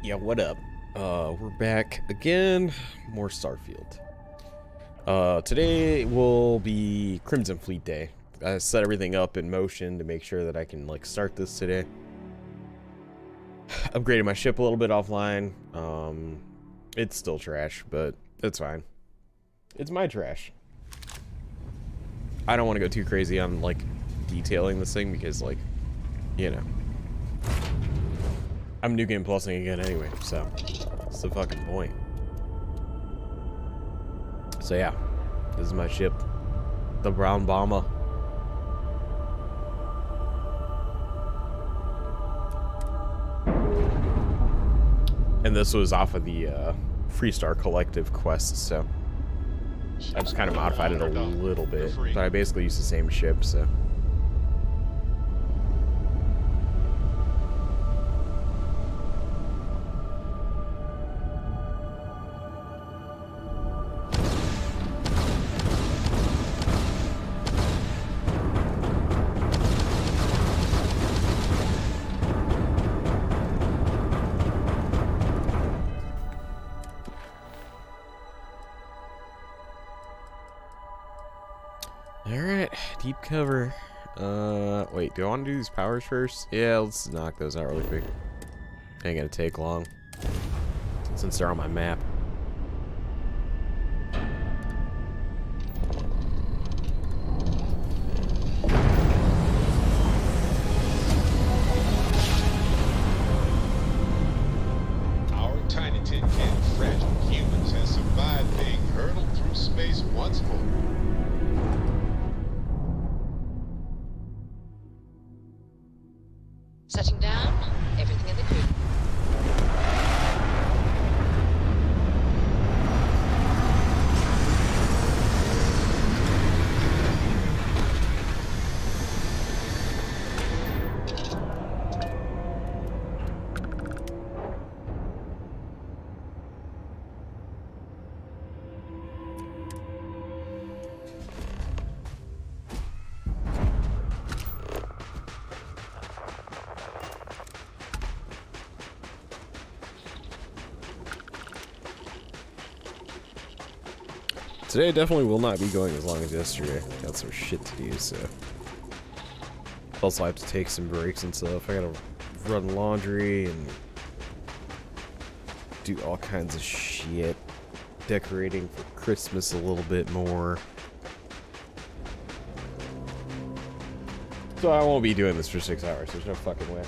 Yeah, what up? We're back again. More Starfield. Today will be Crimson Fleet Day. I set everything up in motion to make sure that I can, like, start this today. Upgraded my ship a little bit offline. It's still trash, but it's fine. It's my trash. I don't want to go too crazy on, like, detailing this thing because, like, you know. I'm New Game Plusing again anyway, so what's the fucking point? So yeah, this is my ship, the Brown Bomber. And this was off of the Freestar Collective quest, so I just kind of modified it a little bit, but I basically used the same ship, so. Alright, deep cover. Wait, do I want to do these powers first? Yeah, let's knock those out really quick. Ain't gonna take long, since they're on my map. Our tiny tin can fragile humans has survived being hurtled through space once more. Setting down, everything in the crew. Today definitely will not be going as long as yesterday. Got some shit to do, so. Also, I have to take some breaks and stuff. I gotta run laundry and do all kinds of shit. Decorating for Christmas a little bit more. So I won't be doing this for 6 hours. There's no fucking way.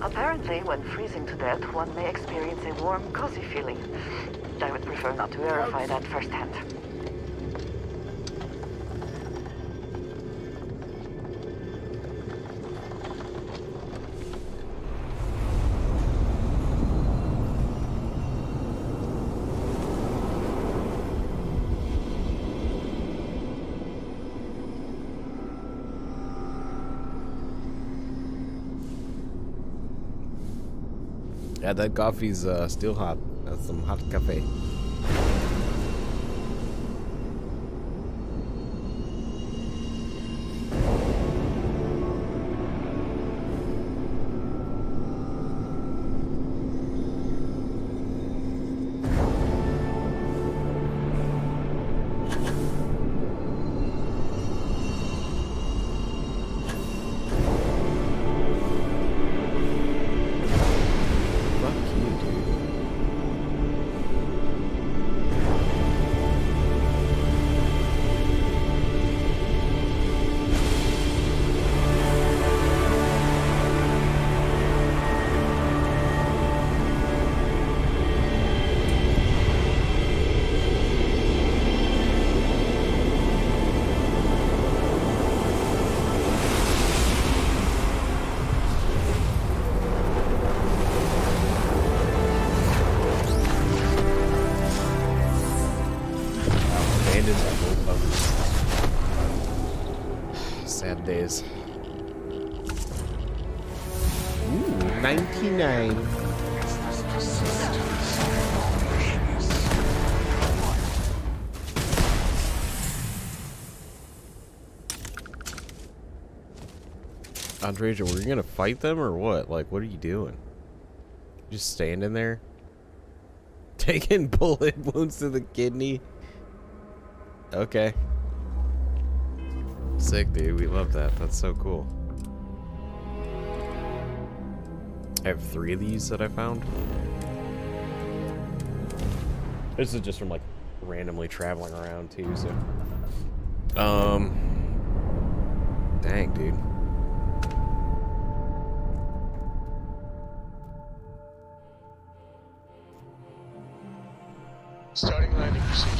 Apparently, when freezing to death, one may experience a warm, cozy feeling. I would prefer not to verify that firsthand. Yeah, that coffee's still hot. That's some hot cafe. Fuck you, dude. $99. Andreja, were you gonna fight them or what? Like, what are you doing? Just standing there? Taking bullet wounds to the kidney? Okay. Sick, dude. We love that. That's so cool. I have 3 of these that I found. This is just from, like, randomly traveling around, too, so... Dang, dude. Starting landing procedure.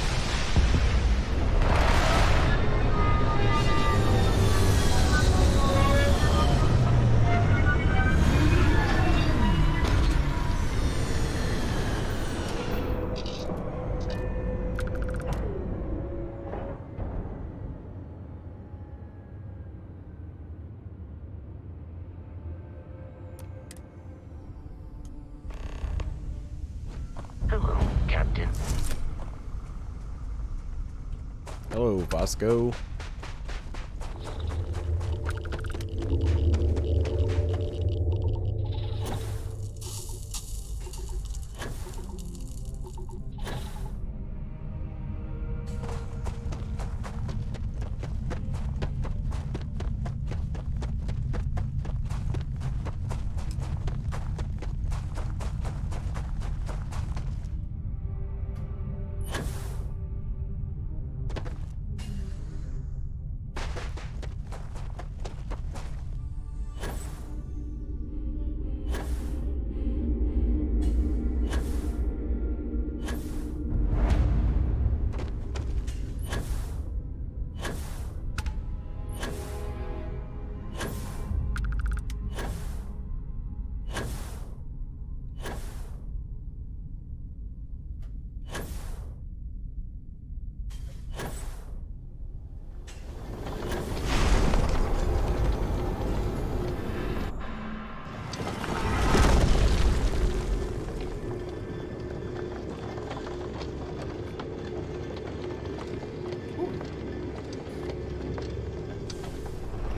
Hello, Captain. Hello, Vasco.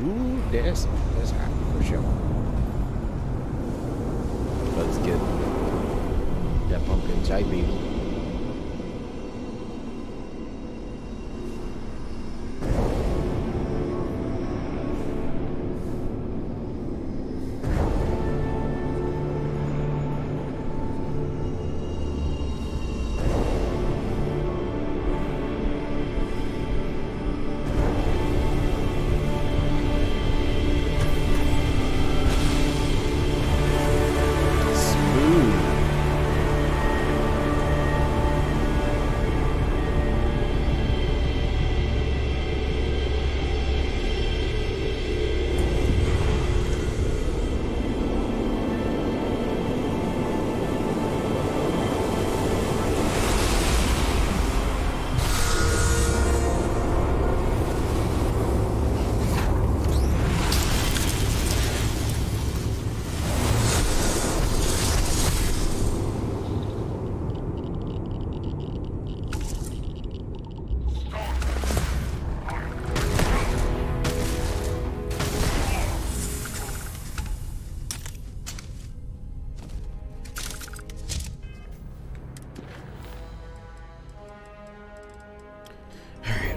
Ooh, that's hot for sure. Let's get that pumpkin chai baby.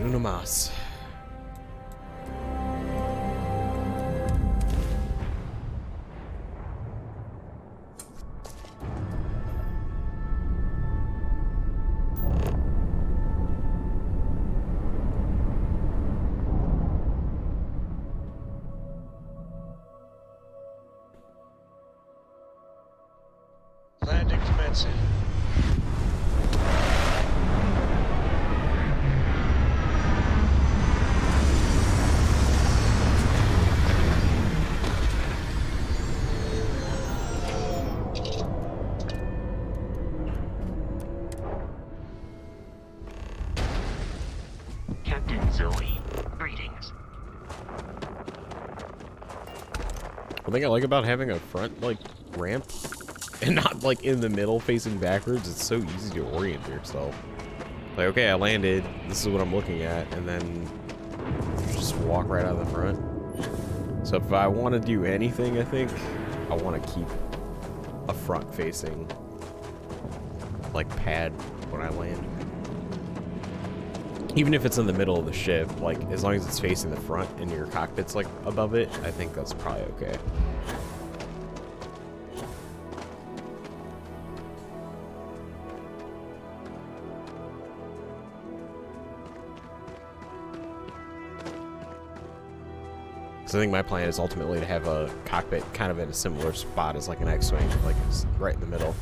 Uno más. Landing commencing. Captain Zoe, greetings. One thing I like about having a front, like, ramp and not like in the middle facing backwards, it's so easy to orient yourself. Like, okay, I landed, this is what I'm looking at, and then just walk right out of the front. So if I want to do anything, I think I want to keep a front facing like pad when I land. Even if it's in the middle of the ship, like as long as it's facing the front and your cockpit's like above it, I think that's probably okay. So I think my plan is ultimately to have a cockpit kind of in a similar spot as like an X-Wing, like it's right in the middle.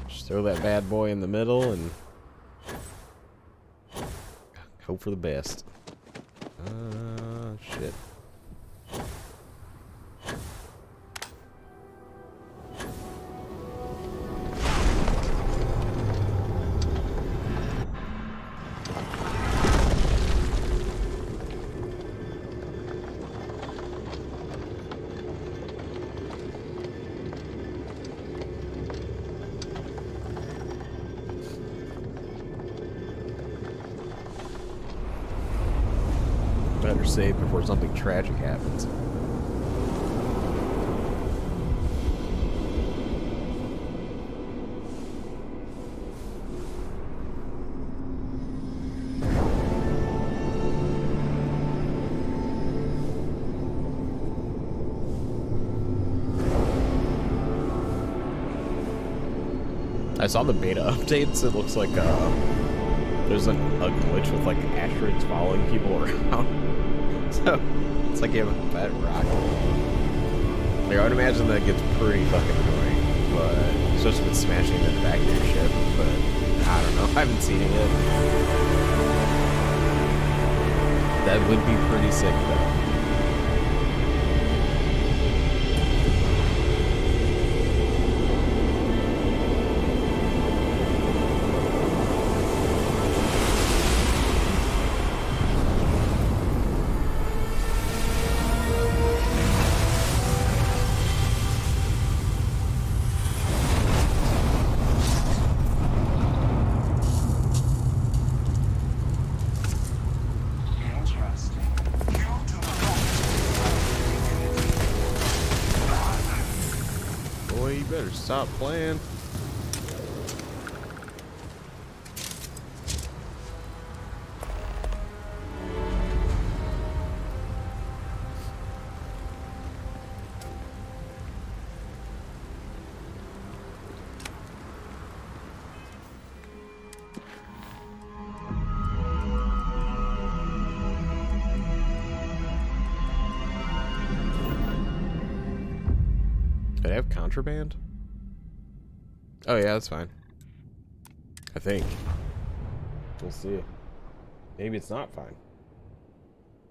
Just throw that bad boy in the middle and hope for the best. Shit. Better save before something tragic happens. I saw the beta updates. It looks like there's a glitch with like asteroids following people around. So it's like you have a pet rocket. Like, I would imagine that gets pretty fucking annoying, but especially with smashing into the back of your ship. But I don't know. I haven't seen it yet. That would be pretty sick though. You better stop playing. Did I have contraband? Oh yeah, that's fine. I think. We'll see. Maybe it's not fine.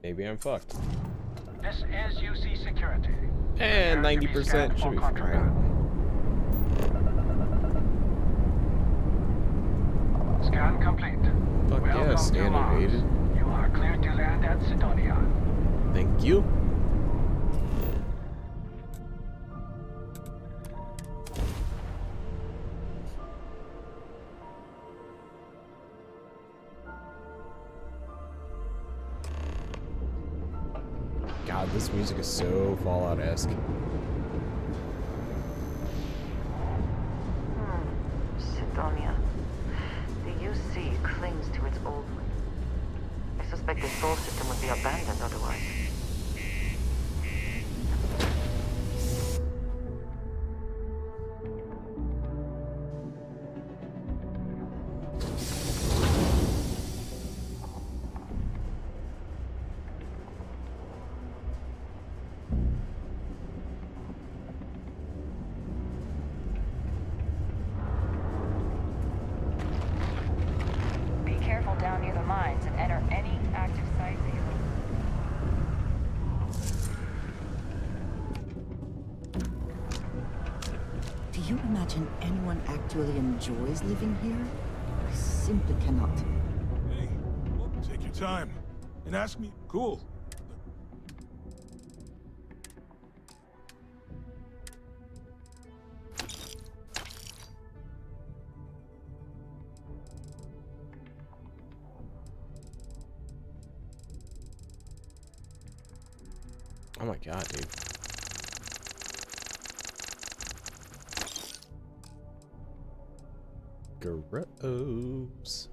Maybe I'm fucked. This is UC Security. And 90% should be fine. Scan complete. Fuck yeah, standard aided. You are cleared to land at Sidonia. Thank you. God, this music is so Fallout-esque. Sidonia. The UC clings to its old one. I suspect the soul system would be abandoned otherwise. Down near the mines and enter any active sites that you look. Do you imagine anyone actually enjoys living here? I simply cannot. Hey, take your time. and ask me. Cool. Oh my god, dude. Gross.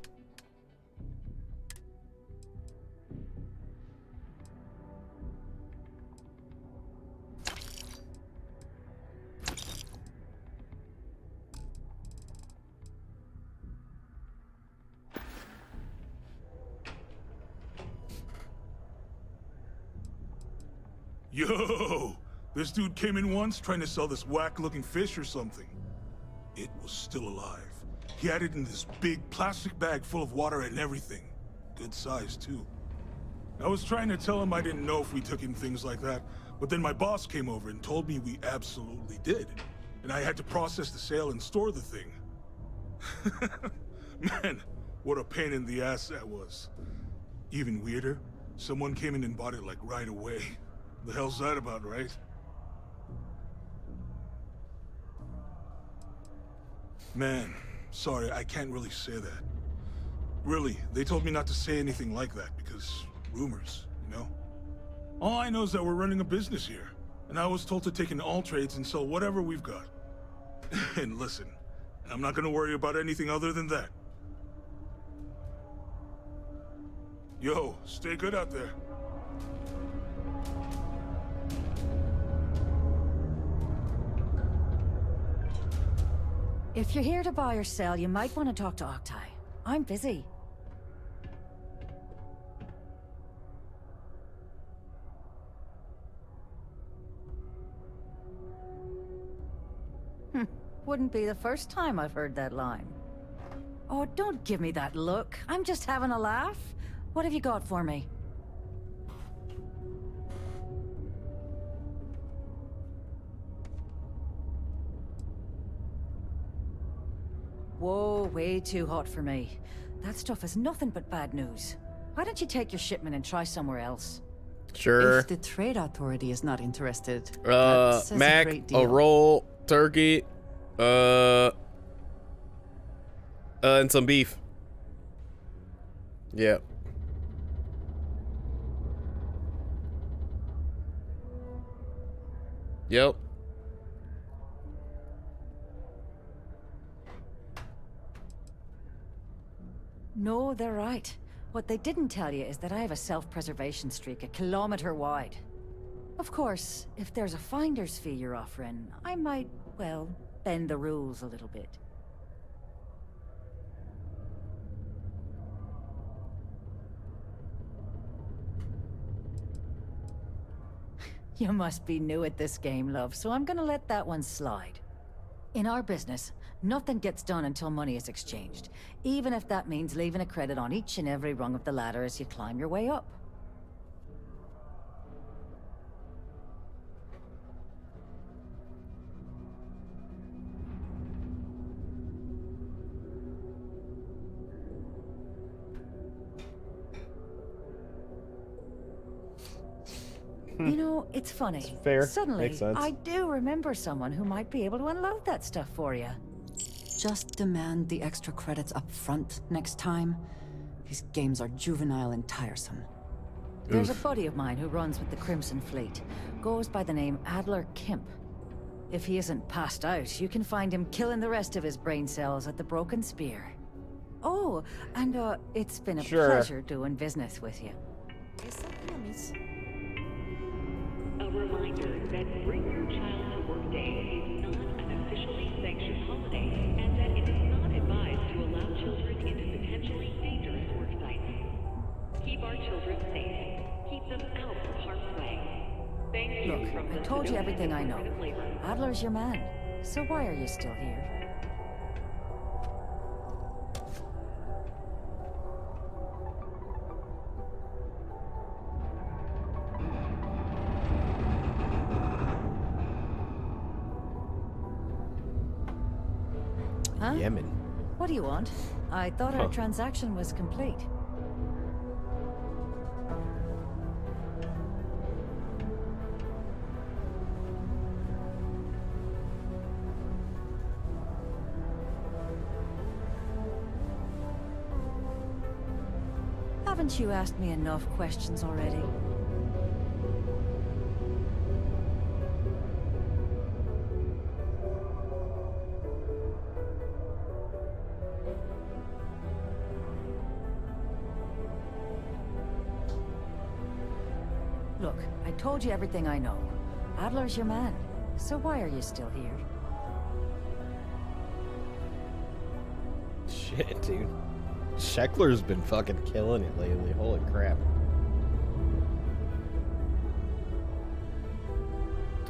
Yo! This dude came in once trying to sell this whack-looking fish or something. It was still alive. He had it in this big plastic bag full of water and everything. Good size, too. I was trying to tell him I didn't know if we took in things like that, but then my boss came over and told me we absolutely did. And I had to process the sale and store the thing. Man, what a pain in the ass that was. Even weirder, someone came in and bought it like right away. The hell's that about, right? Man, sorry, I can't really say that. Really, they told me not to say anything like that because rumors, you know? All I know is that we're running a business here, and I was told to take in all trades and sell whatever we've got. And listen, I'm not gonna worry about anything other than that. Yo, stay good out there. If you're here to buy or sell, you might want to talk to Octai. I'm busy. Wouldn't be the first time I've heard that line. Oh, don't give me that look. I'm just having a laugh. What have you got for me? Whoa, way too hot for me. That stuff is nothing but bad news. Why don't you take your shipment and try somewhere else? Sure. If the trade authority is not interested, that says Mac, a great deal. a roll, turkey, and some beef. Yep. Yep. No, they're right. What they didn't tell you is that I have a self-preservation streak a kilometer wide. Of course, if there's a finder's fee you're offering, I might, well, bend the rules a little bit. You must be new at this game, love, so I'm gonna let that one slide. In our business, nothing gets done until money is exchanged, even if that means leaving a credit on each and every rung of the ladder as you climb your way up. You know, it's funny. Fair. Suddenly, Makes sense. I do remember someone who might be able to unload that stuff for you. Just demand the extra credits up front next time. These games are juvenile and tiresome. There's a buddy of mine who runs with the Crimson Fleet. Goes by the name Adler Kemp. If he isn't passed out, you can find him killing the rest of his brain cells at the Broken Spear. Oh, and it's been a pleasure doing business with you. A reminder that Bring Your Child to Work Day is not an officially sanctioned holiday, and that it is not advised to allow children into potentially dangerous work sites. Keep our children safe. Keep them out of harm's way. Thank you. Look, from I the told you Sedona everything I know. Department of Labor. Adler's your man. So why are you still here? Huh? Yemen. What do you want? I thought our transaction was complete. Haven't you asked me enough questions already? Look, I told you everything I know. Adler's your man. So why are you still here? Shit, dude. Sheckler's been fucking killing it lately. Holy crap.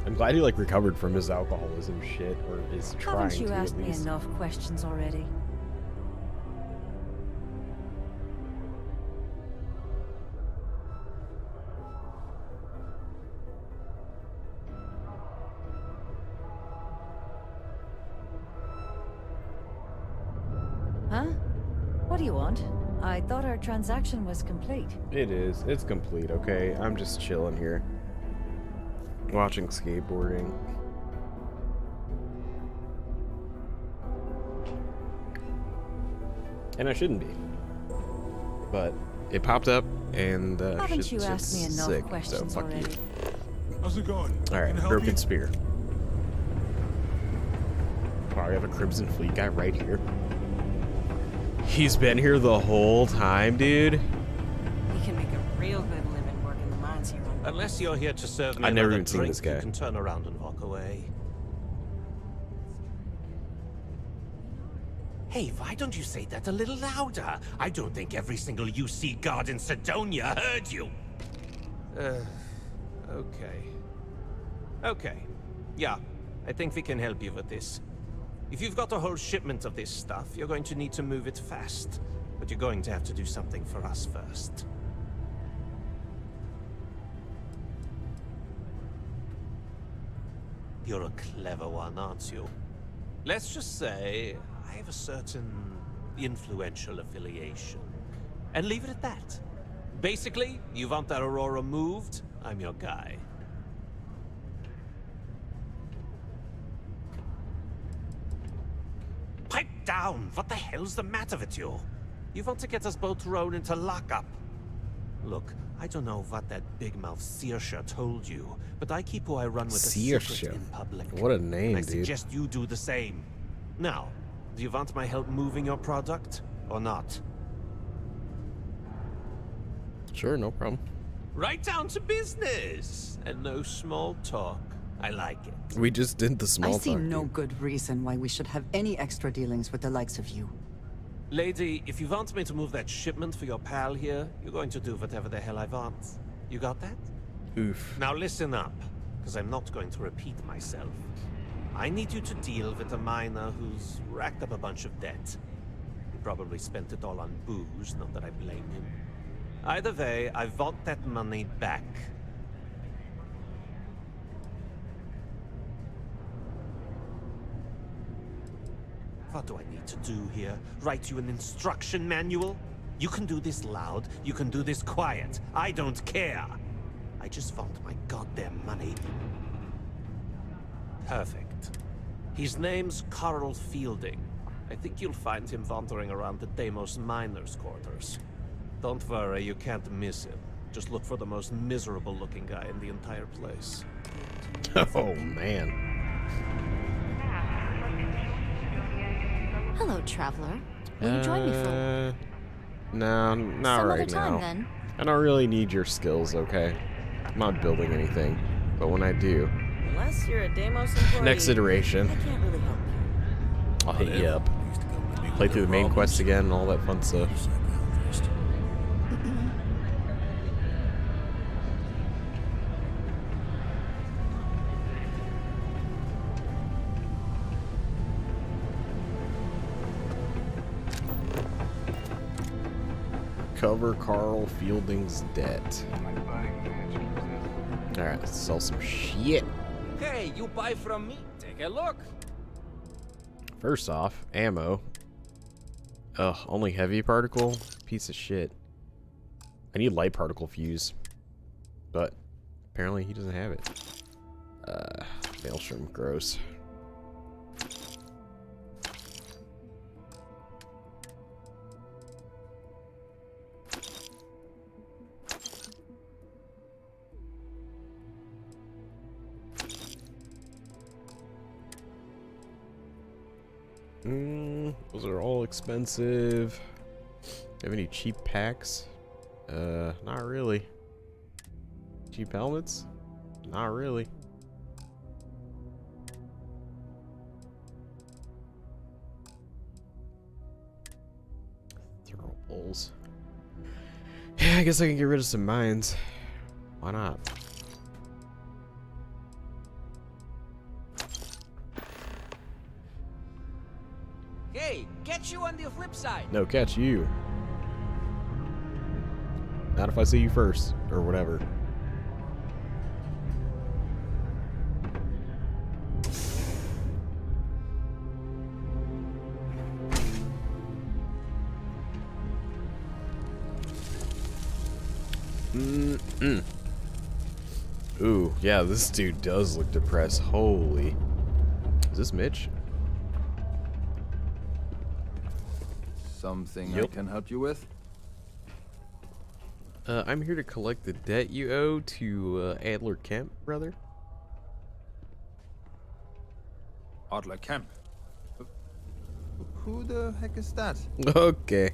I'm glad he like recovered from his alcoholism shit, or is trying Haven't you to asked at me least. enough questions already? Huh? What do you want? I thought our transaction was complete. It is. It's complete, okay? I'm just chilling here. Watching skateboarding. And I shouldn't be. But it popped up and Haven't you asked me enough sick, questions so fuck already? you. How's it going? Alright, Can I help Broken you? Spear. Wow, we have a Crimson Fleet guy right here. He's been here the whole time, dude. You can make a real good living working the mines here on. Unless you're here to serve me I've never another even seen drink, this guy. you can turn around and walk away. Hey, why don't you say that a little louder? I don't think every single UC guard in Sidonia heard you. Okay. Okay. Yeah, I think we can help you with this. If you've got a whole shipment of this stuff, you're going to need to move it fast. But you're going to have to do something for us first. You're a clever one, aren't you? Let's just say I have a certain influential affiliation. And leave it at that. Basically, you want that Aurora moved, I'm your guy. Pipe down! What the hell's the matter with you? You want to get us both thrown into lockup? Look, I don't know what that big mouth Saoirse told you, but I keep who I run with a secret Saoirse. in public. What a name, I dude. suggest you do the same. Now, do you want my help moving your product, or not? Sure, no problem. Right down to business, and no small talk. I like it. We just did the small I see talk, no dude. good reason why we should have any extra dealings with the likes of you. Lady, if you want me to move that shipment for your pal here, you're going to do whatever the hell I want. You got that? Oof. Now listen up, because I'm not going to repeat myself. I need you to deal with a miner who's racked up a bunch of debt. He probably spent it all on booze, not that I blame him. Either way, I want that money back. What do I need to do here? Write you an instruction manual? You can do this loud, you can do this quiet. I don't care. I just want my goddamn money. Perfect. His name's Carl Fielding. I think you'll find him wandering around the Deimos miners' quarters. Don't worry, you can't miss him. Just look for the most miserable-looking guy in the entire place. Oh, man. Hello, traveler. Will you join me for No, not some right other time now. then? I don't really need your skills, okay? I'm not building anything. But when I do, Unless you're a Deimos employee. next iteration, I can't really help you. I'll hit you up. Play through the main quest again and all that fun stuff. Cover Carl Fielding's debt. Alright, let's sell some shit. Hey, you buy from me? Take a look. First off, ammo. Ugh, only heavy particle? Piece of shit. I need light particle fuse. But apparently he doesn't have it. Maelstrom, gross. Those are all expensive. Have any cheap packs? Not really. Cheap helmets? Not really. Throwables. Yeah, I guess I can get rid of some mines. Why not? Hey, catch you on the flip side. No, catch you. Not if I see you first, or whatever. Ooh, yeah, this dude does look depressed. Holy. Is this Mitch? Something I can help you with? I'm here to collect the debt you owe to Adler Kemp, brother. Adler Kemp? Who the heck is that? Okay.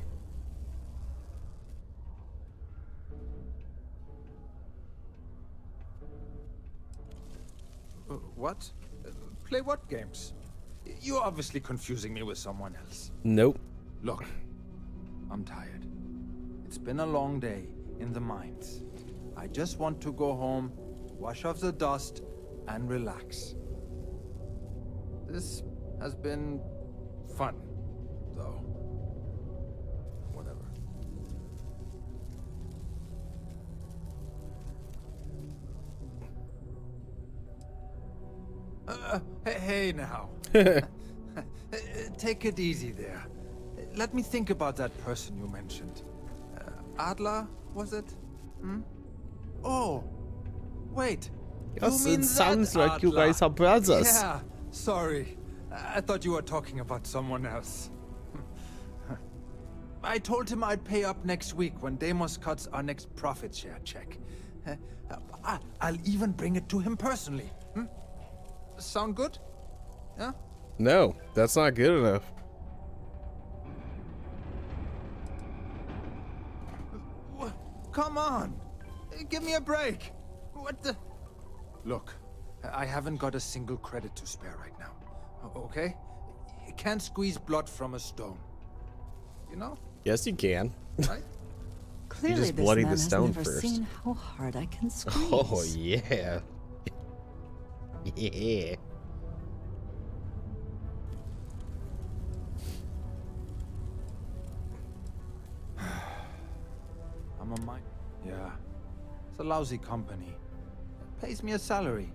What? Play what games? You're obviously confusing me with someone else. Nope. Look, I'm tired. It's been a long day in the mines. I just want to go home, wash off the dust, and relax. This has been fun, though. Whatever. Hey now. Take it easy there. Let me think about that person you mentioned. Adler, was it? Hmm? Oh, wait. Yes, You mean it sounds that like you Adler? guys are brothers. Yeah, sorry. I thought you were talking about someone else. I told him I'd pay up next week when Deimos cuts our next profit share check. I'll even bring it to him personally. Hmm? Sound good? Yeah? No, that's not good enough. Come on. Give me a break. What the? Look, I haven't got a single credit to spare right now. Okay? You can't squeeze blood from a stone. You know? Yes, you can. Right? Clearly, just this bloody man the has stone never first. seen how hard I can squeeze. Oh, yeah. Yeah. I'm a mine. Yeah. It's a lousy company. It pays me a salary.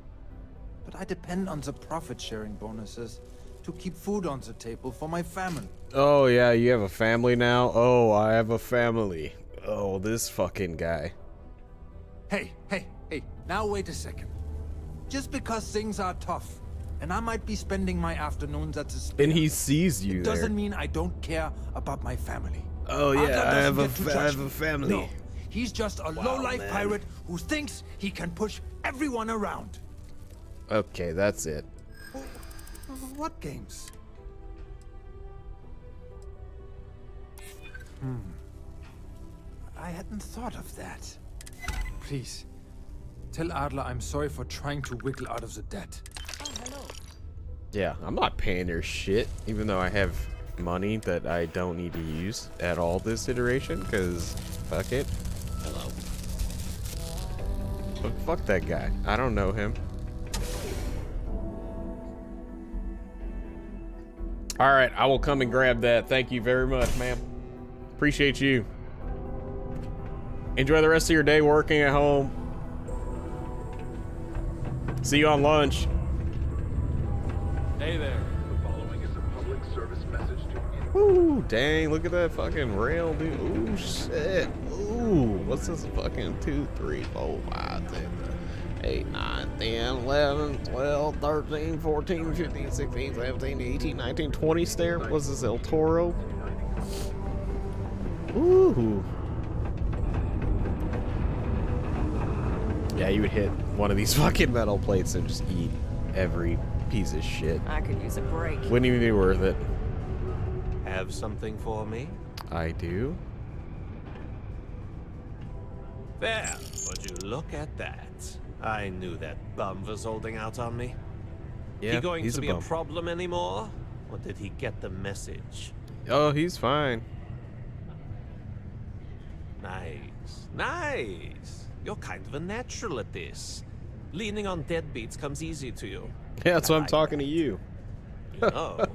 But I depend on the profit-sharing bonuses to keep food on the table for my family. Oh, yeah, you have a family now? Oh, I have a family. Oh, this fucking guy. Hey, now wait a second. Just because things are tough, and I might be spending my afternoons at the spin, And he sees you it there. doesn't mean I don't care about my family. Oh, Adler yeah, I doesn't have get to judge a me. family. No, he's just a low-life man. pirate who thinks he can push everyone around. Okay, that's it. What games? I hadn't thought of that. Please, tell Adler I'm sorry for trying to wiggle out of the debt. Yeah, I'm not paying their shit, even though I have money that I don't need to use at all this iteration, because fuck it. Hello. But fuck that guy. I don't know him. Alright, I will come and grab that. Thank you very much, ma'am. Appreciate you. Enjoy the rest of your day working at home. See you on lunch. Hey there. The following is a public service message to Ooh, dang, look at that fucking rail, dude. Ooh, shit. Ooh, what's this fucking 2, 3, 4, 5, 6, 8, 9, 10, 11, 12, 13, 14, 15, 16, 17, 18, 19, 20 stair? What's this, El Toro? Ooh. Yeah, you would hit one of these fucking metal plates and just eat every piece of shit. I could use a break. Wouldn't even be worth it. Have something for me? I do. There, would you look at that? I knew that bum was holding out on me. Yeah, he going he's to a be bum. a problem anymore? Or did he get the message? Oh, he's fine. Nice. Nice. You're kind of a natural at this. Leaning on deadbeats comes easy to you. Yeah, that's why I'm like talking to you. You know,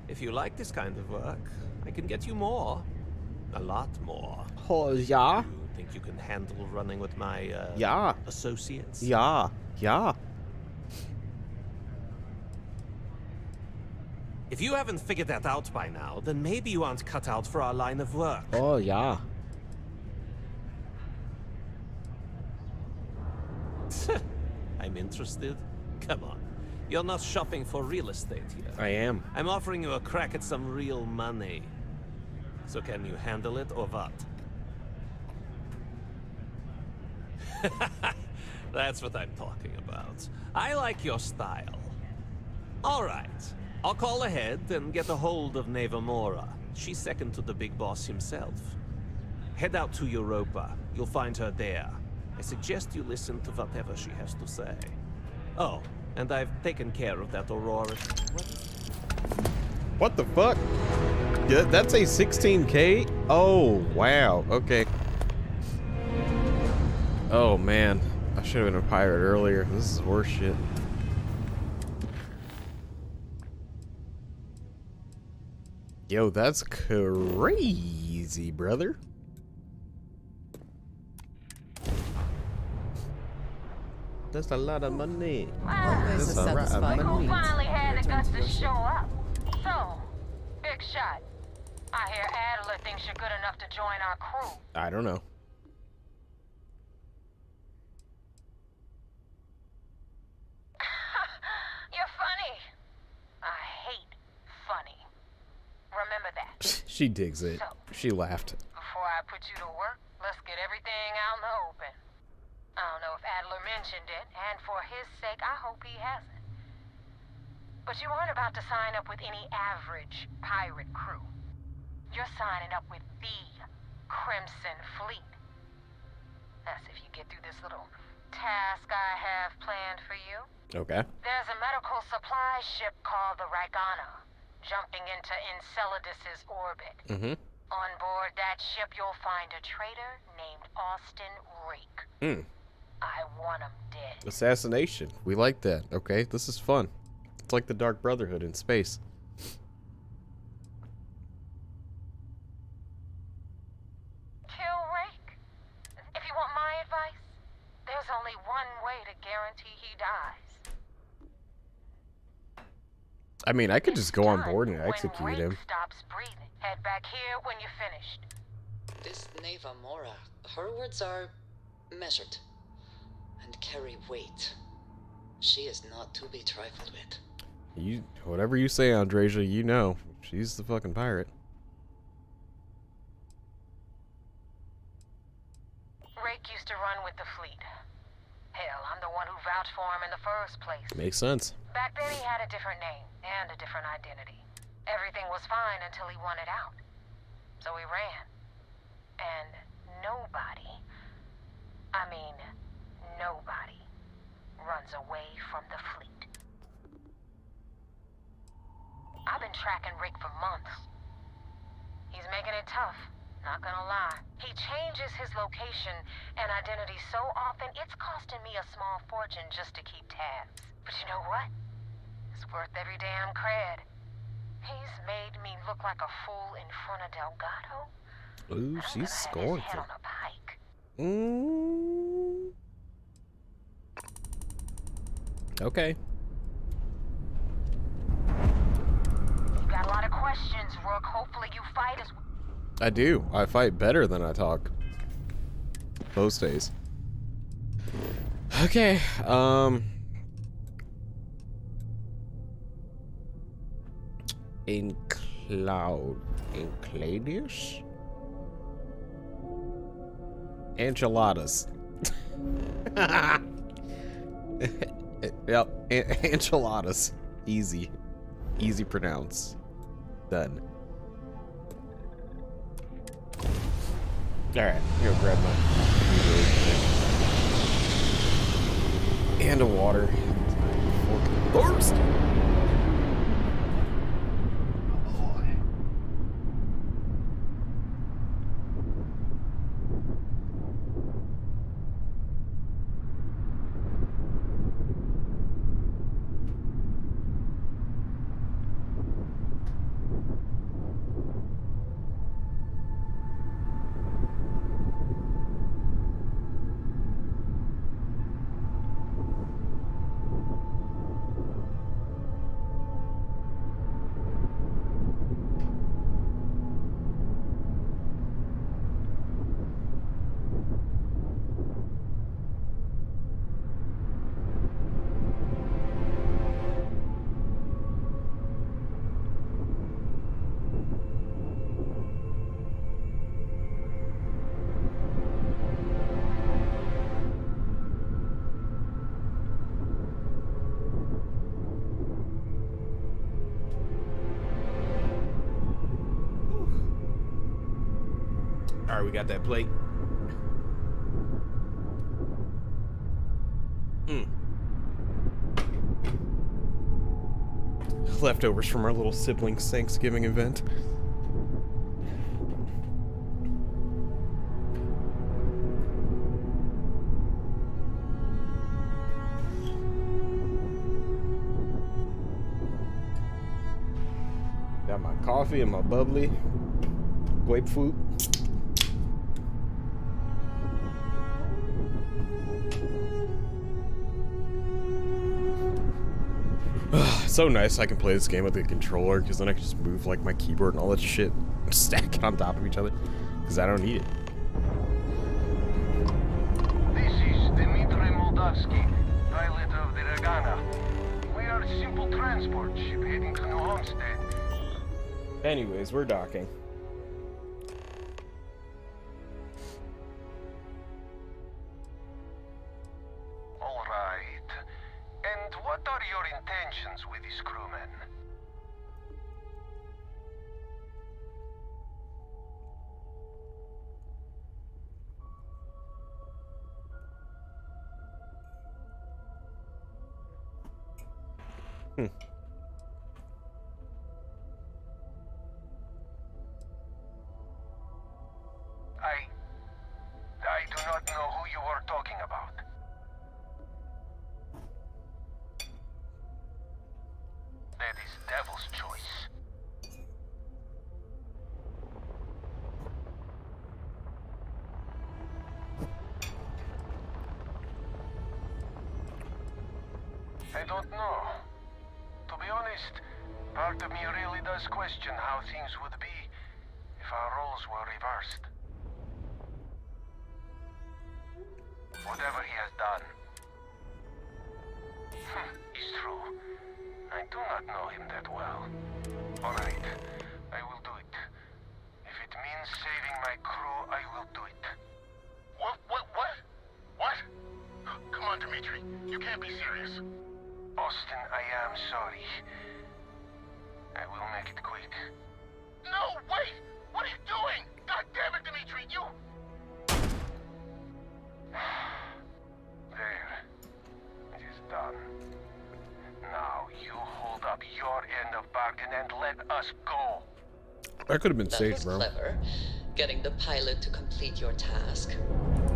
if you like this kind of work, I can get you more. A lot more. Oh, yeah? You think you can handle running with my, Yeah. associates? Yeah. Yeah. If you haven't figured that out by now, then maybe you aren't cut out for our line of work. Oh, yeah. I'm interested. Come on. You're not shopping for real estate here. I am. I'm offering you a crack at some real money. So can you handle it or what? That's what I'm talking about. I like your style. All right. I'll call ahead and get a hold of Nevamora. She's second to the big boss himself. Head out to Europa. You'll find her there. I suggest you listen to whatever she has to say. Oh, and I've taken care of that Aurora. What the fuck? Yeah, that's a 16K? Oh, wow. Okay. Oh, man. I should have been a pirate earlier. This is worse shit. Yo, that's crazy, brother. That's a lot of money. That's a lot of money. Finally had the guts to show up. So, big shot. I hear Adler thinks you're good enough to join our crew. I don't know. You're funny. I hate funny. Remember that. She digs it. She laughed. Before I put you to work, let's get everything out in the open. I don't know if Adler mentioned it, and for his sake, I hope he hasn't. But you aren't about to sign up with any average pirate crew. You're signing up with the Crimson Fleet. That's if you get through this little task I have planned for you. Okay. There's a medical supply ship called the Ragana, jumping into Enceladus's orbit. Mm-hmm. On board that ship, you'll find a traitor named Austin Rake. Hmm. I want him dead. Assassination. We like that. Okay, this is fun. It's like the Dark Brotherhood in space. Kill Rake? If you want my advice, there's only one way to guarantee he dies. I mean, I could just go on board and execute When him. Rake stops breathing, head back here when you're finished. This Nevamora, her words are measured and carry weight. She is not to be trifled with. You, whatever you say, Andreja, you know. She's the fucking pirate. Rake used to run with the fleet. Hell, I'm the one who vouched for him in the first place. Makes sense. Back then he had a different name and a different identity. Everything was fine until he wanted out. So he ran. And nobody, I mean nobody, runs away from the fleet. I've been tracking Rick for months. He's making it tough, not gonna lie. He changes his location and identity so often, it's costing me a small fortune just to keep tabs. But you know what? It's worth every damn cred. He's made me look like a fool in front of Delgado. Ooh, she's scornful. Head on a pike. Okay. You've got a lot of questions, Rook. Hopefully you fight as I do. I fight better than I talk. Most days. Okay, Encladius? Enchiladas. Yep, enchiladas. Easy. Easy pronounce. Done. Alright, I'm gonna grab my and a water. Thirst! Alright, we got that plate. Leftovers from our little siblings Thanksgiving event. Got my coffee and my bubbly grapefruit. So nice I can play this game with a controller, because then I can just move like my keyboard and all that shit, stack it on top of each other, because I don't need it. This is Dmitry Moldavsky, pilot of the Regana. We are a simple transport ship heading to New Homestead. Anyways, we're docking. All right. And what are your intentions with these crewmen? I do not know who you are talking about. That is Devil's choice. I don't know. To be honest, part of me really does question how things would be if our roles were reversed. Whatever he has done is true. I do not know him that well. Alright, I will do it. If it means saving my crew, I will do it. What? Come on, Dmitri. You can't be serious. Austin, I am sorry. I will make it quick. No, wait! What are you doing? God damn it, Dmitri, you... There. It is done. Now you hold up your end of bargain and let us go. That could have been That saved, was bro. clever, getting the pilot to complete your task.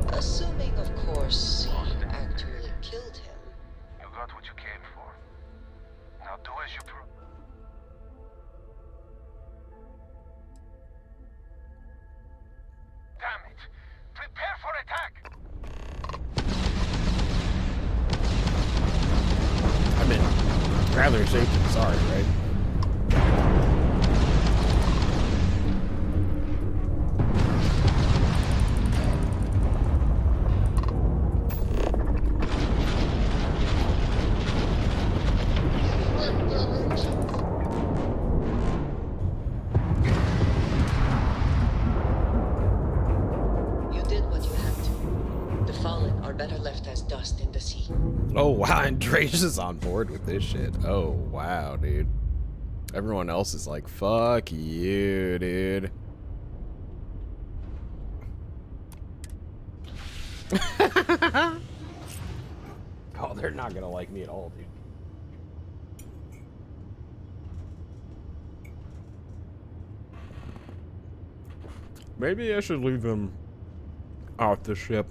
Assuming, of course, you actually killed him. You got what you came for. Now do as you prove. Damn it! Prepare for attack! I mean, rather safe than sorry, right? Oh wow, and Drage is on board with this shit. Oh wow, dude. Everyone else is like, fuck you, dude. Oh, they're not gonna like me at all, dude. Maybe I should leave them off the ship.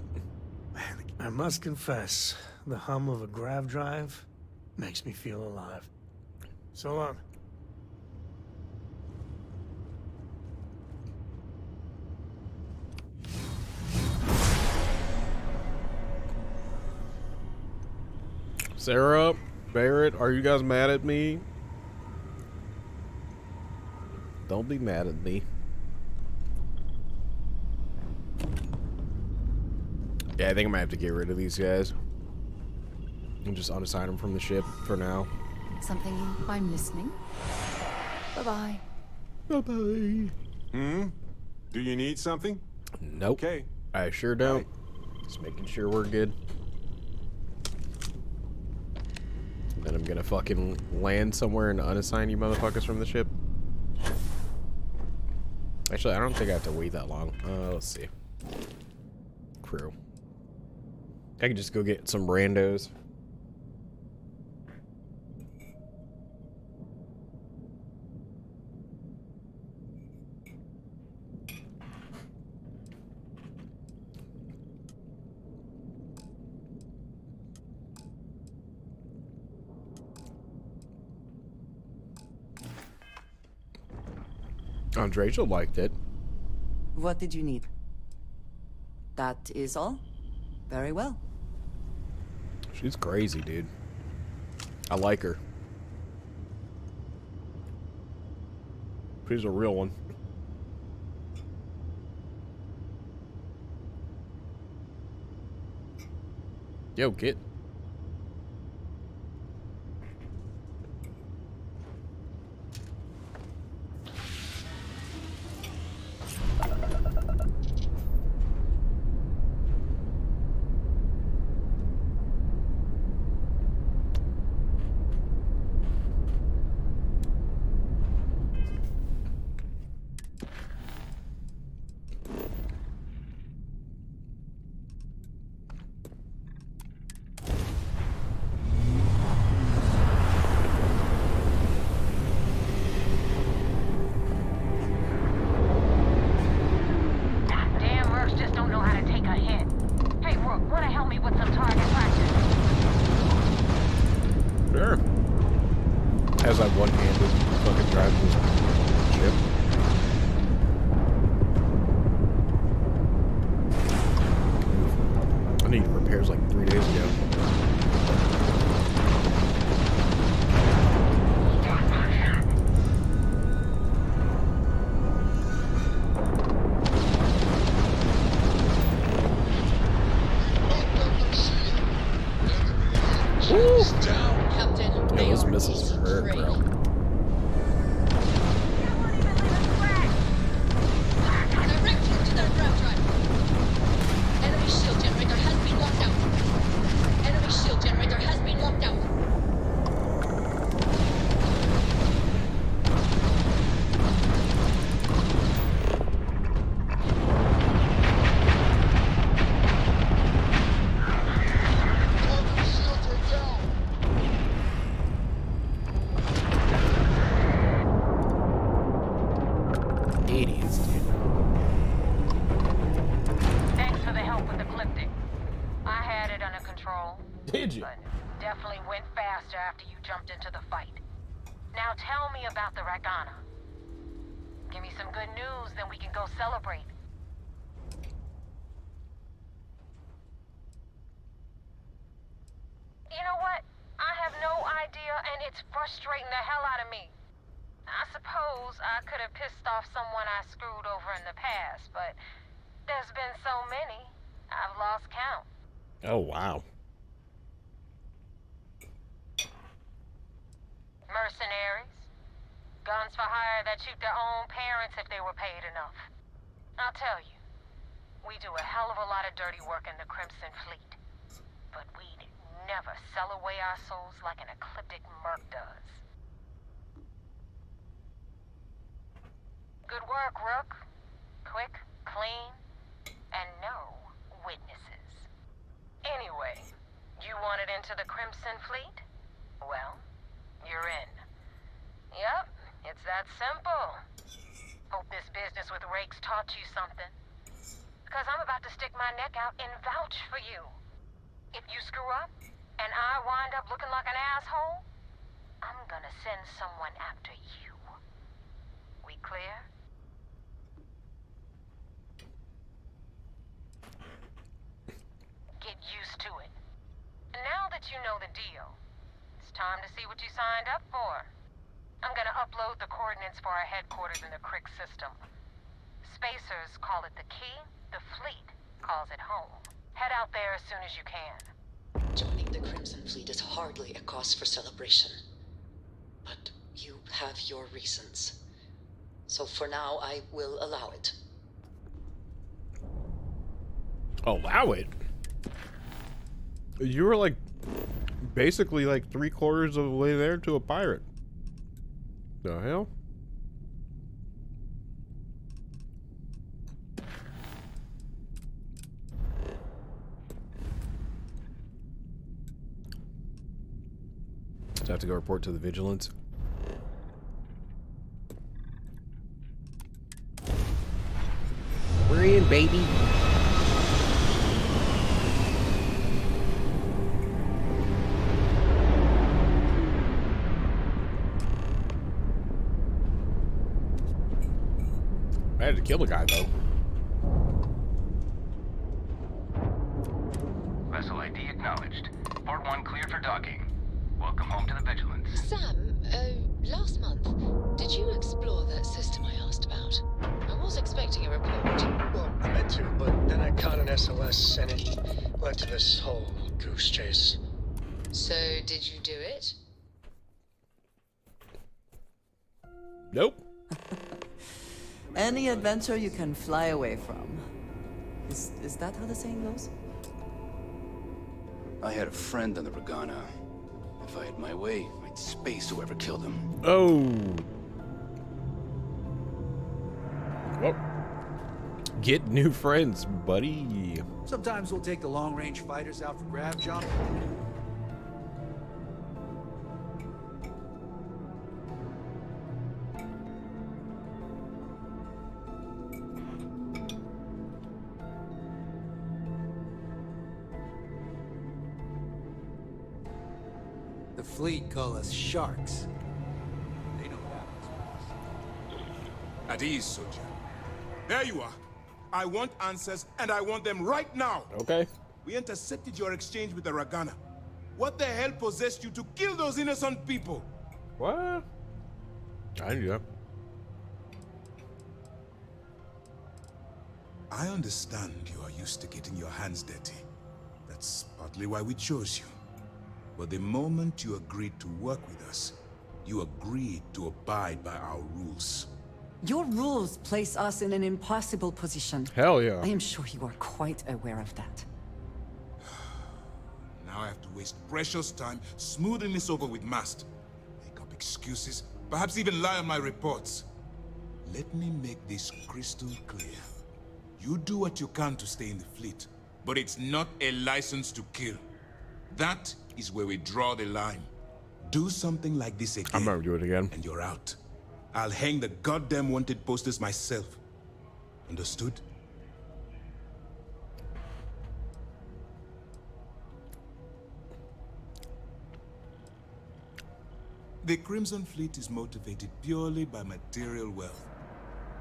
I must confess, the hum of a grav drive makes me feel alive. So long. Sarah, Barrett, are you guys mad at me? Don't be mad at me. Yeah, I think I might have to get rid of these guys. And just unassign them from the ship for now. Something I'm listening. Bye-bye. Bye-bye. Do you need something? Nope. Okay. I sure don't. Just making sure we're good. Then I'm gonna fucking land somewhere and unassign you motherfuckers from the ship. Actually, I don't think I have to wait that long. Let's see. Crew. I could just go get some randos. Andreja liked it. What did you need? That is all? Very well. She's crazy, dude. I like her. She's a real one. Yo, kid. Damn mercs just don't know how to take a hint. Hey, Rook, wanna help me with some target practice? Sure. As I one-handed fucking drive this ship. I needed repairs like 3 days ago. Captain, Yo, those missiles hurt, bro. direct him to their ground drive. Enemy shield generator has been locked out. Enemy shield generator has been locked out. Idiots, dude. Thanks for the help with the cliptic. I had it under control. Did you? But definitely went faster after you jumped into the fight. Now tell me about the Rakana. Give me some good news, then we can go celebrate. You know what? I have no idea, and it's frustrating the hell out of me. I suppose I could have pissed off someone I screwed over in the past, but there's been so many, I've lost count. Oh, wow. Mercenaries. Guns for hire that shoot their own parents if they were paid enough. I'll tell you, we do a hell of a lot of dirty work in the Crimson Fleet. But we'd never sell away our souls like an ecliptic merc does. Good work, Rook. Quick, clean, and no witnesses. wanted into the Crimson Fleet? Well, you're in. Yup, it's that simple. Hope this business with rakes taught you something. Because I'm about to stick my neck out and vouch for you. If you screw up, and I wind up looking like an asshole, I'm gonna send someone after you. We clear? Get used to it. Now that you know the deal, it's time to see what you signed up for. I'm gonna upload the coordinates for our headquarters in the Crick system. Spacers call it the key, the fleet calls it home. Head out there as soon as you can. Joining the Crimson Fleet is hardly a cause for celebration. But you have your reasons. So for now, I will allow it. Allow it? You were like, basically like 3/4 of the way there to a pirate. The hell? So I have to go report to the vigilance. We're in, baby. I had to kill the guy, though. Vessel ID acknowledged. Port 1 cleared for docking. Welcome home to the Vigilance. Sam, last month, did you explore that system I asked about? I was expecting a report. Well, I meant to, but then I caught an SOS and it led to this whole goose chase. So, did you do it? Nope. Any adventure you can fly away from. Is that how the saying goes? I had a friend on the Regana. If I had my way, I'd space whoever killed him. Oh. Well, get new friends, buddy. Sometimes we'll take the long-range fighters out for grab jump. The fleet call us sharks. They know that. At ease, soldier. There you are. I want answers, and I want them right now. Okay. We intercepted your exchange with the Ragana. What the hell possessed you to kill those innocent people? What? I knew that. I understand you are used to getting your hands dirty. That's partly why we chose you. But the moment you agreed to work with us, you agreed to abide by our rules. Your rules place us in an impossible position. Hell yeah. I am sure you are quite aware of that. Now I have to waste precious time smoothing this over with Mast. Make up excuses, perhaps even lie on my reports. Let me make this crystal clear. You do what you can to stay in the fleet, but it's not a license to kill. That is where we draw the line. Do something like this again. I'm never doing it again. And you're out. I'll hang the goddamn wanted posters myself. Understood? The Crimson Fleet is motivated purely by material wealth.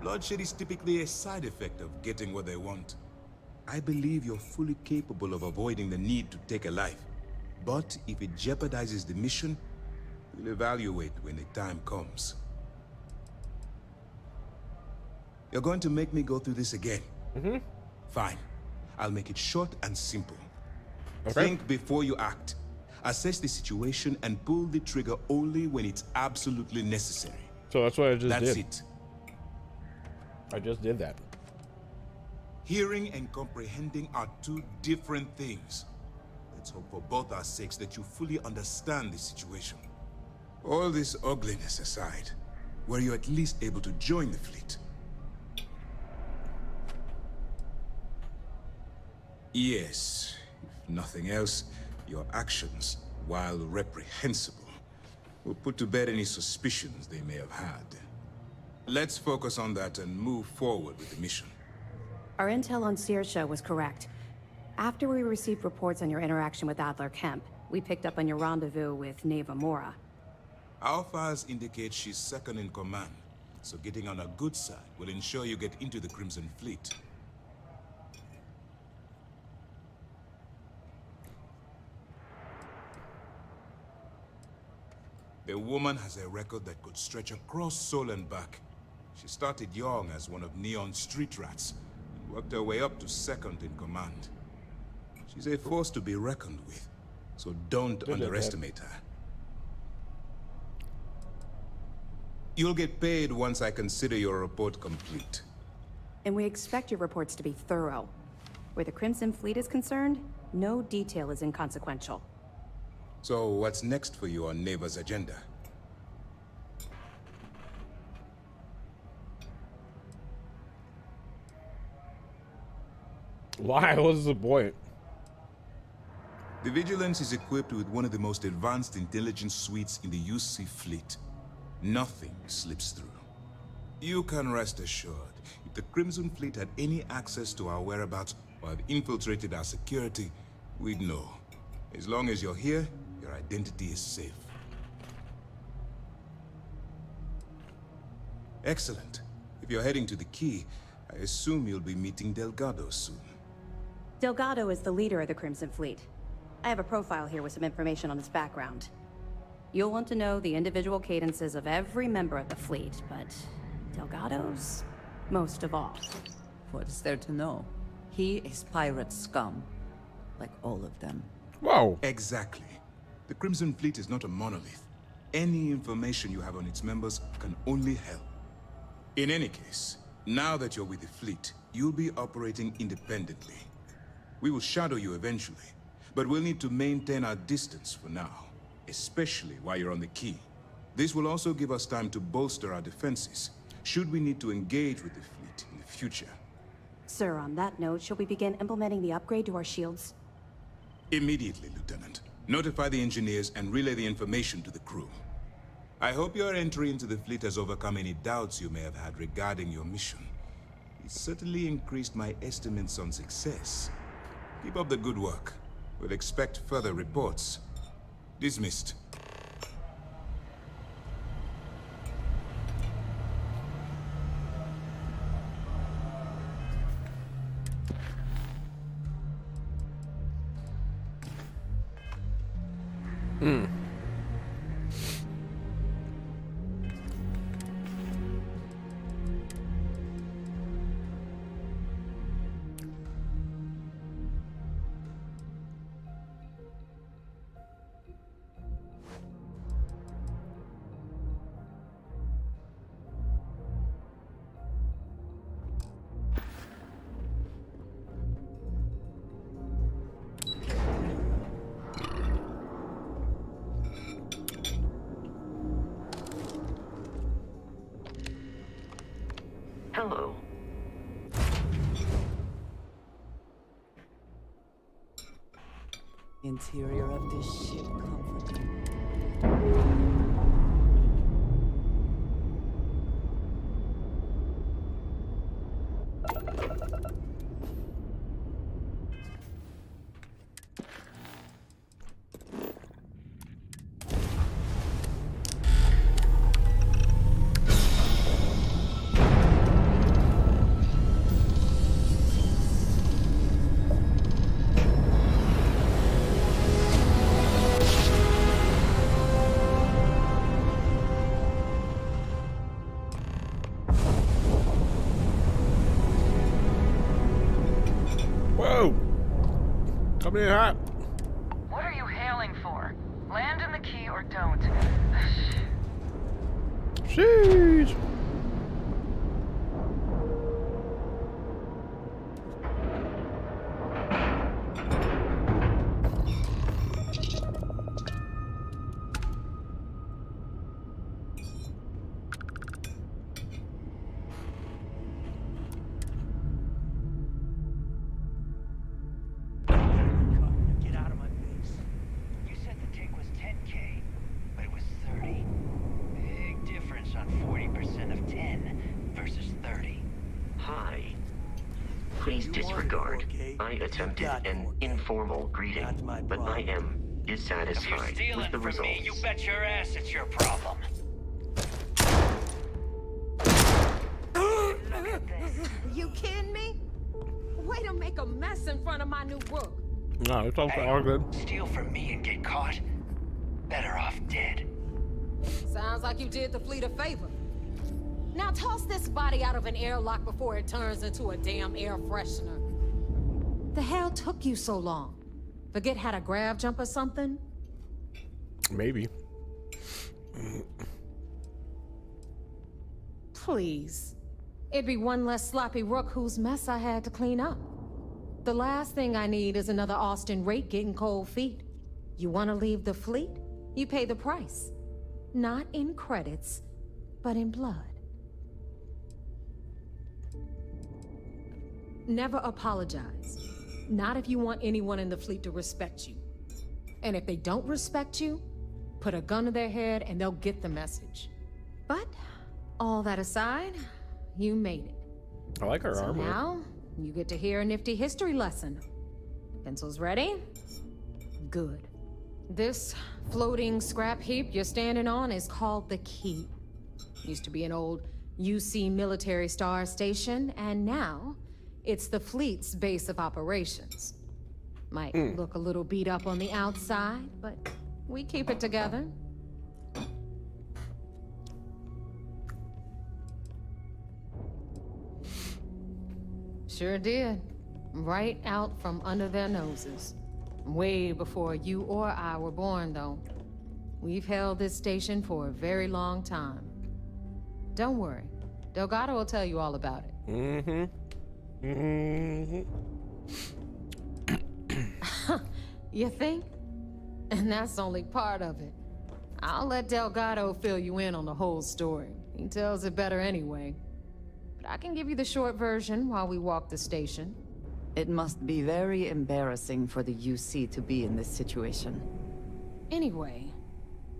Bloodshed is typically a side effect of getting what they want. I believe you're fully capable of avoiding the need to take a life. But if it jeopardizes the mission, we'll evaluate when the time comes. You're going to make me go through this again? Mm-hmm. Fine. I'll make it short and simple. Okay. Think before you act. Assess the situation and pull the trigger only when it's absolutely necessary. So that's what I just did. That's it. I just did that. Hearing and comprehending are two different things. Let's hope for both our sakes that you fully understand the situation. All this ugliness aside, were you at least able to join the fleet? Yes. If nothing else, Your actions, while reprehensible, will put to bed any suspicions they may have had. Let's focus on that and move forward with the mission. Our intel on Saoirse was correct. After we received reports on your interaction with Adler Kemp, we picked up on your rendezvous with Neva Mora. Our files indicate she's second in command, so getting on her good side will ensure you get into the Crimson Fleet. The woman has a record that could stretch across Sol and back. She started young as one of Neon's street rats, and worked her way up to second in command. She's a force to be reckoned with, so don't underestimate her. You'll get paid once I consider your report complete. And we expect your reports to be thorough. Where the Crimson Fleet is concerned, no detail is inconsequential. So what's next for you on Neva's agenda? Why? What's the point? The Vigilance is equipped with one of the most advanced intelligence suites in the UC fleet. Nothing slips through. You can rest assured, if the Crimson Fleet had any access to our whereabouts or had infiltrated our security, we'd know. As long as you're here, your identity is safe. Excellent. If you're heading to the Key, I assume you'll be meeting Delgado soon. Delgado is the leader of the Crimson Fleet. I have a profile here with some information on his background. You'll want to know the individual cadences of every member of the fleet, but Delgado's most of all. What is there to know? He is pirate scum, like all of them. Whoa. Exactly. The Crimson Fleet is not a monolith. Any information you have on its members can only help. In any case, now that you're with the fleet, you'll be operating independently. We will shadow you eventually, but we'll need to maintain our distance for now, especially while you're on the Key. This will also give us time to bolster our defenses, should we need to engage with the fleet in the future. Sir, on that note, shall we begin implementing the upgrade to our shields? Immediately, Lieutenant. Notify the engineers and relay the information to the crew. I hope your entry into the fleet has overcome any doubts you may have had regarding your mission. It certainly increased my estimates on success. Keep up the good work. We'll expect further reports. Dismissed. Hello. Interior of this ship comforting. Whoa! Coming in hot. What are you hailing for? Land in the Key or don't? Sheesh. Get out of my face. regard. I attempted an informal greeting, but I am dissatisfied with the results. Me, you bet your ass it's your problem. Look at this. You kidding me? Way to make a mess in front of my new book. No, it's all good. Steal from me and get caught. Better off dead. Sounds like you did the fleet a favor. Now toss this body out of an airlock before it turns into a damn air freshener. The hell took you so long? Forget how to grav jump or something? Maybe. Please. It'd be one less sloppy rook whose mess I had to clean up. The last thing I need is another Austin Rake getting cold feet. You want to leave the fleet? You pay the price. Not in credits, but in blood. Never apologize. Not if you want anyone in the fleet to respect you. And if they don't respect you, put a gun to their head and they'll get the message. But, all that aside, you made it. I like our armor. Now, you get to hear a nifty history lesson. Pencils ready? Good. This floating scrap heap you're standing on is called the Key. Used to be an old UC military star station, and now it's the fleet's base of operations. Might look a little beat up on the outside, but we keep it together. Sure did. Right out from under their noses. Way before you or I were born, though. We've held this station for a very long time. Don't worry. Delgado will tell you all about it. You think? And that's only part of it. I'll let Delgado fill you in on the whole story. He tells it better anyway. But I can give you the short version while we walk the station. It must be very embarrassing for the UC to be in this situation. Anyway,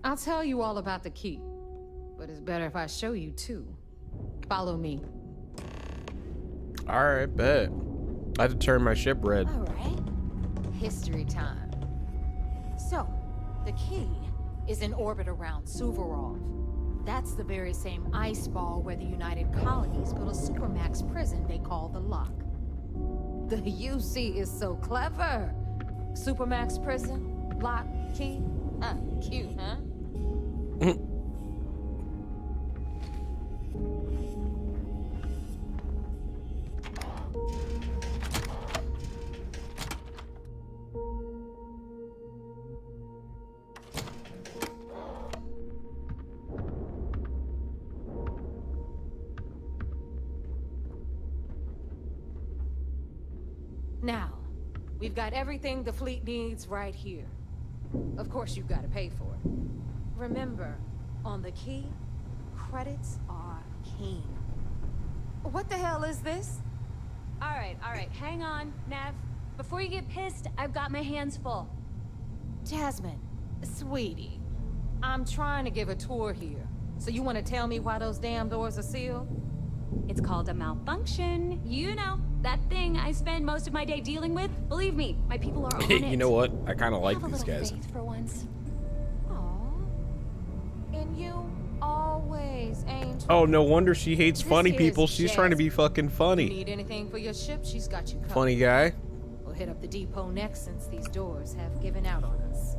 I'll tell you all about the Key. But it's better if I show you too. Follow me. Alright, bet. I have to turn my ship red. Alright. History time. So, the Key is in orbit around Suvorov. That's the very same ice ball where the United Colonies built a supermax prison they call the Lock. The UC is so clever. Supermax prison, Lock, Key. Cute, huh? Now, we've got everything the fleet needs right here. Of course, you've got to pay for it. Remember, on the Key, credits are king. What the hell is this? All right, hang on, Nav. Before you get pissed, I've got my hands full. Jasmine, sweetie, I'm trying to give a tour here. So you want to tell me why those damn doors are sealed? It's called a malfunction. You know, that thing I spend most of my day dealing with. Believe me, my people are on it. You know what? I kind of like these guys. Faith for once. And you always ain't. Oh, no wonder she hates funny people. She's trying to be fucking You funny. need anything for your ship, she's got you covered. Funny guy. We'll hit up the depot next since these doors have given out on us.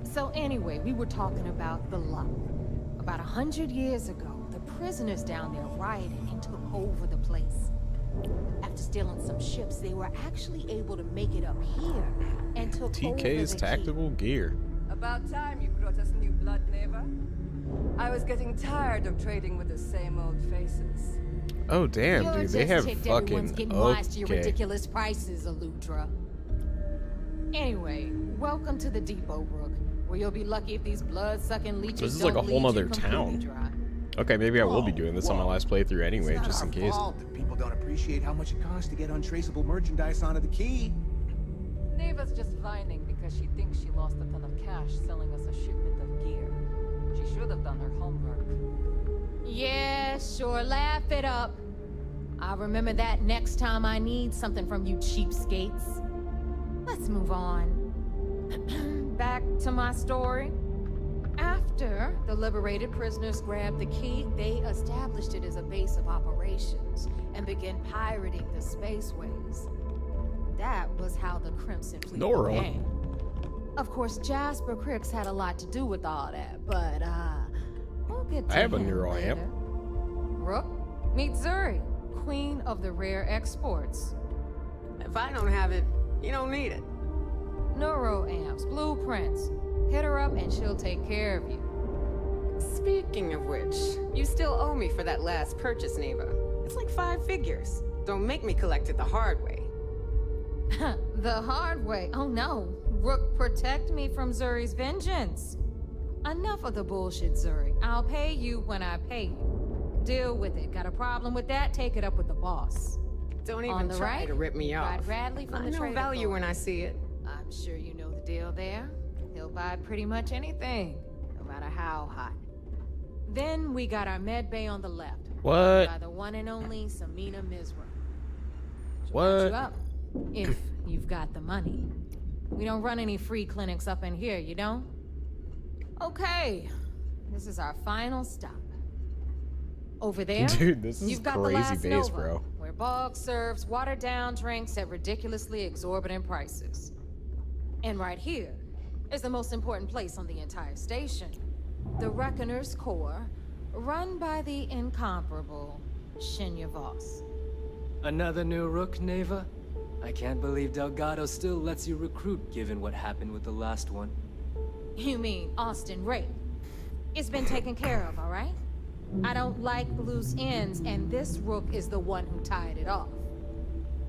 So anyway, we were talking about the Lock. About 100 years ago, the prisoners down there rioted and took over the place. After stealing some ships, they were actually able to make it up here and took over TK's the tactical gear. About time you brought us new blood, Neva. I was getting tired of trading with the same old faces. Oh damn, You're dude, they just have ticked fucking everyone's getting wise to your okay. ridiculous prices, Aludra. Anyway, welcome to the Depot, Rook, where you'll be lucky if these blood-sucking leeches This is like a don't whole lead you nother completely town. dry. Okay, maybe I will be doing this on my last playthrough anyway, It's not just in our case. fault that people don't appreciate how much it costs to get untraceable merchandise onto the Key. Neva's just whining because she thinks she lost a ton of cash selling us a shipment of gear. She should have done her homework. Yeah, sure, laugh it up. I'll remember that next time I need something from you cheapskates. Let's move on. Back to my story. After the liberated prisoners grabbed the key, they established it as a base of operations and began pirating the spaceways. That was how the Crimson Fleet began. Of course, Jasper Cricks had a lot to do with all that, but we'll get to I have a him neural later. amp. Rook, meet Zuri, queen of the rare exports. If I don't have it, you don't need it. Neuroamps, blueprints. Hit her up and she'll take care of you. Speaking of which, you still owe me for that last purchase, Neva. It's like 5 figures. Don't make me collect it the hard way. The hard way? Oh no. Rook, protect me from Zuri's vengeance. Enough of the bullshit, Zuri. I'll pay you when I pay you. Deal with it. Got a problem with that? Take it up with the boss. Don't On even the try right, to rip me off. Rod Radley from I the know Trade value when Authority. I see it. I'm sure you know the deal there. He'll buy pretty much anything, no matter how hot. Then we got our med bay on the left. What? By the one and only Samina Mizra. She'll What? patch you up, if you've got the money. We don't run any free clinics up in here, you don't? Okay, this is our final stop. Over there, Dude, this is you've got crazy the last base, Nova, bro. where Bog serves watered-down drinks at ridiculously exorbitant prices. And right here is the most important place on the entire station. The Reckoner's Core, run by the incomparable Shinya Voss. Another new rook, Neva? I can't believe Delgado still lets you recruit given what happened with the last one. You mean Austin Ray? It's been taken care of, all right? I don't like loose ends, and this rook is the one who tied it off.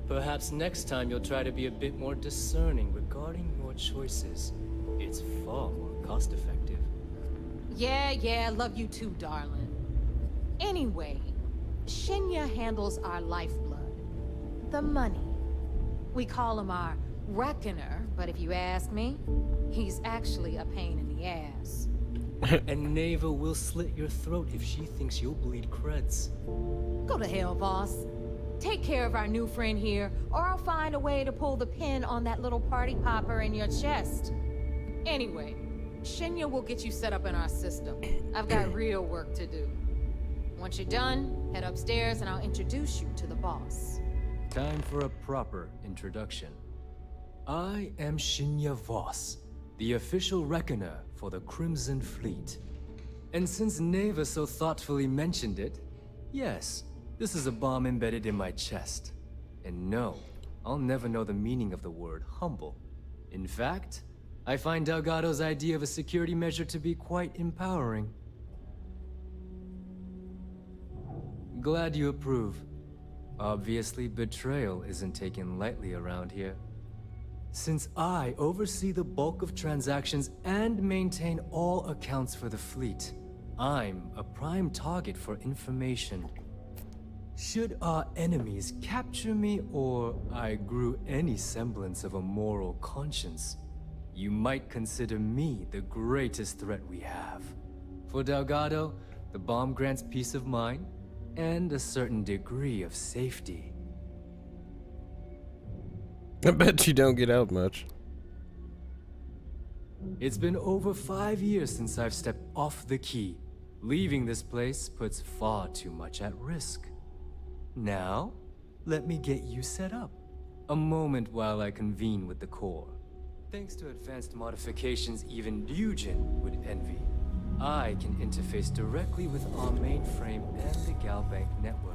Perhaps next time you'll try to be a bit more discerning regarding your choices. It's far more cost-effective. Yeah, love you too, darling. Anyway, Shinya handles our lifeblood. The money. We call him our Reckoner, but if you ask me, he's actually a pain in the ass. And Neva will slit your throat if she thinks you'll bleed creds. Go to hell, boss. Take care of our new friend here, or I'll find a way to pull the pin on that little party popper in your chest. Anyway, Shinya will get you set up in our system. I've got real work to do. Once you're done, head upstairs and I'll introduce you to the boss. Time for a proper introduction. I am Shinya Voss, the official reckoner for the Crimson Fleet. And since Neva so thoughtfully mentioned it, yes, this is a bomb embedded in my chest. And no, I'll never know the meaning of the word humble. In fact, I find Delgado's idea of a security measure to be quite empowering. Glad you approve. Obviously, betrayal isn't taken lightly around here. Since I oversee the bulk of transactions and maintain all accounts for the fleet, I'm a prime target for information. Should our enemies capture me or I grew any semblance of a moral conscience, you might consider me the greatest threat we have. For Delgado, the bomb grants peace of mind and a certain degree of safety. I bet you don't get out much. It's been over 5 years since I've stepped off the key. Leaving this place puts far too much at risk. Now, let me get you set up. A moment while I convene with the core. Thanks to advanced modifications even Ryujin would envy, I can interface directly with our mainframe and the Galbank network.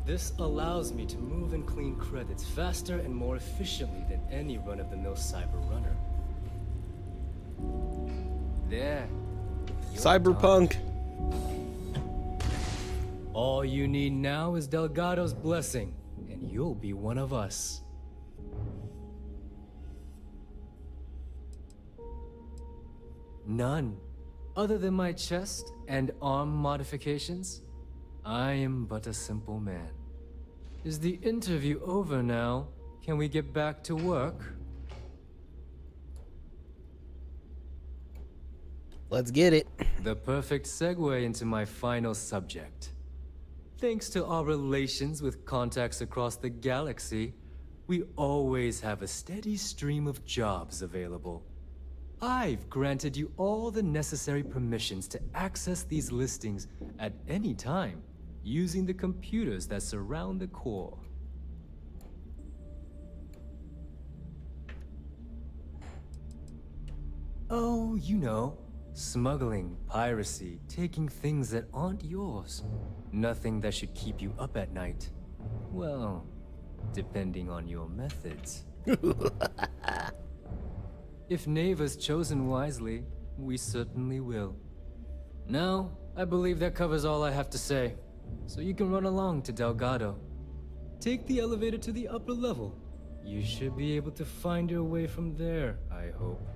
This allows me to move and clean credits faster and more efficiently than any run-of-the-mill cyber runner. There. You're Cyberpunk. done. All you need now is Delgado's blessing, and you'll be one of us. None. Other than my chest and arm modifications, I am but a simple man. Is the interview over now? Can we get back to work? Let's get it. The perfect segue into my final subject. Thanks to our relations with contacts across the galaxy, we always have a steady stream of jobs available. I've granted you all the necessary permissions to access these listings at any time, using the computers that surround the core. Oh, you know, smuggling, piracy, taking things that aren't yours. Nothing that should keep you up at night. Well, depending on your methods. If Neva's chosen wisely, we certainly will. Now, I believe that covers all I have to say. So you can run along to Delgado. Take the elevator to the upper level. You should be able to find your way from there, I hope.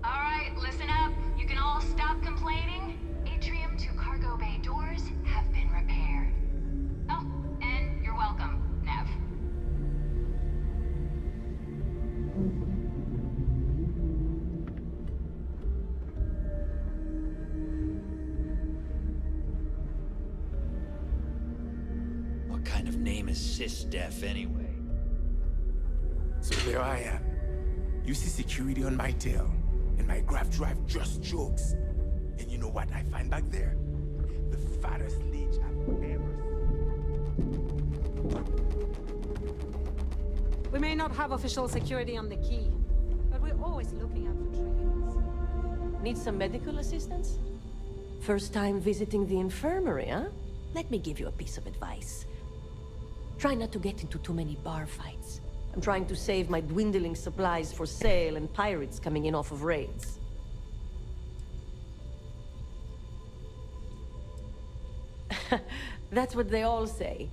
Alright, listen up. You can all stop complaining. Atrium to cargo bay doors have been repaired. Oh, and you're welcome, Nev. What kind of name is Sys-Def anyway? So there I am. You see security on my tail, and my grav drive just jokes. And you know what I find back there? The fattest leech I've ever seen. We may not have official security on the key, but we're always looking out for trails. Need some medical assistance? First time visiting the infirmary, huh? Let me give you a piece of advice. Try not to get into too many bar fights. I'm trying to save my dwindling supplies for sale and pirates coming in off of raids. That's what they all say.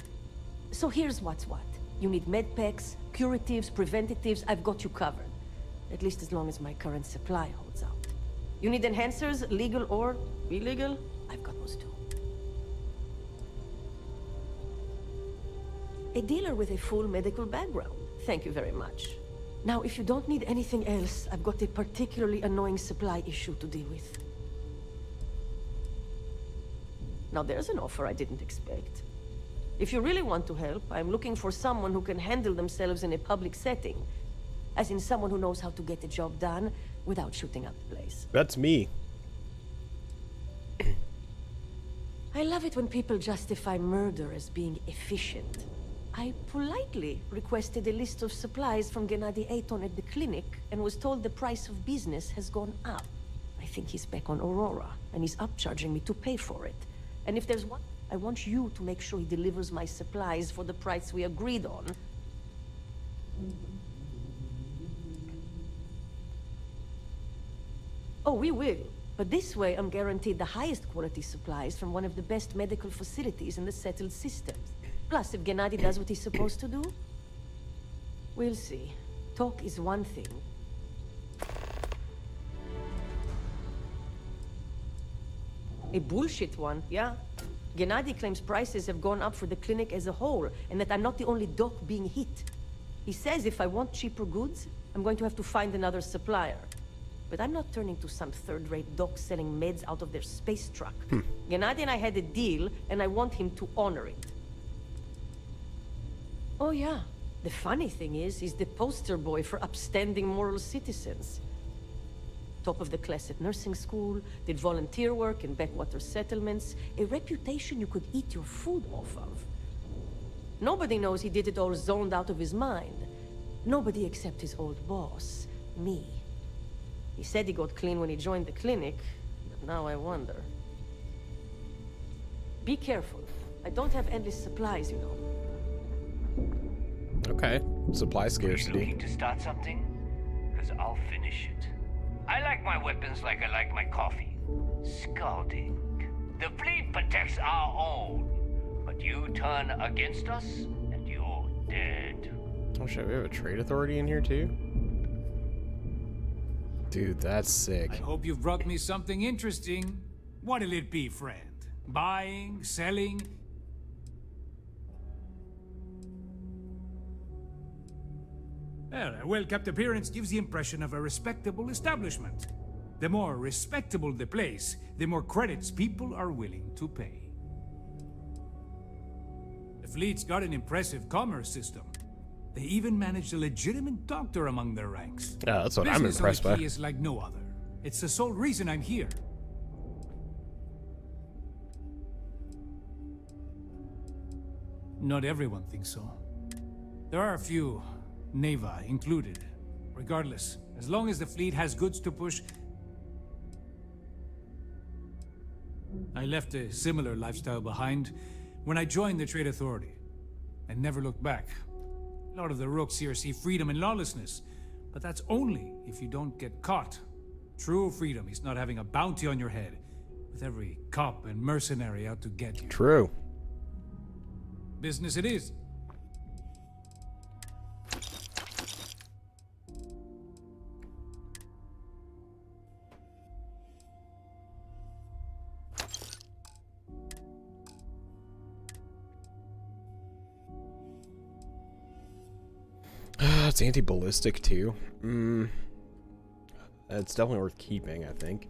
So here's what's what. You need medpacks, curatives, preventatives, I've got you covered. At least as long as my current supply holds out. You need enhancers, legal or illegal? I've got those too. A dealer with a full medical background. Thank you very much. Now, if you don't need anything else, I've got a particularly annoying supply issue to deal with. Now, there's an offer I didn't expect. If you really want to help, I'm looking for someone who can handle themselves in a public setting. As in someone who knows how to get the job done without shooting up the place. That's me. I love it when people justify murder as being efficient. I politely requested a list of supplies from Gennady Aton at the clinic and was told the price of business has gone up. I think he's back on Aurora, and he's upcharging me to pay for it. And if there's one, I want you to make sure he delivers my supplies for the price we agreed on. Oh, we will. But this way, I'm guaranteed the highest quality supplies from one of the best medical facilities in the settled systems. Plus, if Gennady does what he's supposed to do, we'll see. Talk is one thing. A bullshit one, yeah? Gennady claims prices have gone up for the clinic as a whole, and that I'm not the only doc being hit. He says if I want cheaper goods, I'm going to have to find another supplier. But I'm not turning to some third-rate doc selling meds out of their space truck. Gennady and I had a deal, and I want him to honor it. Oh yeah, the funny thing is, he's the poster boy for upstanding moral citizens. Top of the class at nursing school, did volunteer work in backwater settlements, a reputation you could eat your food off of. Nobody knows he did it all zoned out of his mind. Nobody except his old boss, me. He said he got clean when he joined the clinic, but now I wonder. Be careful. I don't have endless supplies, you know. Okay, supply Are you scarcity. looking to start something? Because I'll finish it. I like my weapons like I like my coffee. Scalding. The fleet protects our own. But you turn against us, and you're dead. Oh shit, we have a trade authority in here too? Dude, that's sick. I hope you've brought me something interesting. What'll it be, friend? Buying? Selling? Well, a well-kept appearance gives the impression of a respectable establishment. The more respectable the place, the more credits people are willing to pay. fleet's got an impressive commerce system. They even managed a legitimate doctor among their ranks. Yeah, that's what I'm Business impressed on the by. Key is like no other. It's the sole reason I'm here. Not everyone thinks so. There are a few, Neva included. Regardless, as long as the fleet has goods to push... I left a similar lifestyle behind when I joined the Trade Authority, and never looked back. A lot of the rooks here see freedom in lawlessness, but that's only if you don't get caught. True freedom is not having a bounty on your head, with every cop and mercenary out to get you. True. Business it is. It's anti-ballistic too. It's definitely worth keeping, I think.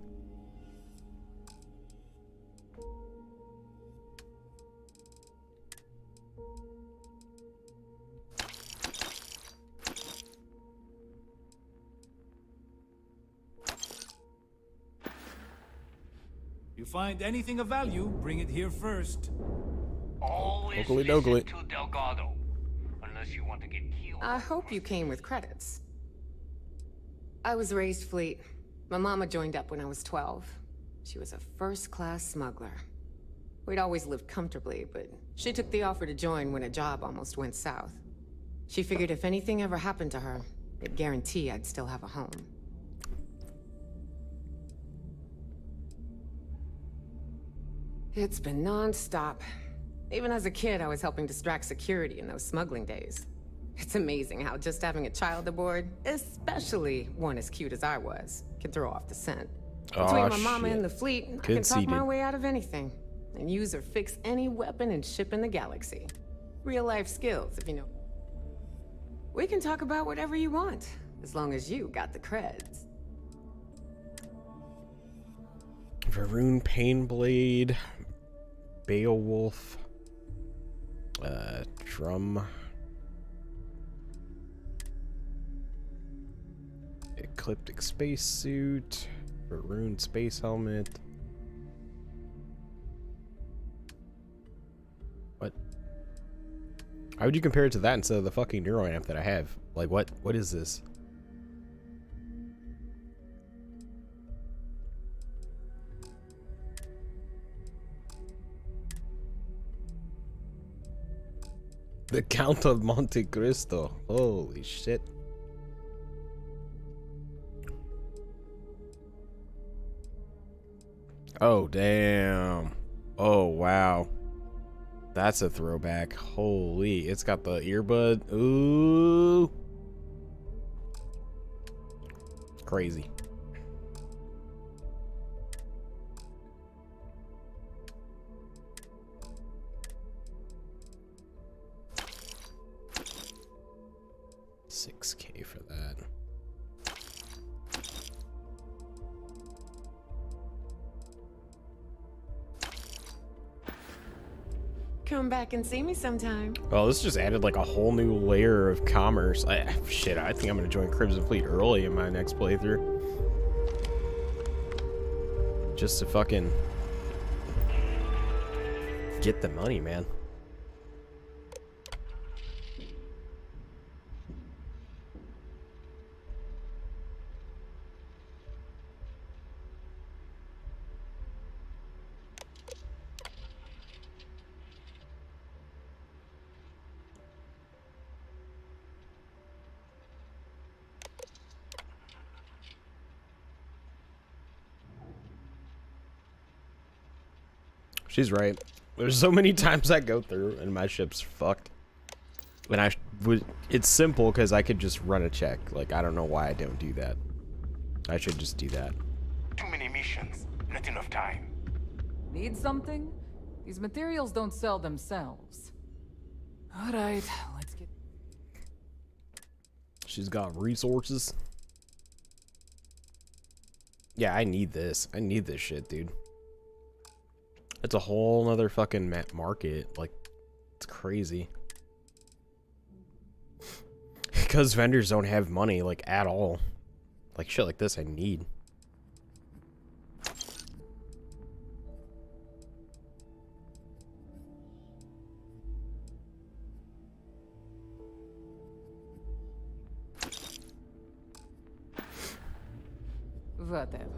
You find anything of value, bring it here first. Always Oakley listen dokley. to Delgado, unless you want to get killed. I hope you came with credits. I was raised fleet. My mama joined up when I was 12. She was a first-class smuggler. We'd always lived comfortably, but she took the offer to join when a job almost went south. She figured if anything ever happened to her, it'd guarantee I'd still have a home. It's been non-stop. Even as a kid, I was helping distract security in those smuggling days. It's amazing how just having a child aboard, especially one as cute as I was, can throw off the scent. Between my mama and the fleet, I can talk my way out of anything. And use or fix any weapon and ship in the galaxy. Real-life skills, if you know. We can talk about whatever you want, as long as you got the creds. Varun Painblade, Beowulf, Drum, Ecliptic Spacesuit, Varun Space Helmet. What? How would you compare it to that instead of the fucking Neuro Amp that I have? Like, what is this? The Count of Monte Cristo. Holy shit. Oh, damn. Oh, wow. That's a throwback. Holy. It's got the earbud. Ooh. Crazy. $6K for that. Come back and see me sometime. Well, this just added like a whole new layer of commerce. Shit, I think I'm gonna join Crimson Fleet early in my next playthrough. Just to fucking get the money, man. She's right. There's so many times I go through and my ship's fucked. And it's simple because I could just run a check. Like, I don't know why I don't do that. I should just do that. Too many missions, not enough time. Need something? These materials don't sell themselves. Alright, let's get... She's got resources. Yeah, I need this. I need this shit, dude. It's a whole nother fucking market. Like, It's crazy. Because vendors don't have money, like, at all. Like, shit like this I need. Whatever.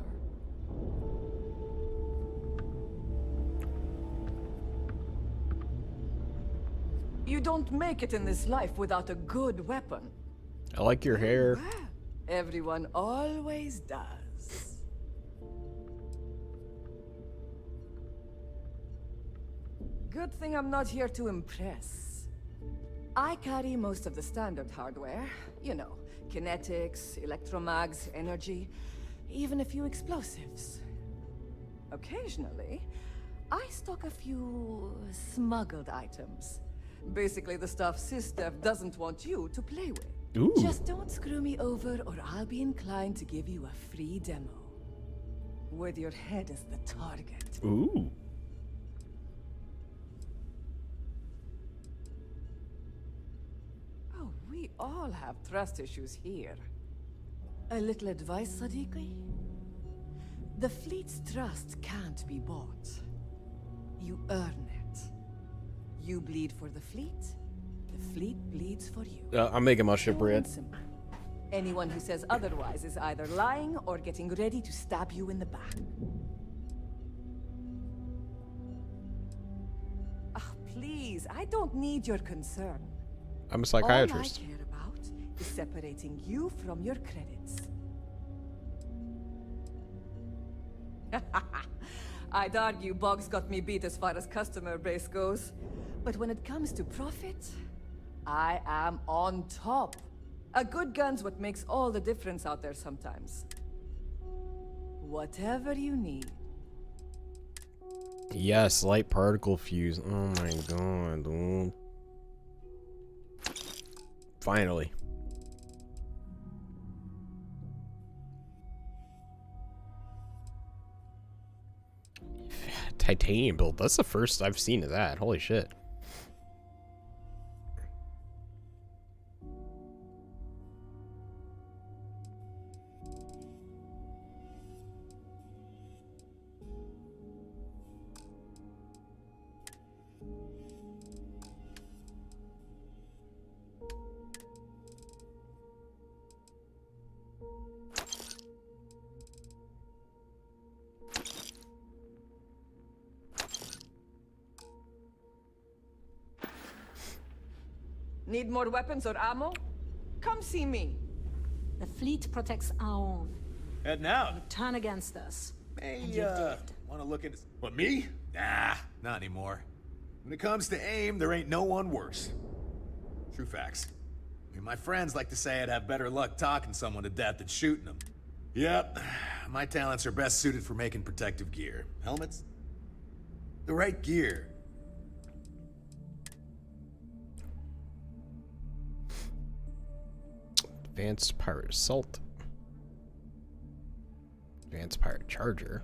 You don't make it in this life without a good weapon. I like your hair. Well, everyone always does. Good thing I'm not here to impress. I carry most of the standard hardware. You know, kinetics, electromags, energy, even a few explosives. Occasionally, I stock a few smuggled items. Basically the stuff SysDev doesn't want you to play with. Ooh. Just don't screw me over or I'll be inclined to give you a free demo. With your head as the target. Ooh. Oh, we all have trust issues here. A little advice, Sadiqi? The fleet's trust can't be bought. You earn it. You bleed for the fleet bleeds for you. I'm making my ship red. Anyone who says otherwise is either lying or getting ready to stab you in the back. Ah, please, I don't need your concern. I'm a psychiatrist. All I care about is separating you from your credits. I'd argue Boggs got me beat as far as customer base goes. But when it comes to profit, I am on top. A good gun's what makes all the difference out there sometimes. Whatever you need. Yes, light particle fuse. Oh my god, dude. Finally. Titanium build. That's the first I've seen of that. Holy shit. Need more weapons or ammo? Come see me. The fleet protects our own. Heading out. You turn against us. Hey, and you're dead. want to look into... What, me? Nah, not anymore. When it comes to aim, there ain't no one worse. True facts. I mean, my friends like to say I'd have better luck talking someone to death than shooting them. Yep, my talents are best suited for making protective gear. Helmets? The right gear. Advanced Pirate Assault. Advanced Pirate Charger.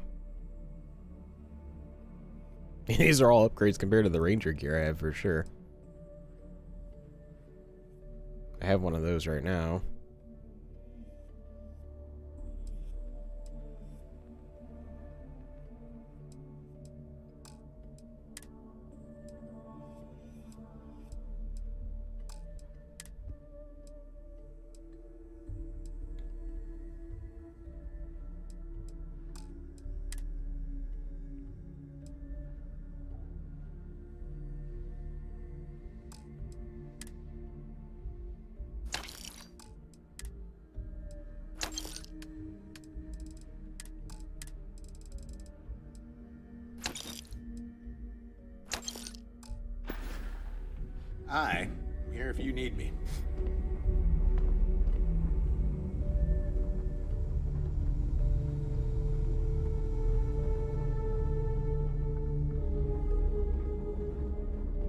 These are all upgrades compared to the Ranger gear I have for sure. I have one of those right now. Hi, I'm here if you need me.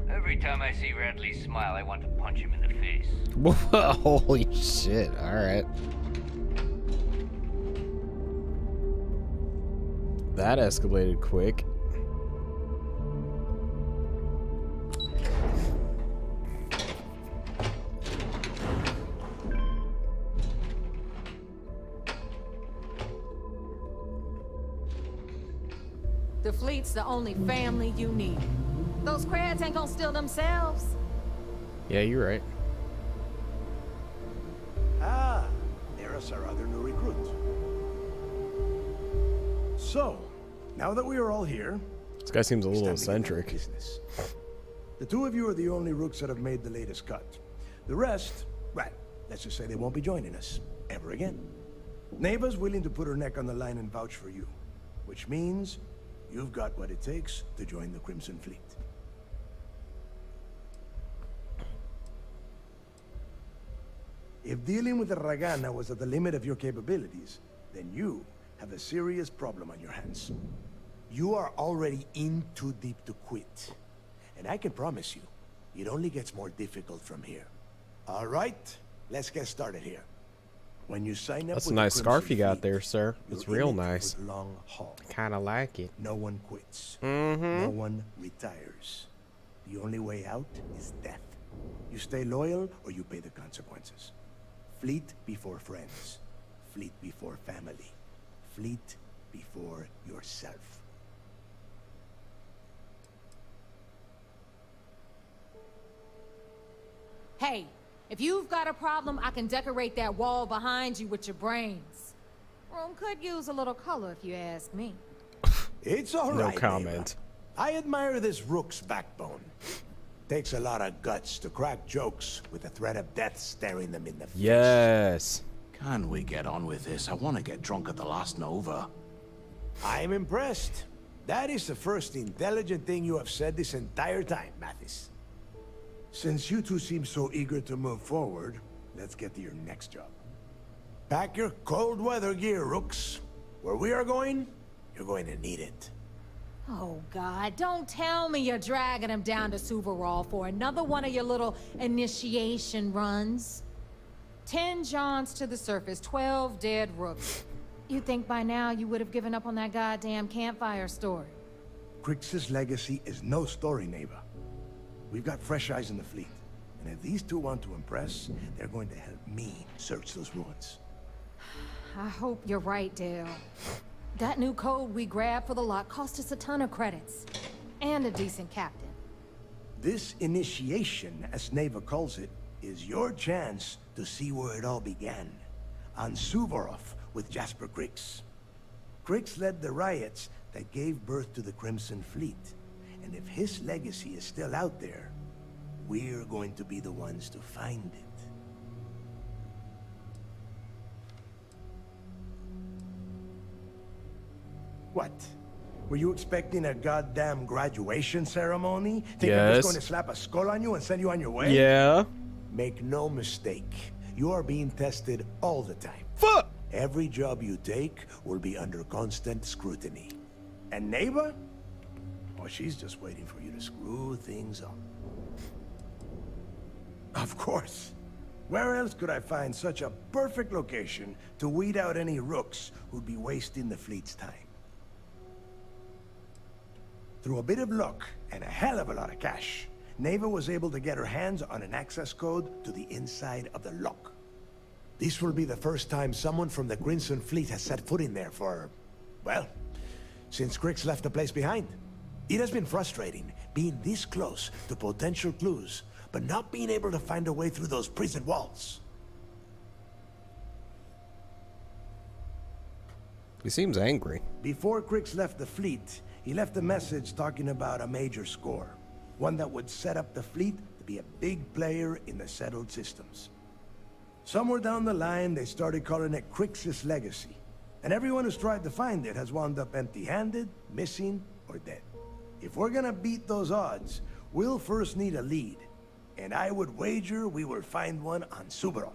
Every time I see Radley smile, I want to punch him in the face. Holy shit, alright. That escalated quick. The fleet's the only family you need. Those crabs ain't gonna steal themselves. Yeah, you're right. Ah, there's our other new recruit. So, now that we are all here, This guy seems a little eccentric. the two of you are the only rooks that have made the latest cut. The rest, well, let's just say they won't be joining us ever again. Neva's willing to put her neck on the line and vouch for you, which means you've got what it takes to join the Crimson Fleet. If dealing with the Ragana was at the limit of your capabilities, then you have a serious problem on your hands. You are already in too deep to quit. And I can promise you, it only gets more difficult from here. All right, let's get started here. When you sign up That's a with nice the scarf Crimson you got Fleet, there, sir. It's you're real in it nice. for the long haul. Kind of like it. No one quits. Mm-hmm. No one retires. The only way out is death. You stay loyal or you pay the consequences. Fleet before friends. Fleet before family. Fleet before yourself. Hey, if you've got a problem, I can decorate that wall behind you with your brains. Room could use a little color if you ask me. It's all No right. comment. Neighbor. I admire this rook's backbone. Takes a lot of guts to crack jokes with the threat of death staring them in the face. Yes. Can we get on with this? I want to get drunk at the last Nova. I'm impressed. That is the first intelligent thing you have said this entire time, Mathis. Since you two seem so eager to move forward, let's get to your next job. Pack your cold weather gear, rooks. Where we are going, you're going to need it. Oh, God, don't tell me you're dragging him down to Suvarol for another one of your little initiation runs. 10 Johns to the surface, 12 dead rooks. You'd think by now you would have given up on that goddamn campfire story. Crix's legacy is no story, neighbor. We've got fresh eyes in the fleet. And if these two want to impress, they're going to help me search those ruins. I hope you're right, Dale. That new code we grabbed for the lot cost us a ton of credits. And a decent captain. This initiation, as Neva calls it, is your chance to see where it all began. On Suvorov with Jasper Crix. Crix led the riots that gave birth to the Crimson Fleet. And if his legacy is still out there, we're going to be the ones to find it. What? Were you expecting a goddamn graduation ceremony? Think I'm just going to slap a skull on you and send you on your way? Yeah. Make no mistake. You are being tested all the time. Fuck! Every job you take will be under constant scrutiny. And neighbor? Oh, she's just waiting for you to screw things up. Of course. Where else could I find such a perfect location to weed out any rooks who'd be wasting the fleet's time? Through a bit of luck and a hell of a lot of cash, Neva was able to get her hands on an access code to the inside of the lock. This will be the first time someone from the Crimson Fleet has set foot in there for, well, since Crix left the place behind. It has been frustrating being this close to potential clues, but not being able to find a way through those prison walls. He seems angry. Before Crix left the fleet, he left a message talking about a major score. One that would set up the fleet to be a big player in the settled systems. Somewhere down the line, they started calling it Crix's legacy. And everyone who's tried to find it has wound up empty-handed, missing, or dead. If we're gonna beat those odds, we'll first need a lead. And I would wager we will find one on Suvorov.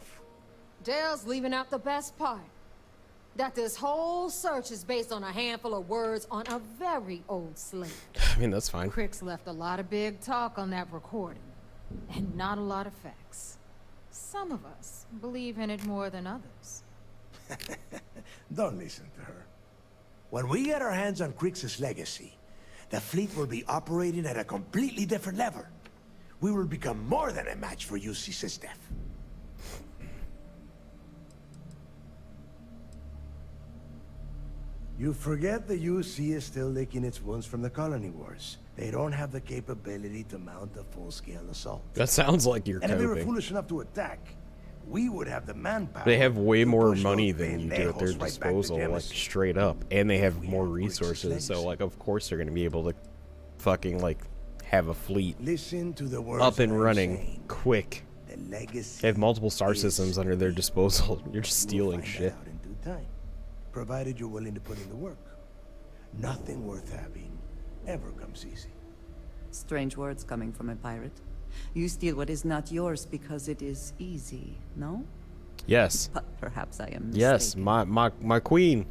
Dale's leaving out the best part. That this whole search is based on a handful of words on a very old slate. I mean, that's fine. Crix left a lot of big talk on that recording. And not a lot of facts. Some of us believe in it more than others. Don't listen to her. When we get our hands on Crix's legacy, the fleet will be operating at a completely different level. We will become more than a match for UC Sysdef. You forget the UC is still licking its wounds from the colony wars. They don't have the capability to mount a full-scale assault. That sounds like you're And if they were coping. foolish enough to attack, we would have the manpower. They have way to more push money those than you do at their pendejos right back to disposal, like Genesis. straight up. And they have more resources, so like of course they're gonna be able to fucking like have a fleet Listen to the words up and I'm running saying. quick. The legacy They have multiple star is systems under their disposal. You're just stealing find shit. that out in due time, provided you're willing to put in the work. Nothing worth having ever comes easy. Strange words coming from a pirate. You steal what is not yours because it is easy, no? Yes. But perhaps I am Yes, mistaken. my queen.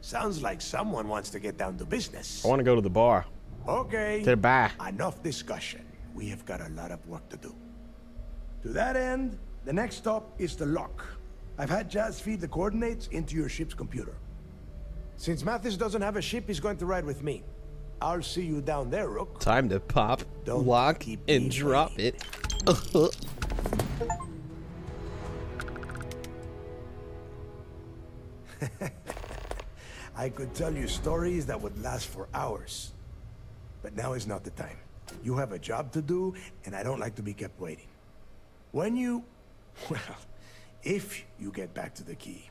Sounds like someone wants to get down to business. I want to go to the bar. Okay. To the bar. Enough discussion. We have got a lot of work to do. To that end, the next stop is the lock. I've had Jazz feed the coordinates into your ship's computer. Since Mathis doesn't have a ship, he's going to ride with me. I'll see you down there, Rook. Time to pop, Don't lock, keep and me drop it. I could tell you stories that would last for hours. But now is not the time. You have a job to do, and I don't like to be kept waiting. When you... well, if you get back to the key,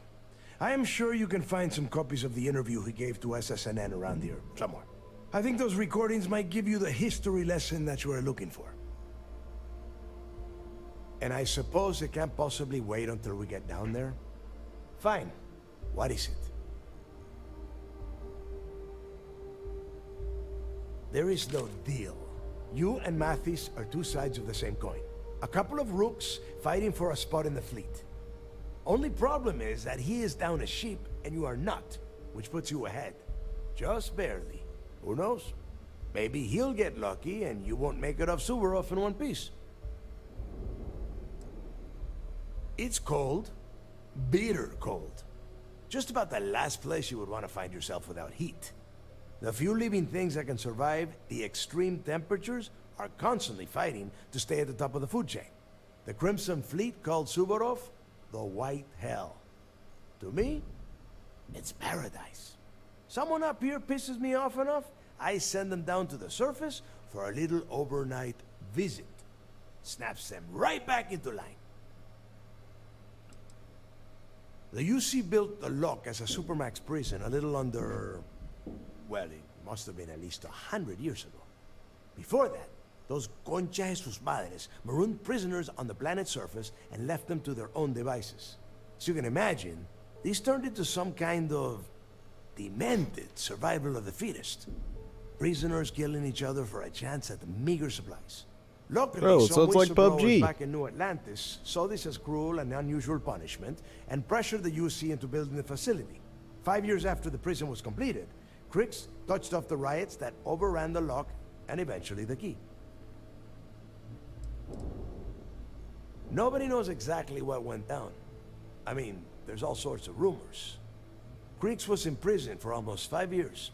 I am sure you can find some copies of the interview he gave to SSNN around here, somewhere. I think those recordings might give you the history lesson that you are looking for. And I suppose it can't possibly wait until we get down there? Fine. What is it? There is no deal. You and Mathis are two sides of the same coin. A couple of rooks fighting for a spot in the fleet. Only problem is that he is down a ship and you are not, which puts you ahead. Just barely. Who knows? Maybe he'll get lucky and you won't make it off Suvorov in one piece. It's cold. Bitter cold. Just about the last place you would want to find yourself without heat. The few living things that can survive the extreme temperatures are constantly fighting to stay at the top of the food chain. The Crimson Fleet called Suvorov the White Hell. To me, it's paradise. Someone up here pisses me off enough, I send them down to the surface for a little overnight visit. Snaps them right back into line. The UC built the Lock as a supermax prison a little under... well, it must have been at least 100 years ago. Before that, those concha de sus madres marooned prisoners on the planet's surface and left them to their own devices. So you can imagine, these turned into some kind of demented survival of the fittest. Prisoners killing each other for a chance at the meager supplies. Luckily, Oh, some so it's like whistleblowers PUBG. back in New Atlantis saw this as cruel and unusual punishment and pressured the UC into building the facility. 5 years after the prison was completed, Crix touched off the riots that overran the Lock and eventually the key. Nobody knows exactly what went down. I mean, there's all sorts of rumors. Crix was in prison for almost 5 years,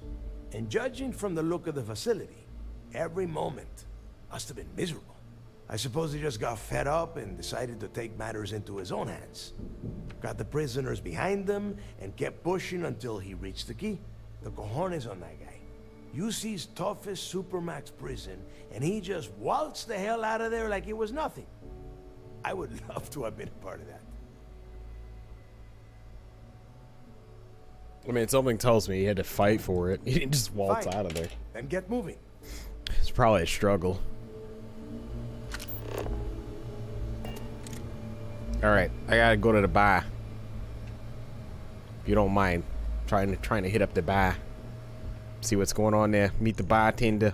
and judging from the look of the facility, every moment must have been miserable. I suppose he just got fed up and decided to take matters into his own hands. Got the prisoners behind him and kept pushing until he reached the key. The cojones on that guy. UC's toughest supermax prison, and he just waltzed the hell out of there like it was nothing. I would love to have been a part of that. I mean, something tells me he had to fight for it. He didn't just waltz Fine. out of there. Then get moving. It's probably a struggle. Alright, I gotta go to the bar. If you don't mind. Trying to hit up the bar. See what's going on there. Meet the bartender.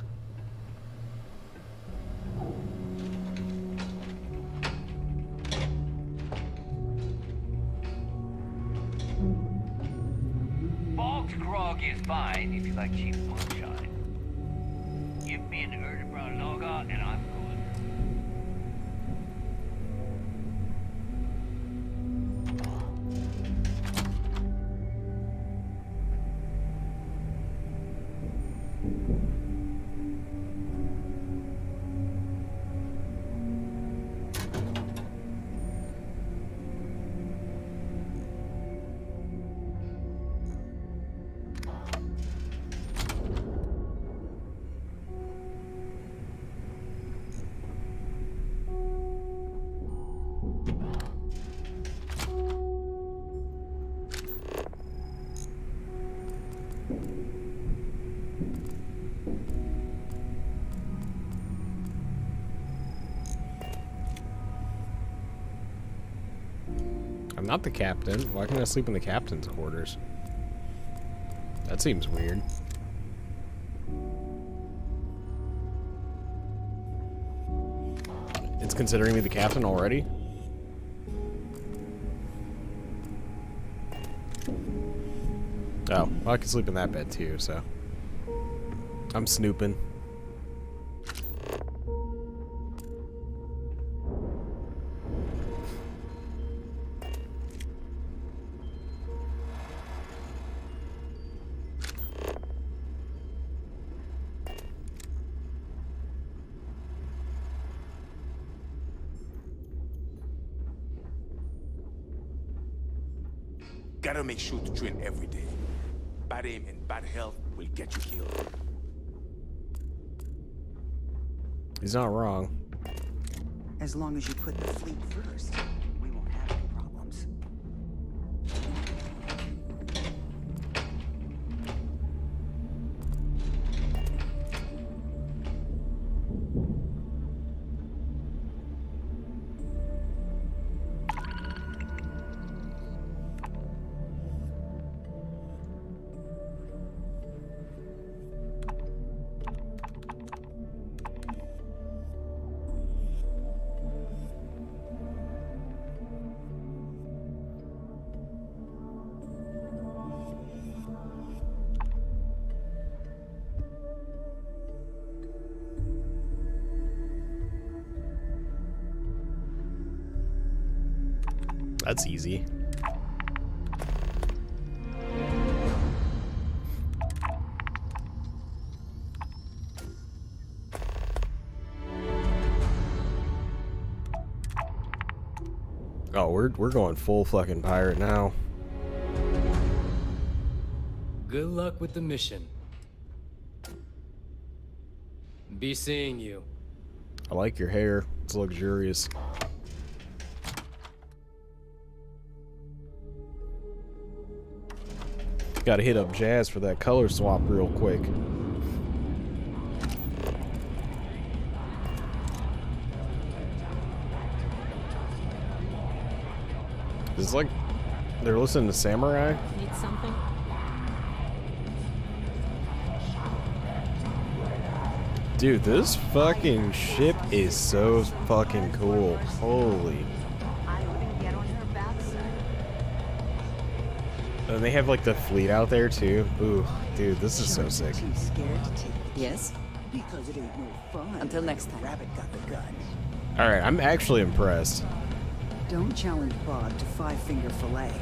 Bog's grog is fine if you like cheap moonshine. Give me an early brown lager and I'm good. I'm not the captain. Why can't I sleep in the captain's quarters? That seems weird. It's considering me the captain already? Oh, well, I can sleep in that bed too, so. I'm snooping. Gotta make sure to train every day. Bad aim and bad health will get you killed. He's not wrong. As long as you put the fleet first, we won't have any problems. That's easy. Oh, we're going full fucking pirate now. Good luck with the mission. Be seeing you. I like your hair. It's luxurious. Gotta hit up Jazz for that color swap real quick. It's like they're listening to Samurai. Need something? Dude, this fucking ship is so fucking cool. Holy. And they have like the fleet out there too. Ooh, dude, this is so sick. Too scared to take Yes? because it ain't no fun. Until next time. Rabbit got the gun. Alright, I'm actually impressed. Don't challenge Bob to five-finger fillet.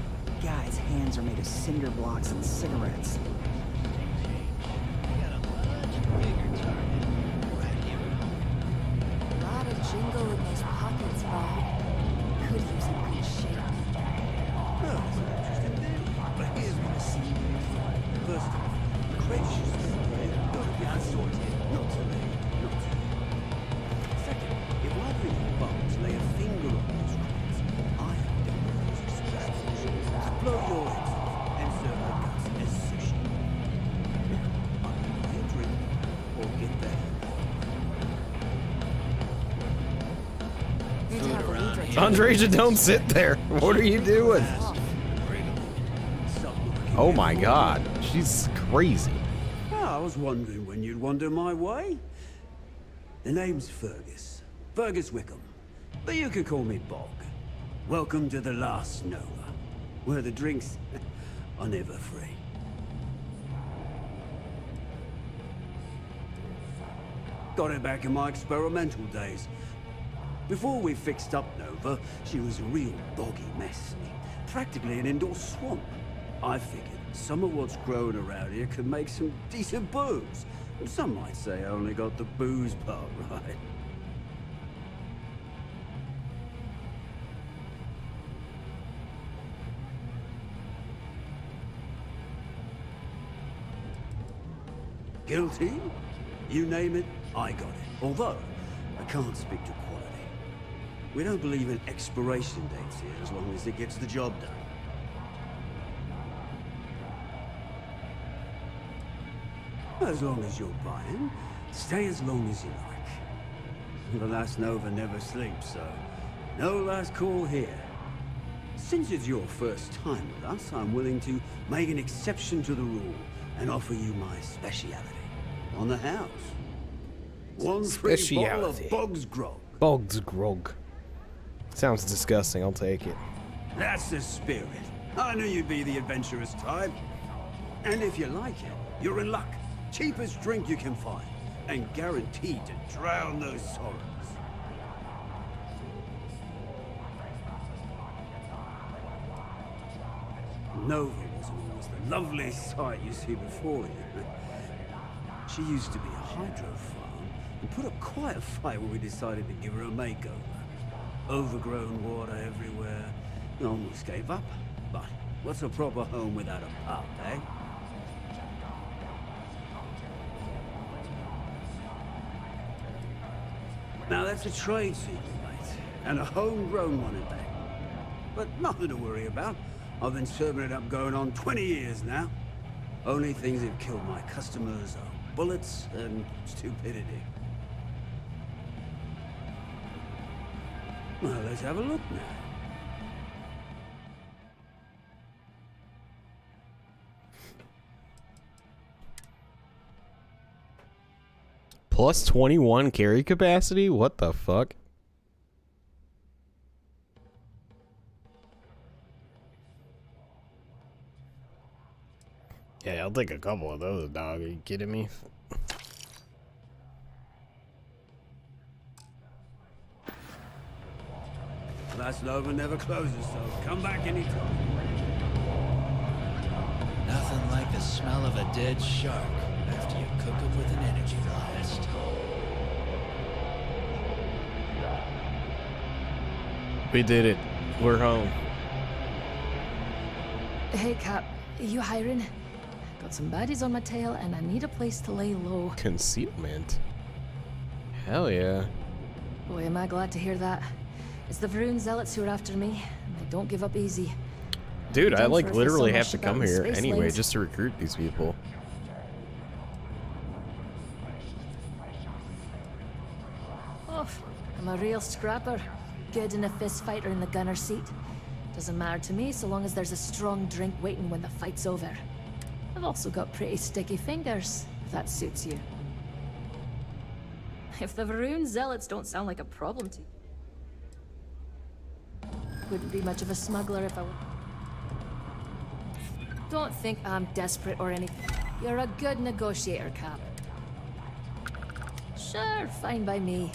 Guy's hands are made of cinder blocks and cigarettes. A lot of jingle in those pockets, Bob. Could use a good shake. Well, it's an interesting thing. But here's what I see. First off, gracious. I saw it. Not to me. Not to me. Second, if either of you bums lay a finger on these rules, I have done those extractions. Blow your heads off and serve the guts as sushi. Now, either buy a drink or get the hell Andreja, don't sit there. What are you doing? Oh my god, she's crazy. I was wondering when you'd wander my way. The name's Fergus. Fergus Wickham. But you can call me Bog. Welcome to the last Nova, where the drinks are never free. Got it back in my experimental days. Before we fixed up Nova, she was a real boggy mess. Practically an indoor swamp. I figured some of what's growing around here could make some decent booze. And some might say I only got the booze part right. Guilty? You name it, I got it. Although, I can't speak to quality. We don't believe in expiration dates here as long as it gets the job done. As long as you're buying, stay as long as you like. The last Nova never sleeps, so no last call here. Since it's your first time with us, I'm willing to make an exception to the rule and offer you my speciality on the house. One free bottle of Bog's Grog. Bog's Grog. Sounds disgusting, I'll take it. That's the spirit. I knew you'd be the adventurous type. And if you like it, you're in luck. Cheapest drink you can find, and guaranteed to drown those sorrows. Nova wasn't always the lovely sight you see before you. She used to be a hydro farm, and put up quite a fight when we decided to give her a makeover. Overgrown water everywhere. We almost gave up. But what's a proper home without a pub, eh? Now that's a trade secret, mate, and a homegrown one at that. But nothing to worry about. I've been serving it up going on 20 years now. Only things that kill my customers are bullets and stupidity. Well, let's have a look now. Plus 21 carry capacity? What the fuck? Yeah, I'll take a couple of those, dog. Are you kidding me? Last Nova never closes, so come back anytime. Nothing like the smell of a dead shark after you cook it with an energy blast. We did it. We're home. Hey, Cap. You hiring? Got some baddies on my tail, and I need a place to lay low. Concealment? Hell yeah. Boy, am I glad to hear that. It's the Vroon zealots who are after me, and they don't give up easy. Dude, I like literally have to ship out come in here space anyway lanes. just to recruit these people. Oh, I'm a real scrapper. Good in a fist fight or in the gunner seat. Doesn't matter to me so long as there's a strong drink waiting when the fight's over. I've also got pretty sticky fingers, if that suits you. If the Vroon zealots don't sound like a problem to you. Wouldn't be much of a smuggler if I were... Don't think I'm desperate or anything. You're a good negotiator, Cap. Sure, fine by me.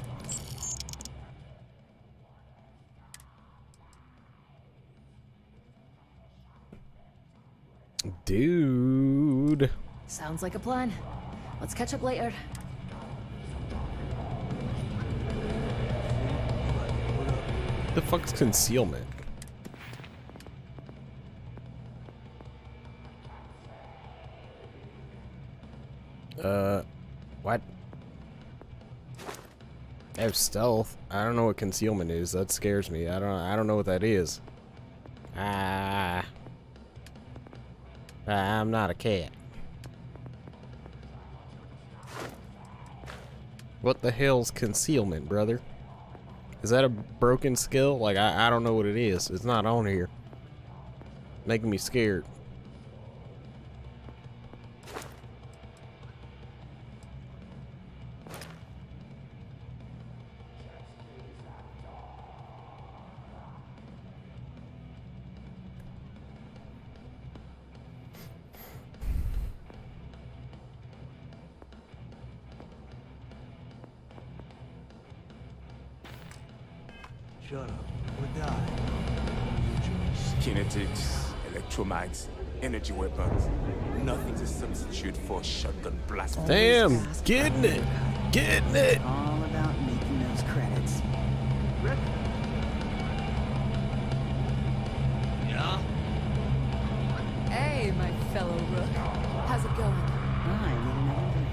Dude. Sounds like a plan. Let's catch up later. The fuck's concealment? What? I have stealth. I don't know what concealment is. That scares me. I don't know what that is. I'm not a cat. What the hell's concealment, brother? Is that a broken skill? Like, I don't know what it is. It's not on here. Making me scared. Shut up or die. Kinetics, electromags, energy weapons. Nothing to substitute for a shotgun blast. Damn, getting it. Getting it. All about making those credits. Yeah? Hey, my fellow rook. How's it going? I need another drink.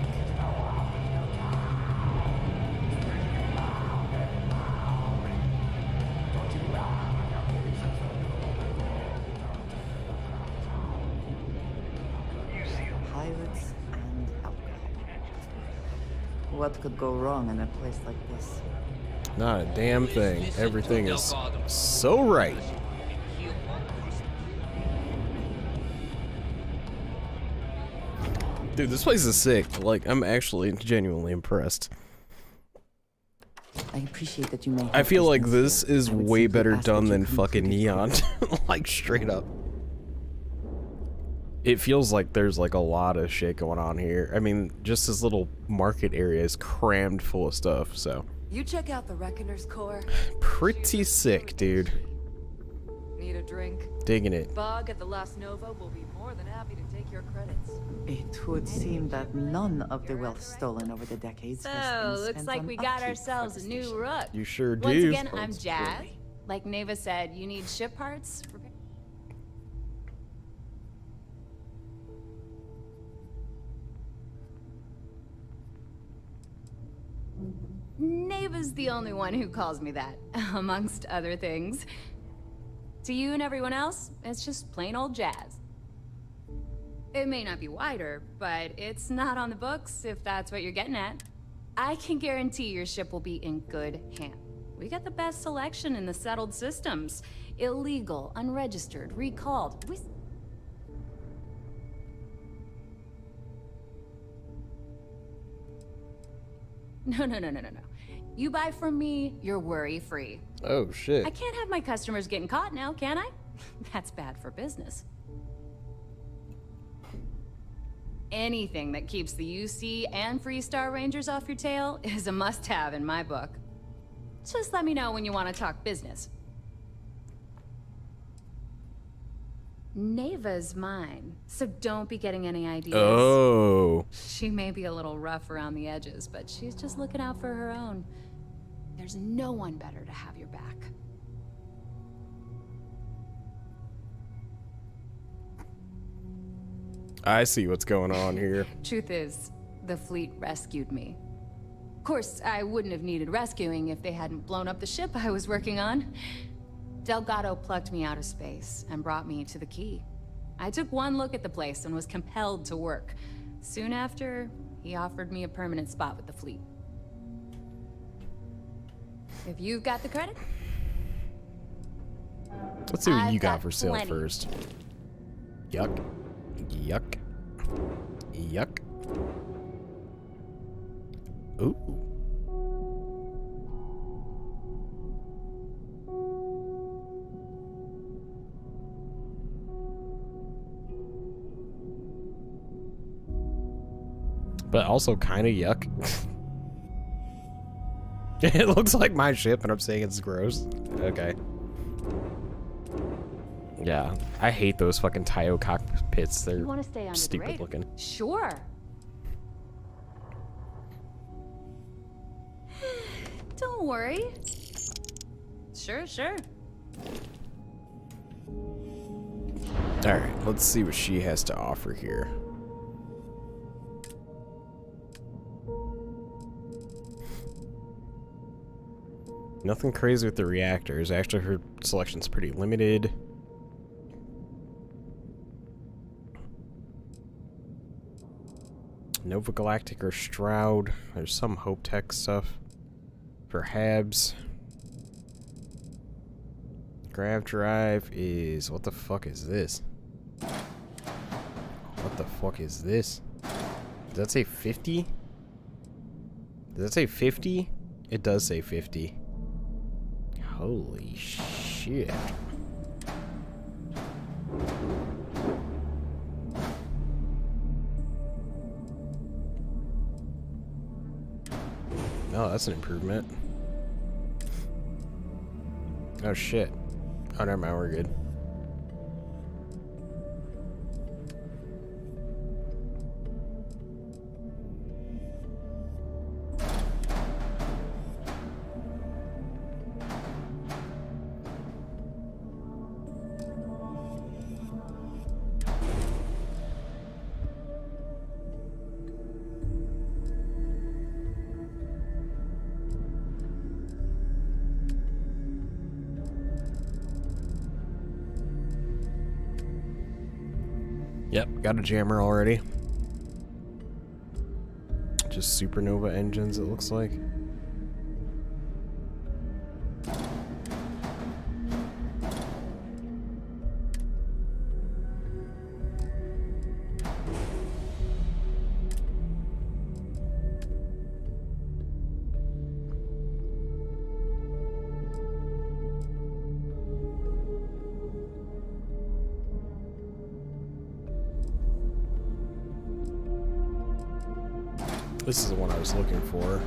what could go wrong in a place like this? Not a damn thing. Everything is so right. Dude, this place is sick. Like, I'm actually genuinely impressed. I appreciate that you may. I feel like this is way better done than fucking Neon. Like, straight up. It feels like there's like a lot of shit going on here. I mean, just this little market area is crammed full of stuff, so. You check out the Reckoner's core. Pretty sick, dude. Need a drink? Digging it. Bog at the Last Nova will be more than happy to take your credits. It would seem that none of the wealth stolen over the decades has So, been looks spent like on we got upkeep ourselves for a the new station. rook. You sure do. Once again, I'm Jazz. Like Neva said, you need ship parts. Neva's the only one who calls me that, amongst other things. To you and everyone else, it's just plain old Jazz. It may not be wider, but it's not on the books, if that's what you're getting at. I can guarantee your ship will be in good hands. We got the best selection in the settled systems. Illegal, unregistered, recalled. No. You buy from me, you're worry-free. Oh, shit. I can't have my customers getting caught now, can I? That's bad for business. Anything that keeps the UC and Freestar Rangers off your tail is a must-have in my book. Just let me know when you want to talk business. Neva's mine, so don't be getting any ideas. Oh. She may be a little rough around the edges, but she's just looking out for her own. There's no one better to have your back. I see what's going on here. Truth is, the fleet rescued me. Of course, I wouldn't have needed rescuing if they hadn't blown up the ship I was working on. Delgado plucked me out of space and brought me to the Key. I took one look at the place and was compelled to work. Soon after, he offered me a permanent spot with the fleet. If you've got the credit, Let's see what I've you got got for sale plenty. first. Yuck. Yuck. Yuck. Ooh. But also kind of yuck. It looks like my ship and I'm saying it's gross. Okay. Yeah, I hate those fucking Tayo cockpits. They're you want to stay under the stupid radar? looking. Sure. Don't worry. Sure. Alright, let's see what she has to offer here. Nothing crazy with the reactors. Actually, her selection's pretty limited. Nova Galactic or Stroud. There's some Hope Tech stuff. For Habs. Grav Drive is... What the fuck is this? What the fuck is this? Does that say 50? Does that say 50? It does say 50. Holy shit. Oh, that's an improvement. Oh shit. Oh, never mind, we're good. Yep, got a jammer already. Just supernova engines, it looks like. This is the one I was looking for.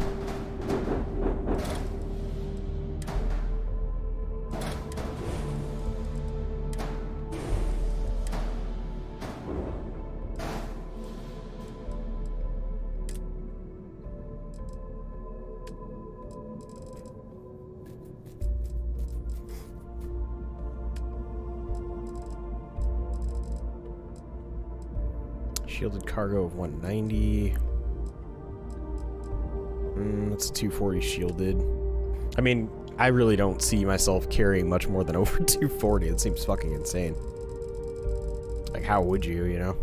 Shielded cargo of 190. That's a 240 shielded. I mean, I really don't see myself carrying much more than over 240. It seems fucking insane. Like, how would you, you know?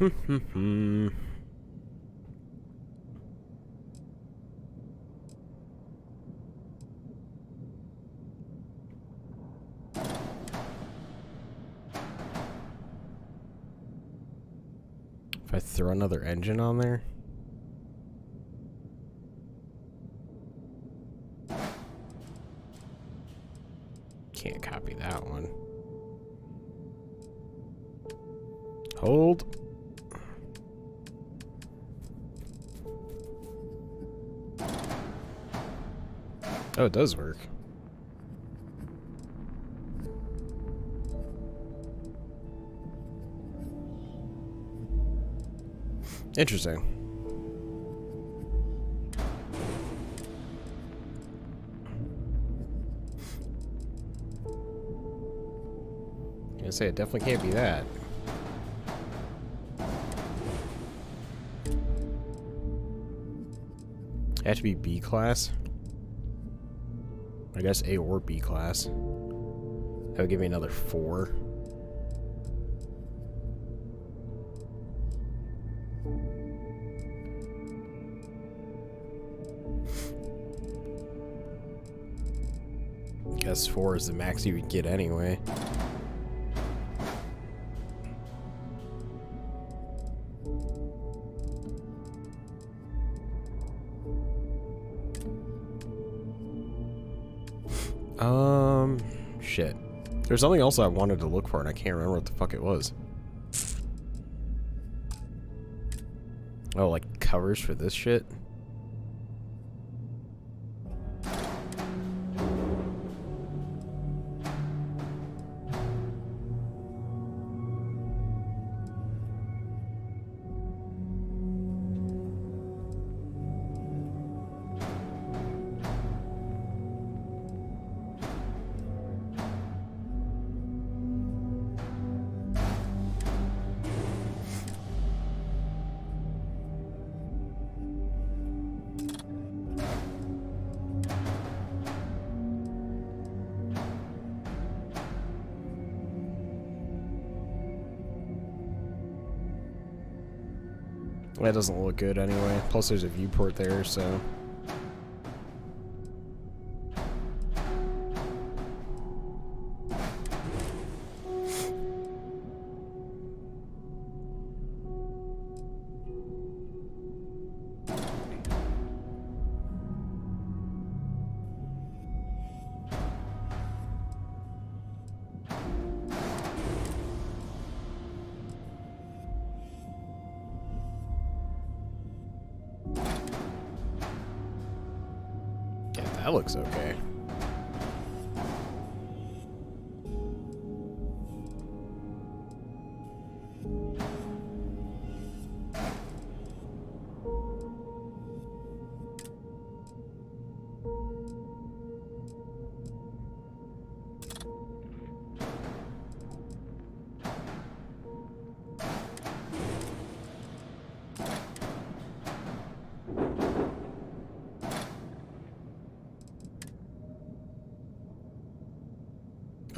If I throw another engine on there. Can't copy that one. Hold. Oh, it does work. Interesting. I say it definitely can't be that. It has to be B class. I guess A or B class. That would give me another 4. Guess 4 is the max you would get anyway. Shit. There's something else I wanted to look for and I can't remember what the fuck it was. Oh, like covers for this shit? That doesn't look good anyway. Plus there's a viewport there, so... That looks okay.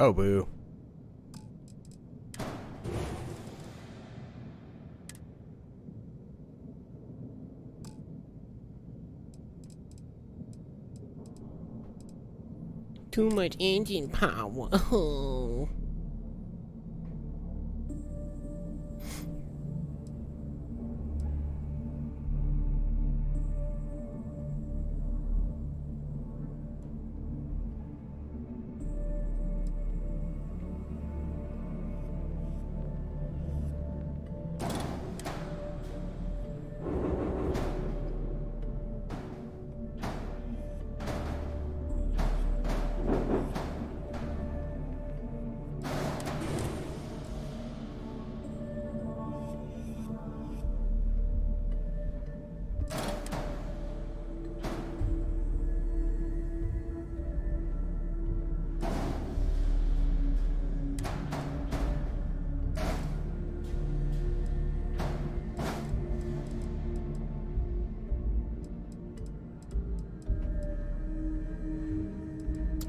Oh, boo. Too much engine power. Oh.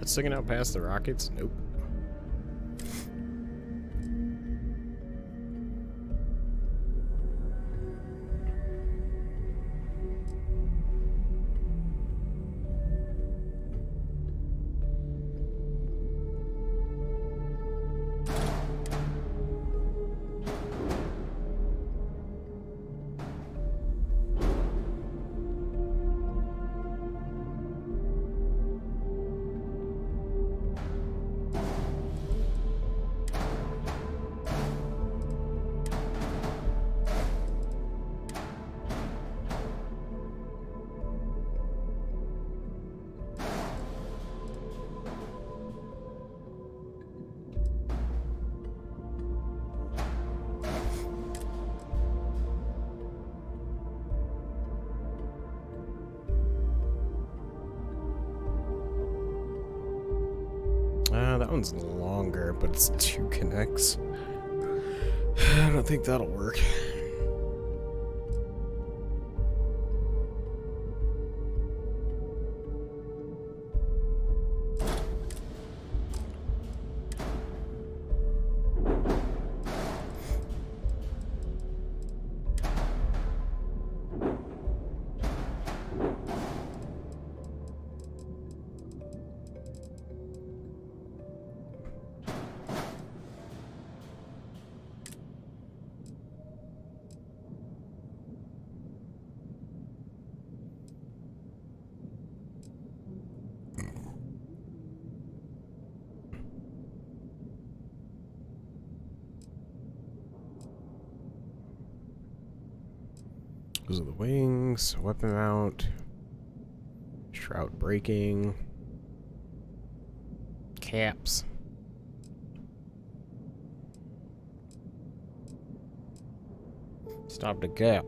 It's sticking out past the rockets? Nope. That one's longer, but it's 2 connects. I don't think that'll work. Those are the wings, weapon mount, shroud breaking, caps. Stop the gap.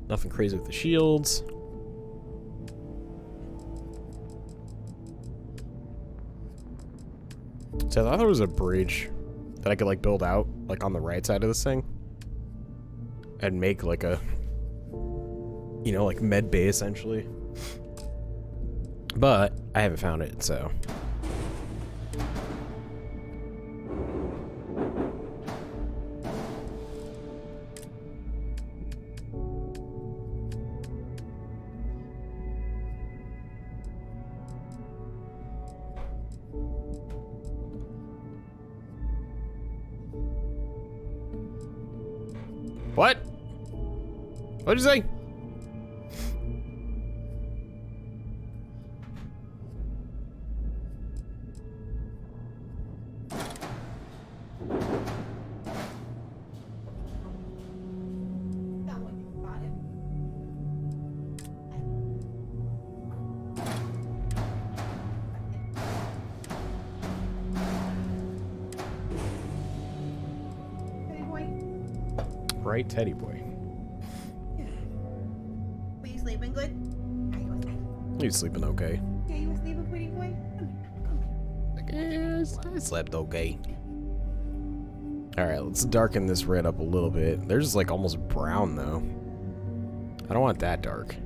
Nothing crazy with the shields. So I thought there was a bridge that I could like build out like on the right side of this thing and make like a, you know, like med bay essentially. But I haven't found it, so. What? What'd you say? Right, teddy boy. Were you sleeping good? Are you asleep? He's sleeping okay. Yeah, you were sleeping pretty good? Yes, I slept okay. Alright, let's darken this red up a little bit. They're just like almost brown though. I don't want that dark.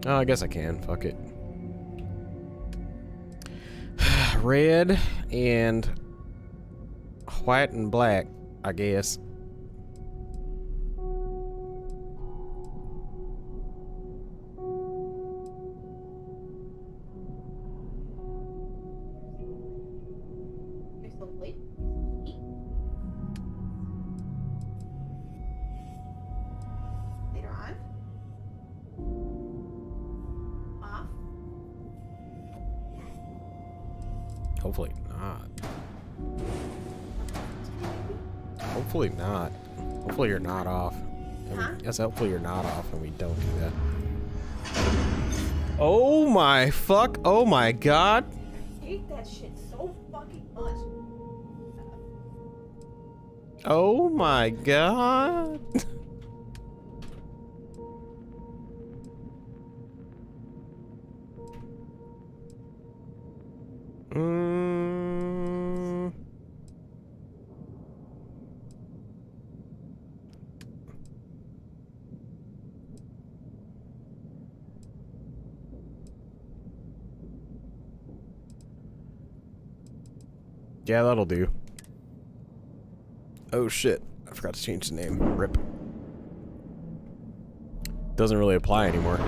Oh, I guess I can. Fuck it. Red and white and black, I guess. You're so late. Later on. Off. Hopefully not. Hopefully not. Hopefully you're not off. Yes, hopefully you're not off and we don't do that. Oh my fuck. Oh my god. I hate that shit so fucking much. Oh my god. Yeah, that'll do. Oh shit, I forgot to change the name. RIP. Doesn't really apply anymore.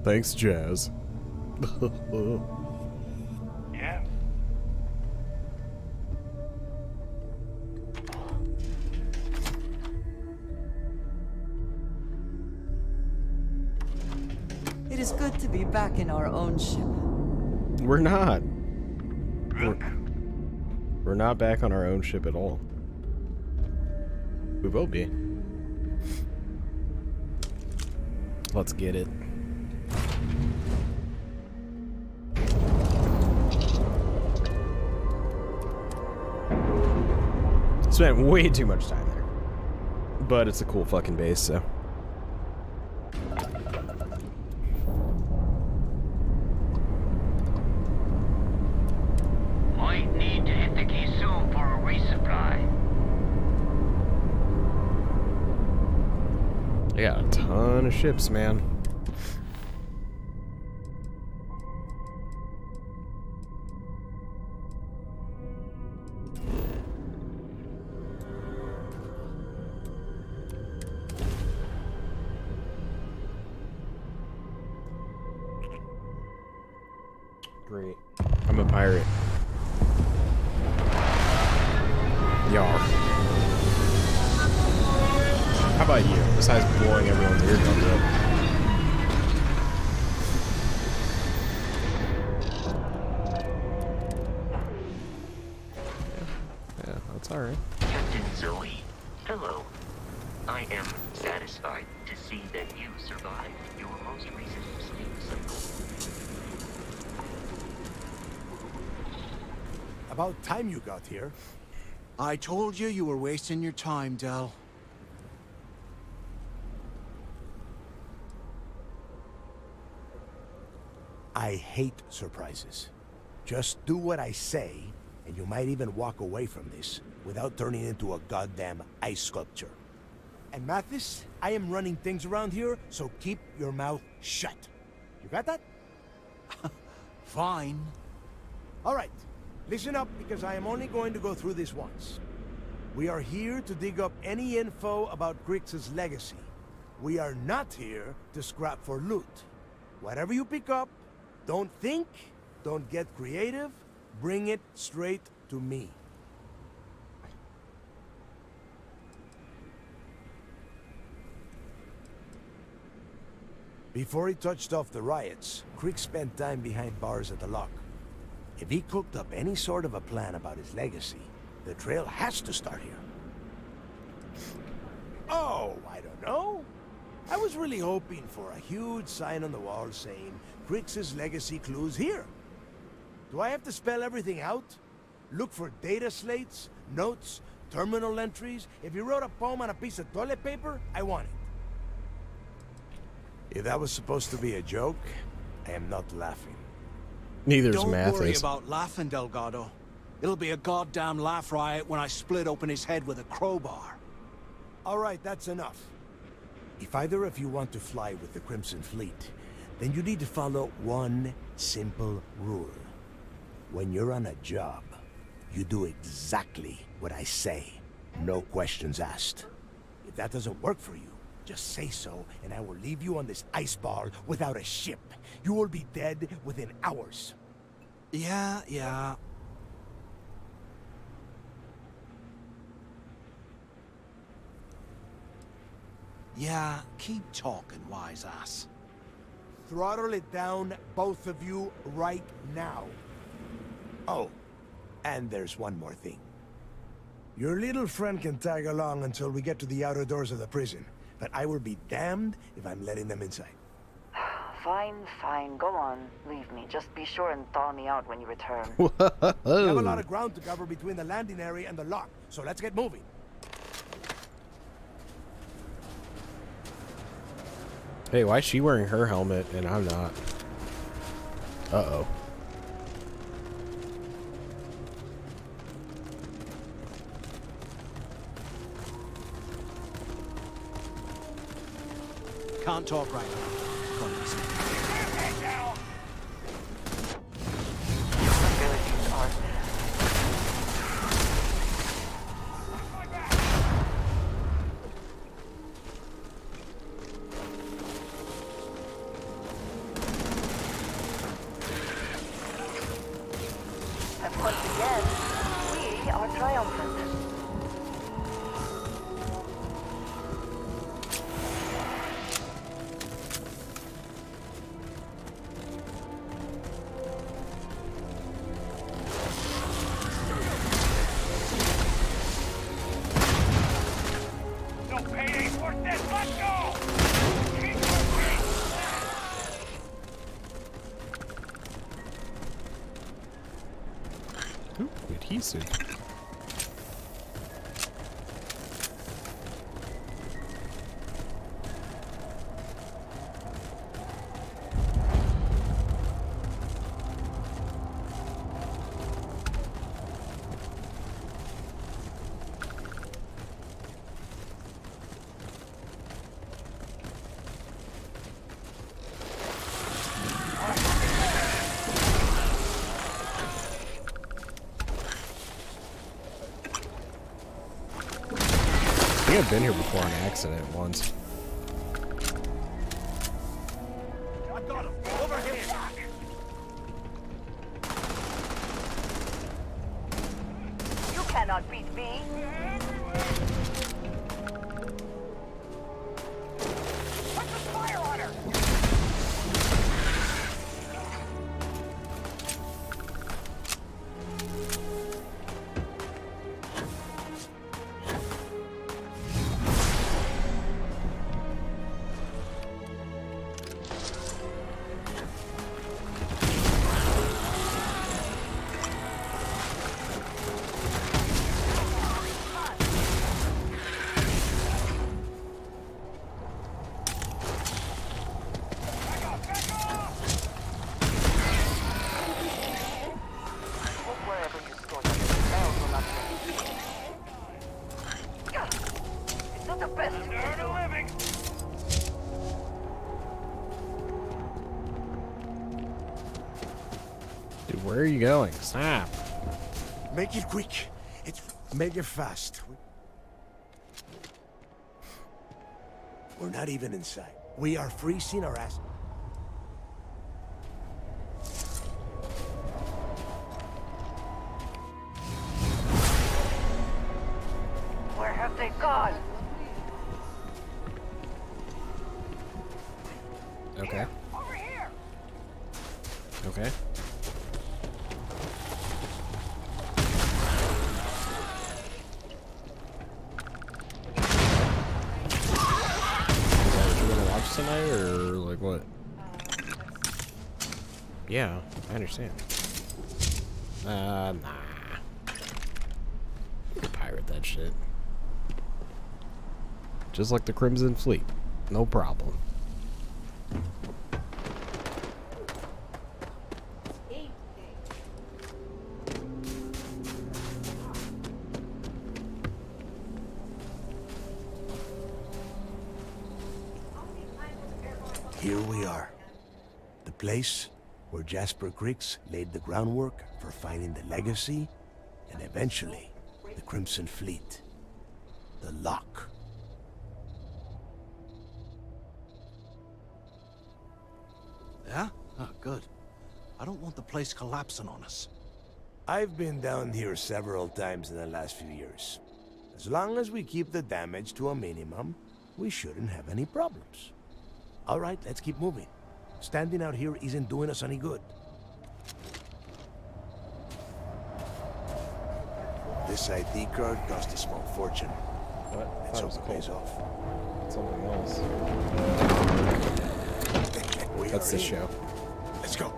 Thanks, Jazz. Yeah. It is good to be back in our own ship. We're not. We're not back on our own ship at all. We will be. Let's get it. Spent way too much time there. But it's a cool fucking base, so. Might need to hit the key soon for a resupply. I got a ton of ships, man. Great. I'm a pirate. Yar. How about you? Besides blowing everyone's eardrums up. Yeah, that's alright. Captain Zoe, hello. I am satisfied to see that you survived your most recent sleep cycle. About time you got here. I told you were wasting your time, Del. I hate surprises. Just do what I say, and you might even walk away from this without turning into a goddamn ice sculpture. And Mathis, I am running things around here, so keep your mouth shut. You got that? Fine. All right. Listen up, because I am only going to go through this once. We are here to dig up any info about Grix's legacy. We are not here to scrap for loot. Whatever you pick up, don't think, don't get creative, bring it straight to me. Before he touched off the riots, Crick spent time behind bars at the lock. If he cooked up any sort of a plan about his legacy, the trail has to start here. Oh, I don't know. I was really hoping for a huge sign on the wall saying, Crick's legacy clues here. Do I have to spell everything out? Look for data slates, notes, terminal entries? If you wrote a poem on a piece of toilet paper, I want it. If that was supposed to be a joke, I am not laughing. Neither is Don't worry Mathis. about laughing, Delgado. It'll be a goddamn laugh riot when I split open his head with a crowbar. All right, that's enough. If either of you want to fly with the Crimson Fleet, then you need to follow one simple rule. When you're on a job, you do exactly what I say. No questions asked. If that doesn't work for you, just say so, and I will leave you on this ice ball without a ship. You will be dead within hours. Yeah. Yeah, keep talking, wise ass. Throttle it down, both of you, right now. Oh, and there's one more thing. Your little friend can tag along until we get to the outer doors of the prison, but I will be damned if I'm letting them inside. Fine, go on. Leave me. Just be sure and thaw me out when you return. We have a lot of ground to cover between the landing area and the lock, so let's get moving. Hey, why is she wearing her helmet and I'm not? Uh-oh. Can't talk right now. Come on, Abilities are... And once again, we are triumphant. No payday for this. Let's go. Keep Ooh, adhesive. I think I've been here before on accident once. I got him! Over here! You cannot beat me. put the fire on her. Wherever you store them, the smells will not be. It's not the best you can do. Dude, where are you going? Stop. Make it quick. Make it fast. We're not even inside. We are freezing our ass. Where have they gone? Okay. Okay. Is that what you're gonna watch tonight, or like what? Yeah, I understand. Nah. You can pirate that shit. Just like the Crimson Fleet. No problem. Here we are. The place where Jasper Griggs laid the groundwork for finding the legacy and eventually the Crimson Fleet. The Lock. Yeah? Oh, good. I don't want the place collapsing on us. I've been down here several times in the last few years. As long as we keep the damage to a minimum, we shouldn't have any problems. All right, let's keep moving. Standing out here isn't doing us any good. This ID card cost a small fortune. What? Let's hope it pays off. Something else. We That's are the in. show. Let's go.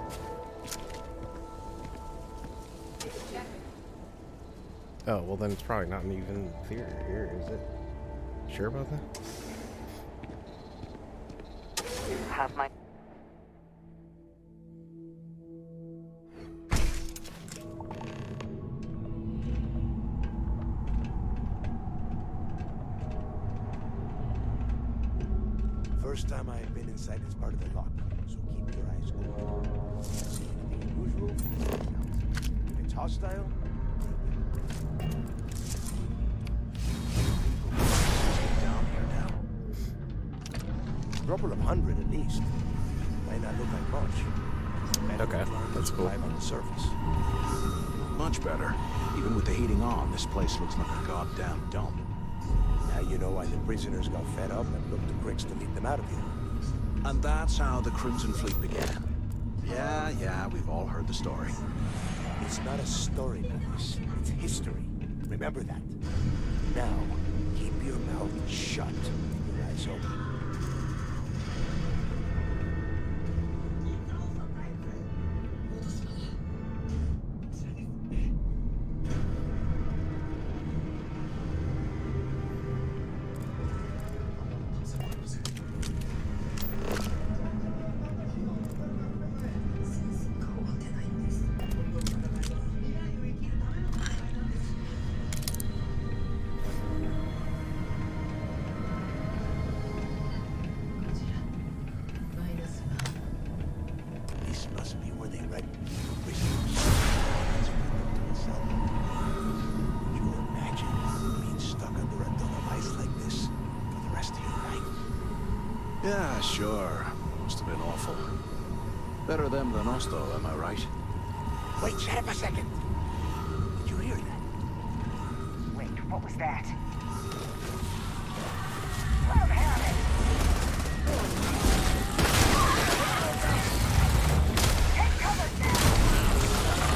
Oh, well then it's probably not an even theater here, is it? Sure about that? Have my... First time I've been inside this part of the lock, so keep your eyes open. See anything unusual? If it's hostile, Down here now. a couple of hundred at least. Might not look like much. Better Okay, than trying to that's cool. survive on the surface. Much better. Even with the heating on, this place looks like a goddamn dump. Now you know why the prisoners got fed up and looked to Griggs to lead them out of here. And that's how the Crimson Fleet began. Yeah, we've all heard the story. It's not a story, Marcus. It's history. Remember that. Now, keep your mouth shut and your eyes open. This must be where they write prisoners. That's what they do to cell. Could you imagine being stuck under a ton of ice like this for the rest of your life? Yeah, sure. Must have been awful. Better them than us, though, am I right? Wait, shut up a second. Did you hear that? Wait, what was that? Well, have it! Take cover now!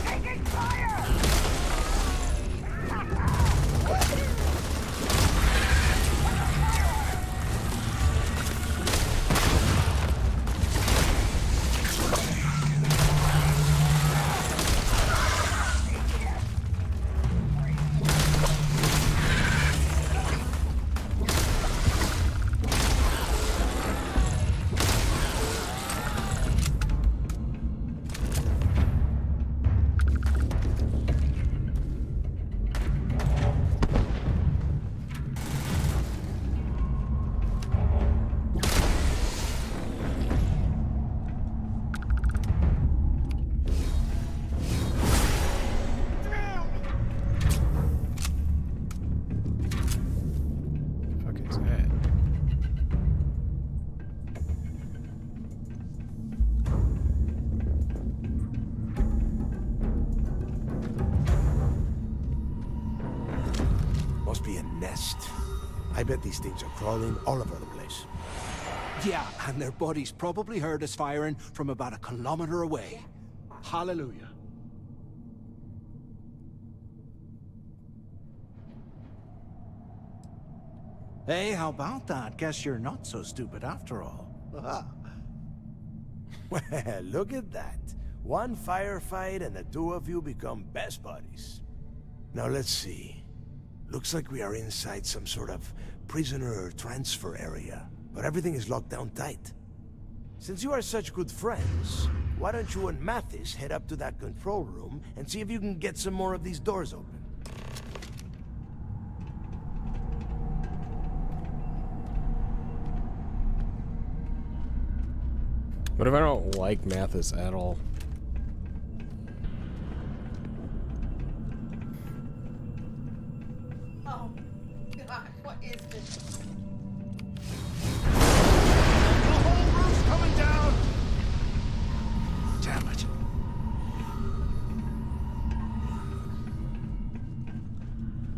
Taking fire! I bet these things are crawling all over the place. Yeah, and their buddies probably heard us firing from about a kilometer away. Hallelujah. Hey, how about that? Guess you're not so stupid after all. Well, look at that. One firefight and the two of you become best buddies. Now let's see. Looks like we are inside some sort of prisoner transfer area, but everything is locked down tight. Since you are such good friends, why don't you and Mathis head up to that control room and see if you can get some more of these doors open? What if I don't like Mathis at all? Oh, God, what is this? The whole roof's coming down! Damn it.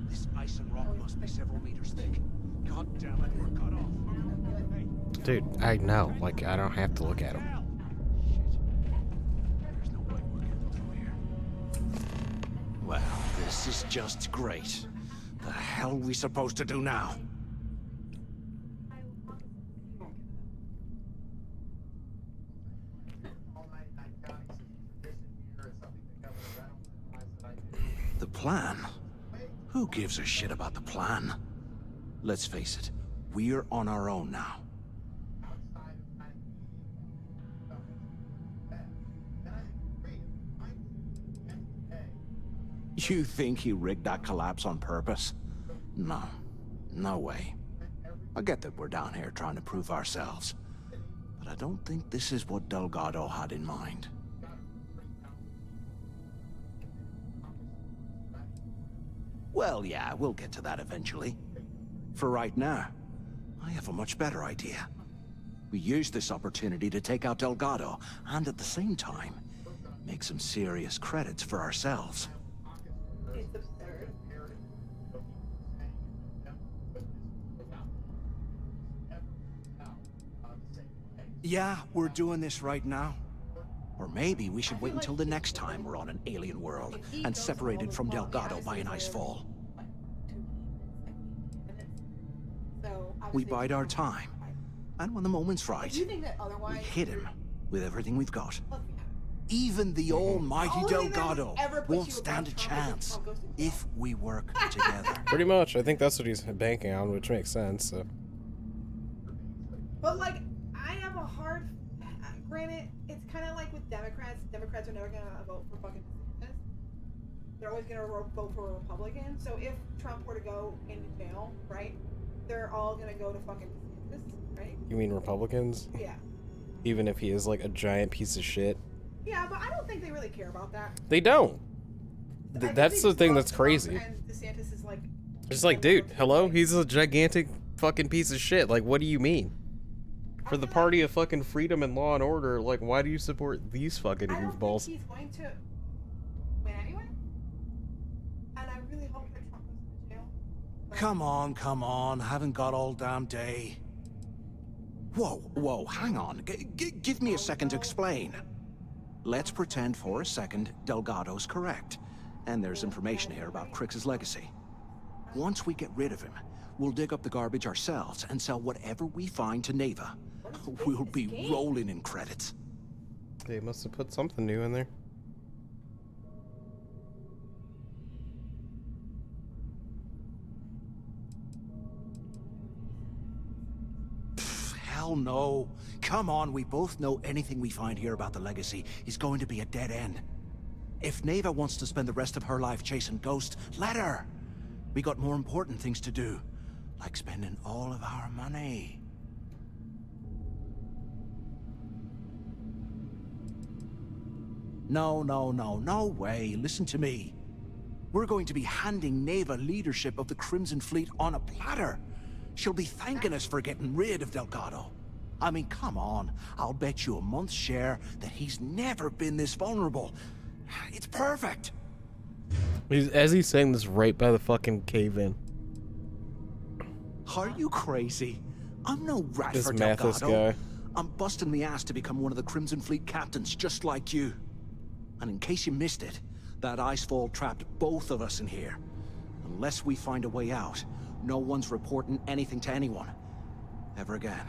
This ice and rock must be several meters thick. God damn it, we're cut off. Dude, I know. Like, I don't have to look at him. Well, this is just great. The hell are we supposed to do now? The plan? Who gives a shit about the plan? Let's face it, we're on our own now. You think he rigged that collapse on purpose? No. No way. I get that we're down here trying to prove ourselves, but I don't think this is what Delgado had in mind. Well, yeah, we'll get to that eventually. For right now, I have a much better idea. We use this opportunity to take out Delgado, and at the same time, make some serious credits for ourselves. It's absurd. Yeah, we're doing this right now. Or maybe we should wait until the next time we're on an alien world and separated from Delgado by an icefall. We bide our time, and when the moment's right, we hit him with everything we've got. Even the almighty Delgado won't stand a chance if we work together. Pretty much. I think that's what he's banking on, which makes sense. So. But like, I have a hard. Granted, it's kind of like with Democrats. Democrats are never gonna vote for fucking DeSantis. They're always gonna vote for a Republican. So if Trump were to go into jail, right, they're all gonna go to fucking DeSantis, right? You mean Republicans? Yeah. Even if he is like a giant piece of shit. Yeah, but I don't think they really care about that. They don't. That's the thing that's crazy. And DeSantis is like. It's like, dude, hello? He's a gigantic fucking piece of shit. Like, what do you mean? For the party of fucking freedom and law and order, like, why do you support these fucking goofballs? He's going to win anyway. And I really hope that Trump goes to jail. Come on, haven't got all damn day. Whoa, hang on. Give me a second to explain. Let's pretend for a second Delgado's correct, and there's information here about Crix's legacy. Once we get rid of him, we'll dig up the garbage ourselves and sell whatever we find to Neva. We'll be rolling in credits. They must have put something new in there. Hell no. Come on, we both know anything we find here about the legacy is going to be a dead end. If Neva wants to spend the rest of her life chasing ghosts, let her. We got more important things to do, like spending all of our money. No way. Listen to me. We're going to be handing Neva leadership of the Crimson Fleet on a platter. She'll be thanking us for getting rid of Delgado. I mean, come on. I'll bet you a month's share that he's never been this vulnerable. It's perfect. As he's saying this right by the fucking cave-in. Are you crazy? I'm no rat This for Mathis Delgado. guy. I'm busting the ass to become one of the Crimson Fleet captains, just like you. And in case you missed it, that icefall trapped both of us in here. Unless we find a way out, no one's reporting anything to anyone. Ever again.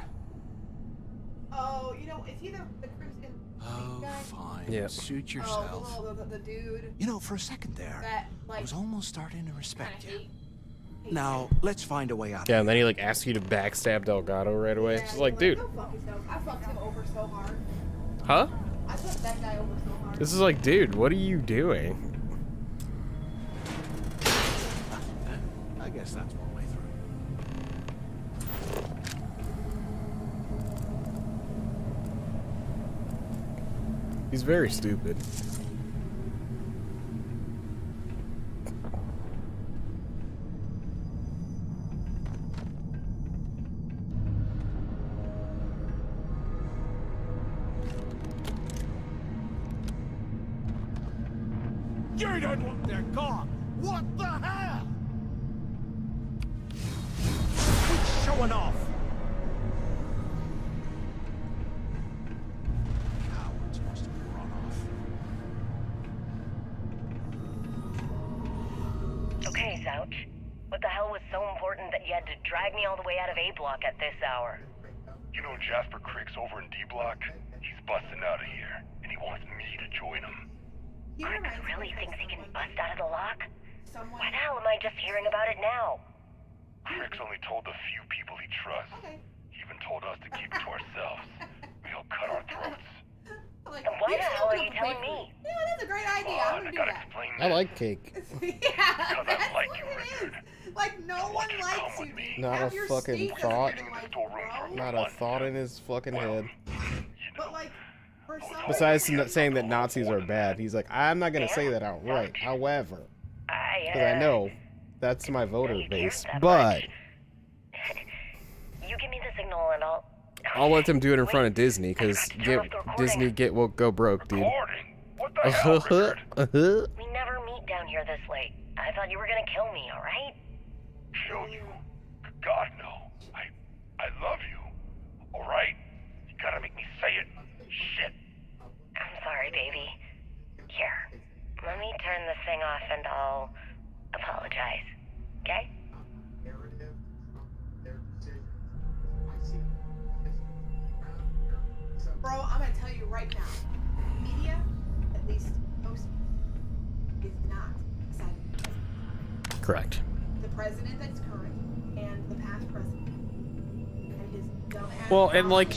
Oh, you know, is he the Crimson Oh, guy? fine. Yeah. Suit yourself. Oh, the dude. You know, for a second there, That, I like, was almost starting to respect kinda you. Now, let's find a way out. Yeah, and then he like asks you to backstab Delgado right away. It's just like, dude, Go fuck yourself. I fucked him over so hard. huh? I fucked that guy over so hard. This is like, dude, what are you doing? I guess that's one way through. He's very stupid. You're done what they're gone. What the hell? Quit showing off. Cowards must have run off. Okay, Zouch. What the hell was so important that you had to drag me all the way out of A Block at this hour? You know Jasper Crick's over in D Block? He's busting out of here, and he wants me to join him. Crick really thinks he can bust out of the lock? Why the hell am I just hearing about it now? Crick's only told the few people he trusts. He even told us to keep it to ourselves. He'll cut our throats. And why the hell are you telling me? Yeah, that's a great idea. I'm gonna do that. Explain I like cake. Yeah, that's what it is. Like, no one likes you. Not Have a your fucking state thought. like, bro. Not a thought in his fucking head. But like, for some Besides saying that Nazis are bad, he's like, I'm not gonna say that outright. However, because I know that's my voter base, but You give me the signal and I'll let them do it in front of Disney, because Disney will go broke, dude. What the hell, Richard? we never meet down here this late. I thought you were gonna kill me, alright? Kill you? God, no. I love you. Alright? You gotta make me say it. Shit. I'm sorry, baby. Here, let me turn this thing off and I'll apologize. Okay? Bro, I'm gonna tell you right now. Media, at least most, is not excited. Correct. The president that's current and the past president and his dumb ass. Well, and like,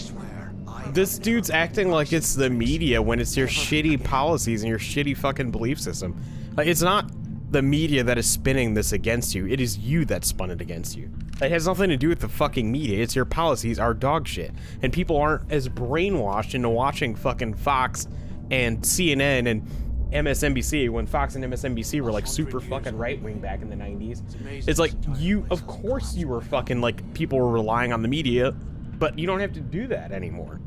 this dude's acting like it's the media when it's your shitty policies and your shitty fucking belief system. Like, it's not the media that is spinning this against you. It is you that spun it against you. It has nothing to do with the fucking media. It's your policies are dog shit. And people aren't as brainwashed into watching fucking Fox and CNN and MSNBC when Fox and MSNBC were like super fucking right-wing back in the 90s. It's like, you, of course you were fucking like, people were relying on the media, but you don't have to do that anymore.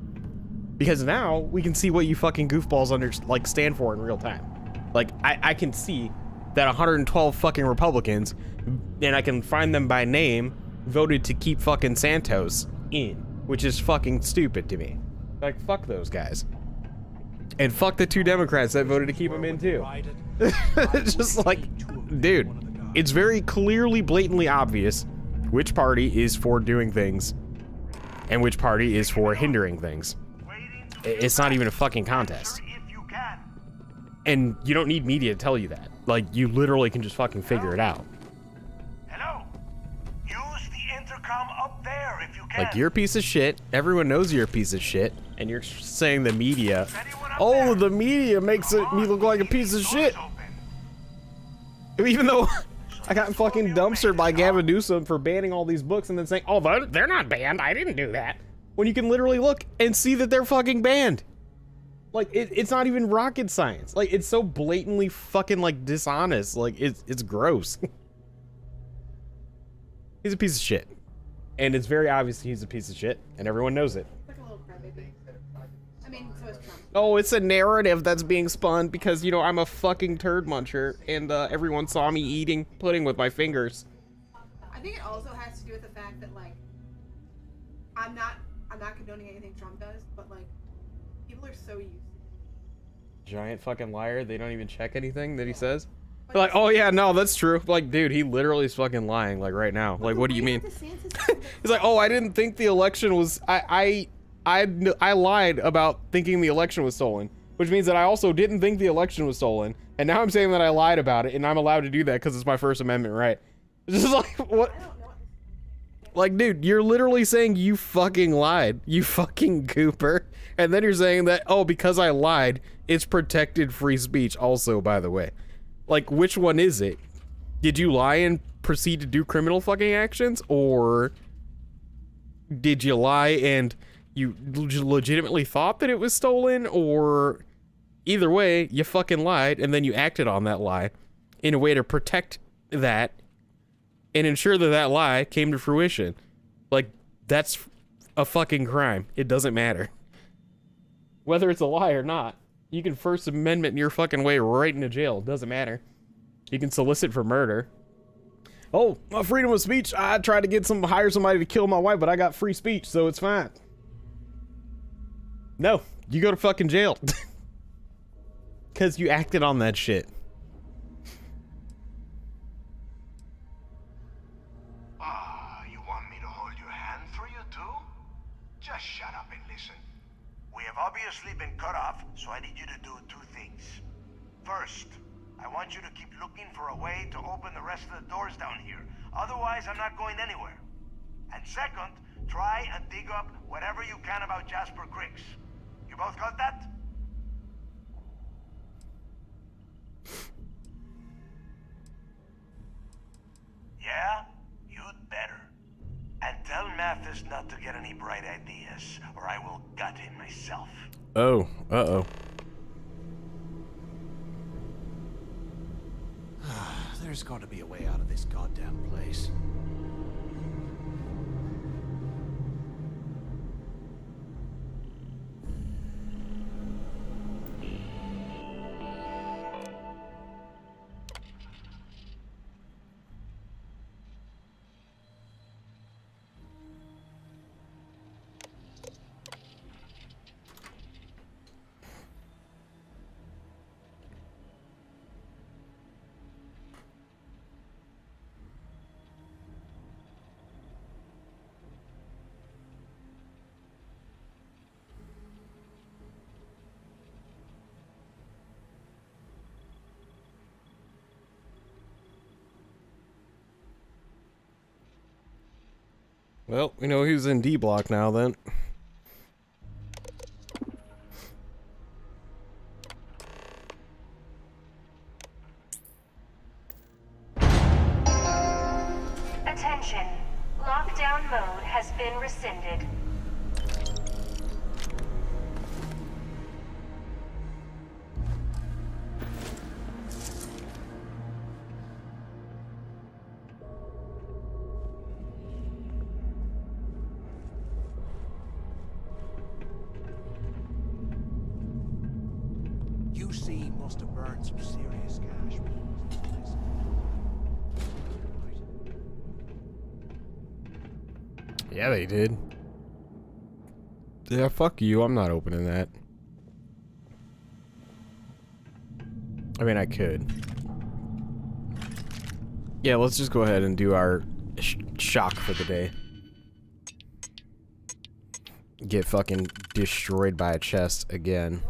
Because now we can see what you fucking goofballs like stand for in real time. Like, I can see that 112 fucking Republicans, and I can find them by name, voted to keep fucking Santos in, which is fucking stupid to me. Like, fuck those guys. And fuck the 2 Democrats that voted to keep him in too. It's just like, dude, it's very clearly, blatantly obvious which party is for doing things and which party is for hindering things. It's not even a fucking contest. And you don't need media to tell you that. Like, you literally can just fucking figure it out. Hello? Use the intercom up there if you can. Like, you're a piece of shit. Everyone knows you're a piece of shit. And you're saying the media, oh, the media makes me look like a piece of shit. Even though I got fucking dumpstered by Gavin Newsom for banning all these books and then saying, oh, they're not banned. I didn't do that. When you can literally look and see that they're fucking banned. Like, it's not even rocket science. Like, it's so blatantly fucking, like, dishonest. Like, it's gross. He's a piece of shit. And it's very obvious he's a piece of shit, and everyone knows it. Like a little crybaby. I mean, so is Trump. Oh, it's a narrative that's being spun because, you know, I'm a fucking turd muncher, and everyone saw me eating pudding with my fingers. think it also has to do with the fact that like I'm not condoning anything Trump does, but like people are so used. Giant fucking liar. They don't even check anything that he says. They're like, oh yeah, no, that's true. Like, dude, he literally is fucking lying. Like right now. Like, what do you mean? He's like, oh, I didn't think the election was. I lied about thinking the election was stolen, which means that I also didn't think the election was stolen, and now I'm saying that I lied about it, and I'm allowed to do that because it's my First Amendment right. It's just like, what? Like, dude, you're literally saying you fucking lied, you fucking gooper, and then you're saying that, oh, because I lied, it's protected free speech also, by the way. Like, which one is it? Did you lie and proceed to do criminal fucking actions, or did you lie and you legitimately thought that it was stolen, or either way, you fucking lied and then you acted on that lie in a way to protect that and ensure that that lie came to fruition. Like, that's a fucking crime. It doesn't matter. Whether it's a lie or not, you can First Amendment your fucking way right into jail. It doesn't matter. You can solicit for murder. Oh, my freedom of speech. I tried to hire somebody to kill my wife, but I got free speech, so it's fine. No, you go to fucking jail. Because you acted on that shit. You want me to hold your hand for you too? Just shut up and listen. We have obviously been cut off, so I need you to do two things. First, I want you to keep looking for a way to open the rest of the doors down here. Otherwise, I'm not going anywhere. And second, try and dig up whatever you can about Jasper Griggs. You both got that? Yeah? You'd better. And tell Mathis not to get any bright ideas, or I will gut him myself. Oh, uh-oh. There's got to be a way out of this goddamn place. Well, we know who's in D block now then. Attention. Lockdown mode has been rescinded. UC must have burned some serious cash. Yeah, they did. Yeah, fuck you. I'm not opening that. I mean, I could. Yeah, let's just go ahead and do our shock for the day. Get fucking destroyed by a chest again.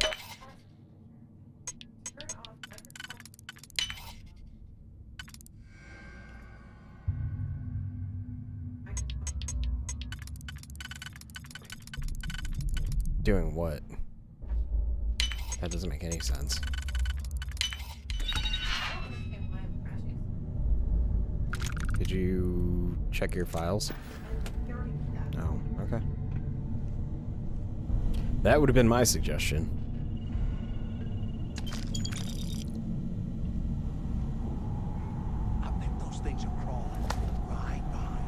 Doing what? That doesn't make any sense. Did you check your files? No. Okay. That would have been my suggestion. I think those things are crawling right behind.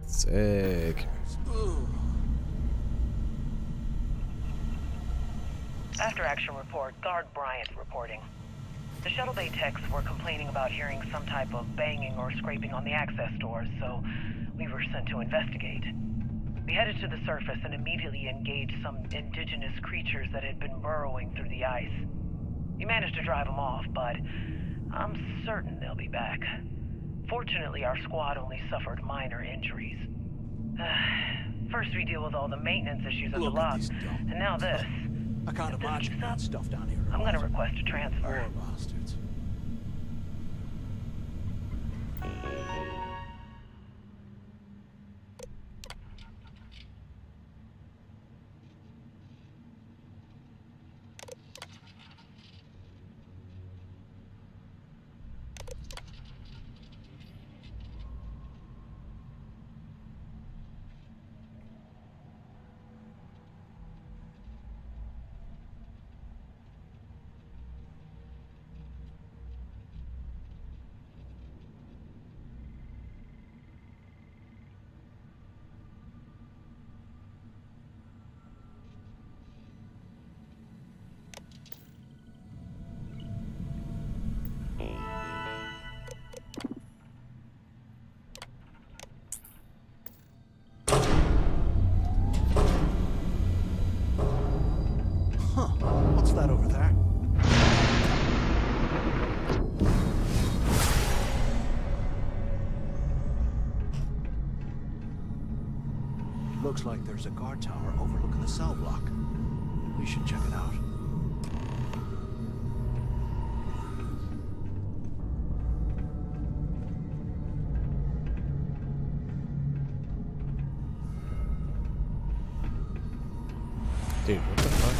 Sick. After action report, Guard Bryant reporting. The shuttle bay techs were complaining about hearing some type of banging or scraping on the access doors, so we were sent to investigate. We headed to the surface and immediately engaged some indigenous creatures that had been burrowing through the ice. We managed to drive them off, but I'm certain they'll be back. Fortunately, our squad only suffered minor injuries. First we deal with all the maintenance issues of the lock, and now this. I can't imagine that stuff down here. I'm gonna request a transfer. Poor bastards. What's that over there? Looks like there's a guard tower overlooking the cell block. We should check it out. Dude, what the fuck?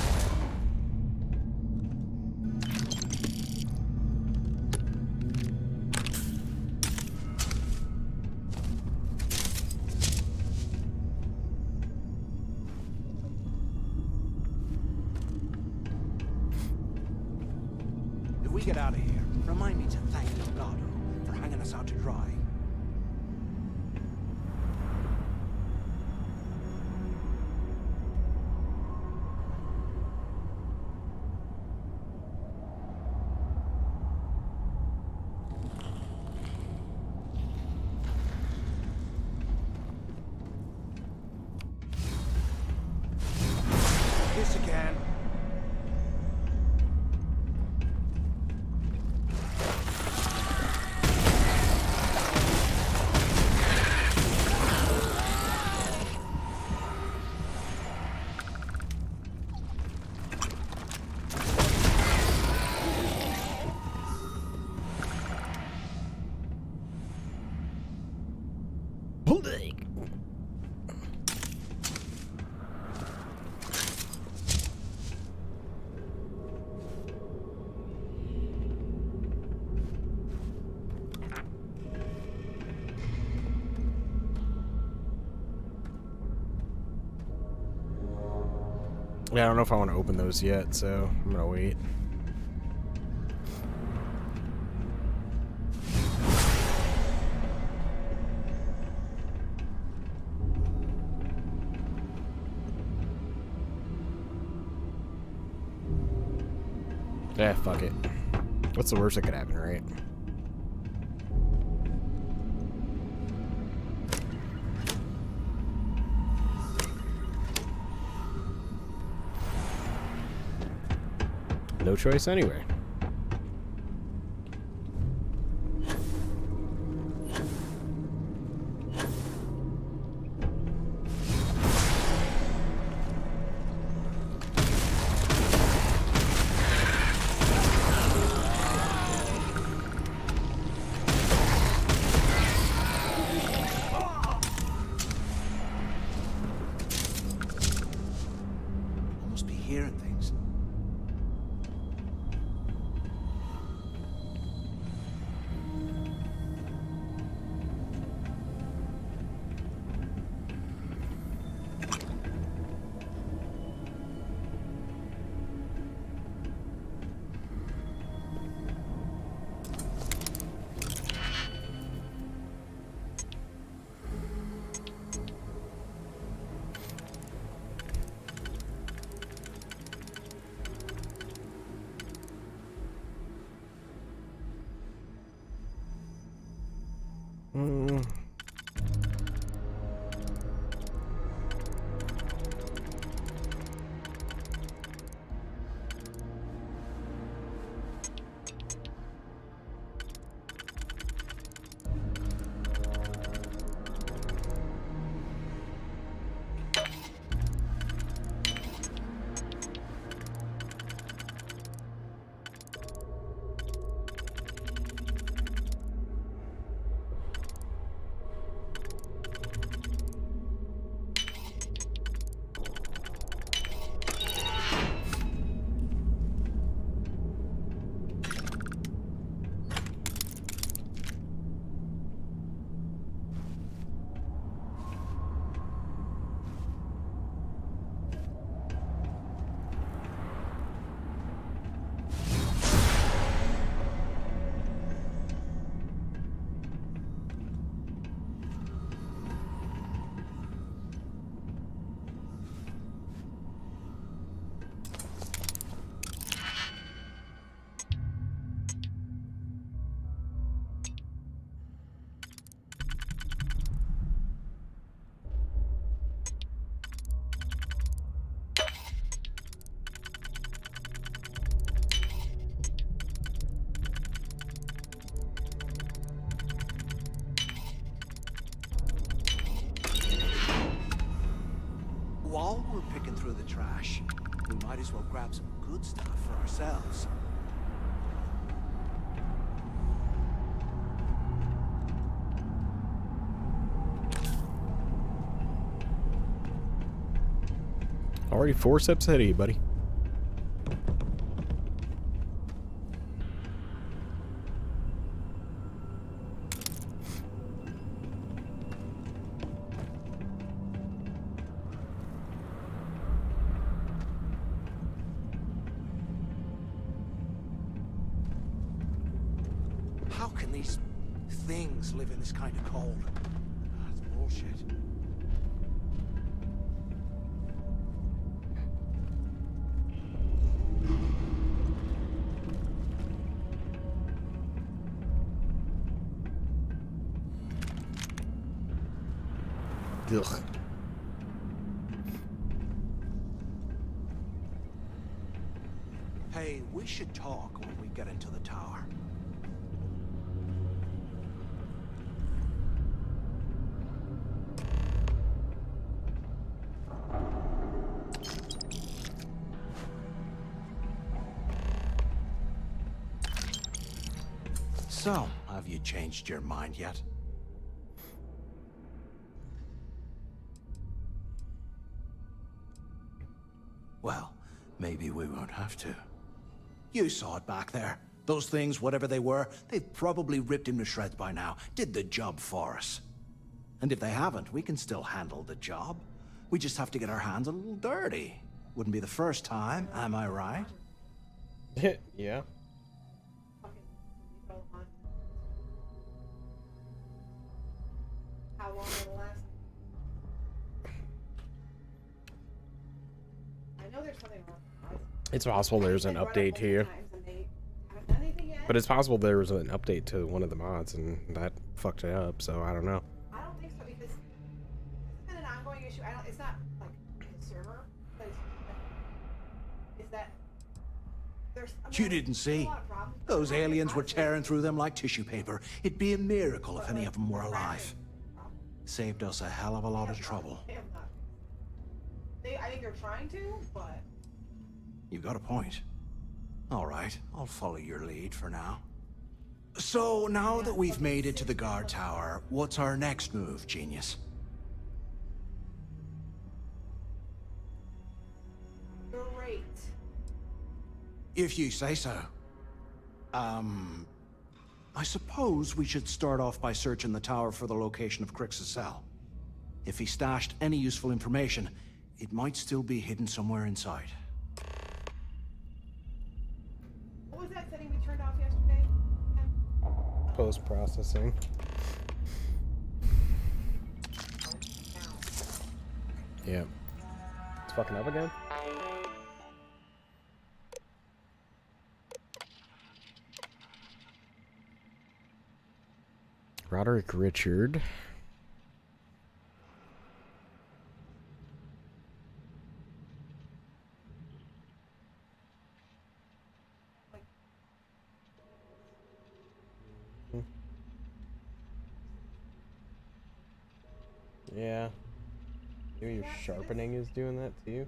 If we get out of here, remind me to thank Delgado for hanging us out to dry. This again. Yeah, I don't know if I want to open those yet, so I'm gonna wait. Yeah, fuck it. What's the worst that could happen, right? No choice anyway. Must be hearing things. While we're picking through the trash, we might as well grab some good stuff for ourselves. Already 4 steps ahead of you, buddy. How can these things live in this kind of cold? That's bullshit. Ugh. Hey, we should talk when we get into the tower. So, have you changed your mind yet? Well, maybe we won't have to. You saw it back there. Those things, whatever they were, they've probably ripped him to shreds by now. Did the job for us. And if they haven't, we can still handle the job. We just have to get our hands a little dirty. Wouldn't be the first time, am I right? Yeah. How long it'll last? I know there's something wrong. It's possible there's an update here. But it's possible there was an update to one of the mods and that fucked it up, so I don't know. I don't think so because it's been an ongoing issue. It's not like the server, but it's that there's. You didn't see. Those aliens were tearing through them like tissue paper. It'd be a miracle if any of them were alive. Saved us a hell of a lot of trouble. I think they're trying to, but. You got a point. All right, I'll follow your lead for now. So, now that we've made it to the guard tower, what's our next move, genius? Great. If you say so. I suppose we should start off by searching the tower for the location of Crix's cell. If he stashed any useful information, it might still be hidden somewhere inside. What was that setting we turned off yesterday? Post-processing. Yeah. It's fucking up again? Roderick Richard. Yeah. Maybe your sharpening is doing that too.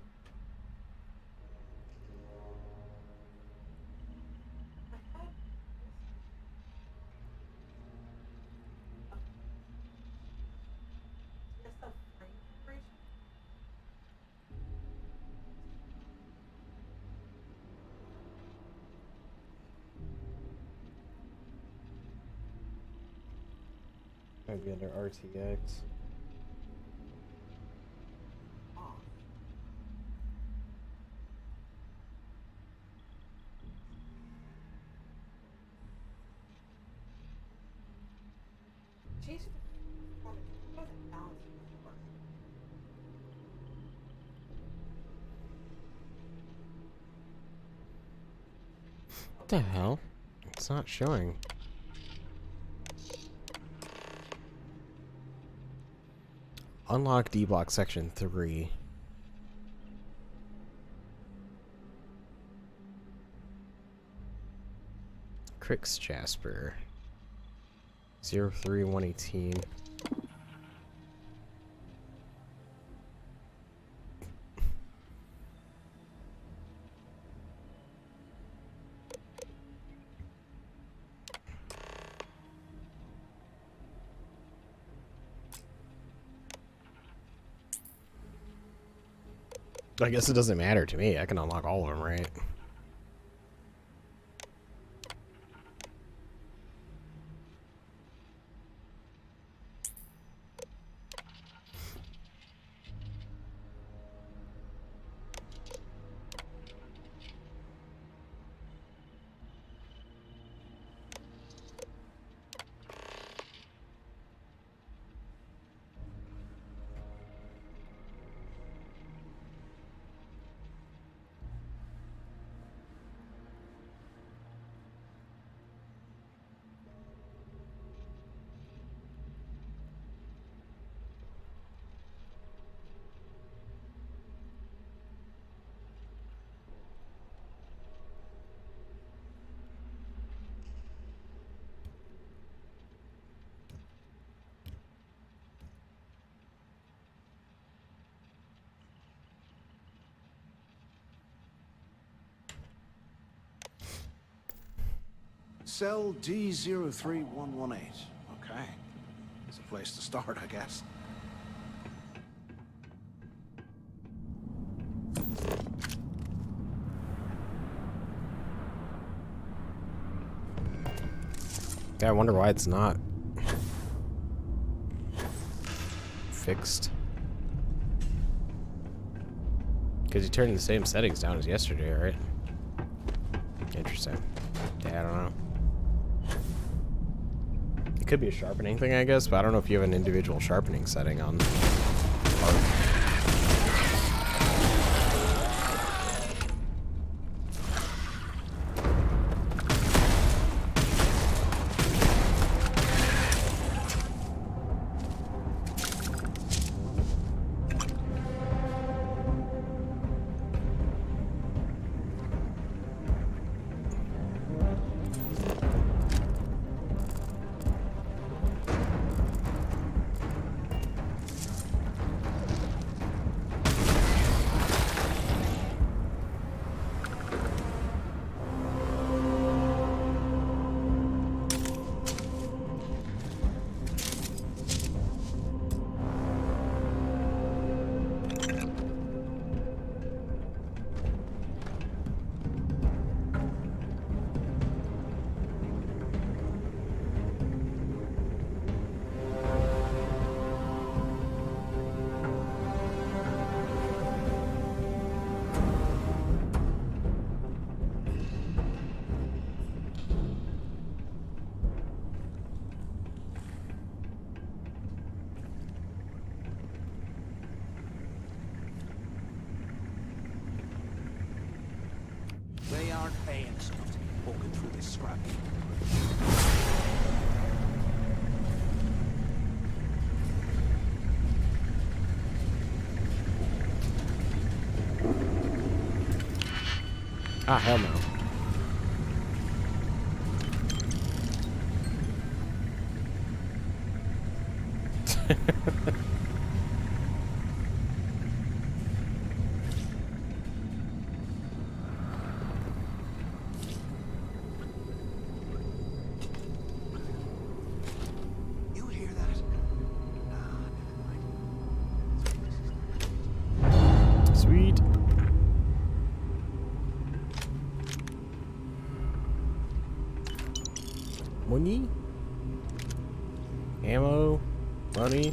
Might be under RTX. What the hell? It's not showing. Unlock D-block section 3. Crix Jasper. 03118. I guess it doesn't matter to me. I can unlock all of them, right? Cell D03118. Okay. It's a place to start, I guess. Yeah, I wonder why it's not fixed. Because you turned the same settings down as yesterday, right? Interesting. Yeah, I don't know. It could be a sharpening thing, I guess, but I don't know if you have an individual sharpening setting on art. They aren't paying stuff to be poking through this scrap. Ah, hell no. You hear that? Sweet. Money? Ammo? Money?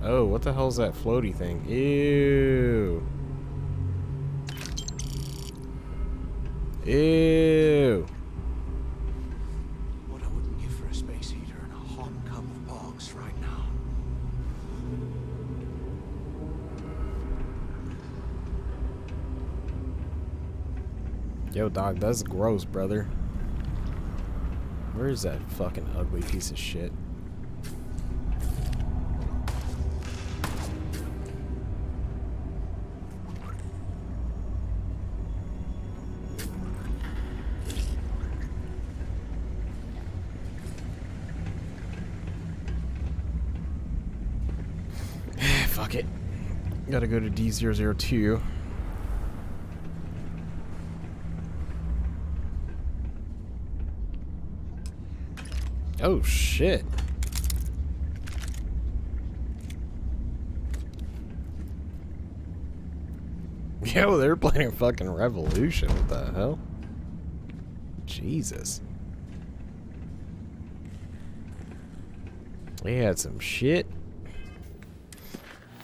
Oh, what the hell is that floaty thing? Ew. Ew. What I wouldn't give for a space heater and a hot cup of bogs right now. Yo, dog, that's gross, brother. Where is that fucking ugly piece of shit? Fuck it. Gotta go to D002. Oh shit. Yo, they're playing a fucking Revolution. What the hell? Jesus. They had some shit.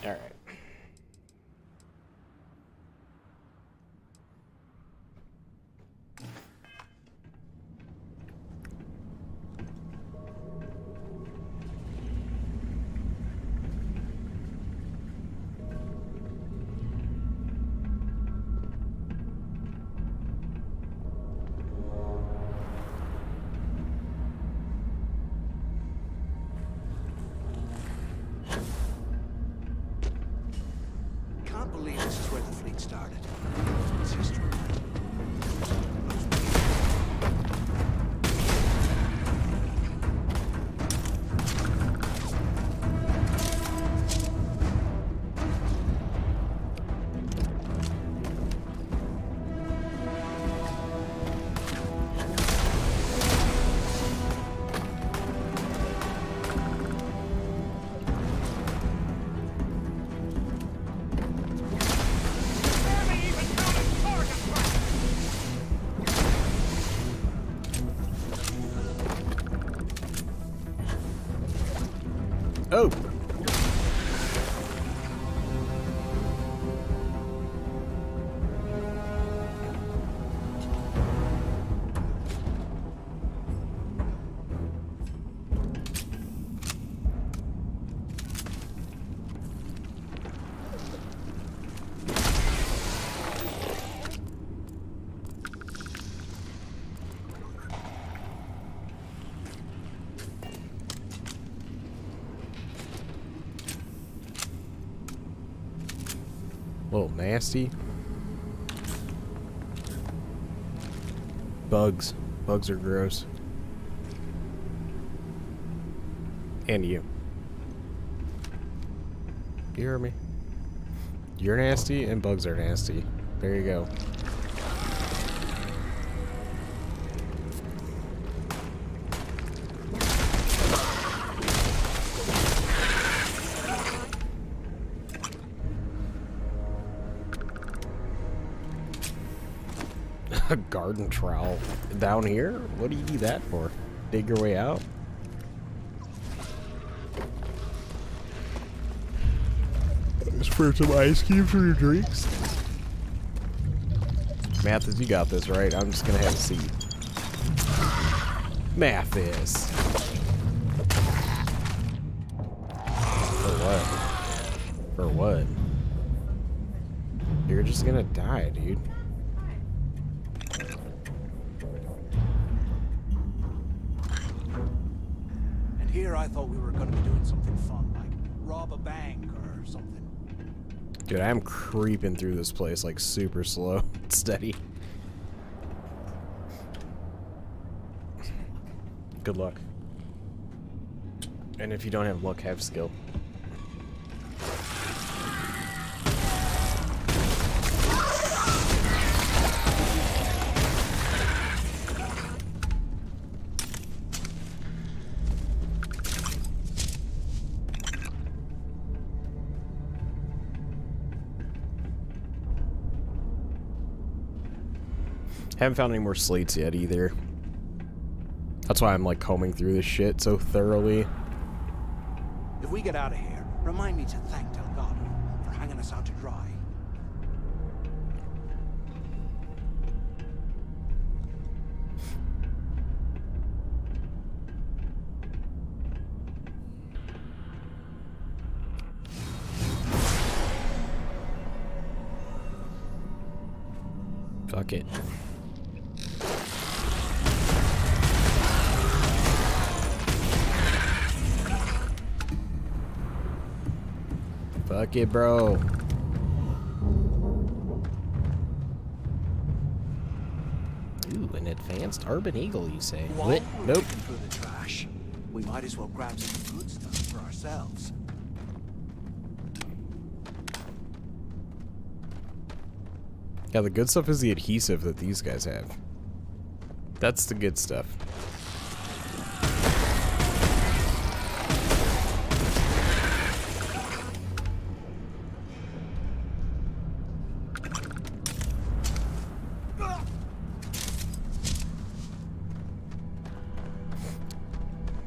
Alright. Can't believe this is where the fleet started. It's history. Oh. Little nasty. Bugs. Bugs are gross. And you. You hear me? You're nasty and bugs are nasty. There you go. A garden trowel down here? What do you need that for? Dig your way out? Just for some ice cubes for your drinks? Mathis, you got this, right? I'm just gonna have a seat. Mathis. For what? For what? You're just gonna die, dude. Here I thought we were going to be doing something fun, like rob a bank or something. Dude, I'm creeping through this place like super slow and steady. Good luck. And if you don't have luck, have skill. Haven't found any more slates yet either. That's why I'm like combing through this shit so thoroughly. If we get out of here, remind me to thank Delgado for hanging us out to dry. Fuck it. Fuck it, bro. Ooh, an advanced urban eagle, you say? While What? we're Nope. looking for the trash, we might as well grab some good stuff for ourselves. Yeah, the good stuff is the adhesive that these guys have. That's the good stuff.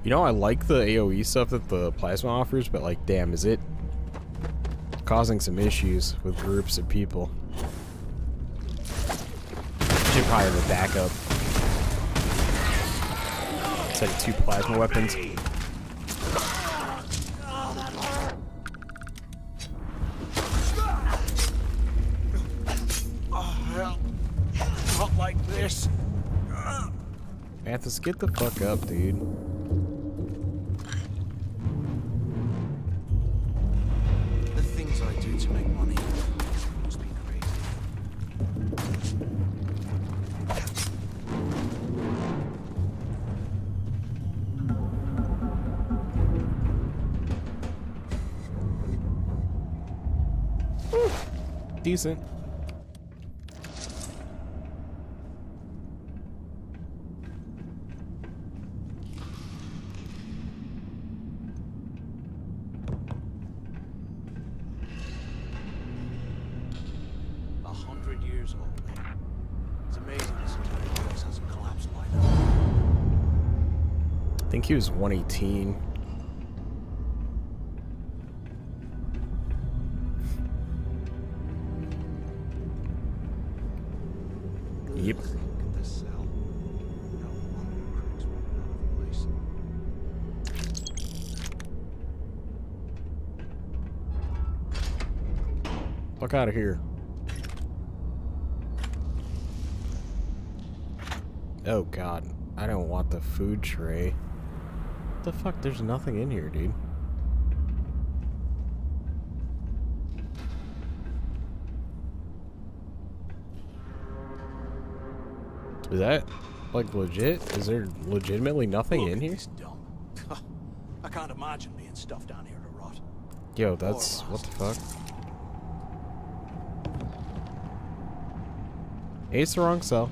You know, I like the AoE stuff that the plasma offers, but like, damn, is it causing some issues with groups of people? Should probably have a backup. It's like 2 plasma weapons. Oh, hell. Not like this. Mathis, get the fuck up, dude. The things I do to make money must be crazy. Decent. Years old. It's amazing this entire place hasn't collapsed by now. I think he was 118. Yep. Look at this cell. No wonder critics wanted out of the place. Fuck out of here. Oh god, I don't want the food tray. What the fuck? There's nothing in here, dude. Is that like legit? Is there legitimately nothing in here? I can't imagine being stuffed down here to rot. Yo, that's what the fuck? Hey, it's the wrong cell.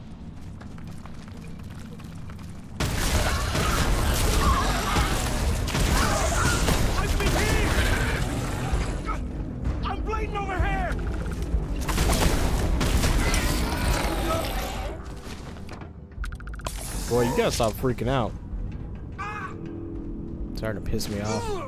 I'm bleeding over here! Boy, you gotta stop freaking out. It's starting to piss me off.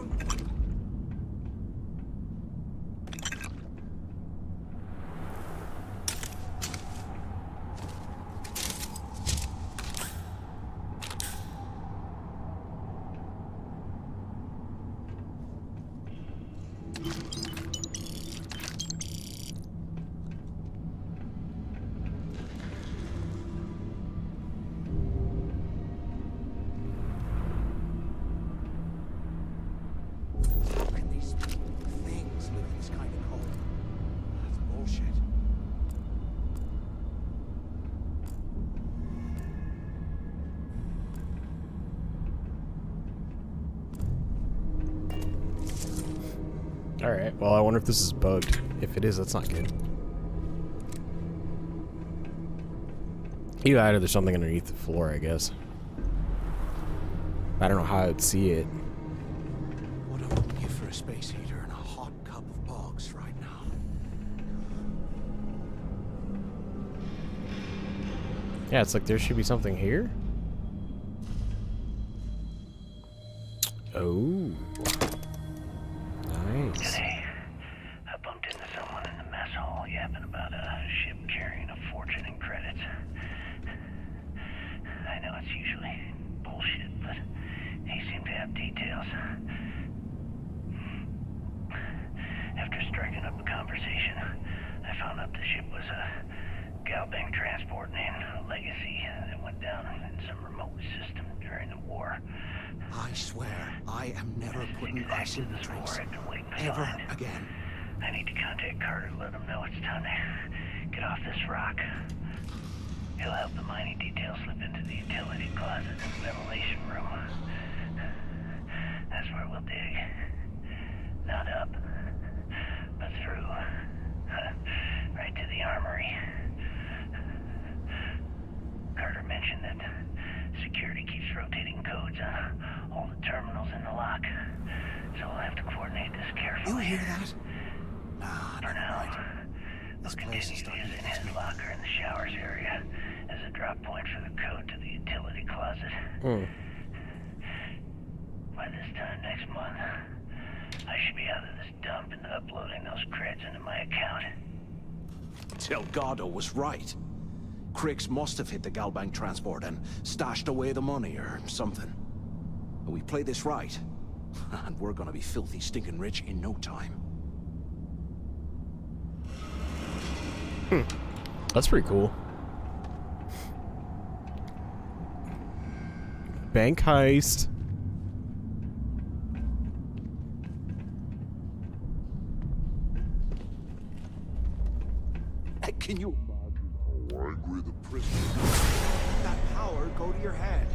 Alright, well, I wonder if this is bugged. If it is, that's not good. Either there's something underneath the floor, I guess. I don't know how I'd see it. What I wouldn't give for a space heater and a hot cup of bogs right now. Yeah, it's like there should be something here. Oh. Nice. Today, I bumped into someone in the mess hall yapping about a ship carrying a fortune in credits. I know it's usually bullshit, but he seemed to have details. After striking up a conversation, I found out the ship was a Galbank transport named Legacy that went down in some remote system during the war. I swear, I am never putting ice in the drinks. Ever again. I need to contact Carter to let him know it's time to get off this rock. He'll help the mining detail slip into the utility closet in the ventilation room. That's where we'll dig. Not up, but through. Right to the armory. Carter mentioned that security keeps rotating codes on all the terminals in the lock. So we'll have to coordinate this carefully. You hear that? For now, we'll continue using his locker in the showers area as a drop point for the code to the utility closet. By this time next month, I should be out of this dump and uploading those creds into my account. Delgado was right. Cricks must have hit the Galbank transport and stashed away the money or something. But we play this right, and we're gonna be filthy stinking rich in no time. That's pretty cool. Bank heist. Can you imagine how angry the prisoners? That power go to your head.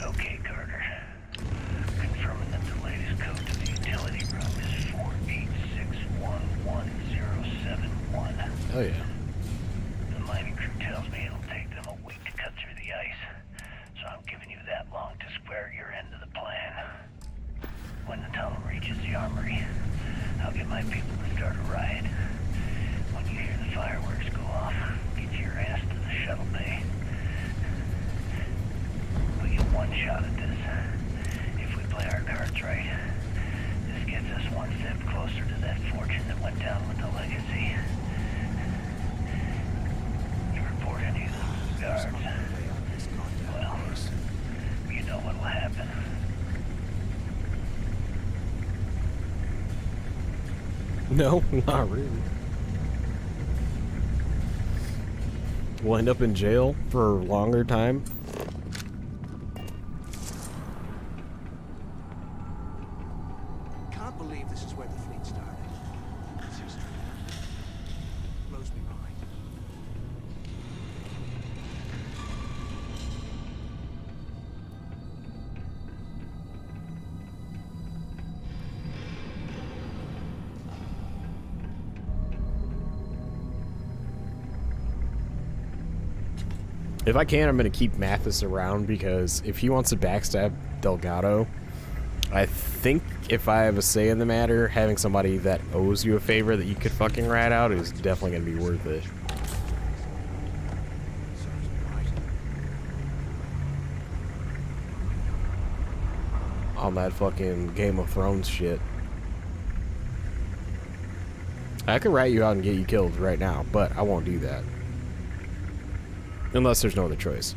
Okay, Carter. Confirming that the latest code to the utility room is 486111071. Oh yeah. The mining crew tells me it'll take them a week to cut through the ice, so I'm giving you that long to square your end of the plan. When the tunnel reaches the armory, I'll get my people to start a riot. When you hear the fireworks go off, get your ass to the shuttle bay. We get one shot at this. If we play our cards right, this gets us one step closer to that fortune that went down with the Legacy. You report any of those guards, well, you know what'll happen. No, not really. We'll end up in jail for a longer time. Can't believe this is where the fleet started. Seriously. Blows me mind. If I can, I'm going to keep Mathis around because if he wants to backstab Delgado, I think if I have a say in the matter, having somebody that owes you a favor that you could fucking rat out is definitely going to be worth it. On that fucking Game of Thrones shit. I could rat you out and get you killed right now, but I won't do that. Unless there's no other choice.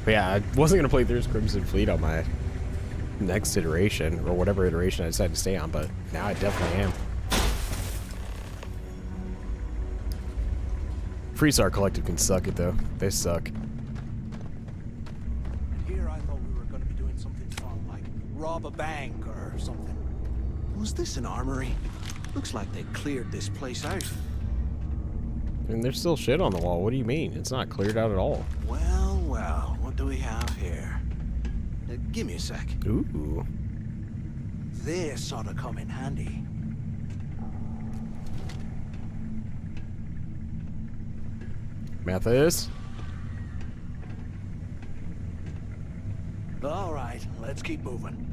But yeah, I wasn't gonna play through Crimson Fleet on my next iteration, or whatever iteration I decide to stay on, but now I definitely am. Freestar Collective can suck it though. They suck. Here I thought we were going to be doing something fun, like rob a bank or something. Was this an armory? Looks like they cleared this place out. I mean, there's still shit on the wall. What do you mean? It's not cleared out at all. Well, well, what do we have here? Give me a sec. Ooh. This ought to come in handy. Mathis? All right, let's keep moving.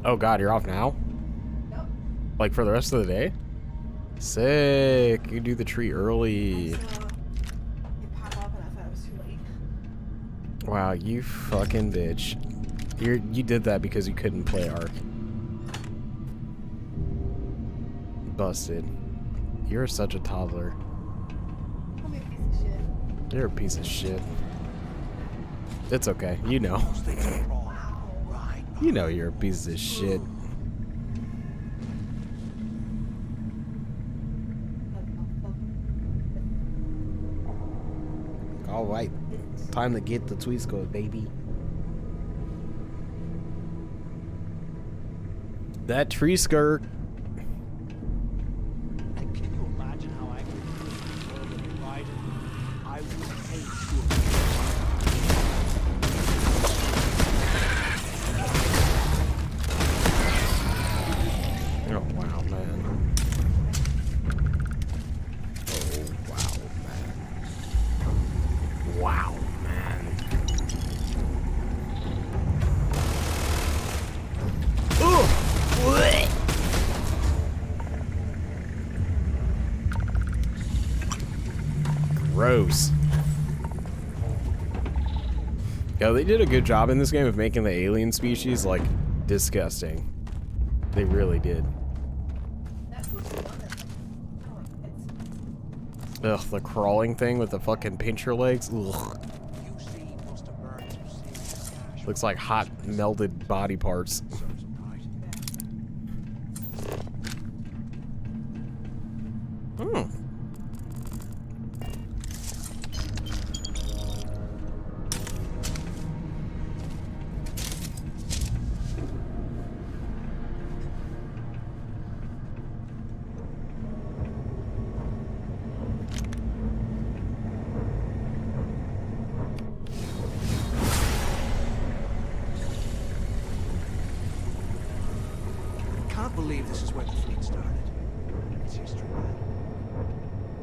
Oh god, you're off now? Like for the rest of the day? Sick. You do the tree early. Wow, you fucking bitch. You did that because you couldn't play Ark. Busted. You're such a toddler. You're a piece of shit. It's okay. You know. You know you're a piece of shit. Alright. Time to get the tweet score, baby. That tree skirt. Can you imagine how I could ride? I would hate to. Oh wow, man. Oh wow, man. Wow, man. Ugh! Gross. Yo, they did a good job in this game of making the alien species, like, disgusting. They really did. Ugh, the crawling thing with the fucking pincher legs. Ugh. Looks like hot melded body parts. Hmm. Can't believe this is where the fleet started. It's history, man.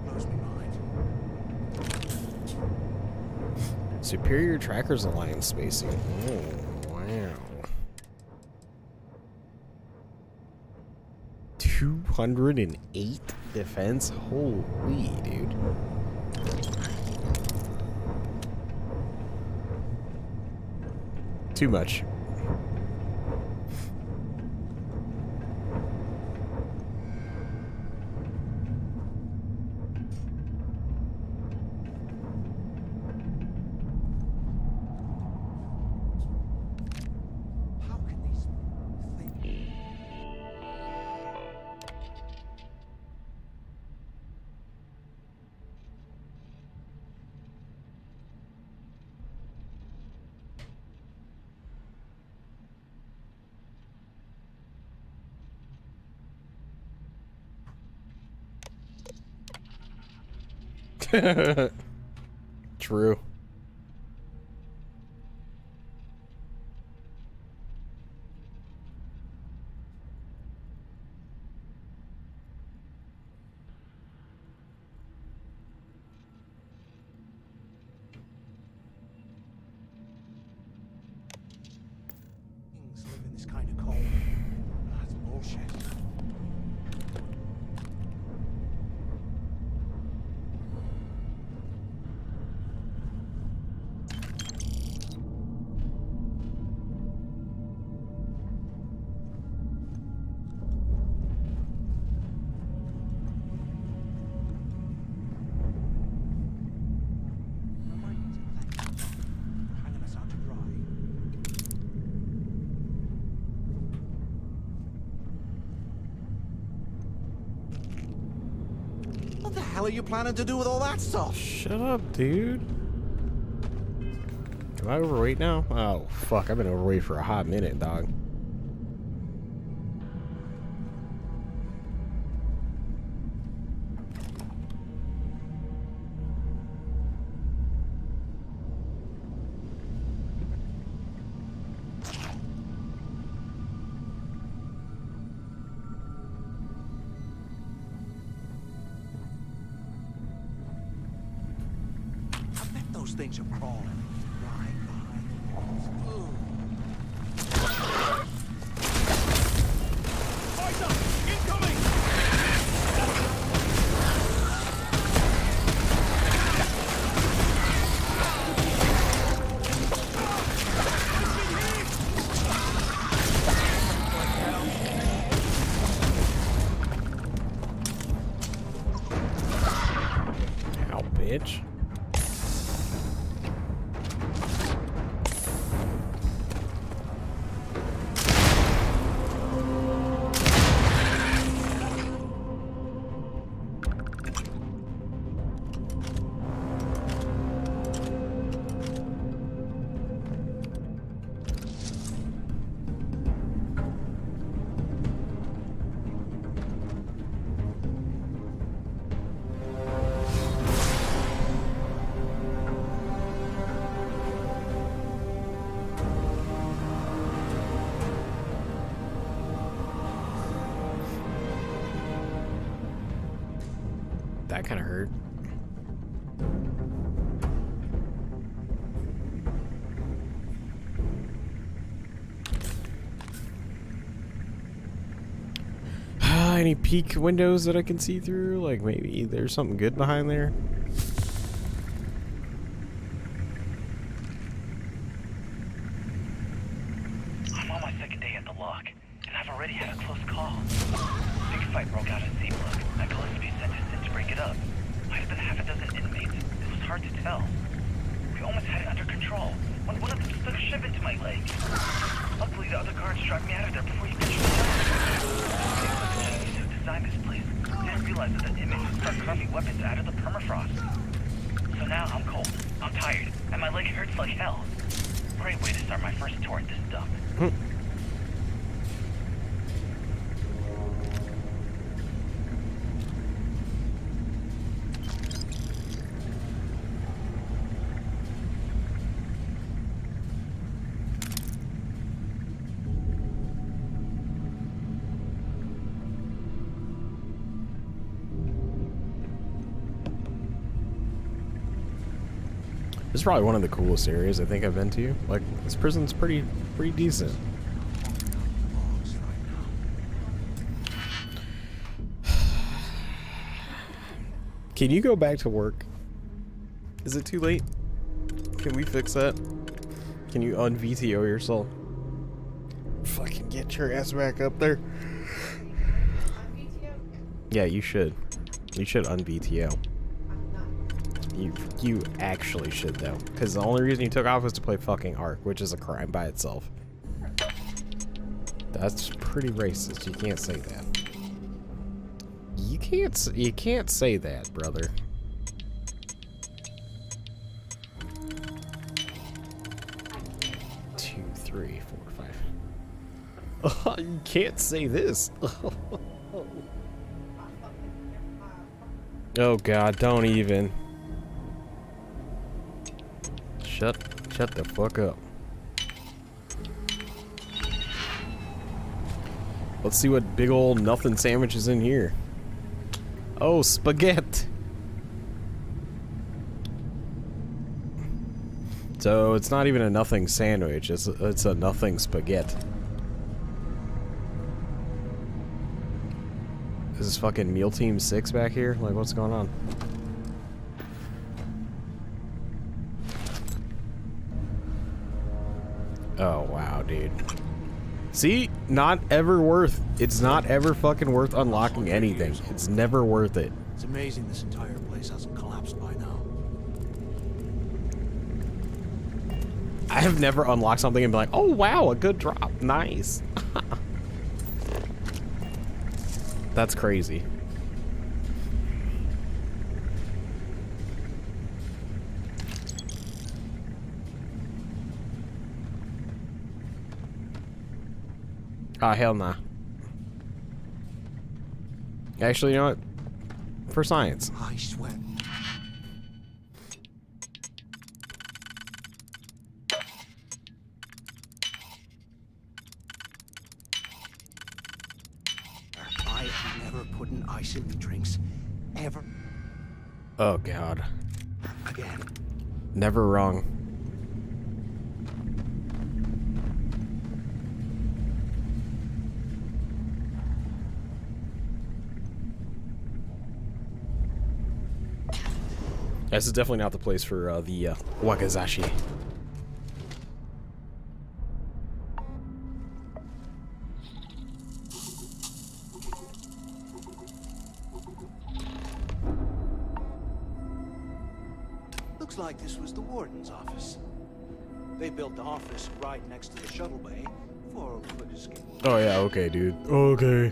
Blows me mind. Superior Trackers Alliance spacing. Oh, wow. 208 defense? Holy, dude. Too much. True. hell are you planning to do with all that stuff? Shut up, dude. Am I overweight now? Oh, fuck. I've been overweight for a hot minute, dog. Those things are crawling right behind the walls. Eyes up! Incoming! Ow, bitch. That kind of hurt. Any peek windows that I can see through? Like maybe there's something good behind there? I'm on my second day at the lock, and I've already had a close call. Big fight broke out at Seabrook. I caused to be sent in to break it up. Might have been half a dozen inmates. It was hard to tell. We almost had it under control when one of them stuck a ship into my leg. Luckily, the other guards dragged me out of there before he finished the Chinese who designed this place didn't realize that the inmates would start carving weapons out of the permafrost. So now I'm cold, I'm tired, and my leg hurts like hell. Great way to start my first tour at this dump. This is probably one of the coolest areas I think I've been to. Like, this prison's pretty decent. Can you go back to work? Is it too late? Can we fix that? Can you un-VTO yourself? Fucking get your ass back up there. Yeah, you should. You should un-VTO. You actually should though, because the only reason you took off was to play fucking Ark, which is a crime by itself. That's pretty racist. You can't say that. You can't say that, brother. Two, three, four, five. You can't say this. Oh God, don't even. Shut the fuck up. Let's see what big old nothing sandwich is in here. Oh, spaghetti. So it's not even a nothing sandwich, it's a nothing spaghetti. Is this fucking Meal Team 6 back here? Like, what's going on? Oh, wow, dude. See? Not ever worth. It's not ever fucking worth unlocking anything. It's never worth it. It's amazing this entire place hasn't collapsed by now. I have never unlocked something and been like, oh, wow, a good drop. Nice. That's crazy. Ah, hell nah. Actually, you know what? For science. I swear. I have never put an ice in the drinks. Ever. Oh, God. Again. Never wrong. This is definitely not the place for the wakizashi. Looks like this was the warden's office. They built the office right next to the shuttle bay for a quick escape. Oh yeah, okay, dude. Okay.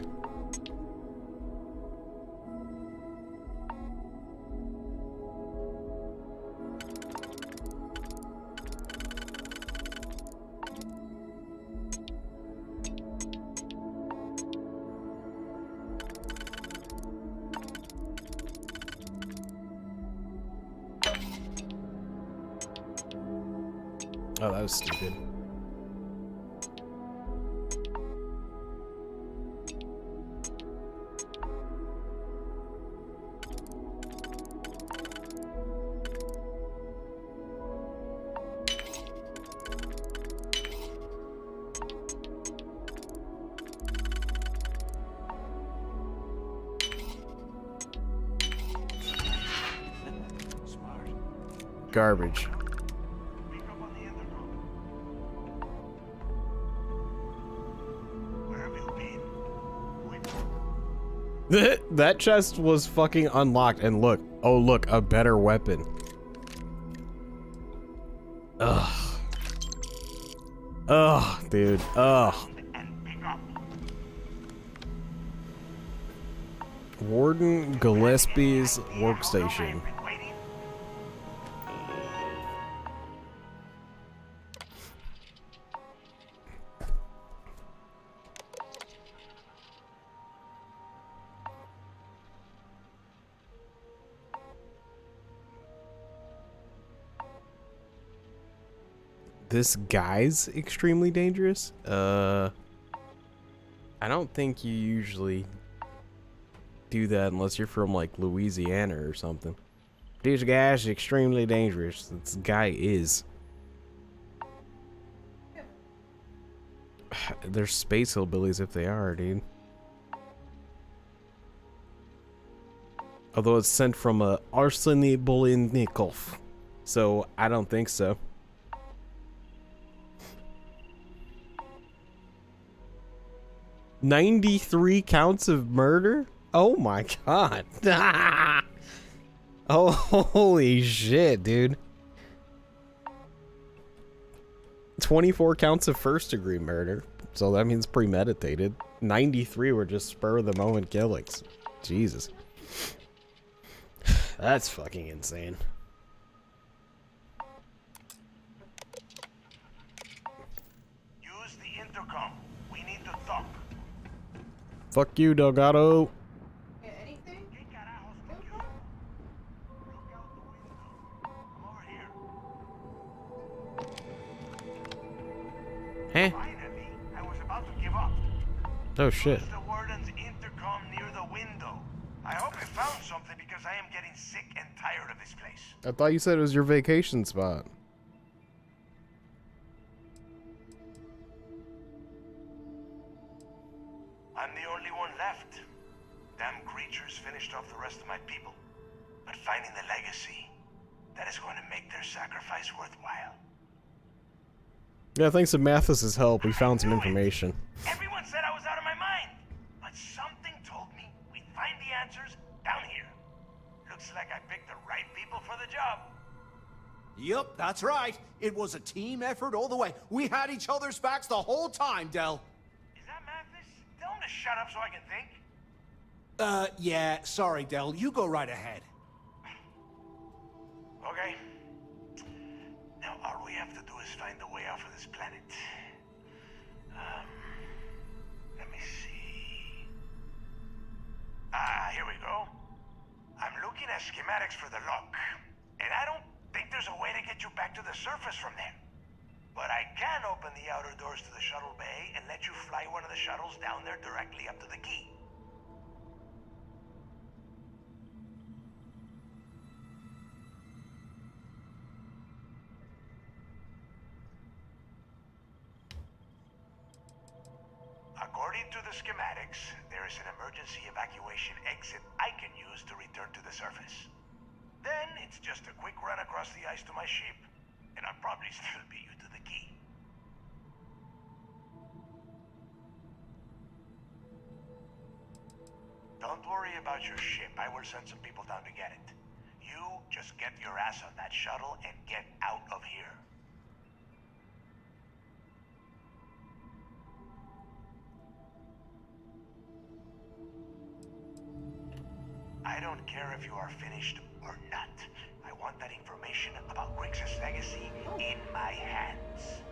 Oh, that was stupid. Garbage. That chest was fucking unlocked, and look, oh look, a better weapon. Ugh. Ugh, dude. Ugh. Warden Gillespie's workstation. This guy's extremely dangerous? I don't think you usually do that unless you're from like Louisiana or something. This guy's extremely dangerous. This guy is. They're space hillbillies if they are, dude. Although it's sent from Arseny Bolitnikov. So I don't think so. 93 counts of murder? Oh my god. Oh, holy shit, dude. 24 counts of first degree murder. So that means premeditated. 93 were just spur of the moment killings. Jesus. That's fucking insane. Use the intercom. We need to talk. Fuck you, Delgado. Huh? Finally, I was about to give up. Oh shit. Use the warden's intercom near the window. I hope you found something because I am getting sick and tired of this place. I thought you said it was your vacation spot. I'm the only one left. Damn creatures finished off the rest of my people. But finding the legacy, that is going to make their sacrifice worthwhile. Yeah, thanks to Mathis's help, we found some information. Everyone said I was out of my mind, but something told me we'd find the answers down here. Looks like I picked the right people for the job. Yep, that's right. It was a team effort all the way. We had each other's backs the whole time, Del. Is that Mathis? Tell him to shut up so I can think. Yeah, sorry, Del. You go right ahead. Okay. Now all we have to do is find a way off of this planet. Here we go. I'm looking at schematics for the lock, and I don't think there's a way to get you back to the surface from there. But I can open the outer doors to the shuttle bay and let you fly one of the shuttles down there directly up to the key. According to the schematics, there is an emergency evacuation exit I can use to return to the surface. Then it's just a quick run across the ice to my ship, and I'll probably still beat you to the key. Don't worry about your ship. I will send some people down to get it. You just get your ass on that shuttle and get out of here. I don't care if you are finished or not. I want that information about Griggs' legacy in my hands.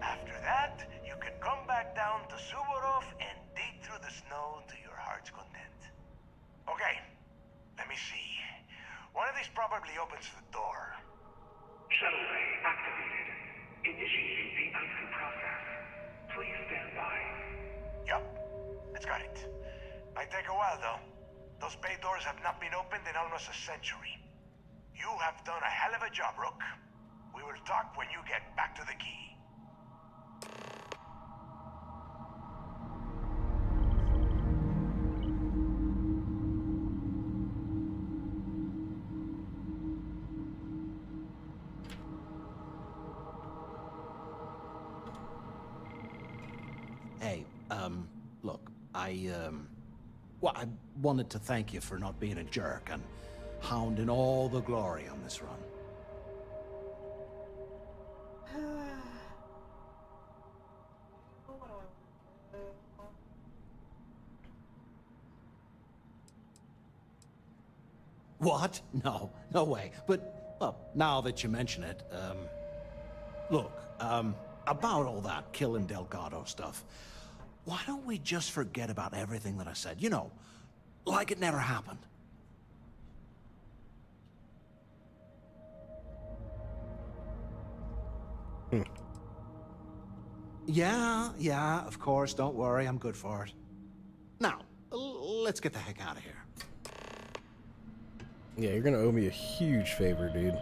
After that, you can come back down to Suvorov and dig through the snow to your heart's content. Okay, let me see. One of these probably opens the door. Shuttle bay activated. Initiating the icing process. Please stand by. Yup, it's got it. Might take a while though. Those bay doors have not been opened in almost a century. You have done a hell of a job, Rook. We will talk when you get back to the key. Hey, look, well, I wanted to thank you for not being a jerk and hounding all the glory on this run. What? No, no way. But, well, now that you mention it, look, about all that killing Delgado stuff, why don't we just forget about everything that I said? You know, like it never happened. Yeah, of course, don't worry, I'm good for it. Now, let's get the heck out of here. Yeah, you're gonna owe me a huge favor, dude.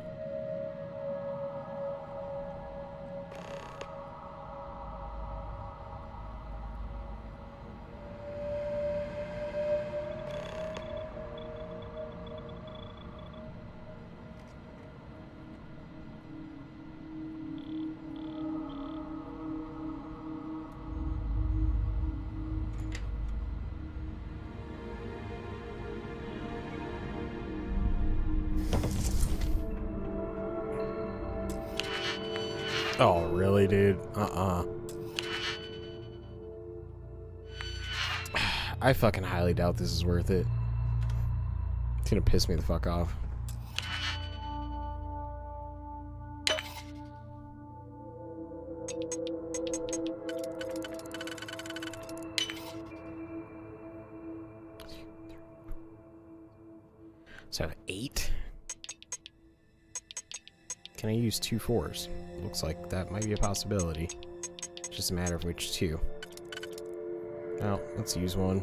Oh, really, dude? I fucking highly doubt this is worth it. It's gonna piss me the fuck off. So 8? Can I use 2 4s? Looks like that might be a possibility. Just a matter of which 2. Well, let's use one.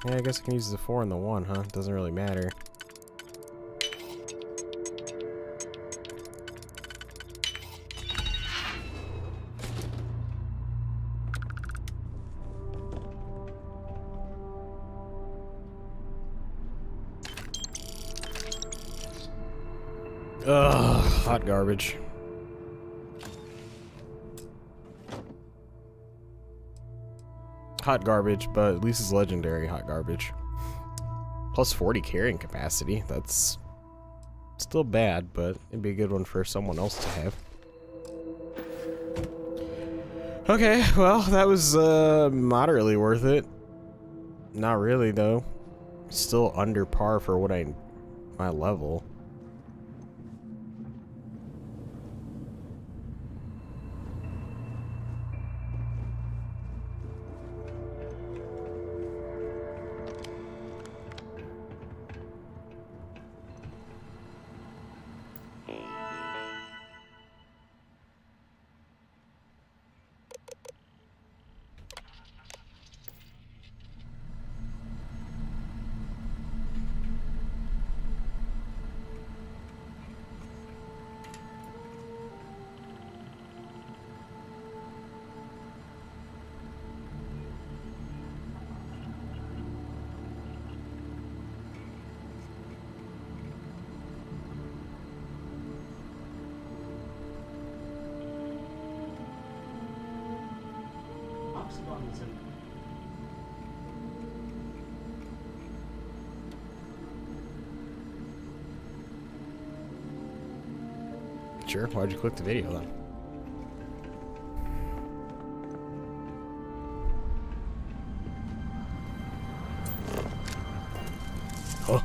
Yeah, I guess I can use the 4 and the 1, huh? Doesn't really matter. Ugh, hot garbage. Hot garbage, but at least it's legendary hot garbage. Plus 40 carrying capacity. That's Still bad, but it'd be a good one for someone else to have. Okay, well, that was moderately worth it. Not really, though. Still under par for what my level. Sure, why'd you click the video then? Huh?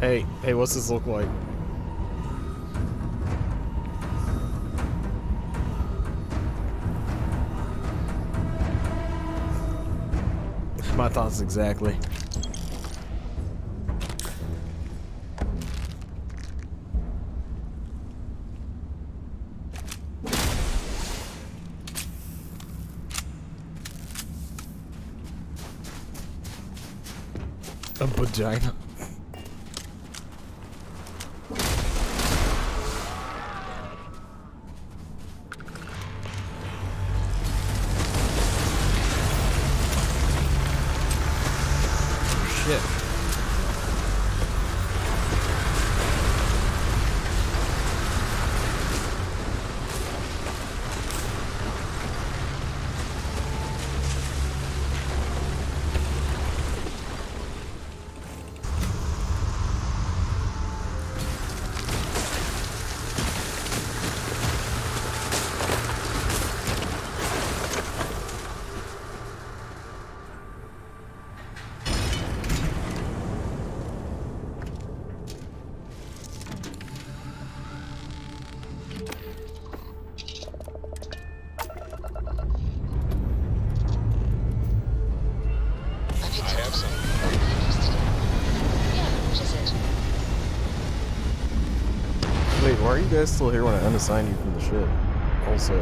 Hey, what's this look like? My thoughts exactly. A vagina. Shit. Wait, why are you guys still here when I unassigned you from the ship? Also.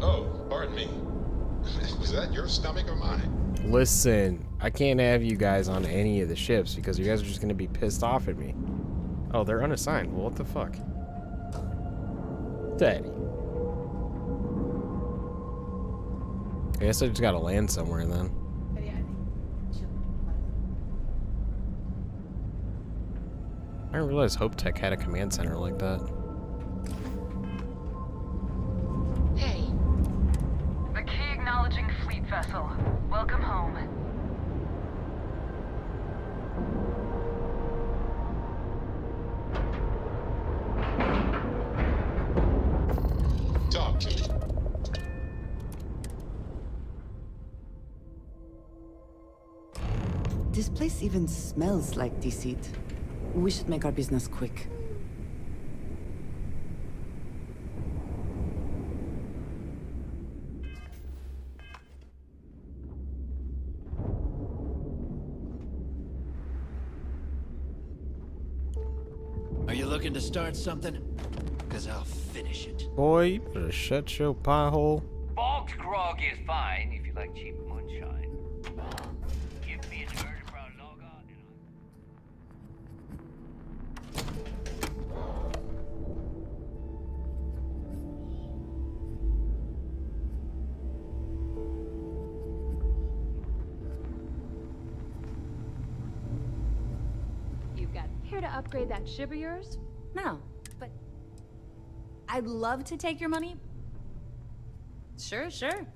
Oh, pardon me. Was Listen, I can't have you guys on any of the ships because you guys are just gonna be pissed off at me. Oh, they're unassigned. Well, what the fuck? Daddy. I guess I just gotta land somewhere then. I didn't realize Hope Tech had a command center like that. Hey. The key acknowledging fleet vessel. Welcome home. Talk to me. This place even smells like deceit. We should make our business quick. Are you looking to start something? Because I'll finish it. Boy, you better shut your pie hole. Box grog is fine if you like cheap moonshine. Give me an urge for a log on. You've got here to upgrade that ship of yours? No, but I'd love to take your money. Sure, sure.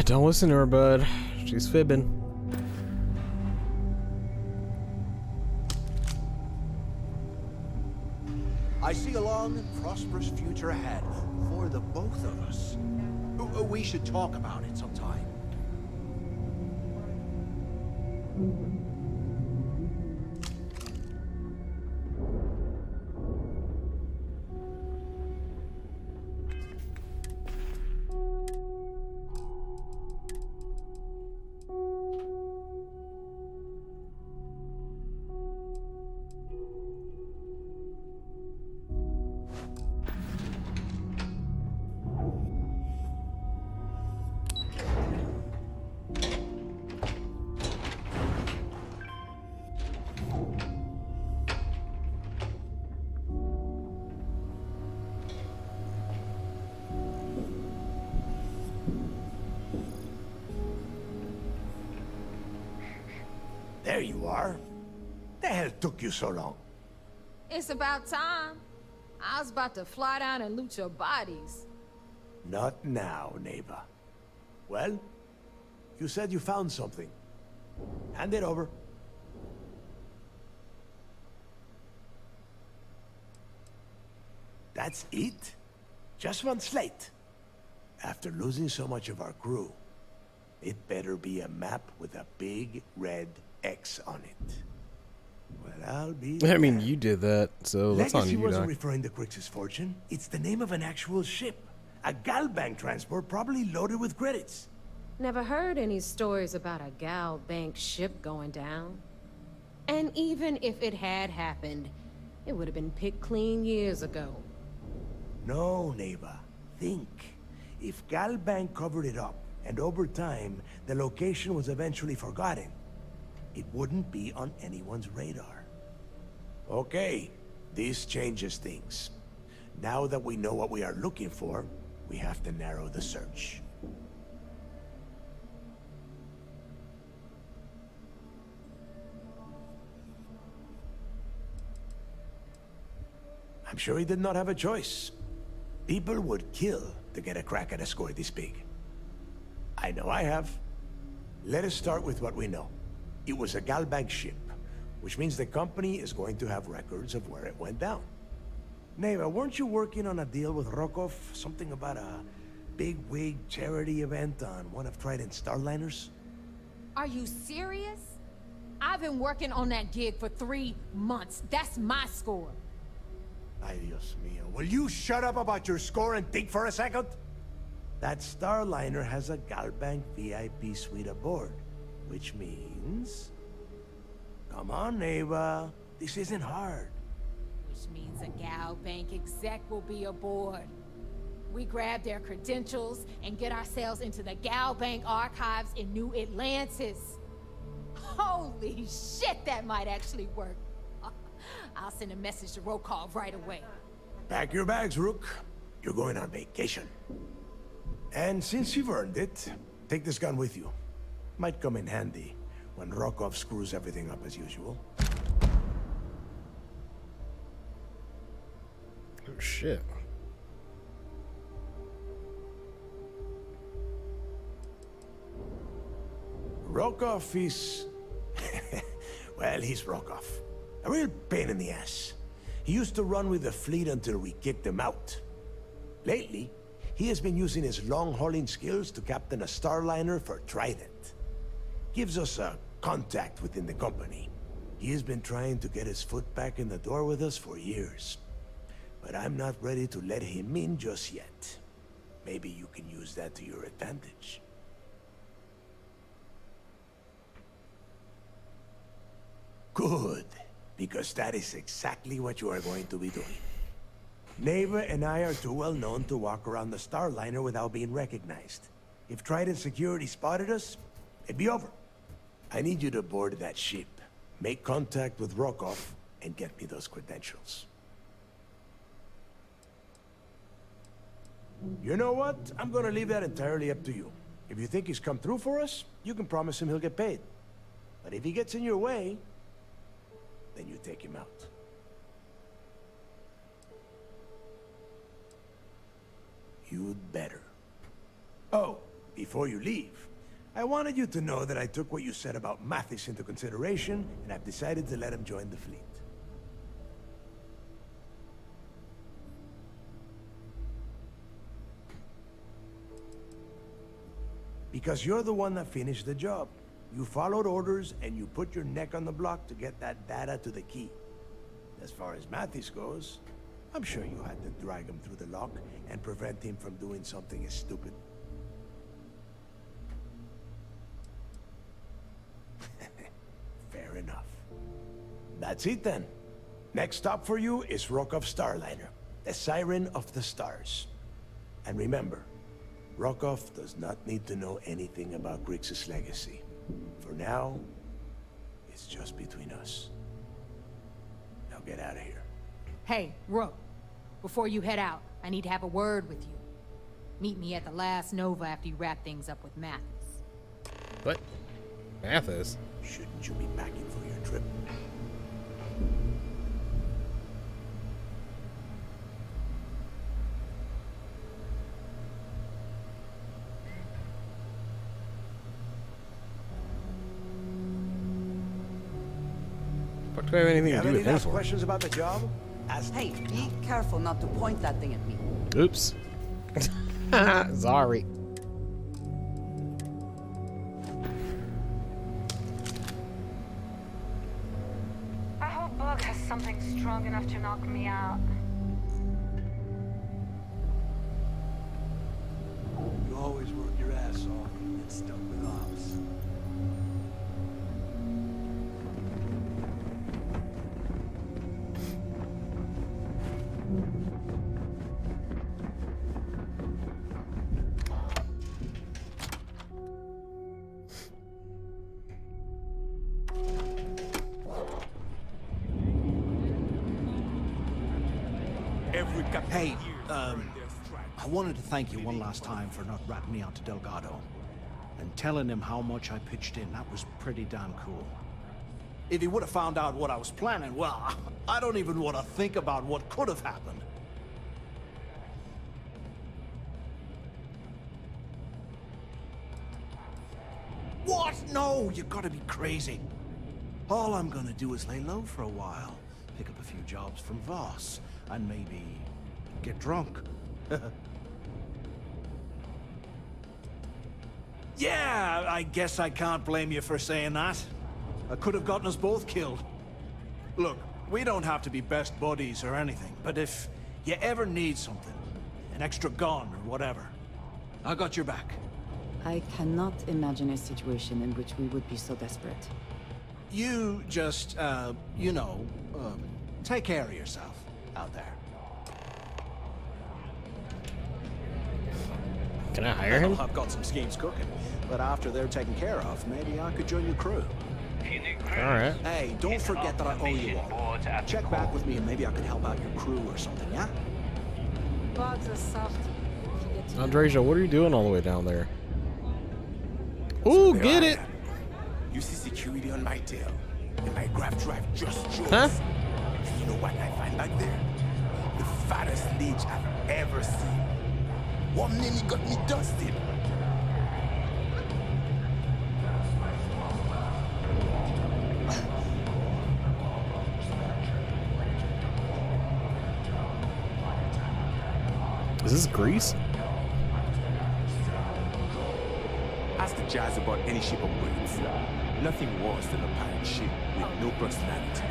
Don't listen to her, bud. She's fibbing. I see a long and prosperous future ahead for the both of us. We should talk about it sometime. There you are. The hell took you so long? It's about time. I was about to fly down and loot your bodies. Not now, neighbor. Well, you said you found something. Hand it over. That's it? Just one slate? After losing so much of our crew, it better be a map with a big red X on it. Well, I'll be I mean, you did that, so that's on Legacy you, wasn't Doc. referring to Crix's fortune. It's the name of an actual ship. A Galbank transport probably loaded with credits. Never heard any stories about a Gal Bank ship going down. And even if it had happened, it would have been picked clean years ago. No, neighbor. Think. If Galbank covered it up, and over time, the location was eventually forgotten, it wouldn't be on anyone's radar. Okay, this changes things. Now that we know what we are looking for, we have to narrow the search. I'm sure he did not have a choice. People would kill to get a crack at a score this big. I know I have. Let us start with what we know. It was a Galbank ship, which means the company is going to have records of where it went down. Neva, weren't you working on a deal with Rokov? Something about a big-wig charity event on one of Trident's Starliners? Are you serious? I've been working on that gig for 3 months. That's my score. Ay, Dios mío. Will you shut up about your score and think for a second? That Starliner has a Galbank VIP suite aboard, which means... Come on, Neva. This isn't hard. Which means a Galbank exec will be aboard. We grab their credentials and get ourselves into the Galbank archives in New Atlantis. Holy shit, that might actually work. I'll send a message to Rokov right away. Pack your bags, Rook. You're going on vacation. And since you've earned it, take this gun with you. Might come in handy when Rokov screws everything up as usual. Oh, shit. Rokov is... well, he's Rokov. A real pain in the ass. He used to run with the fleet until we kicked him out. Lately, he has been using his long-hauling skills to captain a Starliner for Trident. Gives us a contact within the company. He has been trying to get his foot back in the door with us for years. But I'm not ready to let him in just yet. Maybe you can use that to your advantage. Good, because that is exactly what you are going to be doing. Neva and I are too well known to walk around the Starliner without being recognized. If Trident security spotted us, it'd be over. I need you to board that ship, make contact with Rokov, and get me those credentials. You know what? I'm gonna leave that entirely up to you. If you think he's come through for us, you can promise him he'll get paid. But if he gets in your way, then you take him out. You'd better. Oh, before you leave, I wanted you to know that I took what you said about Mathis into consideration, and I've decided to let him join the fleet. Because you're the one that finished the job. You followed orders, and you put your neck on the block to get that data to the key. As far as Mathis goes, I'm sure you had to drag him through the lock and prevent him from doing something as stupid. Fair enough. That's it then. Next stop for you is Rokov Starliner, the Siren of the Stars. And remember, Rokov does not need to know anything about Grixis' legacy. For now, it's just between us. Now get out of here. Hey, Rook. Before you head out, I need to have a word with you. Meet me at the last Nova after you wrap things up with Mathis. What? Mathis? Shouldn't you be packing for your trip? Fuck, do I have anything to do with him for? Questions about the job? Hey, be careful not to point that thing at me. Oops. Sorry. I hope Bug has something strong enough to knock me out. You always work your ass off and get stuck with ops. Hey, I wanted to thank you one last time for not ratting me out to Delgado. And telling him how much I pitched in. That was pretty damn cool. If he would have found out what I was planning, well, I don't even want to think about what could have happened. What? No, you gotta be crazy. All I'm gonna do is lay low for a while, pick up a few jobs from Voss, and maybe get drunk. Yeah, I guess I can't blame you for saying that. I could have gotten us both killed. Look, we don't have to be best buddies or anything, but if you ever need something, an extra gun or whatever, I got your back. I cannot imagine a situation in which we would be so desperate. You just, you know, take care of yourself out there. Can I hire him? I've got some schemes cooking, but after they're taken care of, maybe I could join your crew. Alright. Hey, don't forget that I owe you one. Check back with me and maybe I could help out your crew or something, yeah? Bogs are soft. Andreja, what are you doing all the way down there? Ooh, get it! You see security on my tail, and my grab drive just jokes. Huh? And you know what I find back there? The fattest leech I've ever seen. One minute got me dusted. Is this grease? Ask the Jazz about any ship upgrades. Nothing worse than a pirate ship with no personality.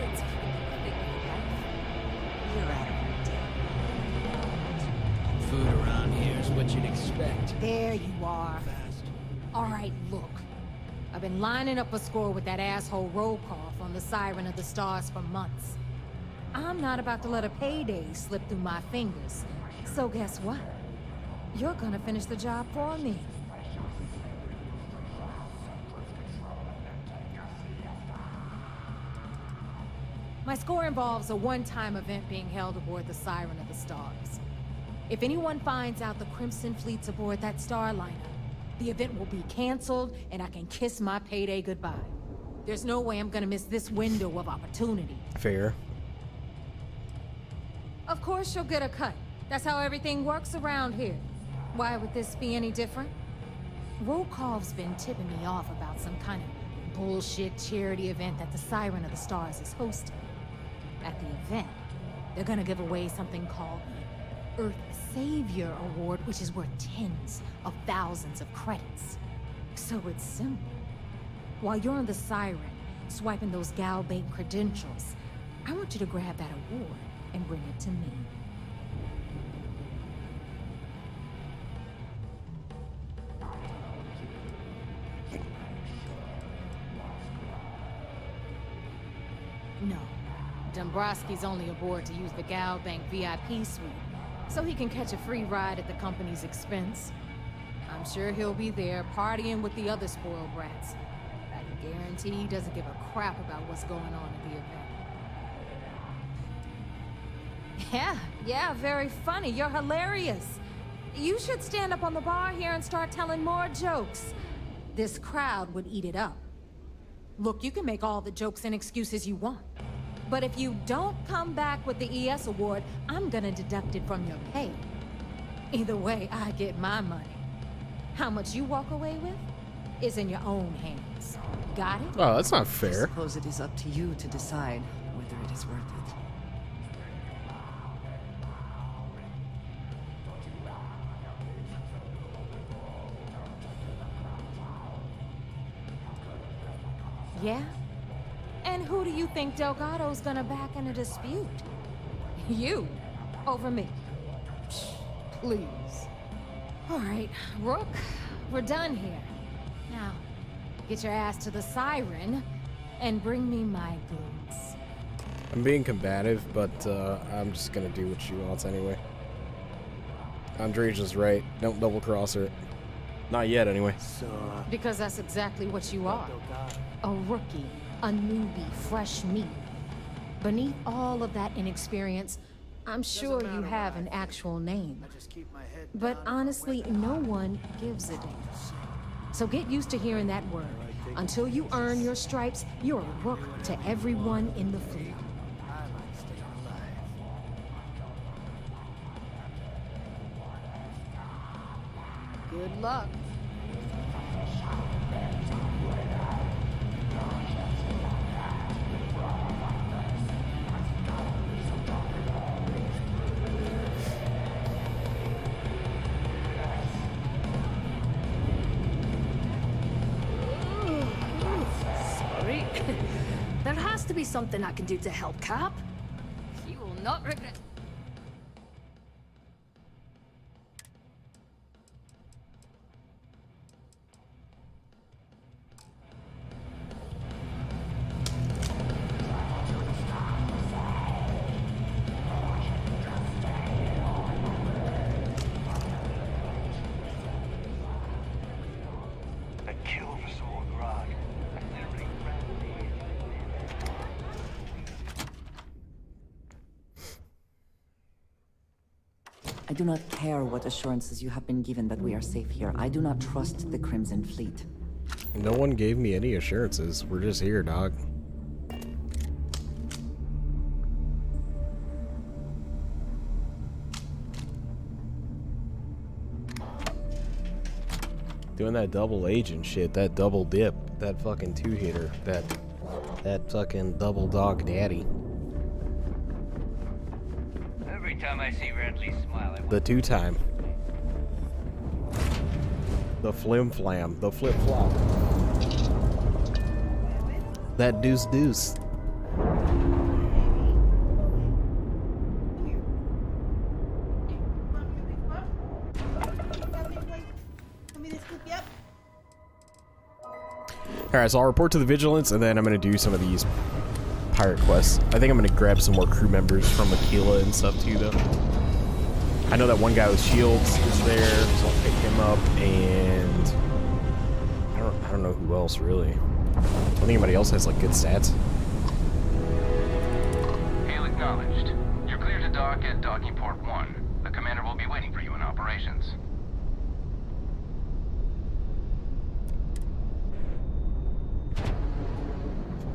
Food around here is what you'd expect. There you are. All right, look. I've been lining up a score with that asshole Rokoff on the Siren of the Stars for months. I'm not about to let a payday slip through my fingers. So guess what? You're gonna finish the job for me. My score involves a one-time event being held aboard the Siren of the Stars. If anyone finds out the Crimson Fleet's aboard that Starliner, the event will be canceled and I can kiss my payday goodbye. There's no way I'm gonna miss this window of opportunity. Fair. Of course you'll get a cut. That's how everything works around here. Why would this be any different? Rokov's been tipping me off about some kind of bullshit charity event that the Siren of the Stars is hosting. At the event, they're gonna give away something called the Earth Savior Award, which is worth tens of thousands of credits. So it's simple. While you're on the Siren, swiping those Galbank credentials, I want you to grab that award and bring it to me. No. Dombrowski's only aboard to use the Galbank VIP suite, so he can catch a free ride at the company's expense. I'm sure he'll be there partying with the other spoiled brats. I can guarantee he doesn't give a crap about what's going on at the event. Yeah, very funny. You're hilarious. You should stand up on the bar here and start telling more jokes. This crowd would eat it up. Look, you can make all the jokes and excuses you want. But if you don't come back with the ES award, I'm gonna deduct it from your pay. Either way, I get my money. How much you walk away with is in your own hands. Got it? Oh, that's not I fair. suppose it is up to you to decide whether it is worth it. Yeah? And who do you think Delgado's gonna back in a dispute? You. Over me. Psh, please. All right, Rook, we're done here. Now, get your ass to the Siren and bring me my goods. I'm being combative, but I'm just gonna do what she wants anyway. Andreja's right. Don't double cross her. Not yet, anyway. Because that's exactly what you are. A rookie, a newbie, fresh meat. Beneath all of that inexperience, I'm sure you have an actual name. But honestly, no one gives a damn. So get used to hearing that word. Until you earn your stripes, you're a rook to everyone in the fleet. Good luck. Sorry. There has to be something I can do to help, Cap. You will not regret. A kill for some more grog. I do not care what assurances you have been given that we are safe here. I do not trust the Crimson Fleet. No one gave me any assurances. We're just here, dog. Doing that double agent shit, that double dip, that fucking two-hitter, that fucking double dog daddy. Every time I see Radley smile, I The two-time. The flim-flam, the flip-flop. That deuce-deuce. Alright, so I'll report to the Vigilance, and then I'm going to do some of these pirate quests. I think I'm going to grab some more crew members from Aquila and stuff, too, though. I know that one guy with shields is there, so I'll pick him up, and... I don't know who else, really. I don't think anybody else has, like, good stats. Hail acknowledged. You're clear to dock at docking port 1. The commander will be waiting for you in operations.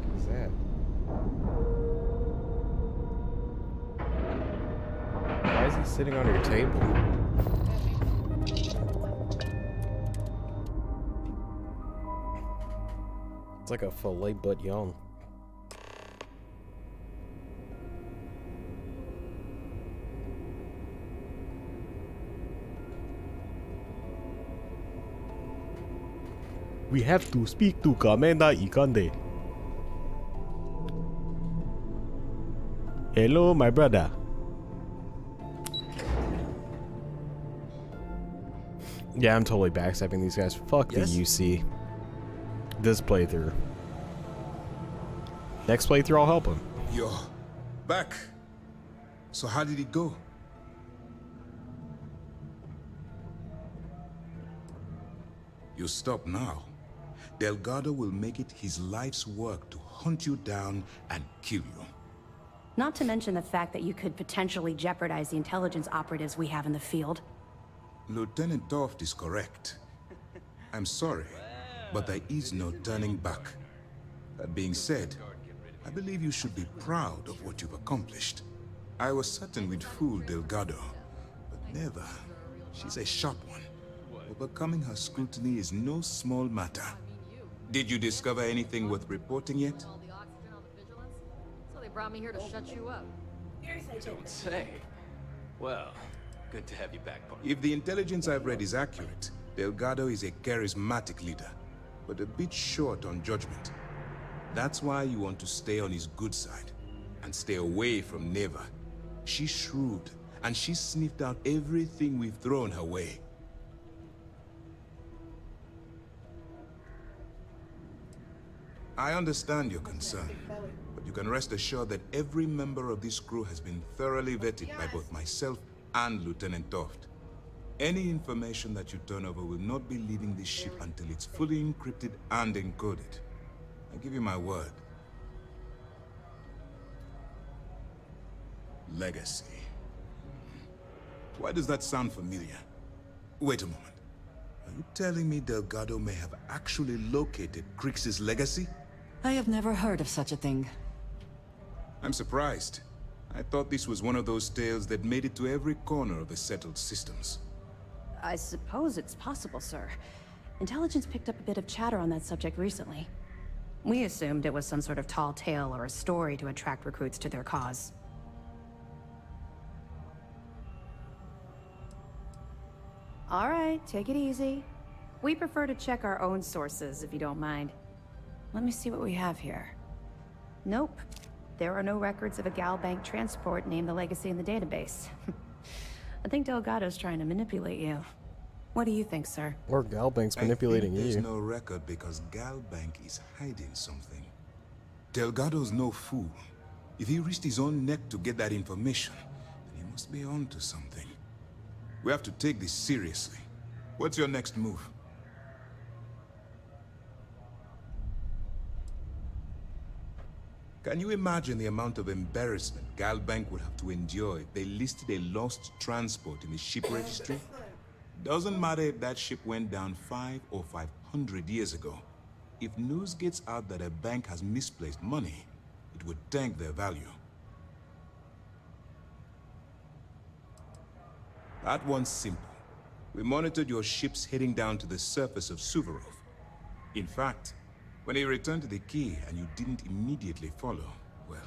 What is that? Why is he sitting on your table? It's like a filet bouillon. We have to speak to Commander Ikande. Hello, my brother. Yeah, I'm totally backstabbing these guys. Fuck Yes? the UC. This playthrough. Next playthrough, I'll help him. You're back. So how did it go? You stop now. Delgado will make it his life's work to hunt you down and kill you. Not to mention the fact that you could potentially jeopardize the intelligence operatives we have in the field. Lieutenant Toft is correct. I'm sorry, but there is no turning back. That being said, I believe you should be proud of what you've accomplished. I was certain we'd fool Delgado, but never. She's a sharp one. Overcoming her scrutiny is no small matter. Did you discover anything worth reporting yet? So they brought me here to shut you up. Don't say. Well, good to have you back, partner. If the intelligence I've read is accurate, Delgado is a charismatic leader, but a bit short on judgment. That's why you want to stay on his good side, and stay away from Neva. She's shrewd, and she's sniffed out everything we've thrown her way. I understand your concern, but you can rest assured that every member of this crew has been thoroughly vetted by both myself and Lieutenant Toft. Any information that you turn over will not be leaving this ship until it's fully encrypted and encoded. I give you my word. Legacy. Why does that sound familiar? Wait a moment. Are you telling me Delgado may have actually located Crix's legacy? I have never heard of such a thing. I'm surprised. I thought this was one of those tales that made it to every corner of the settled systems. I suppose it's possible, sir. Intelligence picked up a bit of chatter on that subject recently. We assumed it was some sort of tall tale or a story to attract recruits to their cause. All right, take it easy. We prefer to check our own sources, if you don't mind. Let me see what we have here. Nope. There are no records of a Galbank transport named the Legacy in the database. I think Delgado's trying to manipulate you. What do you think, sir? Or Galbank's manipulating I think there's you. no record because Galbank is hiding something. Delgado's no fool. If he risked his own neck to get that information, then he must be on to something. We have to take this seriously. What's your next move? Can you imagine the amount of embarrassment Galbank would have to endure if they listed a lost transport in the ship registry? Doesn't matter if that ship went down 5 or 500 years ago. If news gets out that a bank has misplaced money, it would tank their value. That one's simple. We monitored your ships heading down to the surface of Suvorov. In fact, when he returned to the key and you didn't immediately follow, well,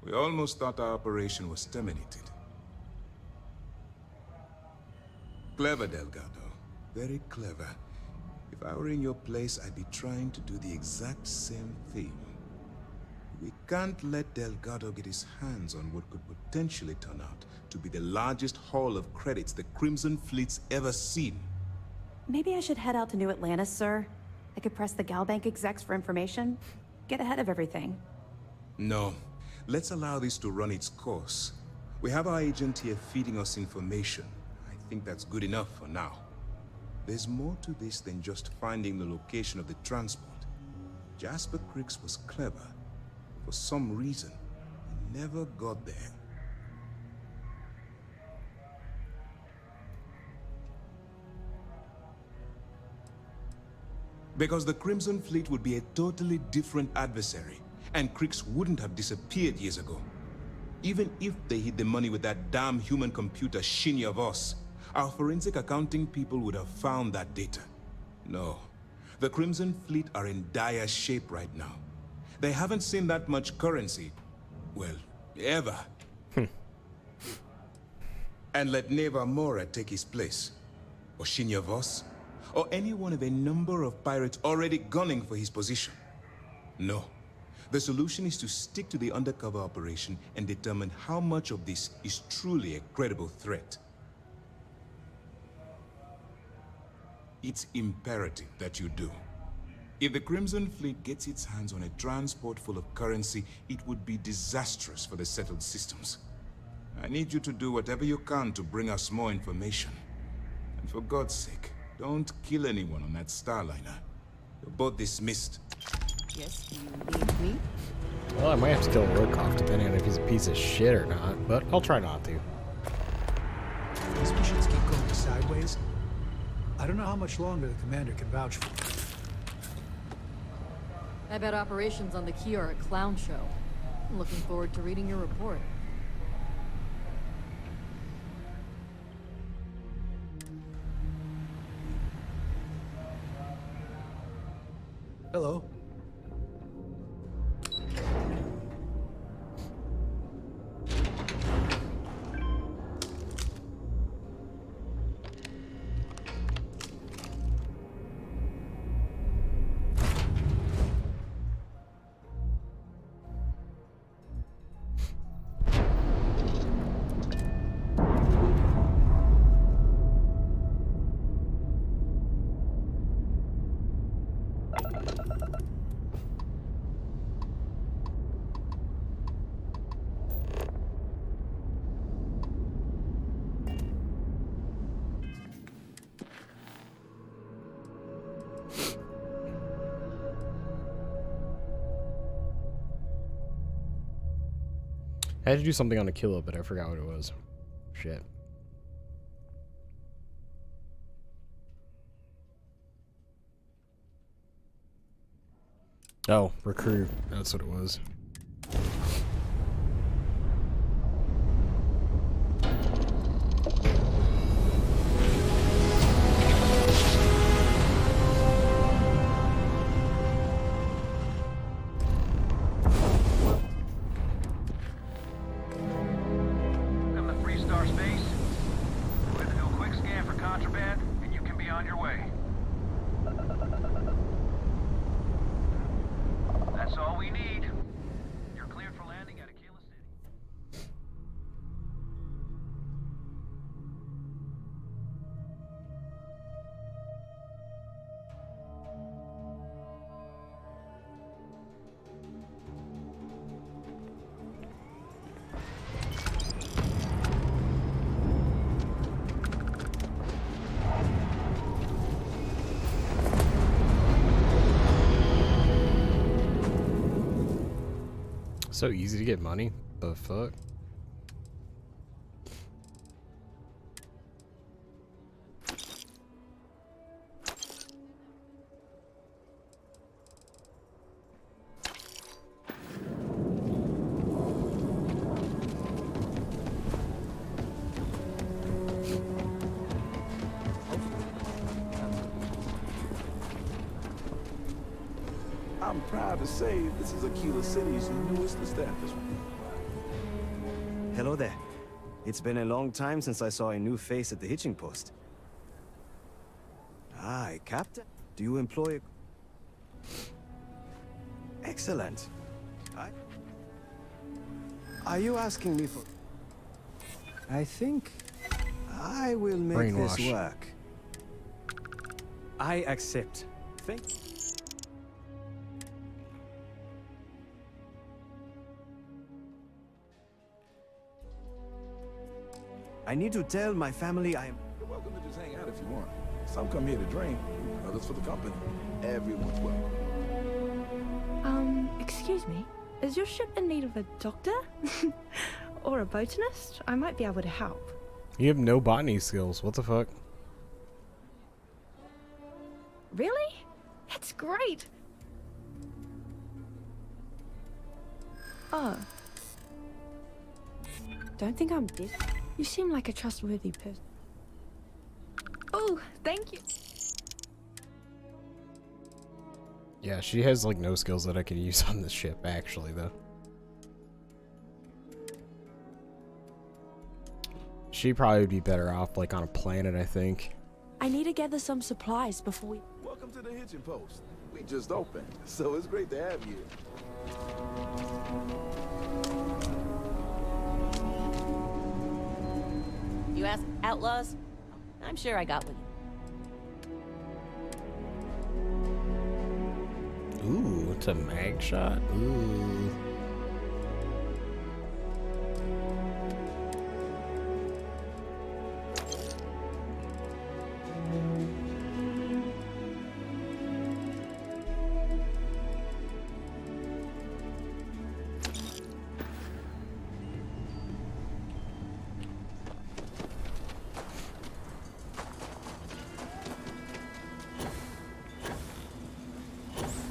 we almost thought our operation was terminated. Clever, Delgado. Very clever. If I were in your place, I'd be trying to do the exact same thing. We can't let Delgado get his hands on what could potentially turn out to be the largest haul of credits the Crimson Fleet's ever seen. Maybe I should head out to New Atlantis, sir. I could press the Galbank execs for information. Get ahead of everything. No. Let's allow this to run its course. We have our agent here feeding us information. I think that's good enough for now. There's more to this than just finding the location of the transport. Jasper Crix was clever. For some reason, he never got there. Because the Crimson Fleet would be a totally different adversary, and Crix wouldn't have disappeared years ago. Even if they hid the money with that damn human computer Shinya Voss, our forensic accounting people would have found that data. No, the Crimson Fleet are in dire shape right now. They haven't seen that much currency, well, ever. And let Neva Mora take his place, or Shinya Voss, or any one of a number of pirates already gunning for his position. No. The solution is to stick to the undercover operation and determine how much of this is truly a credible threat. It's imperative that you do. If the Crimson Fleet gets its hands on a transport full of currency, it would be disastrous for the settled systems. I need you to do whatever you can to bring us more information. And for God's sake, don't kill anyone on that Starliner. You're both dismissed. Yes, you need me? Well, I might have to kill Rokoff depending on if he's a piece of shit or not, but I'll try not to. These missions keep going sideways. I don't know how much longer the commander can vouch for. I bet operations on the key are a clown show. I'm looking forward to reading your report. Hello. I had to do something on Aquila, but I forgot what it was. Shit. Oh, recruit. That's what it was. Welcome to 3-star space. We're going to do a quick scan for contraband, and you can be on your way. That's all we need. You're cleared for landing at Aquila City. So easy to get money. The fuck? I'm proud to say this is Aquila City's newest establishment. Hello there. It's been a long time since I saw a new face at the hitching post. Hi, Captain. Do you employ a... Excellent. Are you asking me for... I think I will make this Brainwash. work. I accept. Thank you. I need to tell my family I am... You're welcome to just hang out if you want. Some come here to drink, others for the company. Everyone's welcome. Excuse me. Is your ship in need of a doctor? Or a botanist? I might be able to help. You have no botany skills. What the fuck? Really? That's great! Oh. Don't think I'm dead. You seem like a trustworthy person. Oh, thank you. Yeah, she has like no skills that I can use on this ship, actually, though. She'd probably be better off like on a planet, I think. I need to gather some supplies before we... Welcome to the hitching post. We just opened, so it's great to have you. You ask outlaws? I'm sure I got one. Ooh, it's a mag shot. Ooh.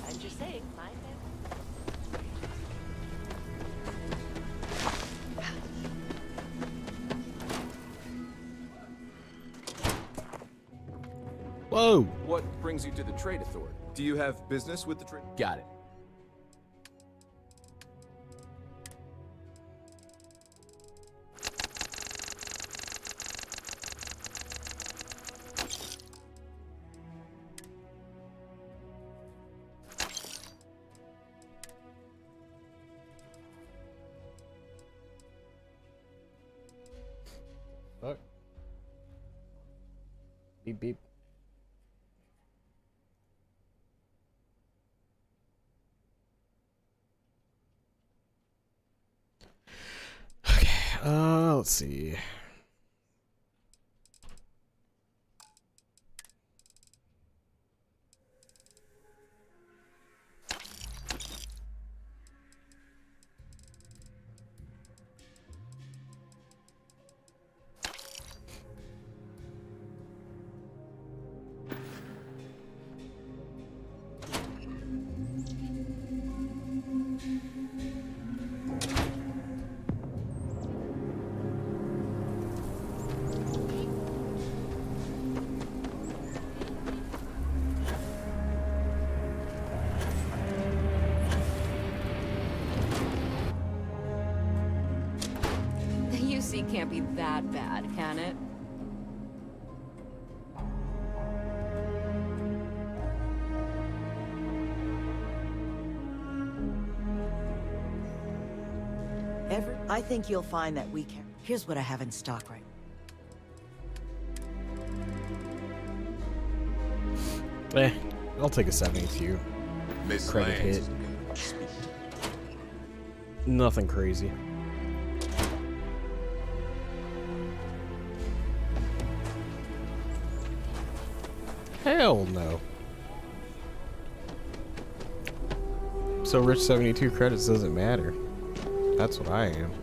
I'm just saying, my Whoa! What brings you to the Trade Authority? Do you have business with the trade? Got it. Fuck. Beep beep. Okay, let's see. can't be that bad, can it? I think you'll find that we can. Here's what I have in stock right. I'll take a 72. Credit hit. Nothing crazy. Hell no. So rich 72 credits doesn't matter. That's what I am.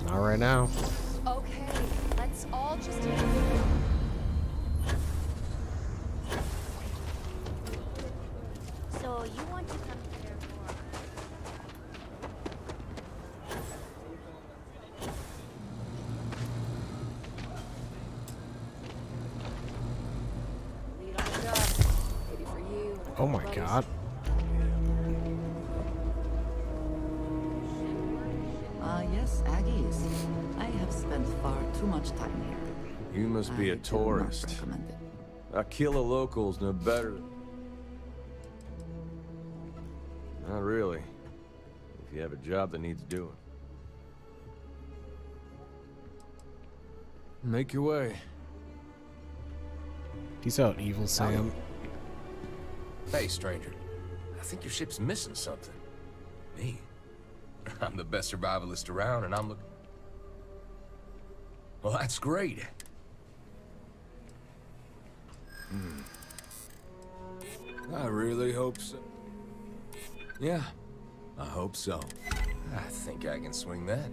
Not right now. Okay, let's all just... So you want to come here for... Oh my god. Yes, Aggies. I have spent far too much time here. You must be a tourist. A kill a local's no better. Not really. If you have a job that needs doing. Make your way. Peace out, evil Sam. Hey, stranger. I think your ship's missing something. Me? I'm the best survivalist around, and I'm looking... Well, that's great. I really hope so. Yeah, I hope so. I think I can swing that.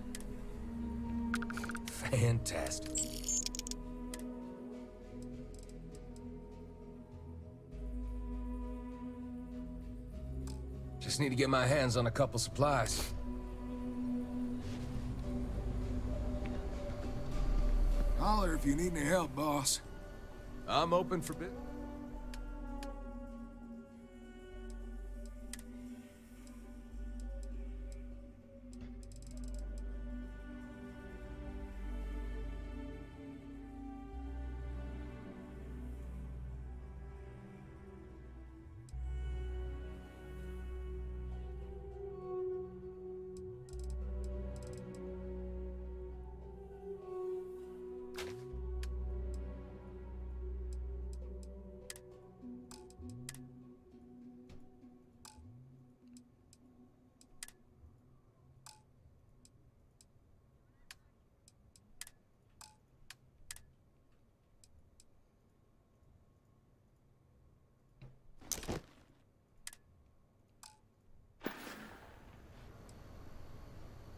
Fantastic. Just need to get my hands on a couple supplies. Holler if you need any help, boss. I'm open for business.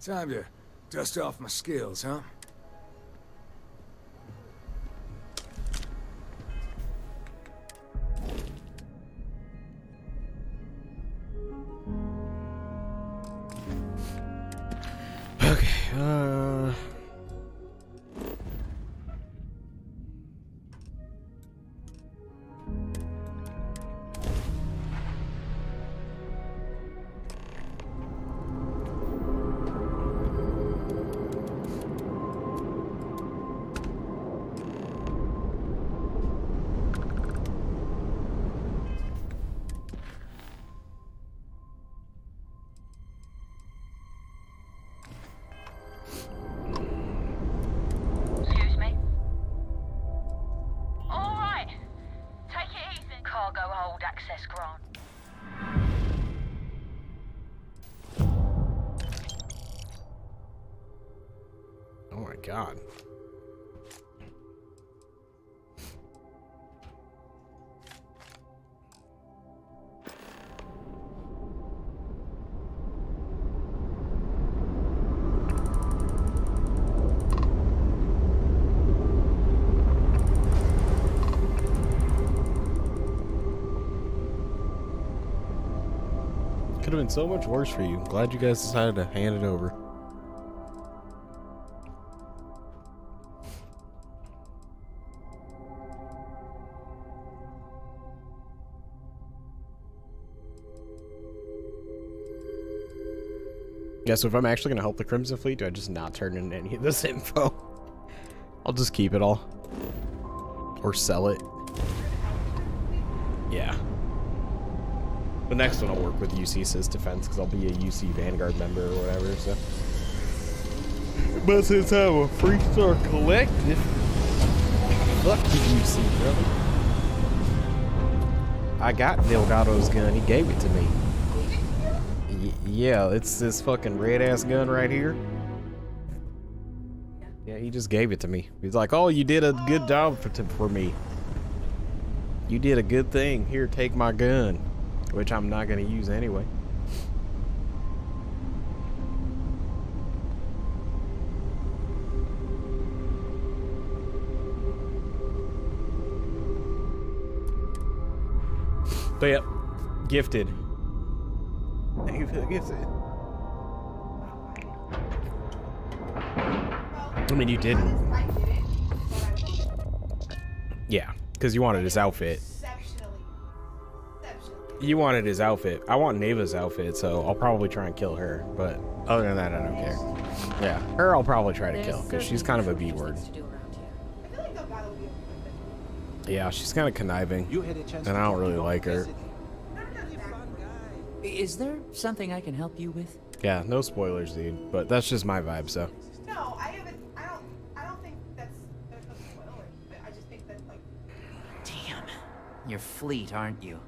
Time to dust off my skills, huh? Okay, Excuse me? All right. Take it easy. Cargo hold access grant. oh my god. Could have been so much worse for you. Glad you guys decided to hand it over. Yeah, so if I'm actually gonna help the Crimson Fleet, do I just not turn in any of this info? I'll just keep it all. Or sell it. Yeah. The next one I'll work with UC Sys Defense, because I'll be a UC Vanguard member or whatever, so. But since I'm a Freestar Collective, fuck the UC, brother. I got Delgado's gun, he gave it to me. Yeah, it's this fucking red-ass gun right here. Yeah, he just gave it to me. He's like, oh, you did a good job for me. You did a good thing. Here, take my gun. Which I'm not going to use anyway. But yep, gifted. Thank you for the gifted. I mean, you didn't. Yeah, because you wanted his outfit. You wanted his outfit. I want Neva's outfit, so I'll probably try and kill her. But other than that, I don't care. Yeah, her I'll probably try to kill, because she's kind of a B-word. Yeah, she's kind of conniving, and I don't really like her. Is there something I can help you with? Yeah, no spoilers, dude. But that's just my vibe, so. No, I haven't. I don't think there's no spoilers. But I just think that like. Damn, you're fleet, aren't you?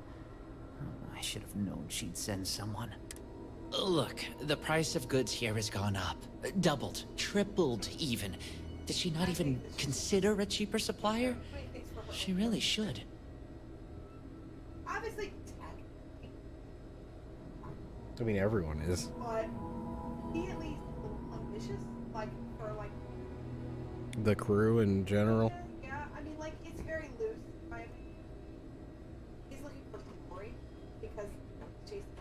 Oh, I should have known she'd send someone. Look, the price of goods here has gone up, doubled, tripled, even. Did she not even consider a cheaper supplier? She really should. Obviously. I mean, everyone is. But he at least ambitious, like for like the crew in general. Yeah, I mean, like it's very loose. Right? He's looking for glory because chasing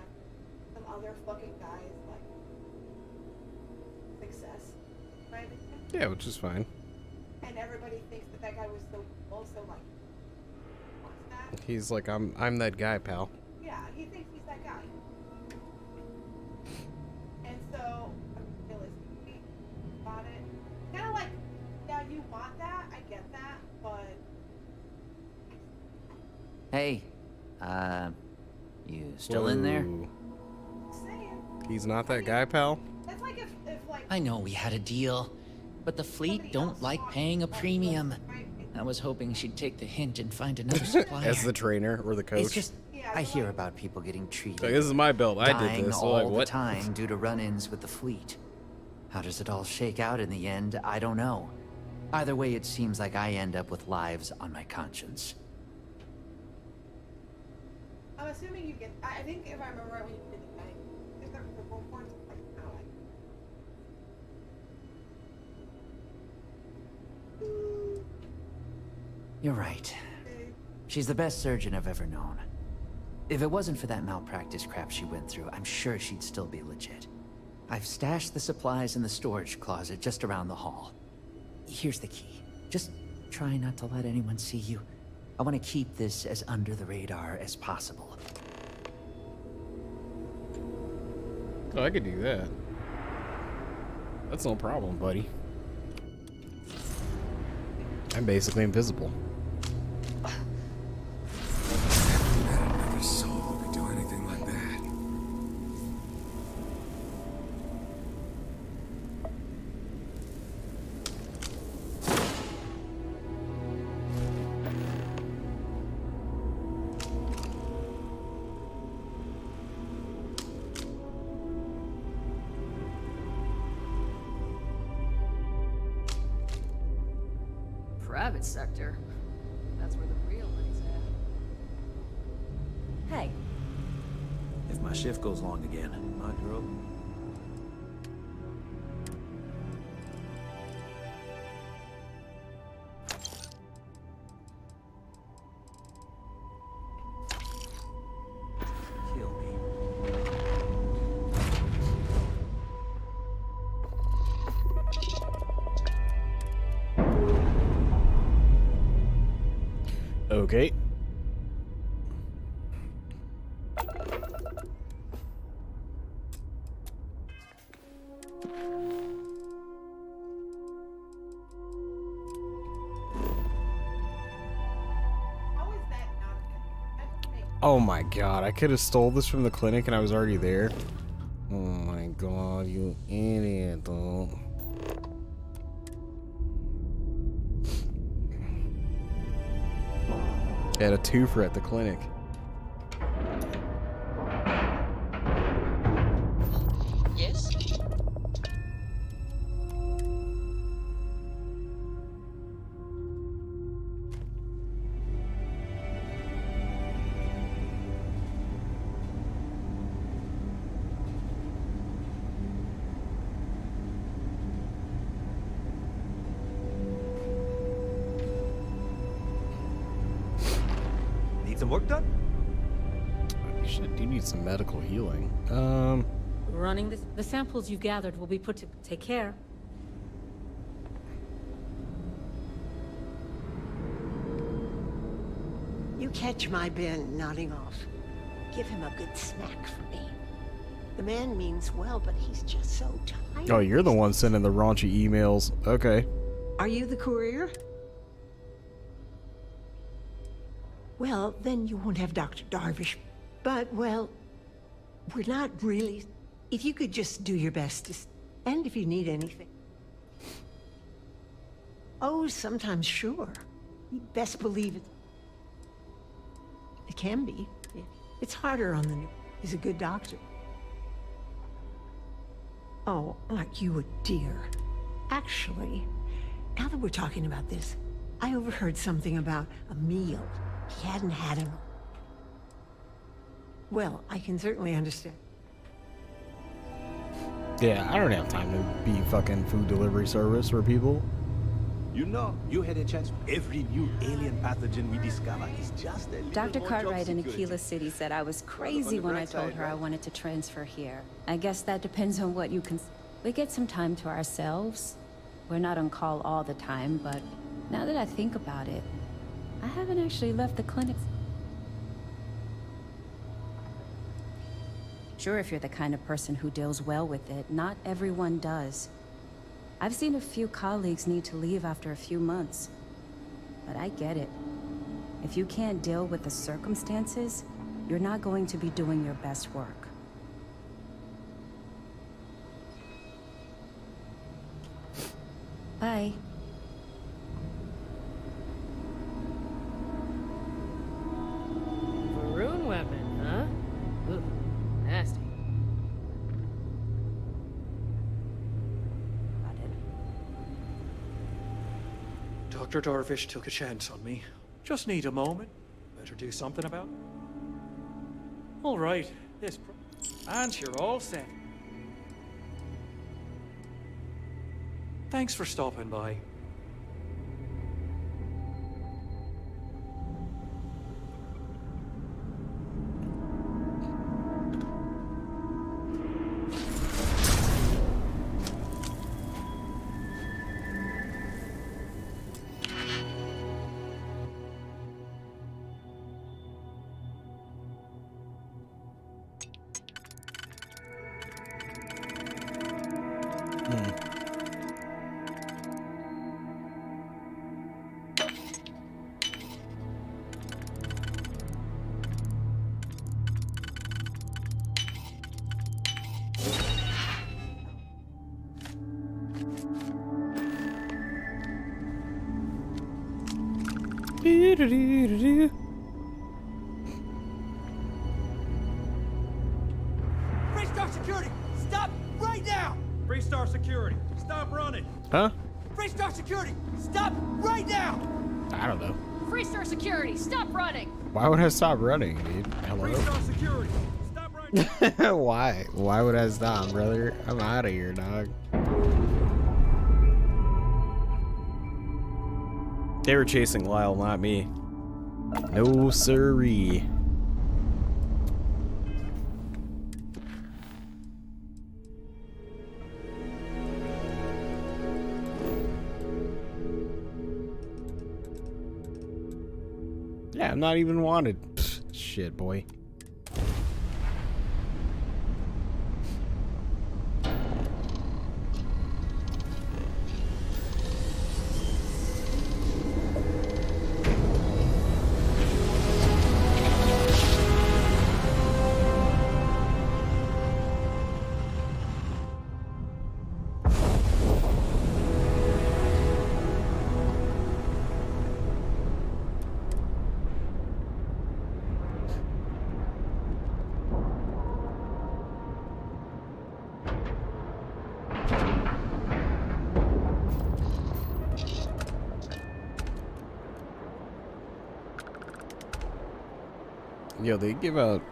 some other fucking guys like success, right? Yeah, which is fine. And everybody thinks that that guy was so cool, so like. What's that? He's like, I'm that guy, pal. Yeah, he thinks he's that guy. And so, realistically, about it, kind of like, yeah, you want that, I get that, but. Hey, you still in there? He's not that guy, pal? That's like if like. I know we had a deal, but the fleet don't like paying a premium. I was hoping she'd take the hint and find another supplier. As the trainer or the coach. It's just, I hear about people getting treated. Like, this is my belt. I did this. So all like, what? the time due to run-ins with the fleet. How does it all shake out in the end? I don't know. Either way, it seems like I end up with lives on my conscience. I'm assuming you get. I think if I remember right when you did the thing, there's that the reports like kind of like. You're right. She's the best surgeon I've ever known. If it wasn't for that malpractice crap she went through, I'm sure she'd still be legit. I've stashed the supplies in the storage closet just around the hall. Here's the key. Just try not to let anyone see you. I want to keep this as under the radar as possible. Oh, I could do that. That's no problem, buddy. I'm basically invisible. Never saw who could do anything like that. Private sector. That's where the real money's at. Hey. If my shift goes long again, my girl. Kill me. Okay. Oh my god, I could have stole this from the clinic and I was already there. Oh my god, you idiot, though. I had a twofer at the clinic. Yes? Need some work done? Shit, do need some medical healing. Running this. The samples you've gathered will be put to take care. You catch my Ben nodding off. Give him a good smack for me. The man means well, but he's just so tired. Oh, you're the one sending the raunchy emails. Okay. Are you the courier? Well, then you won't have Dr. Darvish. But, well, we're not really... If you could just do your best to... And if you need anything. Oh, sometimes, sure. You best believe it. It can be. It's harder on the new... He's a good doctor. Oh, aren't you a dear? Actually, now that we're talking about this, I overheard something about a meal he hadn't had in... Well, I can certainly understand. Yeah, I don't have time to be fucking food delivery service for people. You know, you had a chance. Every new alien pathogen we discover is just a little Dr. more Cartwright job in security. Aquila City said I was crazy when I told her I wanted to transfer here. I guess that depends on what you can... We get some time to ourselves. We're not on call all the time, but now that I think about it, I haven't actually left the clinic. Sure, if you're the kind of person who deals well with it, not everyone does. I've seen a few colleagues need to leave after a few months. But I get it. If you can't deal with the circumstances, you're not going to be doing your best work. Bye. Rune weapon, huh? Ugh, nasty. Dr. Darvish took a chance on me. Just need a moment. Better do something about it. All right, and you're all set. Thanks for stopping by. Freestar Security, stop right now! Freestar Security, stop running! Huh? Freestar Security, stop right now! I don't know. Freestar Security, stop running! Why would I stop running, dude? Hello? Freestar Security, stop running! Why? Why would I stop, brother? I'm out of here, dog. They were chasing Lyle, not me. No siree. Yeah, I'm not even wanted. Pfft, shit, boy. Yo, they give out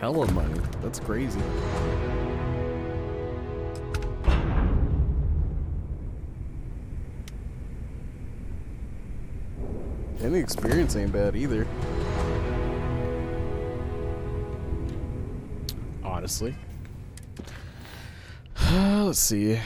hella money. That's crazy. And the experience ain't bad either. Honestly. Let's see.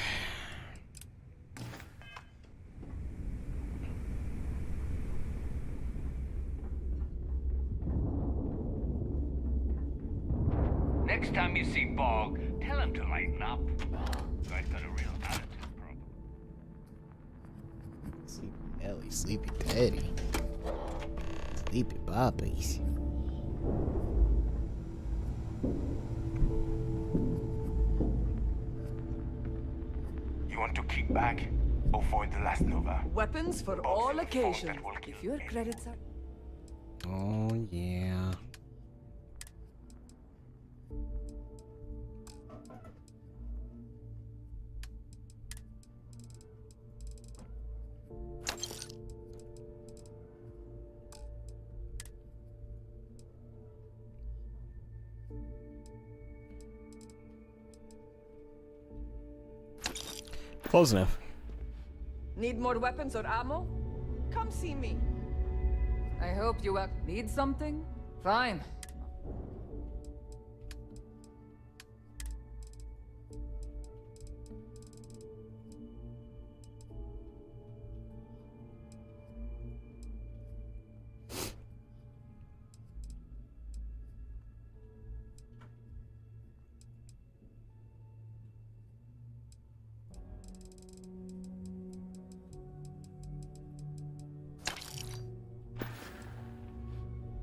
Next time you see Bog, tell him to lighten up. Guy's got a real attitude problem. Sleepy Ellie, Sleepy Teddy. Sleepy Bobbies. You want to kick back? Avoid the last Nova. Weapons for all occasions. If your credits are... Oh, yeah. Close enough. Need more weapons or ammo? Come see me. I hope you need something? Fine.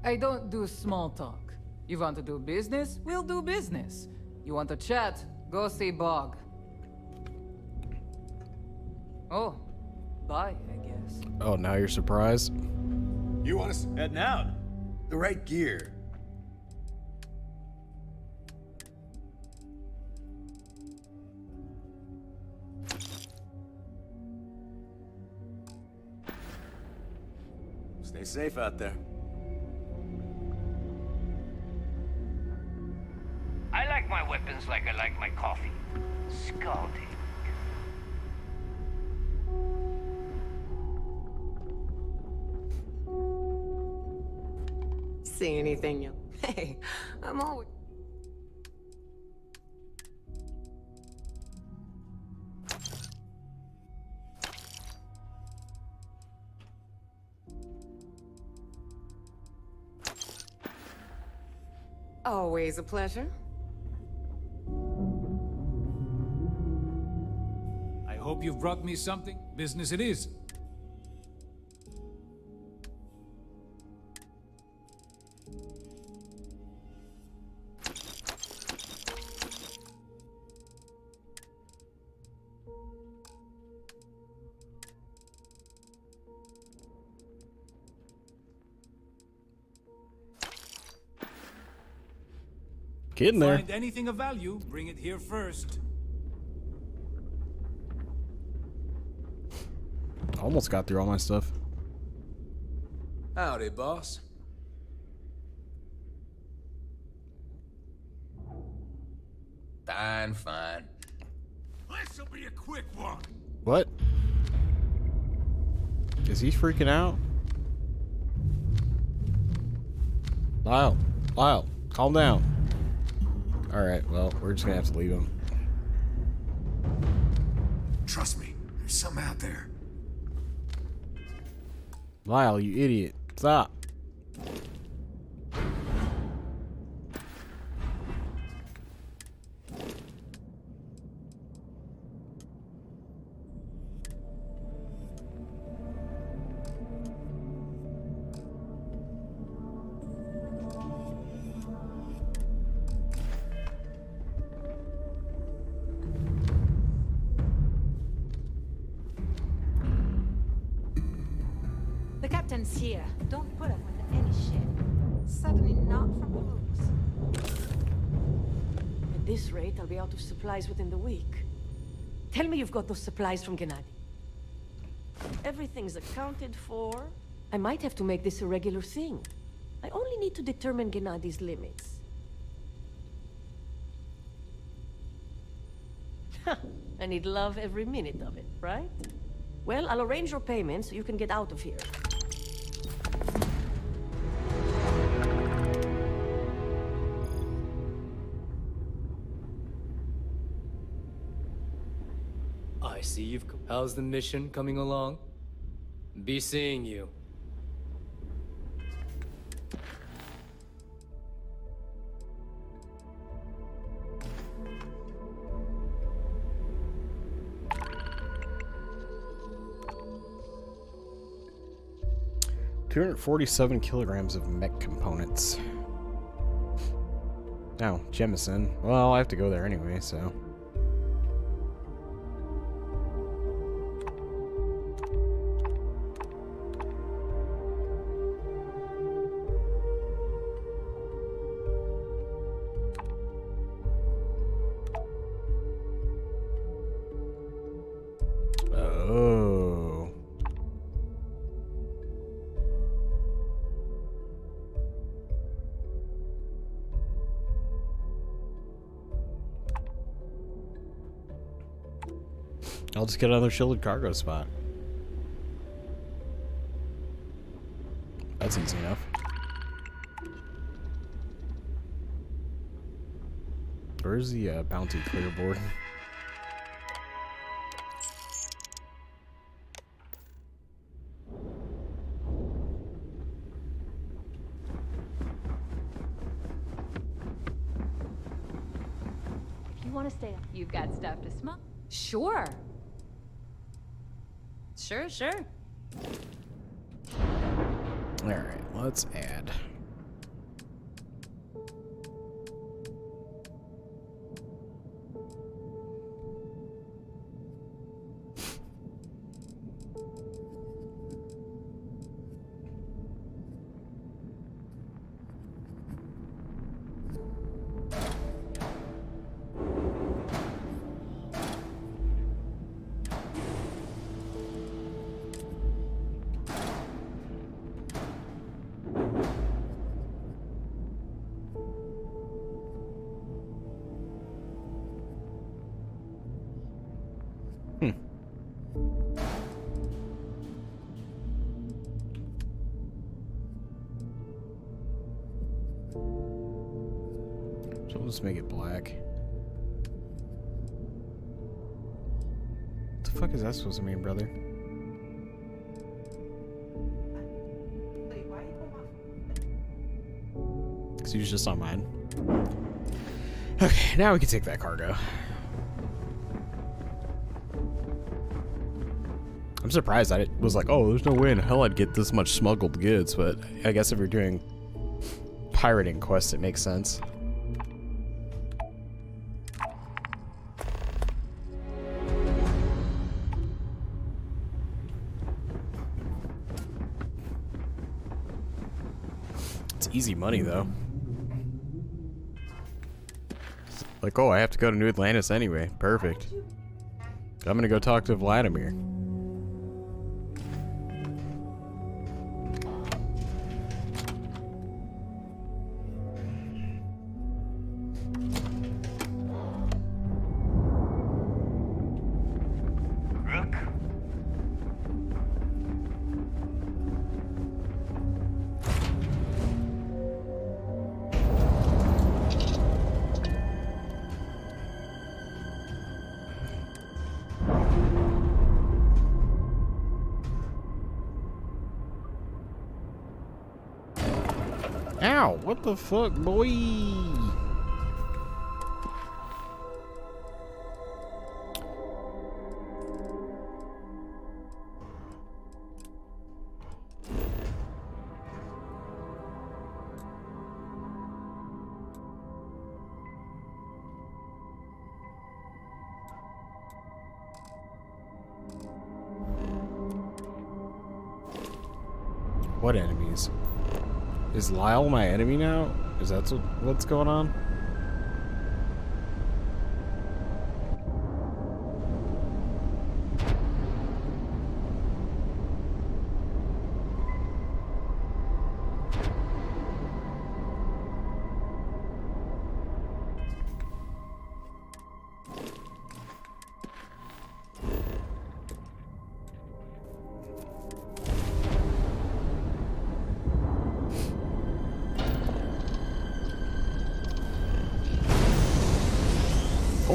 I don't do small talk. You want to do business? We'll do business. You want to chat? Go see Bog. Oh, bye, I guess. Oh, now you're surprised? You want us heading out? The right gear. Stay safe out there. I like my weapons like I like my coffee. Scalding. See anything you... Hey, I'm always... Always a pleasure. I hope you've brought me something. Business it is. Get in there. Find anything of value, bring it here first. Almost got through all my stuff. Howdy, boss. Fine, fine. This'll be a quick one. What? Is he freaking out? Lyle, calm down. Alright, well, we're just gonna have to leave him. Trust me, there's something out there. Lyle, you idiot. Stop. The captain's here. Don't put up with any shit. Certainly not from booze. At this rate, I'll be out of supplies within the week. Tell me you've got those supplies from Gennady. Everything's accounted for. I might have to make this a regular thing. I only need to determine Gennadi's limits. I need love every minute of it, right? Well, I'll arrange your payment so you can get out of here. I see you've... How's the mission coming along? Be seeing you. $247 kilograms of mech components. Now, Jemison. Well, I have to go there anyway, so... Oh. I'll just get another shielded cargo spot. That's easy enough. Where's the bounty clear board? If you want to stay up, you've got stuff to smoke. Sure. Sure. Alright, let's add. So we'll just make it black. What the fuck is that supposed to mean, brother? Because he was just on mine. Okay, now we can take that cargo. I'm surprised I was like, oh, there's no way in hell I'd get this much smuggled goods, but I guess if you're doing pirating quests, it makes sense. It's easy money, though. Like, oh, I have to go to New Atlantis anyway. Perfect. I'm gonna go talk to Vladimir. Ow, what the fuck, boy? What enemies? Is Lyle my enemy now? Is that what's going on?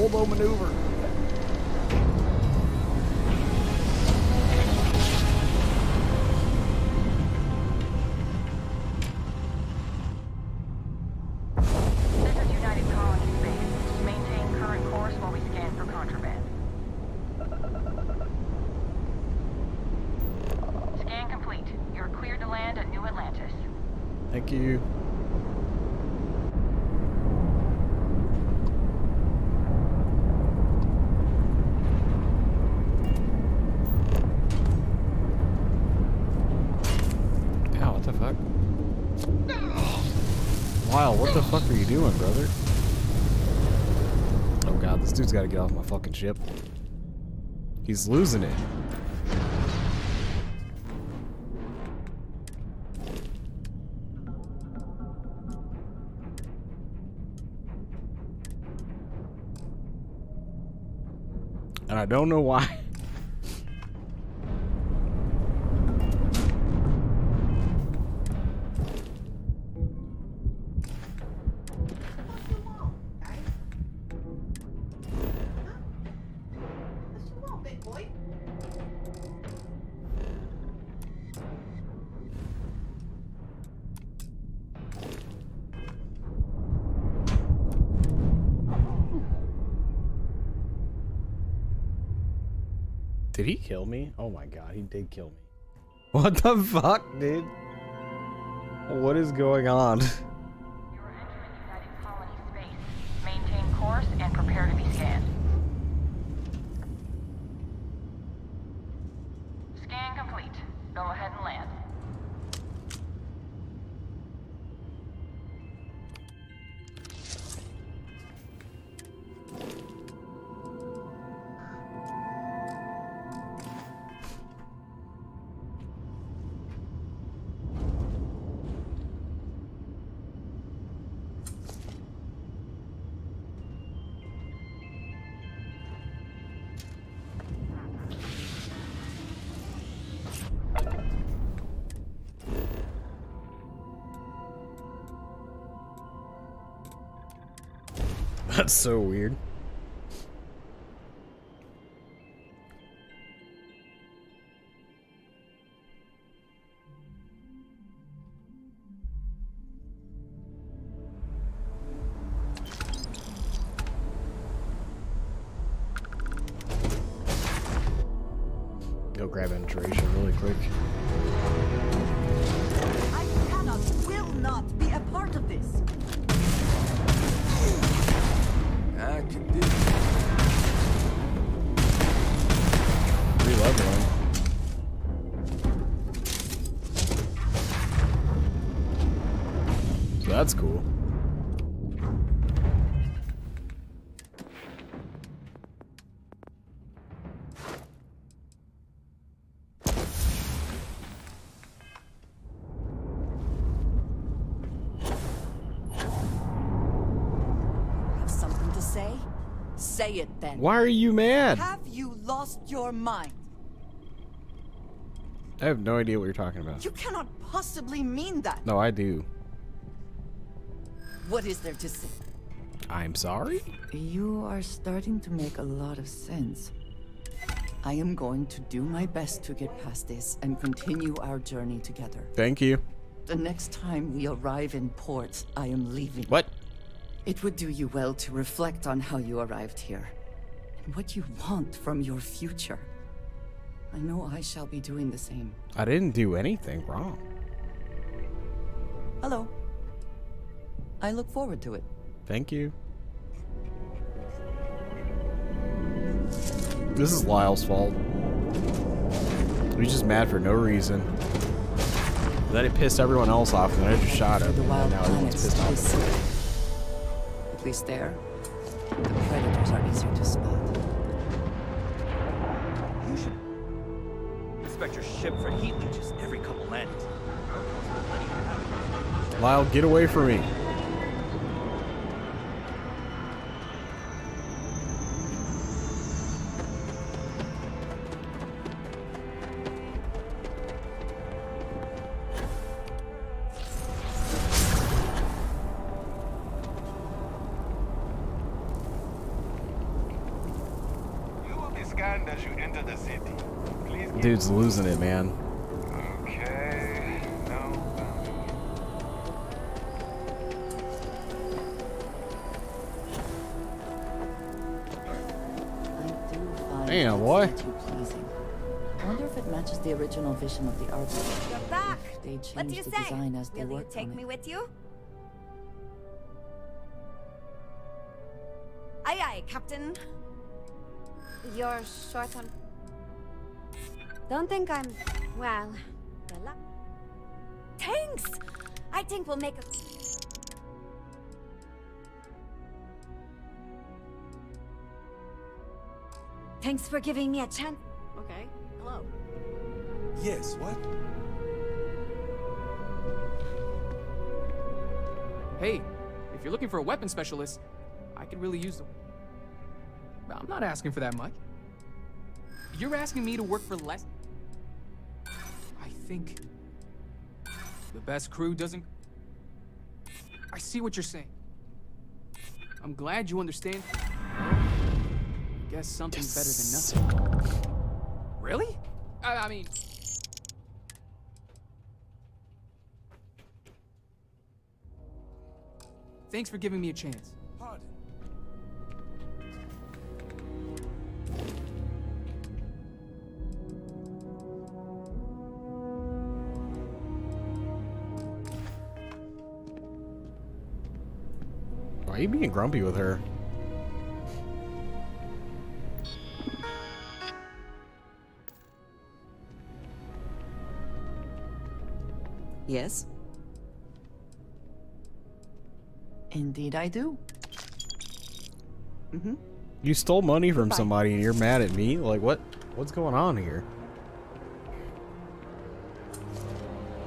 Volvo maneuver. This is United Colony Space. Maintain current course while we scan for contraband. Scan complete. You're cleared to land at New Atlantis. Thank you. Ow, what the fuck? Wow, what the fuck are you doing, brother? Oh god, this dude's gotta get off my fucking ship. He's losing it. And I don't know why. Did he kill me? Oh my god, he did kill me. What the fuck, dude? What is going on? You're entering United Colony Space. Maintain course and prepare to be scanned. Scan complete. Go ahead and land. That's so weird. Go grab integration really quick. I cannot, will not be a part of this. I can do. Reload one. So that's cool. Say it then. Why are you mad? Have you lost your mind? I have no idea what you're talking about. You cannot possibly mean that. No, I do. What is there to say? I'm sorry? You are starting to make a lot of sense. I am going to do my best to get past this and continue our journey together. Thank you. The next time we arrive in port, I am leaving. What? It would do you well to reflect on how you arrived here, and what you want from your future. I know I shall be doing the same. I didn't do anything wrong. Hello. I look forward to it. Thank you. This is Lyle's fault. He's just mad for no reason. Then it pissed everyone else off, and then I just shot him, and now everyone's pissed off. At least there, the predators are easier to spot. You should inspect your ship for heat leeches every couple landings. Lyle, get away from me. enter the city. Please get Dude's losing it, man. Okay. No boundaries. Damn, boy. Too pleasing. I wonder if it matches the original vision of the artist. You're back. If they changed What do you the say? design as they Will you worked take on me it. with you? Aye, aye, Captain. You're short on... Don't think I'm... Well... Thanks! I think we'll make a... Thanks for giving me a chance. Okay, hello. Yes, what? Hey, if you're looking for a weapon specialist, I could really use them. I'm not asking for that much. You're asking me to work for less? I think the best crew doesn't... I see what you're saying. I'm glad you understand. I guess something's better than nothing. Really? I mean... Thanks for giving me a chance. Pardon. Why are you being grumpy with her? Yes? Indeed I do. Mm-hmm. You stole money from Goodbye. somebody and you're mad at me? Like, what's going on here?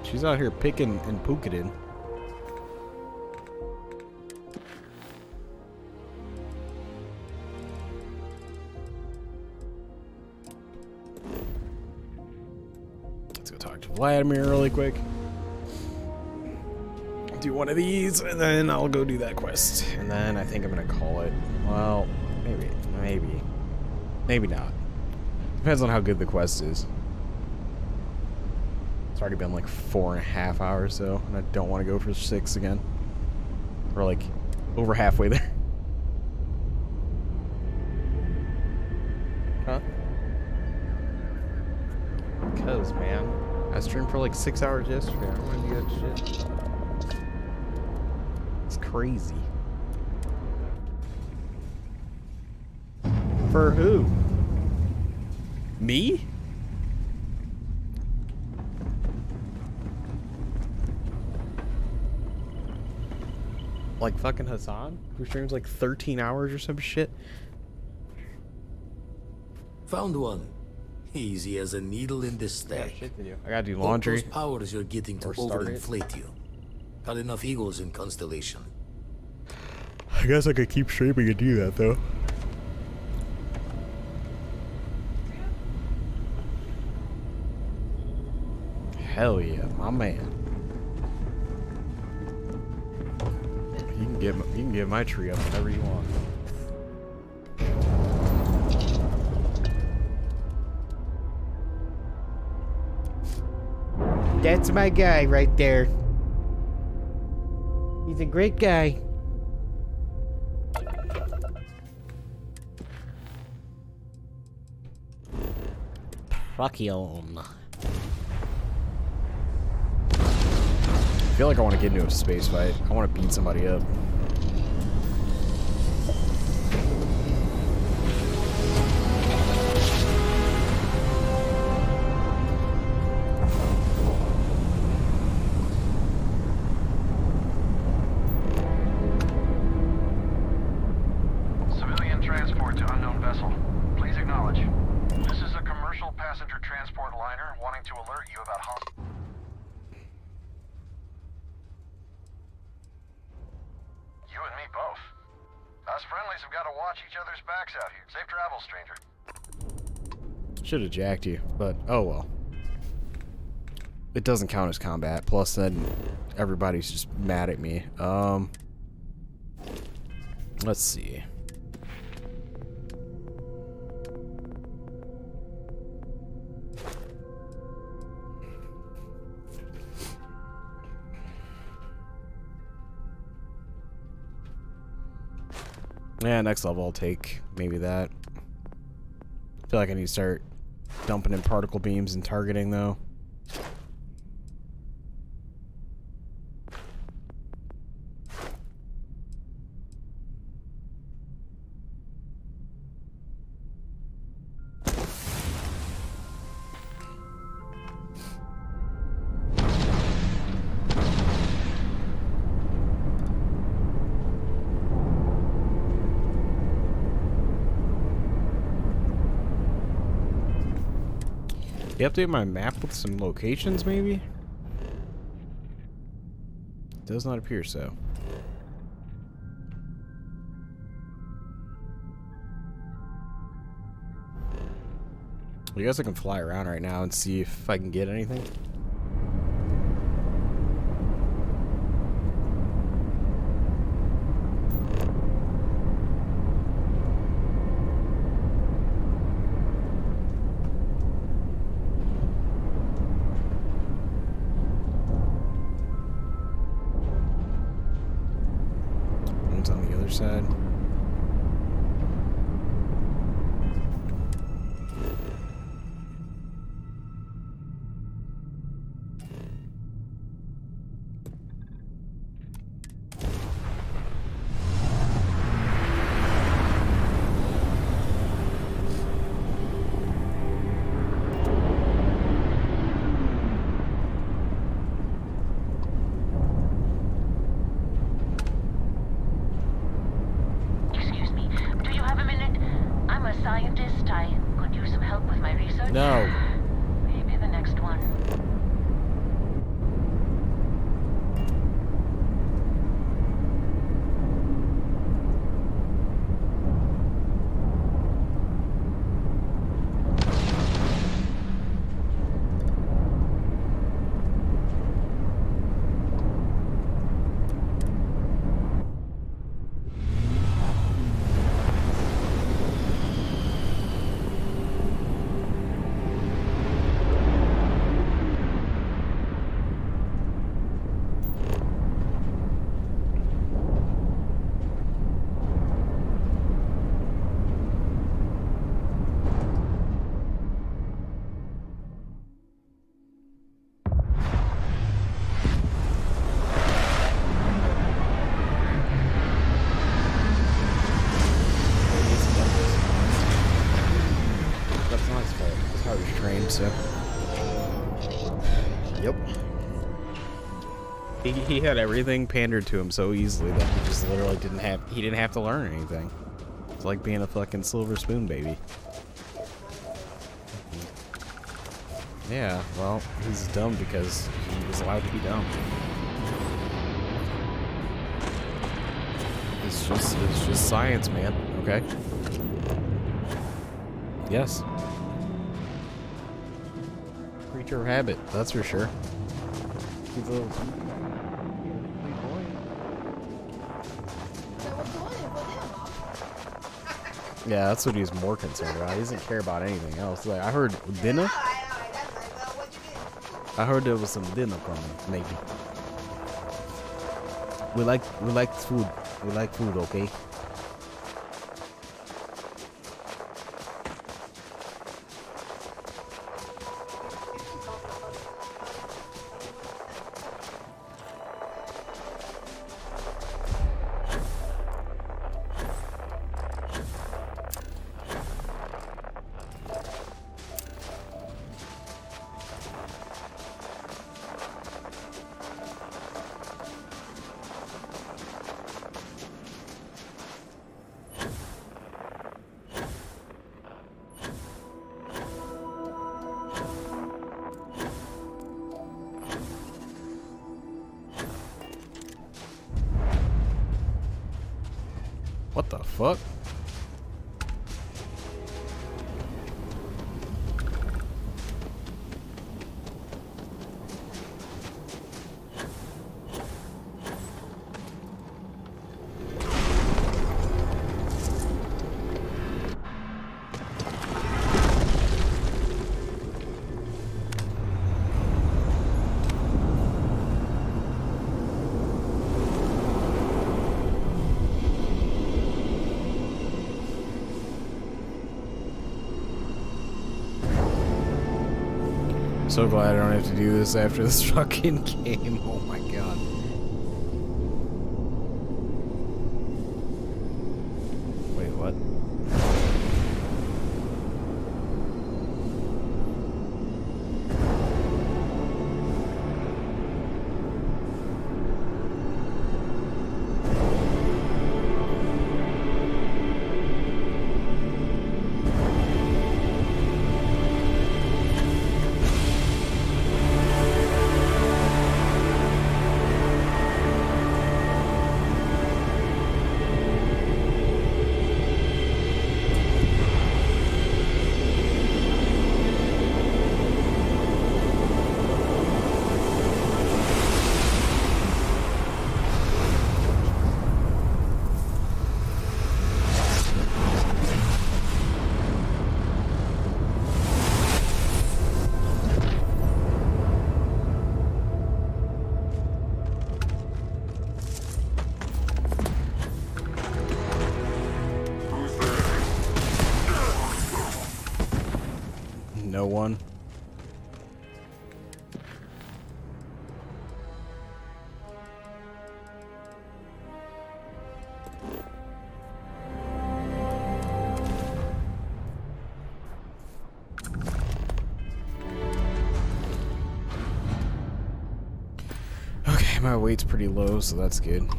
She's out here picking and pooking. Let's go talk to Vladimir really quick. Do one of these, and then I'll go do that quest. And then I think I'm gonna call it. Well, maybe not. Depends on how good the quest is. It's already been like 4.5 hours, so and I don't want to go for 6 again. We're like over halfway there. Huh? Cause man, I streamed for like 6 hours yesterday. I don't want to do that shit. It's crazy. For who? Me? Like fucking Hassan, who streams like 13 hours or some shit. Found one. Easy as a needle in the stack. Shit to do. I gotta do laundry. Hope those powers you're getting to Or start it. overinflate you. Got enough eagles in Constellation. I guess I could keep streaming and do that though. Hell yeah, my man. You can get my tree up whenever you want. That's my guy right there. He's a great guy. Procyon. I feel like I want to get into a space fight. I want to beat somebody up. Civilian transport to unknown vessel. Please acknowledge. This is a commercial passenger transport liner wanting to alert you about You and me both. Us friendlies have got to watch each other's backs out here. Safe travels, stranger. Should have jacked you, but oh well. It doesn't count as combat. Plus, then everybody's just mad at me. Let's see. Yeah, next level I'll take maybe that. I feel like I need to start dumping in particle beams and targeting though. You update my map with some locations, maybe? Does not appear so. I guess I can fly around right now and see if I can get anything. One's on the other side. Excuse me, do you have a minute? I'm a scientist. I could use some help with my research. No. Maybe the next one. That's not his fault. That's how he was trained, so. Yep. He had everything pandered to him so easily that he just literally didn't have to learn anything. It's like being a fucking silver spoon baby. Yeah, well, he's dumb because he was allowed to be dumb. It's just science, man, okay? Yes. Creature of habit, that's for sure. He's a little... Yeah, that's what he's more concerned about. He doesn't care about anything else. Like, I heard dinner. I heard there was some dinner coming, maybe. We like food. We like food, okay? What the fuck? so glad I don't have to do this after this fucking game. Oh my god. Wait, what? No one. Okay, my weight's pretty low, so that's good.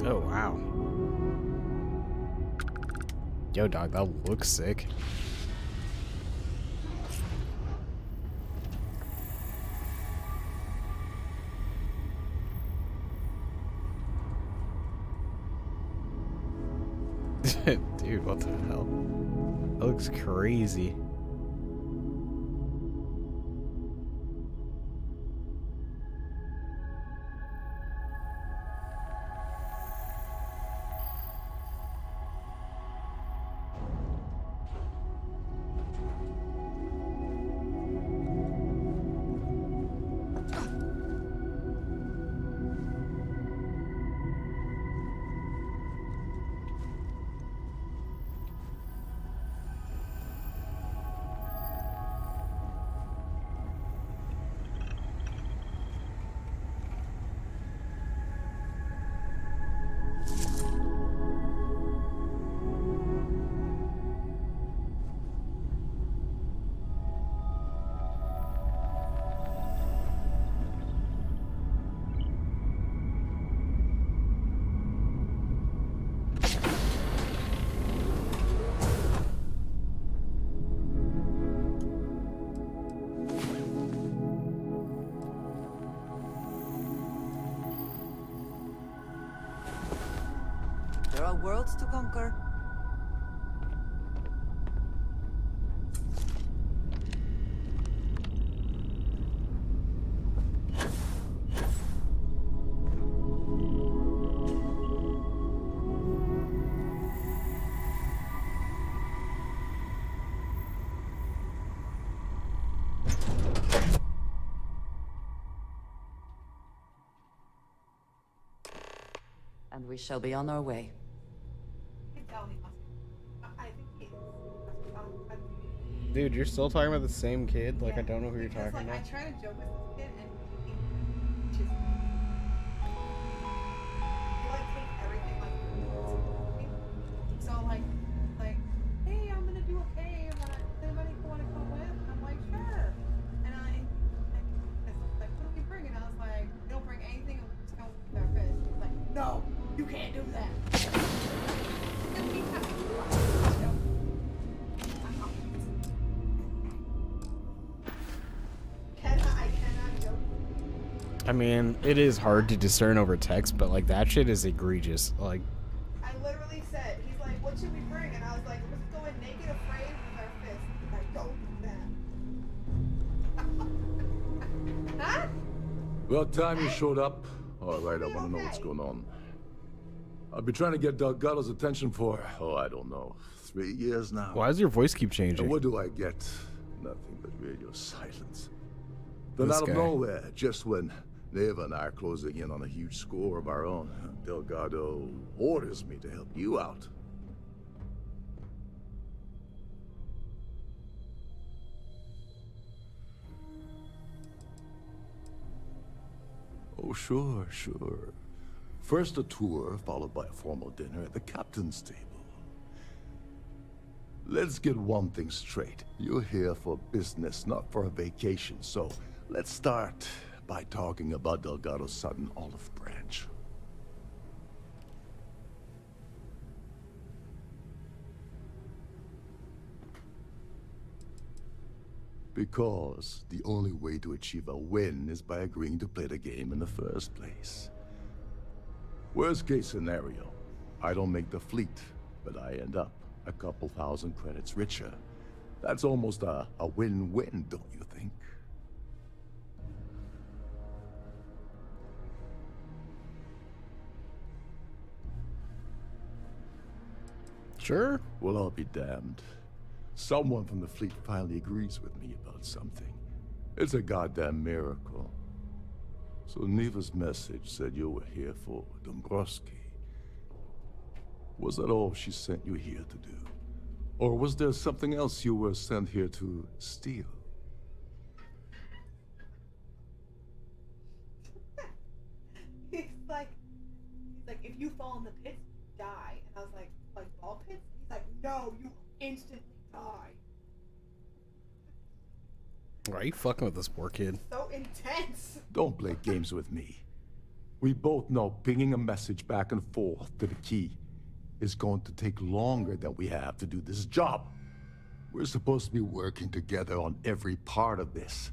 Oh, wow. Yo, dog, that looks sick. Dude, what the hell? That looks crazy. There are worlds to conquer. And we shall be on our way. Dude, you're still talking about the same kid? Like, I don't know who you're talking about. I try to joke with this kid, and he just takes everything so like, hey, I'm gonna do okay. Does anybody want to come with? I'm like, sure. And I was like, what do we bring? And I was like, we don't bring anything. We'll just come with our fish. He's like, no, you can't do that. I mean, it is hard to discern over text, but like that shit is egregious. Like, I literally said, he's like, what should we bring? And I was like, let's go in naked afraid with our fists. He's like, don't do that. Huh? About time you showed up. Alright, I wanna know what's going on. I've been trying to get Delgado's attention for, oh, I don't know, 3 years now. Why does your voice keep changing? And what do I get? Nothing but radio silence. Then This out of guy. nowhere, just when Neva and I are closing in on a huge score of our own, Delgado orders me to help you out. Oh, sure, sure. First a tour, followed by a formal dinner at the captain's table. Let's get one thing straight. You're here for business, not for a vacation, so let's start by talking about Delgado's sudden olive branch. Because the only way to achieve a win is by agreeing to play the game in the first place. Worst case scenario, I don't make the fleet, but I end up a couple thousand credits richer. That's almost a win-win, don't you think? Sure. Well, I'll be damned. Someone from the fleet finally agrees with me about something. It's a goddamn miracle. So Neva's message said you were here for Dombrowski. Was that all she sent you here to do? Or was there something else you were sent here to steal? He's like, if you fall in the pits, you die. And I was like ball pits? He's like, no, you instantly die. Why are you fucking with this poor kid? So intense. Don't play games with me. We both know pinging a message back and forth to the key is going to take longer than we have to do this job. We're supposed to be working together on every part of this.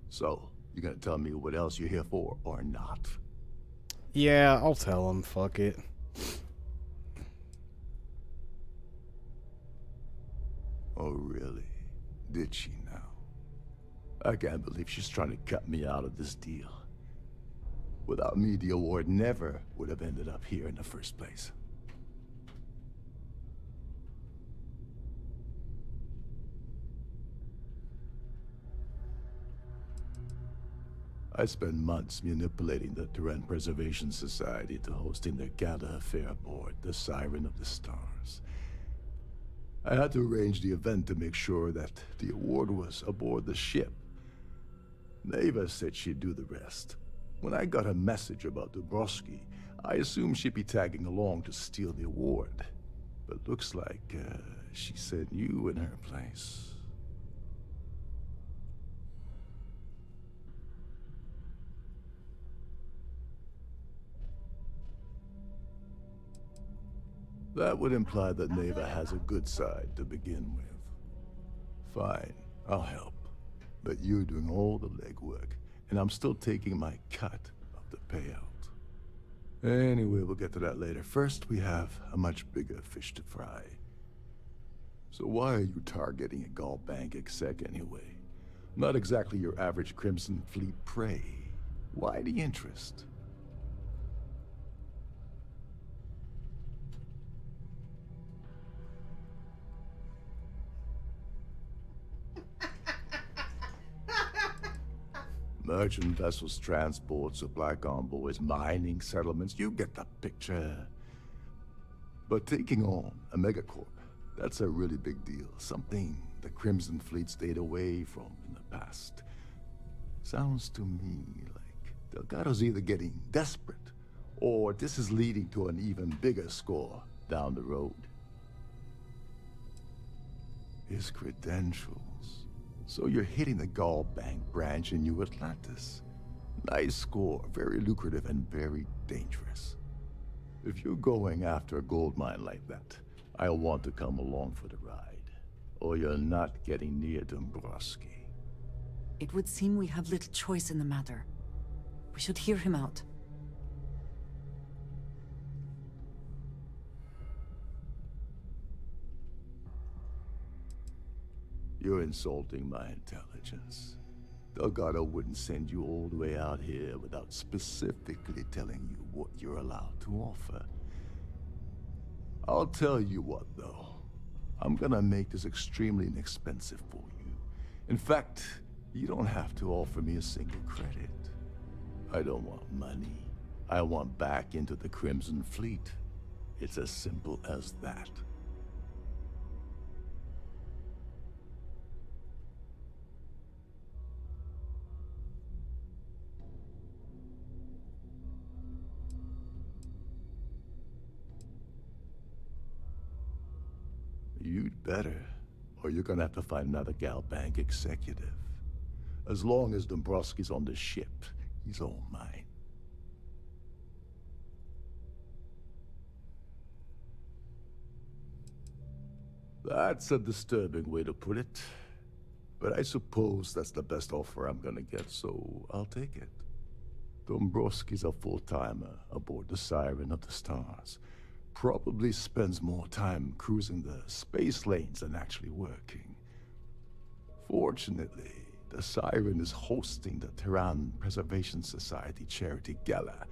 So, you gonna tell me what else you're here for or not? Yeah, I'll tell him. Fuck it. Oh, really? Did she now? I can't believe she's trying to cut me out of this deal. Without me, the award never would have ended up here in the first place. I spent months manipulating the Terran Preservation Society to hosting their gala affair aboard the Siren of the Stars. I had to arrange the event to make sure that the award was aboard the ship. Neva said she'd do the rest. When I got a message about Dombrowski, I assumed she'd be tagging along to steal the award. But looks like she sent you in her place. That would imply that Neva has a good side to begin with. Fine, I'll help. But you're doing all the legwork, and I'm still taking my cut of the payout. Anyway, we'll get to that later. First, we have a much bigger fish to fry. So why are you targeting a Gall Bank exec anyway? Not exactly your average Crimson Fleet prey. Why the interest? Merchant vessels, transport, supply convoys, mining settlements, you get the picture. But taking on a megacorp, that's a really big deal. Something the Crimson Fleet stayed away from in the past. Sounds to me like Delgado's either getting desperate, or this is leading to an even bigger score down the road. His credentials. So you're hitting the Gall Bank branch in New Atlantis. Nice score, very lucrative and very dangerous. If you're going after a gold mine like that, I'll want to come along for the ride. Or you're not getting near Dombrowski. It would seem we have little choice in the matter. We should hear him out. You're insulting my intelligence. Delgado wouldn't send you all the way out here without specifically telling you what you're allowed to offer. I'll tell you what, though. I'm gonna make this extremely inexpensive for you. In fact, you don't have to offer me a single credit. I don't want money. I want back into the Crimson Fleet. It's as simple as that. You'd better, or you're gonna have to find another Gal Bank executive. As long as Dombrowski's on the ship, he's all mine. That's a disturbing way to put it, but I suppose that's the best offer I'm gonna get, so I'll take it. Dombrowski's a full-timer aboard the Siren of the Stars. Probably spends more time cruising the space lanes than actually working. Fortunately, the Siren is hosting the Terran Preservation Society charity gala.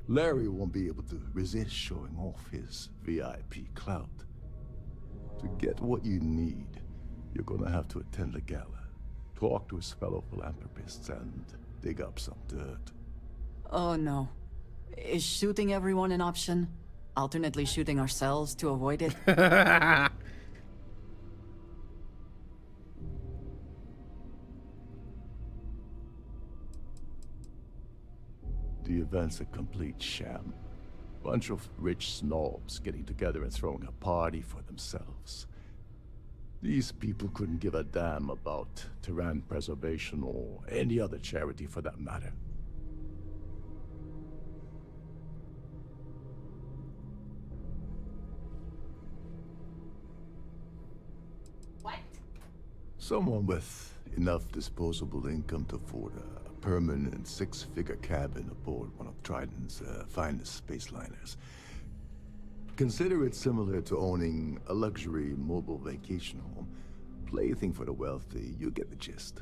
Larry won't be able to resist showing off his VIP clout. To get what you need, you're gonna have to attend the gala, talk to his fellow philanthropists, and dig up some dirt. Oh no. Is shooting everyone an option? Alternately shooting ourselves to avoid it? The event's a complete sham. Bunch of rich snobs getting together and throwing a party for themselves. These people couldn't give a damn about Terran preservation or any other charity for that matter. What? Someone with enough disposable income to afford a permanent six-figure cabin aboard one of Triton's finest space liners. Consider it similar to owning a luxury mobile vacation home. Plaything for the wealthy, you get the gist.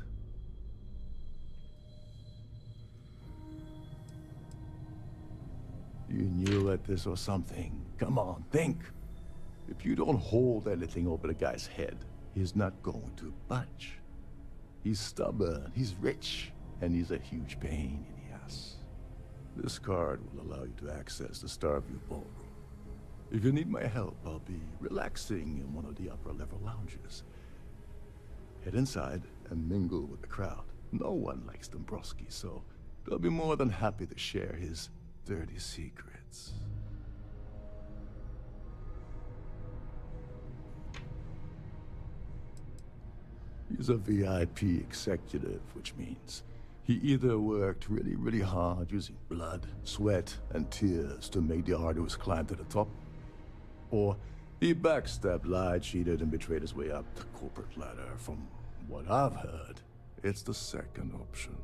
You knew at this or something. Come on, think. If you don't hold anything over the guy's head, he's not going to budge. He's stubborn, he's rich, and he's a huge pain in the ass. This card will allow you to access the Starfield ballroom. If you need my help, I'll be relaxing in one of the upper-level lounges. Head inside and mingle with the crowd. No one likes Dombrowski, so they'll be more than happy to share his dirty secrets. He's a VIP executive, which means he either worked really, really hard using blood, sweat, and tears to make the arduous climb to the top, or he backstabbed, lied, cheated, and betrayed his way up the corporate ladder. From what I've heard, it's the second option.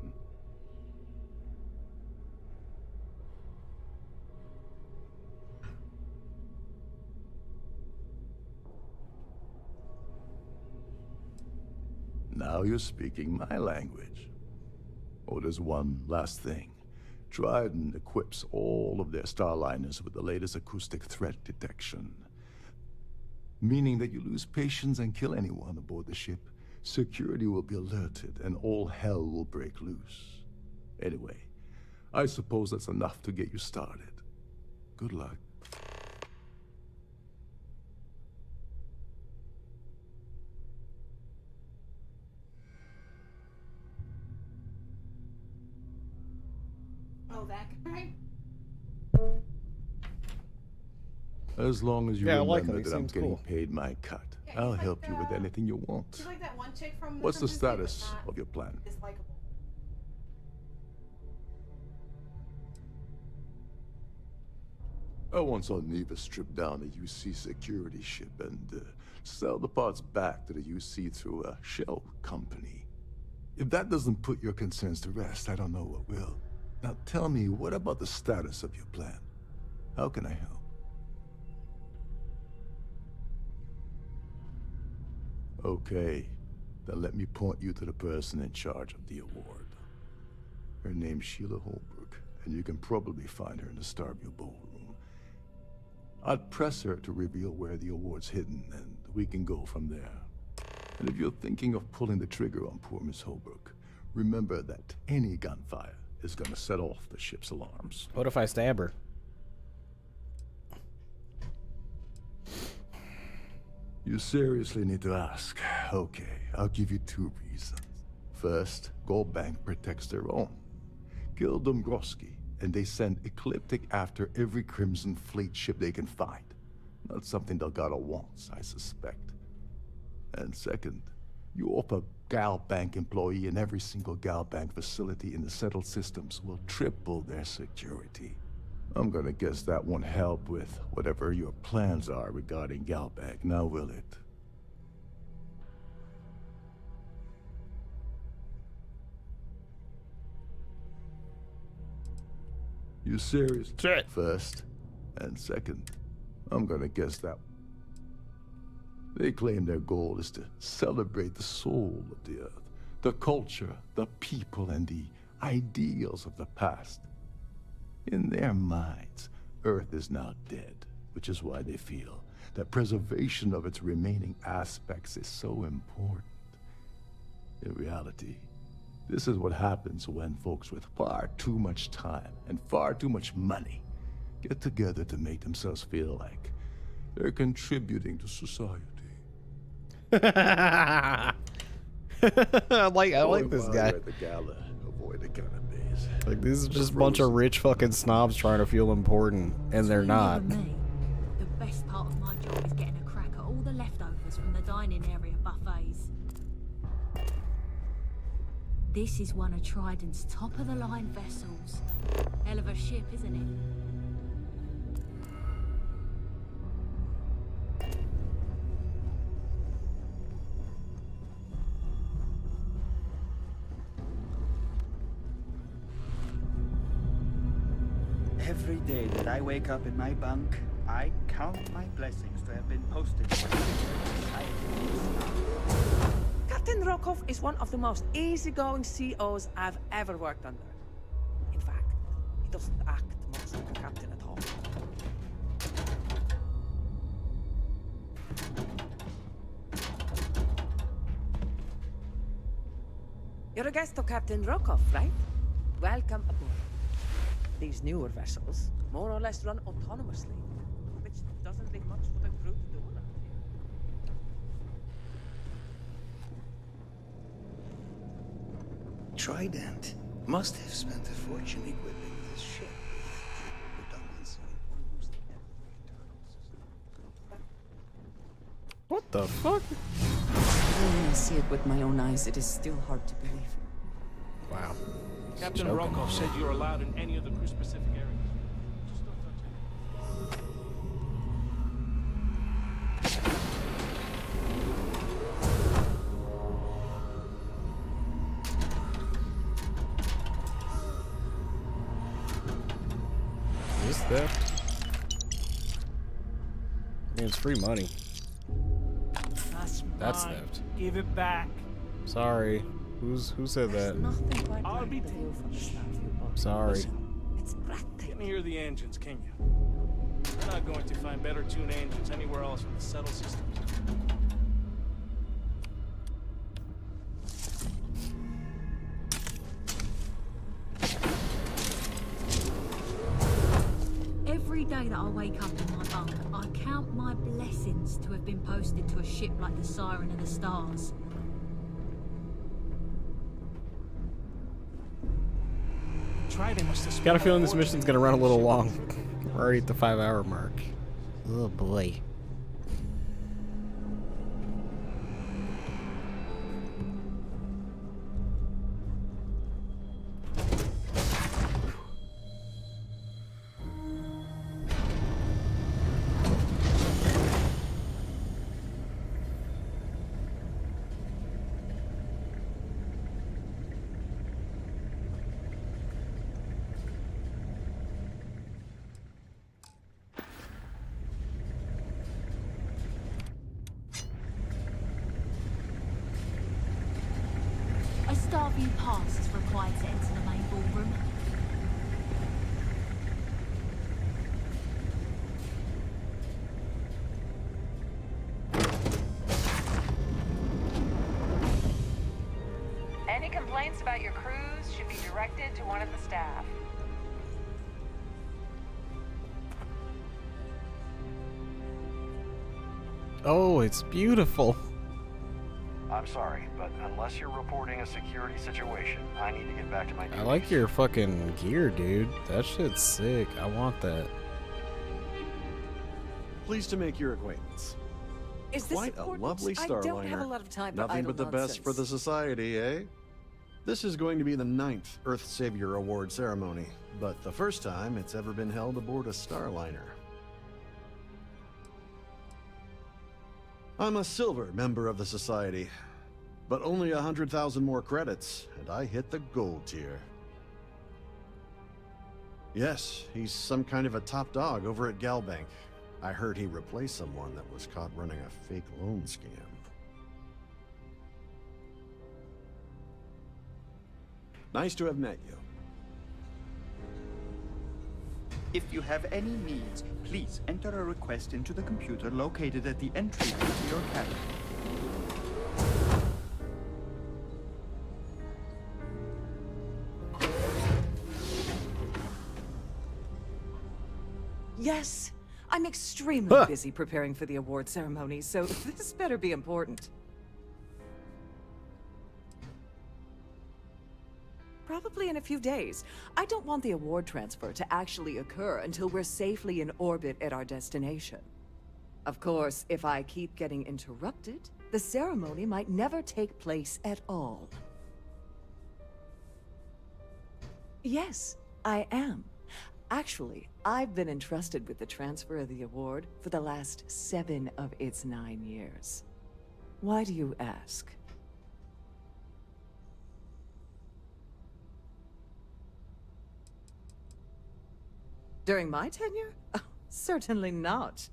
Now you're speaking my language. Oh, there's one last thing. Trident equips all of their starliners with the latest acoustic threat detection. Meaning that you lose patience and kill anyone aboard the ship, security will be alerted and all hell will break loose. Anyway, I suppose that's enough to get you started. Good luck. Oh, that guy? As long as you Yeah, I like remember him. He that I'm seems getting cool. paid my cut, I'll help you with anything you want. She's like that one chick from What's the Crimson State, but status not of your plan? as likable. I want Neva to strip down a UC security ship and sell the parts back to the UC through a shell company. If that doesn't put your concerns to rest, I don't know what will. Now tell me, what about the status of your plan? How can I help? Okay, then let me point you to the person in charge of the award. Her name's Sheila Holbrook, and you can probably find her in the Starfield ballroom. I'd press her to reveal where the award's hidden, and we can go from there. And if you're thinking of pulling the trigger on poor Miss Holbrook, remember that any gunfire is gonna set off the ship's alarms. What if I stab her? You seriously need to ask. Okay, I'll give you 2 reasons. First, Gold Bank protects their own. Kill Dombrowski, and they send Ecliptic after every Crimson Fleet ship they can find. Not something Delgado wants, I suspect. And second, you offer Gal Bank employee in every single Gal Bank facility in the settled systems will triple their security. I'm gonna guess that won't help with whatever your plans are regarding Gal Bank, now will it? You serious? First, and second, I'm gonna guess that they claim their goal is to celebrate the soul of the Earth, the culture, the people, and the ideals of the past. In their minds, Earth is now dead, which is why they feel that preservation of its remaining aspects is so important. In reality, this is what happens when folks with far too much time and far too much money get together to make themselves feel like they're contributing to society. I like this guy. At the gala, avoid the cannabis. Like, these are just a bunch of rich fucking snobs trying to feel important, and they're not. The best part of my job is getting a crack at all the leftovers from the dining area buffets. This is one of Trident's top-of-the-line vessels. Hell of a ship, isn't it? Every day that I wake up in my bunk, I count my blessings to have been posted. Captain Rokov is one of the most easygoing COs I've ever worked under. In fact, he doesn't act much like a captain at all. You're a guest of Captain Rokov, right? Welcome aboard. These newer vessels more or less run autonomously, which doesn't leave much for the crew to do around here. Trident must have spent a fortune equipping this ship with redundancy and almost every What the fuck? When I see it with my own eyes, it is still hard to believe. Wow. Captain Rokov said you're allowed in any of the crew-specific areas. Just don't touch it. Is this theft? I mean, it's free money. That's theft. Give it back. Sorry. Who said that? I'll be Sorry. Can't hear the engines, can you? You're not going to find better tuned engines anywhere else in the settled systems. Every day that I wake up in my bunk, I count my blessings to have been posted to a ship like the Siren of the Stars. Got a feeling this mission's gonna run a little long. We're already at the 5-hour mark. Oh boy. A Starview pass is required to enter the main ballroom. complaints about your cruise should be directed to one of the staff. Oh, it's beautiful. I'm sorry, but unless you're reporting a security situation, I need to get back to my duties. I like your fucking gear, dude. That shit's sick. I want that. Pleased to make your acquaintance. Is this Quite a important? lovely I Starliner. don't have a lot of time for Nothing idle but the best for the nonsense. society, eh? This is going to be the 9th Earth Savior Award ceremony, but the first time it's ever been held aboard a Starliner. I'm a silver member of the society, but only 100,000 more credits, and I hit the gold tier. Yes, he's some kind of a top dog over at Galbank. I heard he replaced someone that was caught running a fake loan scam. Nice to have met you. If you have any needs, please enter a request into the computer located at the entry to your cabin. Yes, I'm extremely busy preparing for the award ceremony, so this better be important. Probably in a few days. I don't want the award transfer to actually occur until we're safely in orbit at our destination. Of course, if I keep getting interrupted, the ceremony might never take place at all. Yes, I am. Actually, I've been entrusted with the transfer of the award for the last 7 of its 9 years. Why do you ask? During my tenure? Oh, certainly not.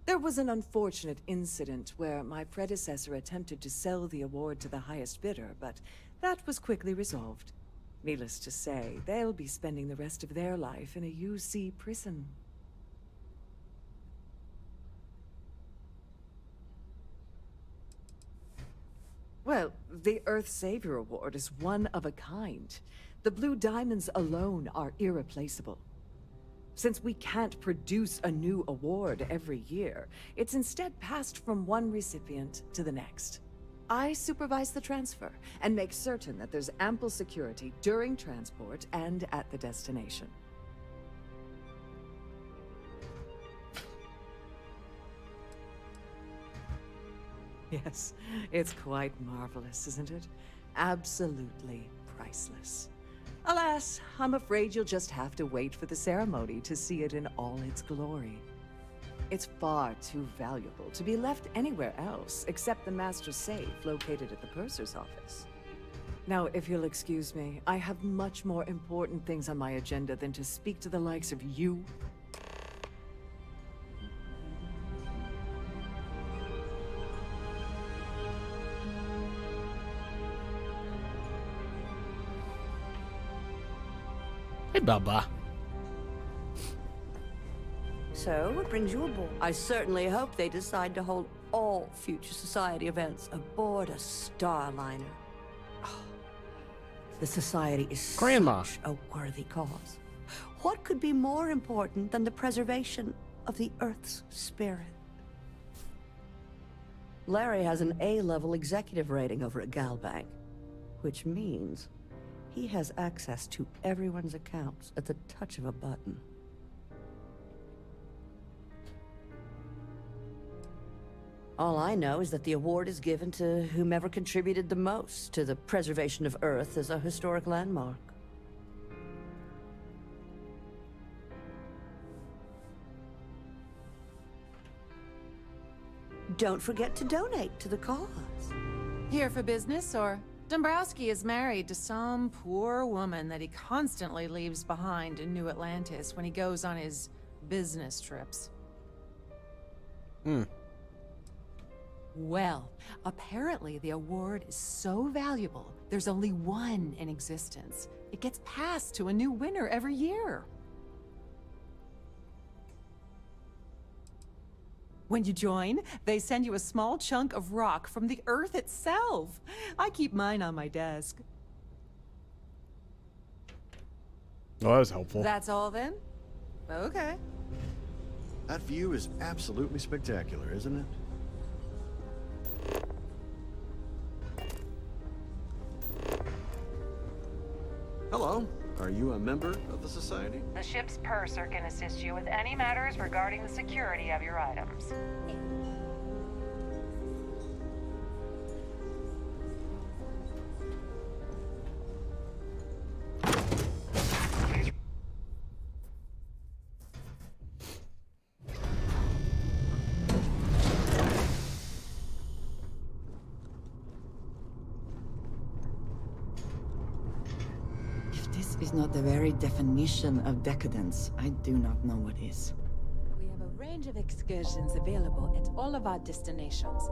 There was an unfortunate incident where my predecessor attempted to sell the award to the highest bidder, but that was quickly resolved. Needless to say, they'll be spending the rest of their life in a UC prison. Well, the Earth Savior Award is one of a kind. The Blue Diamonds alone are irreplaceable. Since we can't produce a new award every year, it's instead passed from one recipient to the next. I supervise the transfer and make certain that there's ample security during transport and at the destination. Yes, it's quite marvelous, isn't it? Absolutely priceless. Alas, I'm afraid you'll just have to wait for the ceremony to see it in all its glory. It's far too valuable to be left anywhere else except the master safe located at the purser's office. Now, if you'll excuse me, I have much more important things on my agenda than to speak to the likes of you. Hey, Baba. So, what brings you aboard? I certainly hope they decide to hold all future society events aboard a Starliner. Oh, the society is Grandma. such a worthy cause. What could be more important than the preservation of the Earth's spirit? Larry has an A-level executive rating over at Galbank, which means he has access to everyone's accounts at the touch of a button. All I know is that the award is given to whomever contributed the most to the preservation of Earth as a historic landmark. Don't forget to donate to the cause. Here for business, or? Dombrowski is married to some poor woman that he constantly leaves behind in New Atlantis when he goes on his business trips. Well, apparently the award is so valuable, there's only one in existence. It gets passed to a new winner every year. When you join, they send you a small chunk of rock from the Earth itself. I keep mine on my desk. Oh, that was helpful. That's all then? Okay. That view is absolutely spectacular, isn't it? Hello. Are you a member of the Society? The ship's purser can assist you with any matters regarding the security of your items. This is not the very definition of decadence. I do not know what is. We have a range of excursions available at all of our destinations.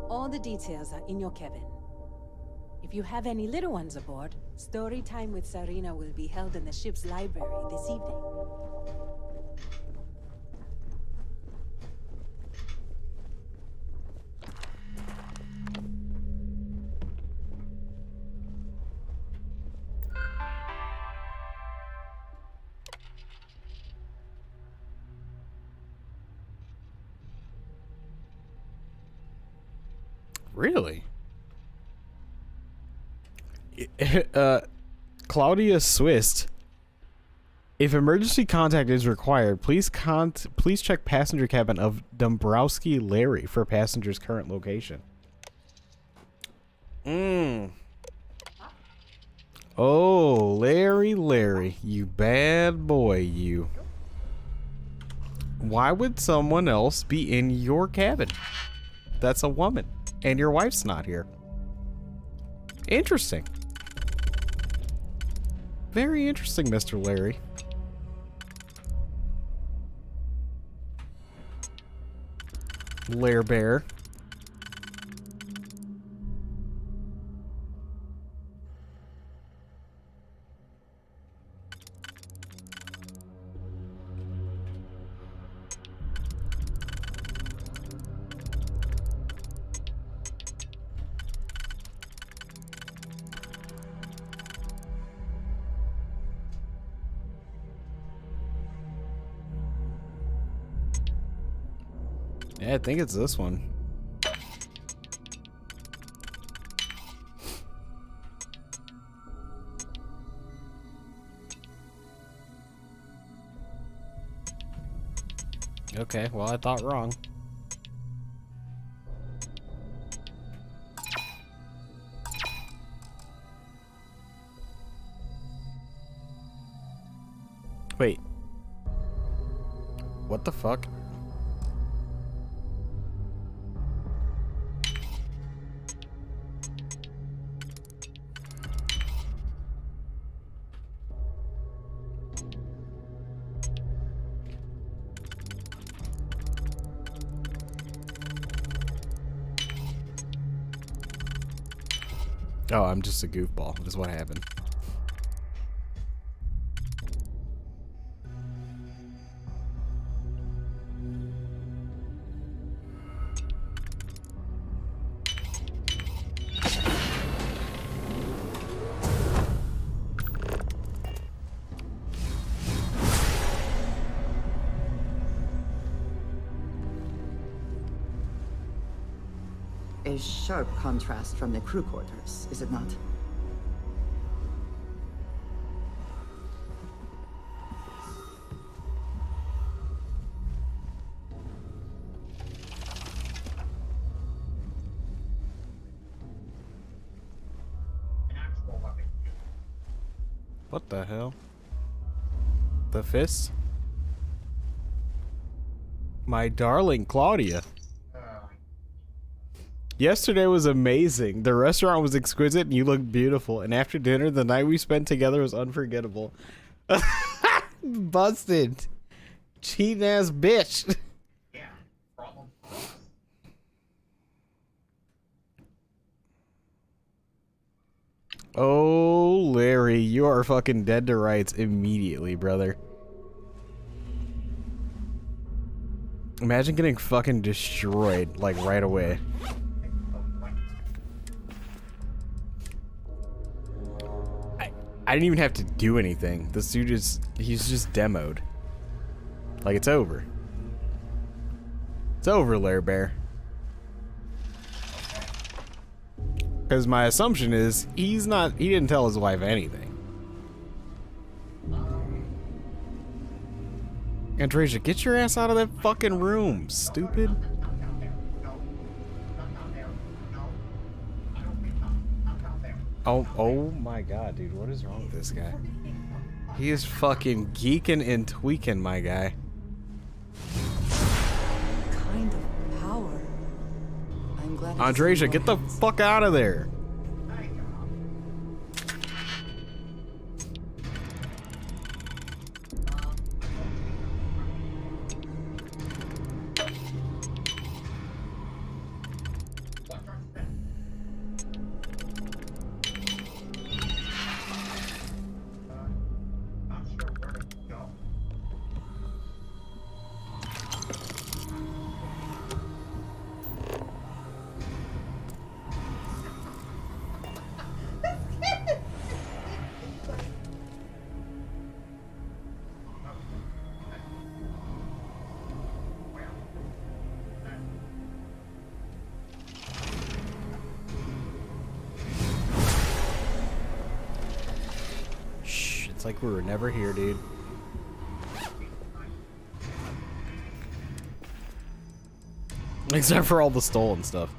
All the details are in your cabin. If you have any little ones aboard, story time with Sarina will be held in the ship's library this evening. Really? Claudia Swist. If emergency contact is required, please check passenger cabin of Dombrowski Larry for passenger's current location. Oh, Larry, you bad boy, you. Why would someone else be in your cabin? That's a woman, and your wife's not here. Interesting. Very interesting, Mr. Larry. Lair Bear. Yeah, I think it's this one. Okay, well, I thought wrong. Wait. What the fuck? Oh, I'm just a goofball, is what happened. A sharp contrast from the crew quarters, is it not? What the hell? The fist? My darling Claudia. Yesterday was amazing. The restaurant was exquisite and you looked beautiful. And after dinner, the night we spent together was unforgettable. Busted. Cheating ass bitch. Yeah, problem. Oh, Larry, you are fucking dead to rights immediately, brother. Imagine getting fucking destroyed, like, right away. I didn't even have to do anything. This dude he's just demoed. Like, it's over. It's over, Lair Bear. Because my assumption is he didn't tell his wife anything. Andreja, get your ass out of that fucking room, stupid. Oh my god, dude, what is wrong with this guy? He is fucking geeking and tweaking, my guy. Kind of power. I'm glad. Andreja, get the fuck out of there. Like we were never here, dude. Except for all the stolen stuff.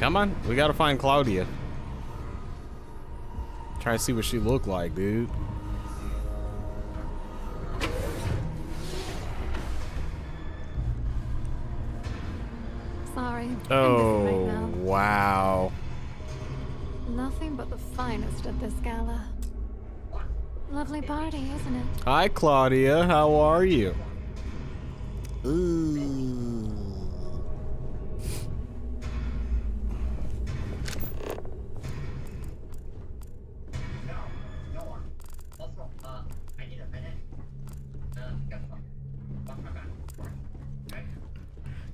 Come on, we gotta find Claudia. Try to see what she looked like, dude. Sorry. Oh, I'm busy right now. wow. Nothing but the finest at this gala. Lovely party, isn't it? Hi, Claudia. How are you? Ooh.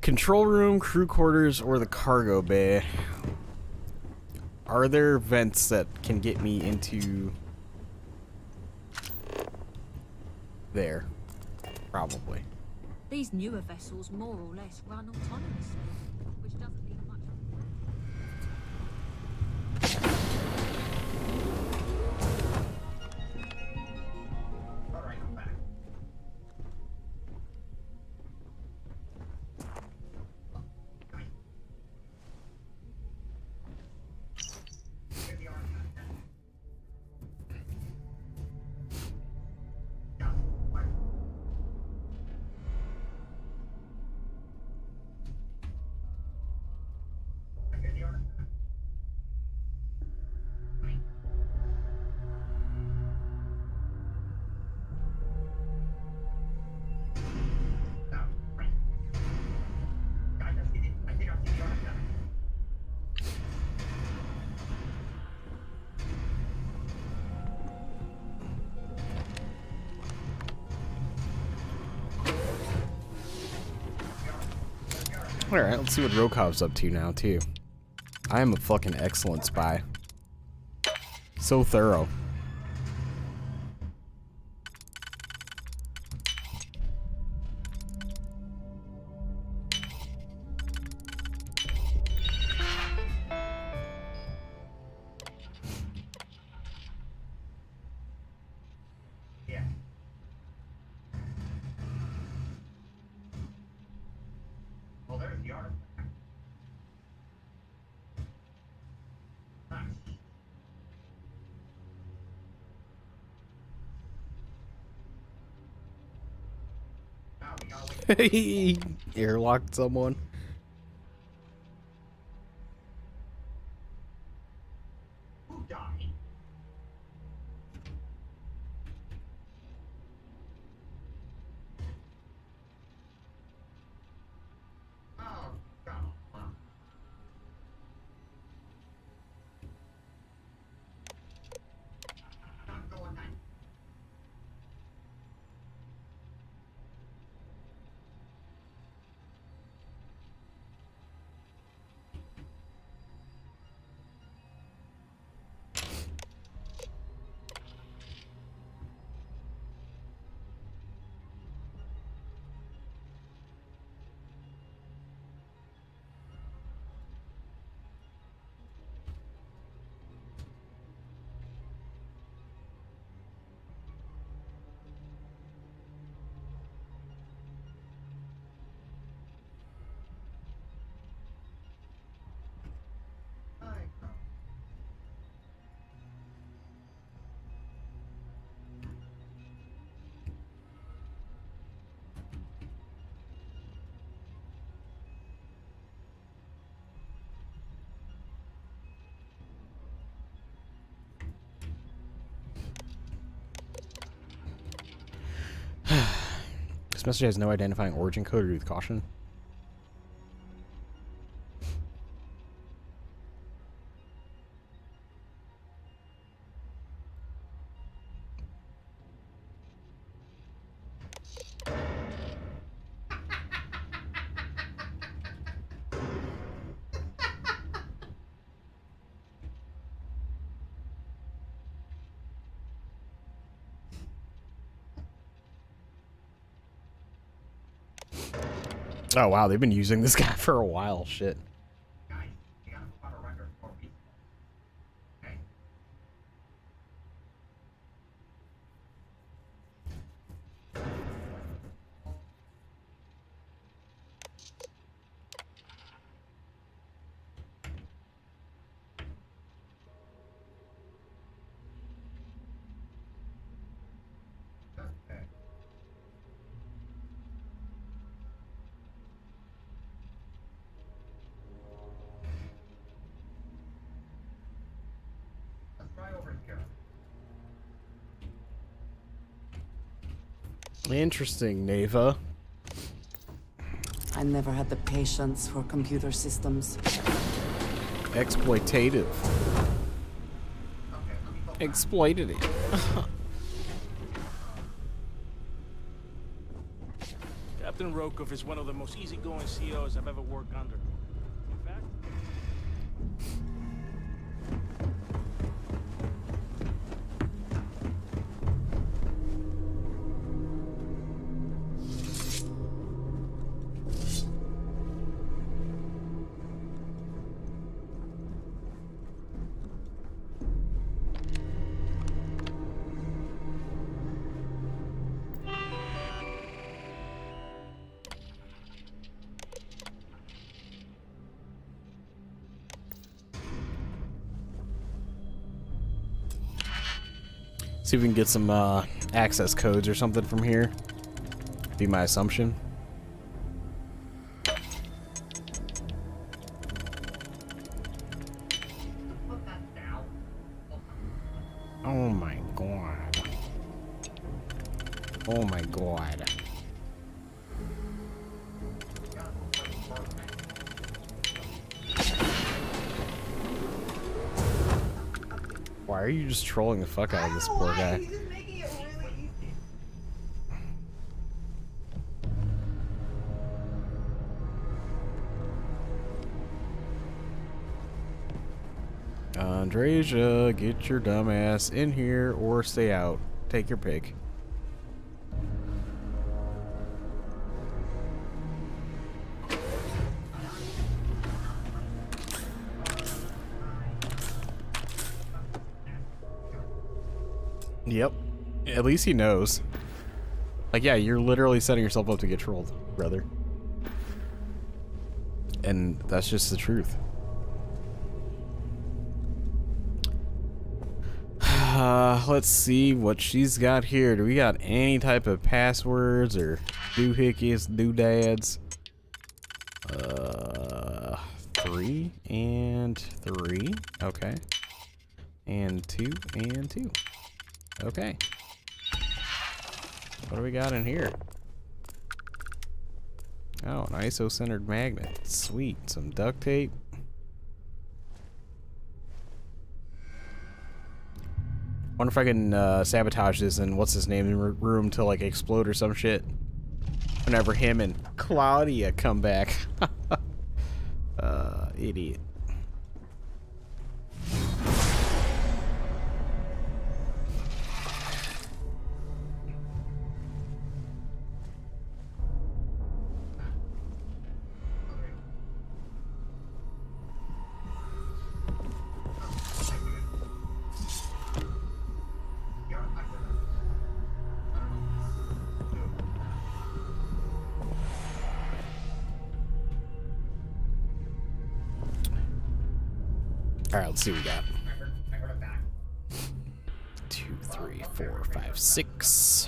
Control room, crew quarters, or the cargo bay. Are there vents that can get me into there? Probably. These newer vessels more or less run autonomously, which doesn't leave much. Alright, let's see what Rokov's up to now, too. I am a fucking excellent spy. So thorough. He airlocked someone. message has no identifying origin code or with caution. Oh wow, they've been using this guy for a while. Shit. Interesting, Neva. I never had the patience for computer systems. Exploitative. Exploitative. Captain Rokov is one of the most easygoing CEOs I've ever worked under. In fact... See if we can get some access codes or something from here. Be my assumption. Oh my god. Oh my god. Why are you just trolling the fuck out of this poor guy? He's just making it really easy. Andreja, get your dumb ass in here or stay out. Take your pick. Yep. At least he knows. Like, yeah, you're literally setting yourself up to get trolled, brother. And that's just the truth. Let's see what she's got here. Do we got any type of passwords or doohickeys, doodads? 3 and 3. Okay. And 2 and 2. Okay. What do we got in here? Oh, an ISO-centered magnet. Sweet. Some duct tape. Wonder if I can sabotage this and what's his name room to like explode or some shit. Whenever him and Claudia come back. Idiot. Alright, let's see what we got. 2, 3, 4, 5, 6.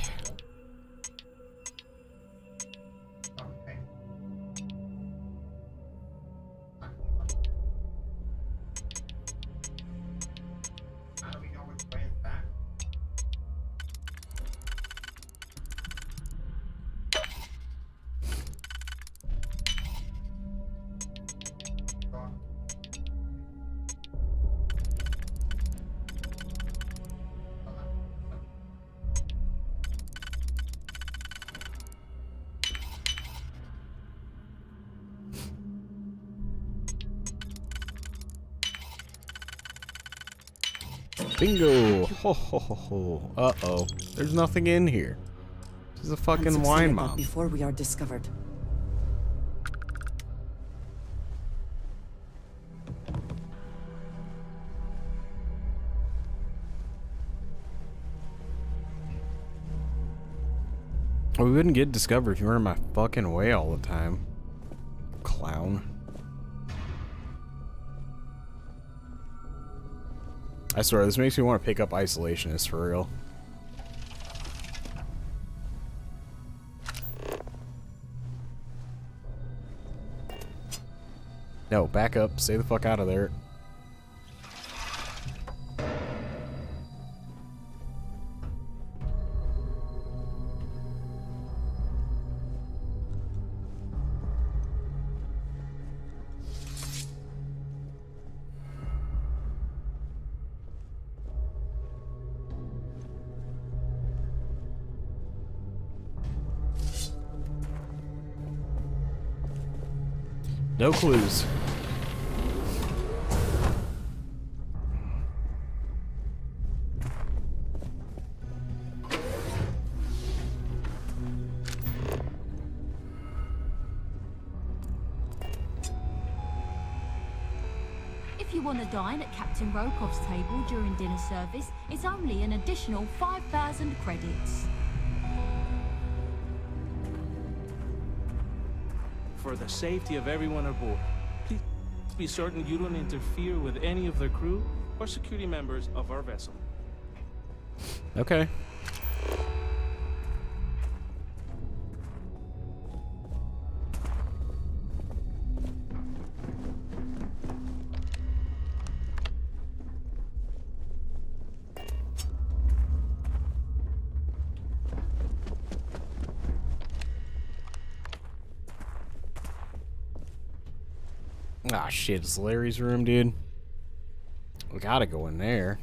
Bingo! Ho ho ho ho. Uh-oh. There's nothing in here. This is a fucking wine mom. Before we are discovered. We wouldn't get discovered if you weren't in my fucking way all the time. Clown. I swear, this makes me want to pick up Isolationist for real. No, back up. Stay the fuck out of there. No clues. If you want to dine at Captain Rokoff's table during dinner service, it's only an additional 5,000 credits. For the safety of everyone aboard, please be certain you don't interfere with any of the crew or security members of our vessel. Okay. Ah, shit, it's Larry's room, dude. We gotta go in there.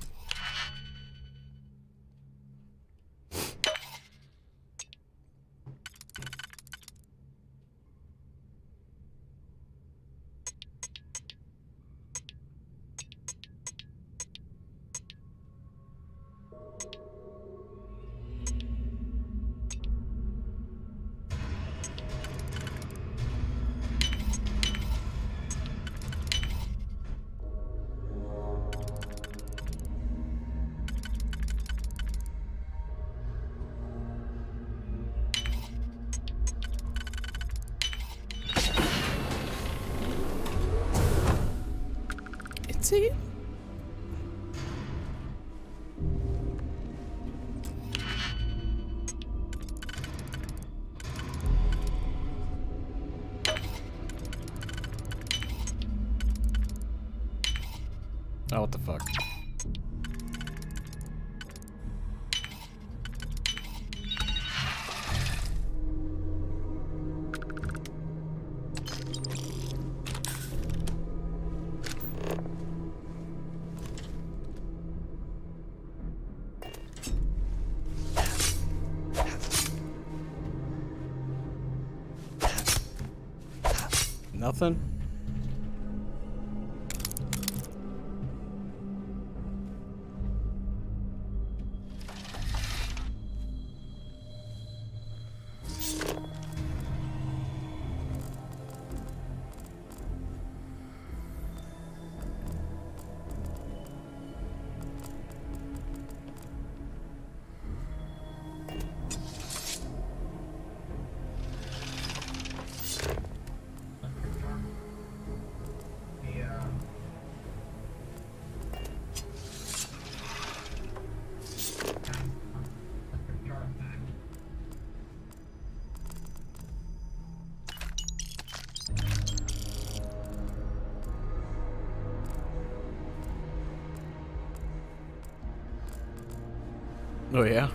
See? Oh, what the fuck? Nothing? Oh, yeah?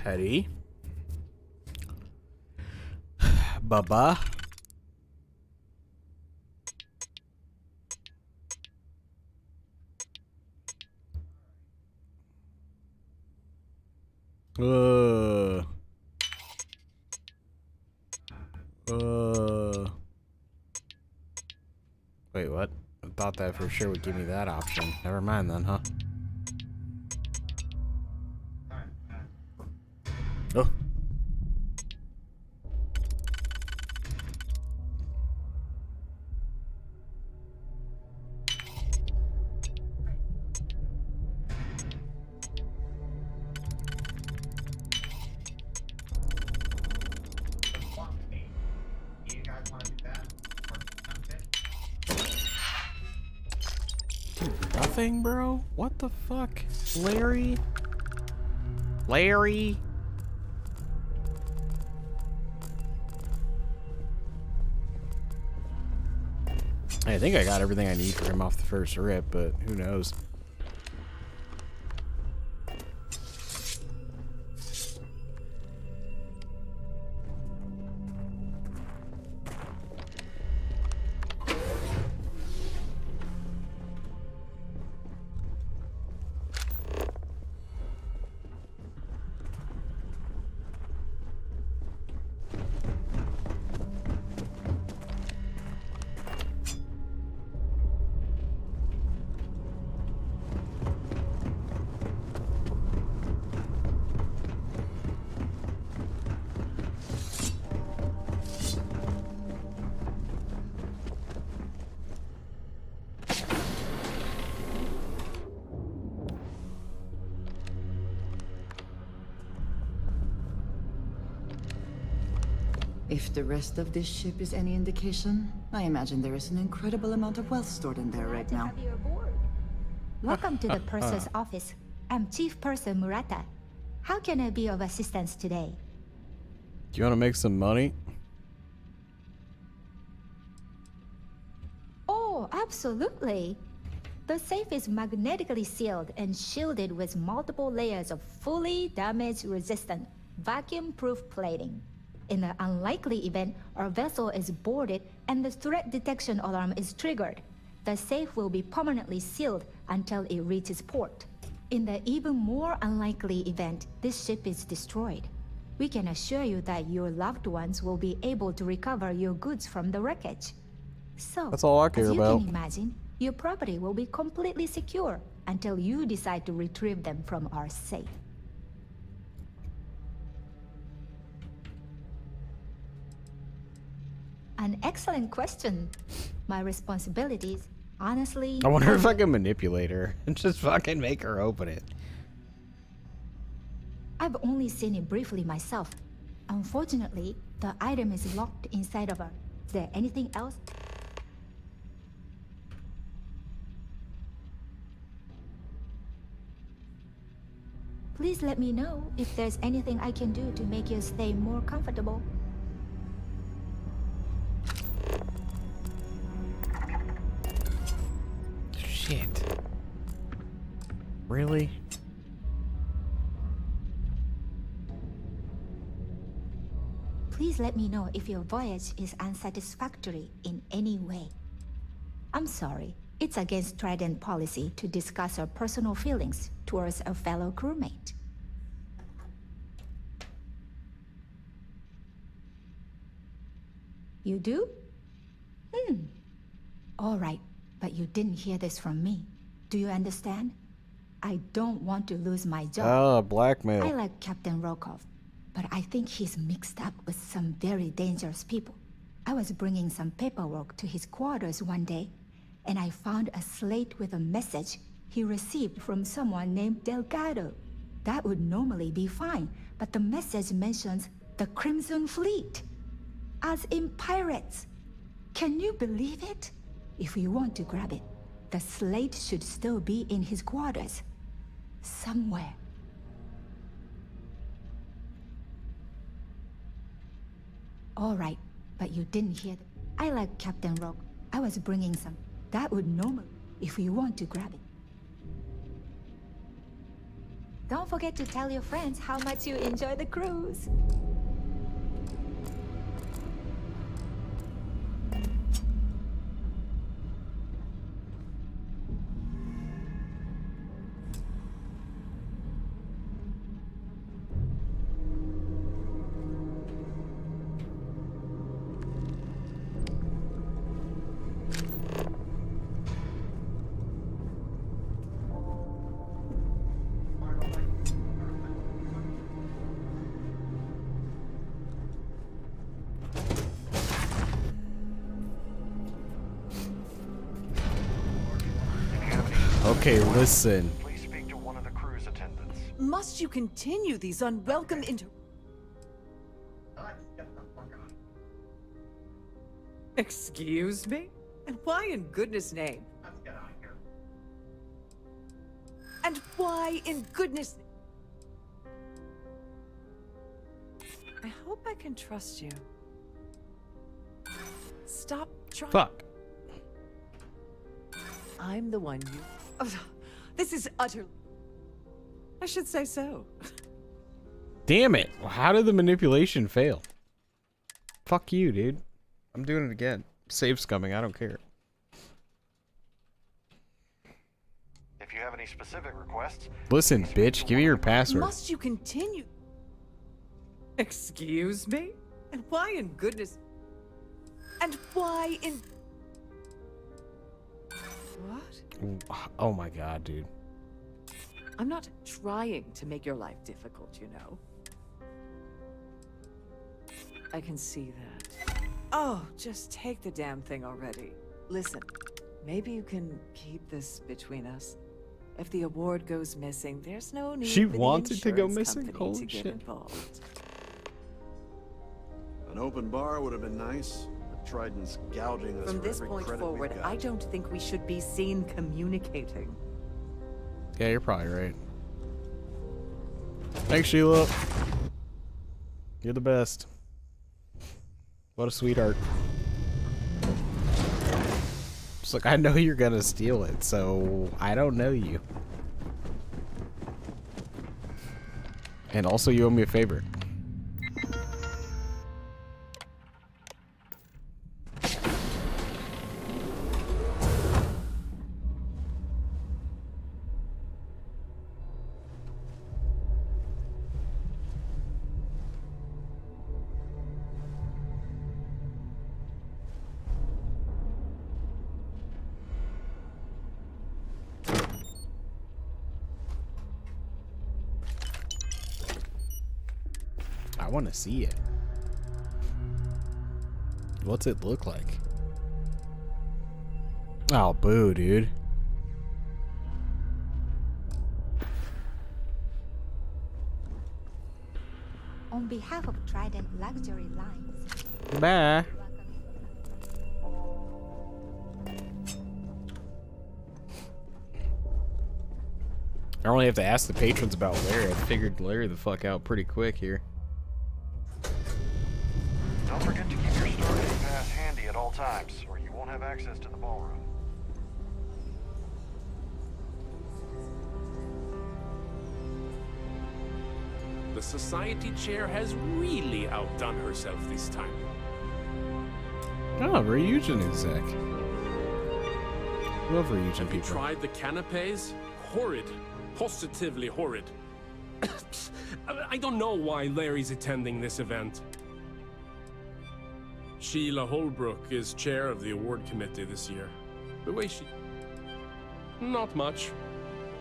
Teddy. Baba. Wait, what? I thought that for sure would give me that option. Never mind then, huh? Oh. Nothing, bro? What the fuck? Larry? Larry? I think I got everything I need for him off the first rip, but who knows? If the rest of this ship is any indication, I imagine there is an incredible amount of wealth stored in there right now. Welcome to the purser's office. I'm Chief Purser Murata. How can I be of assistance today? Do you want to make some money? Oh, absolutely. The safe is magnetically sealed and shielded with multiple layers of fully damage-resistant, vacuum-proof plating. In the unlikely event our vessel is boarded and the threat detection alarm is triggered, the safe will be permanently sealed until it reaches port. In the even more unlikely event this ship is destroyed, we can assure you that your loved ones will be able to recover your goods from the wreckage. So, that's all I care as you about. can imagine, your property will be completely secure until you decide to retrieve them from our safe. An excellent question. My responsibilities, honestly... I wonder if I can manipulate her and just fucking make her open it. I've only seen it briefly myself. Unfortunately, the item is locked inside of her. Is there anything else? Please let me know if there's anything I can do to make your stay more comfortable. Shit. Really? Please let me know if your voyage is unsatisfactory in any way. I'm sorry, it's against Trident policy to discuss our personal feelings towards a fellow crewmate. You do? All right, but you didn't hear this from me. Do you understand? I don't want to lose my job. Ah, blackmail. I like Captain Rokov, but I think he's mixed up with some very dangerous people. I was bringing some paperwork to his quarters one day, and I found a slate with a message he received from someone named Delgado. That would normally be fine, but the message mentions the Crimson Fleet, as in pirates. Can you believe it? If you want to grab it, the slate should still be in his quarters. Somewhere. All right, but you didn't hear it. I like Captain Rogue. I was bringing some. That would normally, if you want to grab it. Don't forget to tell your friends how much you enjoy the cruise. Okay, listen. Please speak to one of the cruise attendants. Must you continue these unwelcome Excuse me? And why in goodness name? Let's get out of here. And why in goodness... I hope I can trust you. Stop trying... Fuck. I'm the one you... Oh, this is utter... I should say so. Damn it. How did the manipulation fail? Fuck you, dude. I'm doing it again. Save scumming, I don't care. If you have any specific requests... Listen, bitch, give me your password. Must you continue... Excuse me? And why in goodness... And why in... What? Oh my god, dude. I'm not trying to make your life difficult, you know. I can see that. Oh, just take the damn thing already. Listen, maybe you can keep this between us. If the award goes missing, there's no need She for the wanted to go insurance missing? company Holy to get shit. involved. An open bar would have been nice, but Trident's gouging us From for this every point credit forward, we've got. I don't think we should be seen communicating. Yeah, you're probably right. Thanks, Sheila. You're the best. What a sweetheart. Just like, I know you're gonna steal it, so I don't know you. And also, you owe me a favor. I want to see it. What's it look like? Oh, boo, dude. On behalf of Trident Luxury Lines, Bye. I only have to ask the patrons about Larry. I figured Larry the fuck out pretty quick here. Don't forget to keep your Stargate pass handy at all times, or you won't have access to the ballroom. The Society Chair has really outdone herself this time. Oh, Ryujin exec. Love Ryujin Have you people. tried the canapes? Horrid. Positively horrid. I don't know why Larry's attending this event. Sheila Holbrook is chair of the award committee this year. The way she... Not much.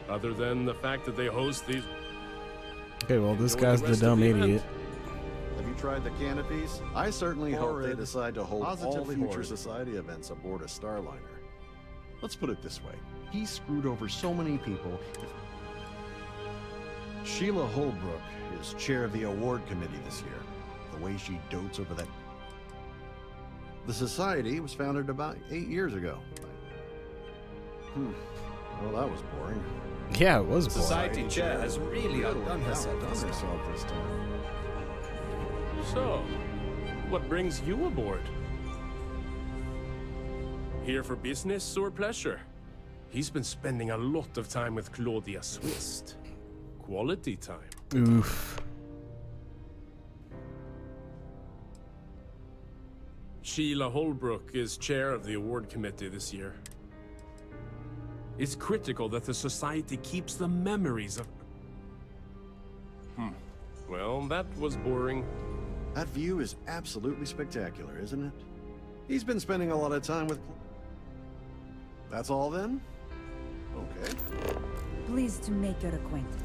Other than the fact that they host these... Okay, well, this Enjoy guy's the the rest of dumb the event. idiot. Have you tried the canopies? I certainly hope they Horrid. decide to hold all Positively future horrid. society events aboard a Starliner. Let's put it this way. He screwed over so many people. Sheila Holbrook is chair of the award committee this year. The way she dotes over that... The society was founded about 8 years ago. Well, that was boring. Yeah, it was boring. Society chair has really outdone herself this time. So, what brings you aboard? Here for business or pleasure? He's been spending a lot of time with Claudia Swist. Quality time. Oof. Sheila Holbrook is chair of the award committee this year. It's critical that the society keeps the memories of... Well, that was boring. That view is absolutely spectacular, isn't it? He's been spending a lot of time with... That's all then? Okay. Pleased to make your acquaintance.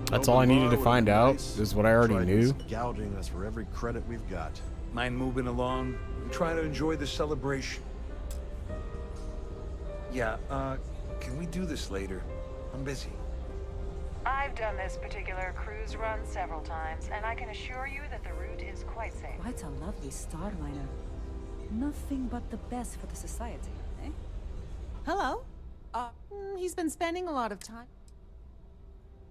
That's all I needed to find out, is what I already knew. Gouging us for every credit we've got. Mind moving along? I'm trying to enjoy the celebration. Yeah, can we do this later? I'm busy. I've done this particular cruise run several times, and I can assure you that the route is quite safe. Quite a lovely starliner. Nothing but the best for the society, eh? Hello. He's been spending a lot of time.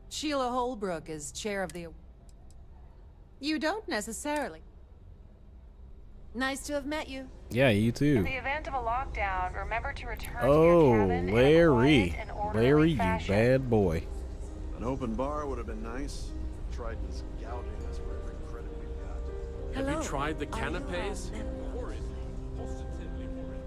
Sheila Holbrook is chair of the... You don't necessarily. Nice to have met you. Yeah, you too. In the event of a lockdown, remember to return to your cabin Larry. in a quiet and orderly Larry, you fashion. bad boy. An open bar would have been nice. Tried this gouging us for every credit we've got. Have you tried the canapes? Horrid. Positively horrid.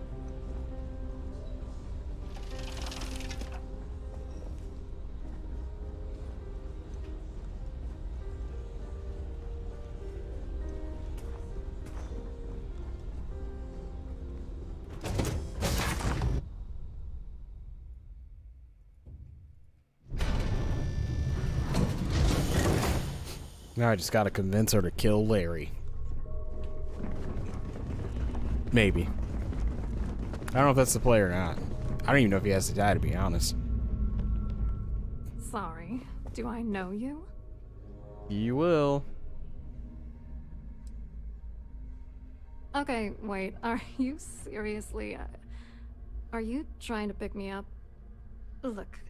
Now I just gotta convince her to kill Larry. Maybe. I don't know if that's the play or not. I don't even know if he has to die, to be honest. Sorry. Do I know you? You will. Okay, wait. Are you seriously... are you trying to pick me up? Look,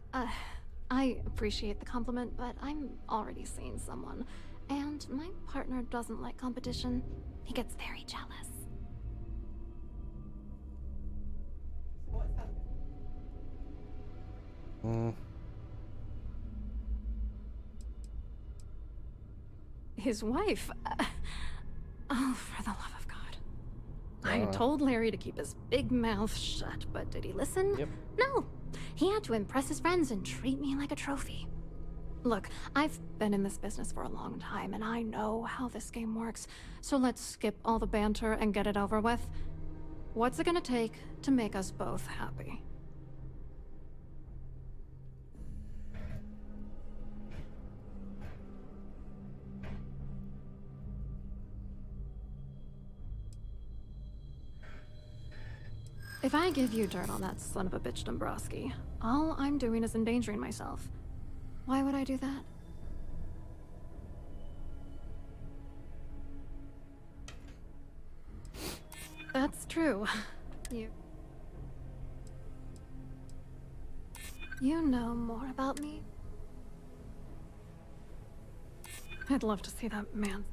I appreciate the compliment, but I'm already seeing someone. And my partner doesn't like competition. He gets very jealous. His wife? Oh, for the love of God. I told Larry to keep his big mouth shut, but did he listen? Yep. No. He had to impress his friends and treat me like a trophy. Look, I've been in this business for a long time, and I know how this game works. So let's skip all the banter and get it over with. What's it gonna take to make us both happy? If I give you dirt on that son of a bitch Dombrowski, all I'm doing is endangering myself. Why would I do that? That's true. You know more about me? I'd love to see that man.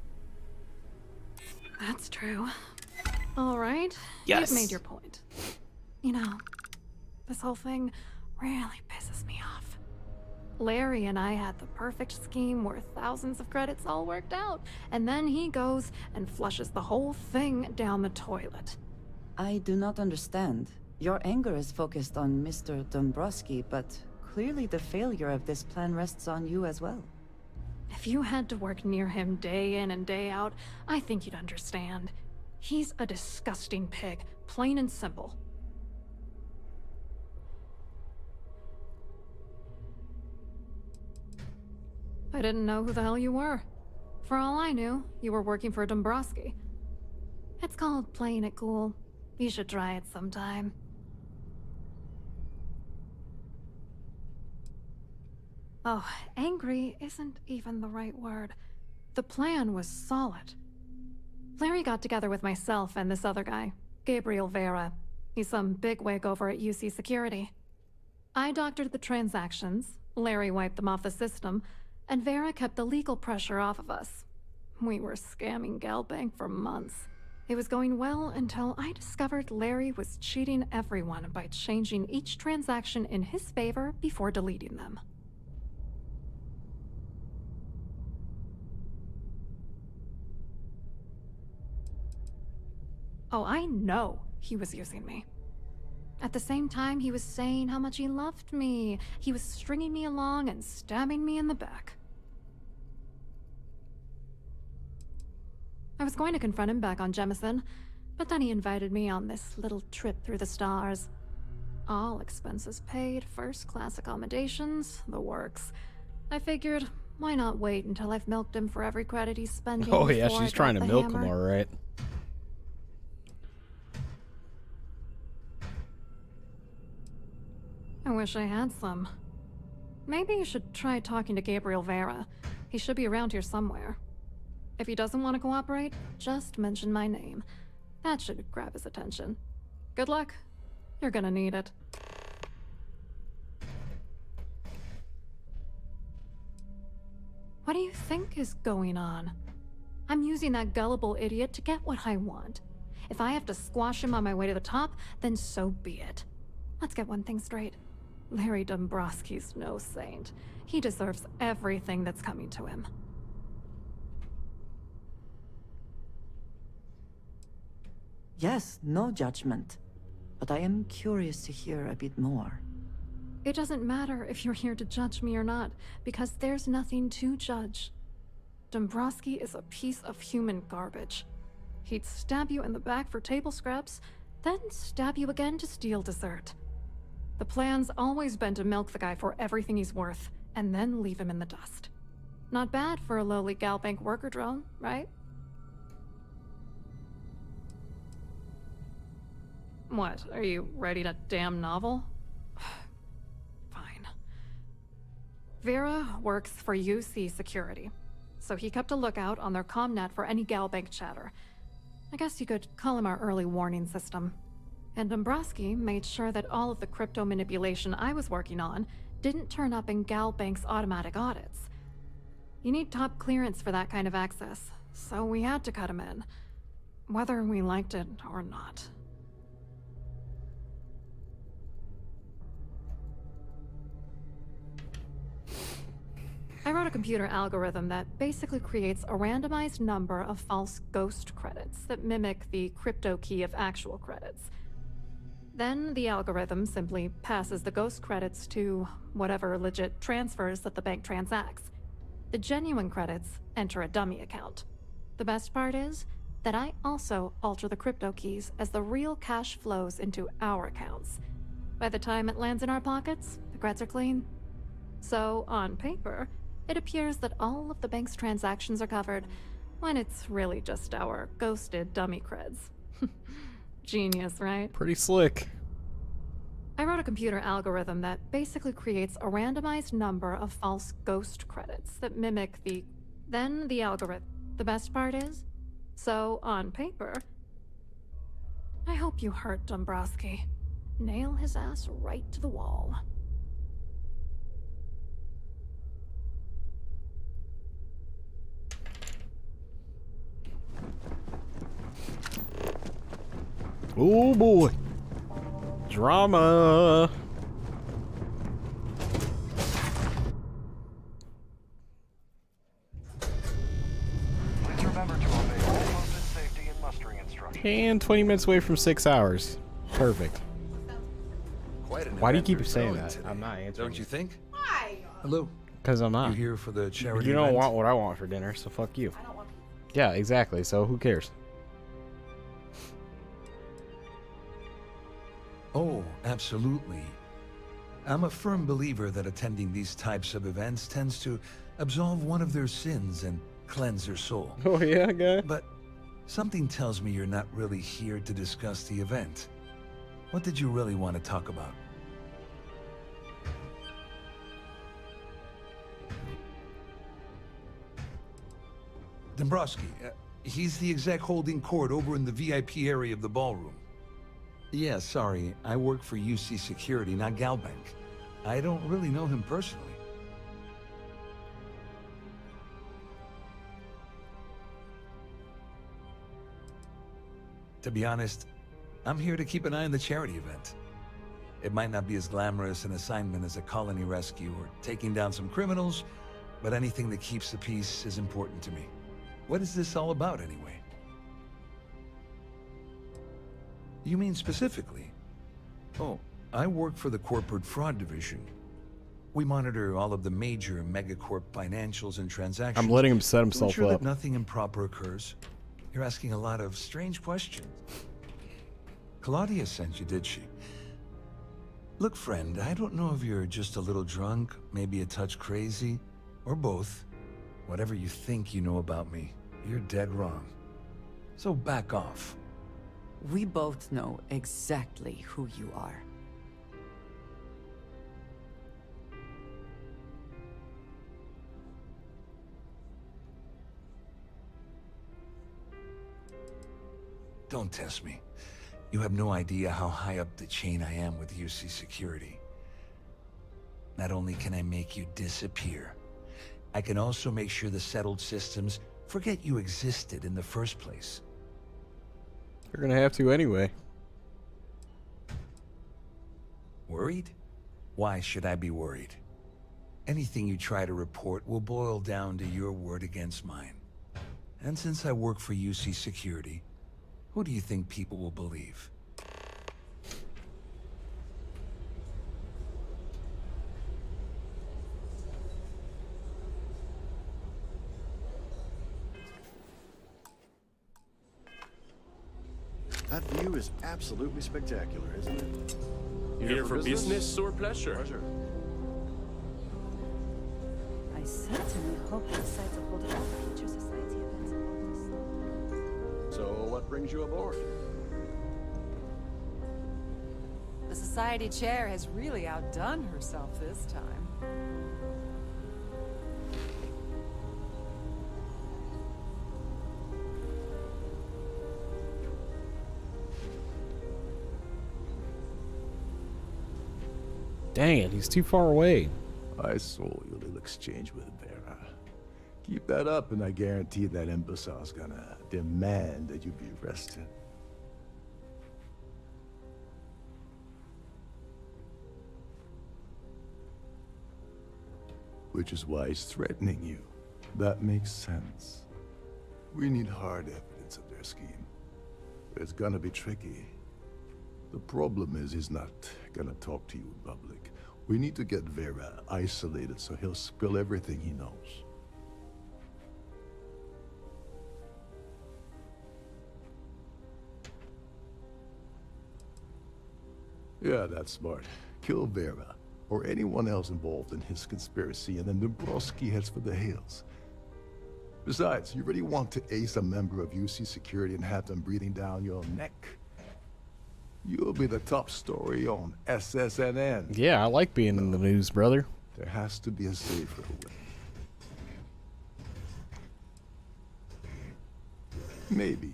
That's true. All right. Yes. You've made your point. You know, this whole thing really pisses me off. Larry and I had the perfect scheme worth thousands of credits all worked out, and then he goes and flushes the whole thing down the toilet. I do not understand. Your anger is focused on Mr. Dombrowski, but clearly the failure of this plan rests on you as well. If you had to work near him day in and day out, I think you'd understand. He's a disgusting pig, plain and simple. I didn't know who the hell you were. For all I knew, you were working for Dombrowski. It's called playing it cool. You should try it sometime. Oh, angry isn't even the right word. The plan was solid. Larry got together with myself and this other guy, Gabriel Vera. He's some bigwig over at UC Security. I doctored the transactions, Larry wiped them off the system, and Vera kept the legal pressure off of us. We were scamming Galbank for months. It was going well until I discovered Larry was cheating everyone by changing each transaction in his favor before deleting them. Oh, I know he was using me. At the same time, he was saying how much he loved me. He was stringing me along and stabbing me in the back. I was going to confront him back on Jemison, but then he invited me on this little trip through the stars. All expenses paid, first-class accommodations, the works. I figured, why not wait until I've milked him for every credit he's spending? Oh yeah, before I she's drop trying to the milk him, hammer? all right. I wish I had some. Maybe you should try talking to Gabriel Vera. He should be around here somewhere. If he doesn't want to cooperate, just mention my name. That should grab his attention. Good luck. You're gonna need it. What do you think is going on? I'm using that gullible idiot to get what I want. If I have to squash him on my way to the top, then so be it. Let's get one thing straight. Larry Dombrowski's no saint. He deserves everything that's coming to him. Yes, no judgment. But I am curious to hear a bit more. It doesn't matter if you're here to judge me or not, because there's nothing to judge. Dombrowski is a piece of human garbage. He'd stab you in the back for table scraps, then stab you again to steal dessert. The plan's always been to milk the guy for everything he's worth, and then leave him in the dust. Not bad for a lowly Galbank worker drone, right? What, are you writing a damn novel? Fine. Vera works for UC Security, so he kept a lookout on their comnet for any Galbank chatter. I guess you could call him our early warning system. And Dombrowski made sure that all of the crypto manipulation I was working on didn't turn up in Galbank's automatic audits. You need top clearance for that kind of access, so we had to cut him in, whether we liked it or not. I wrote a computer algorithm that basically creates a randomized number of false ghost credits that mimic the crypto key of actual credits. Then the algorithm simply passes the ghost credits to whatever legit transfers that the bank transacts. The genuine credits enter a dummy account. The best part is that I also alter the crypto keys as the real cash flows into our accounts. By the time it lands in our pockets, the creds are clean. So, on paper, it appears that all of the bank's transactions are covered, when it's really just our ghosted dummy creds. Genius, right? Pretty slick. I wrote a computer algorithm that basically creates a randomized number of false ghost credits that mimic the... Then the algorithm... The best part is, so on paper... I hope you hurt Dombrowski. Nail his ass right to the wall. Oh boy. Drama. Please remember to obey all posted safety and mustering instructions. And 20 minutes away from 6 hours. Perfect. Quite an Why do you event keep you're saying throwing that? today, I'm not answering. Don't you think? Why? Hello. Because I'm not. You here for the charity You don't event? want what I want for dinner, so fuck you. I don't want Yeah, exactly. So who cares? Oh, absolutely. I'm a firm believer that attending these types of events tends to absolve one of their sins and cleanse their soul. Oh yeah, guy? But something tells me you're not really here to discuss the event. What did you really want to talk about? Dombrowski, he's the exec holding court over in the VIP area of the ballroom. Yeah, sorry, I work for UC Security, not Galbank. I don't really know him personally. To be honest, I'm here to keep an eye on the charity event. It might not be as glamorous an assignment as a colony rescue or taking down some criminals, but anything that keeps the peace is important to me. What is this all about, anyway? You mean specifically? Oh, I work for the Corporate Fraud Division. We monitor all of the major megacorp financials and transactions. I'm letting him set to himself ensure up. that nothing improper occurs. You're asking a lot of strange questions. Claudia sent you, did she? Look, friend, I don't know if you're just a little drunk, maybe a touch crazy, or both. Whatever you think you know about me, you're dead wrong. So back off. We both know exactly who you are. Don't test me. You have no idea how high up the chain I am with UC Security. Not only can I make you disappear, I can also make sure the settled systems forget you existed in the first place. You're gonna have to anyway. Worried? Why should I be worried? Anything you try to report will boil down to your word against mine. And since I work for UC Security, who do you think people will believe? That view is absolutely spectacular, isn't it? Here for business or pleasure? Pleasure. I certainly hope the site will hold all future society events about this. So, what brings you aboard? The society chair has really outdone herself this time. Dang it, he's too far away. I saw your little exchange with Vera. Keep that up and I guarantee that imbecile's gonna demand that you be arrested. Which is why he's threatening you. That makes sense. We need hard evidence of their scheme. It's gonna be tricky. The problem is he's not gonna talk to you in public. We need to get Vera isolated so he'll spill everything he knows. Yeah, that's smart. Kill Vera, or anyone else involved in his conspiracy, and then Dombrowski heads for the hills. Besides, you really want to ace a member of UC Security and have them breathing down your neck? You'll be the top story on SSNN. Yeah, I like being in the news, brother. There has to be a safer way. Maybe,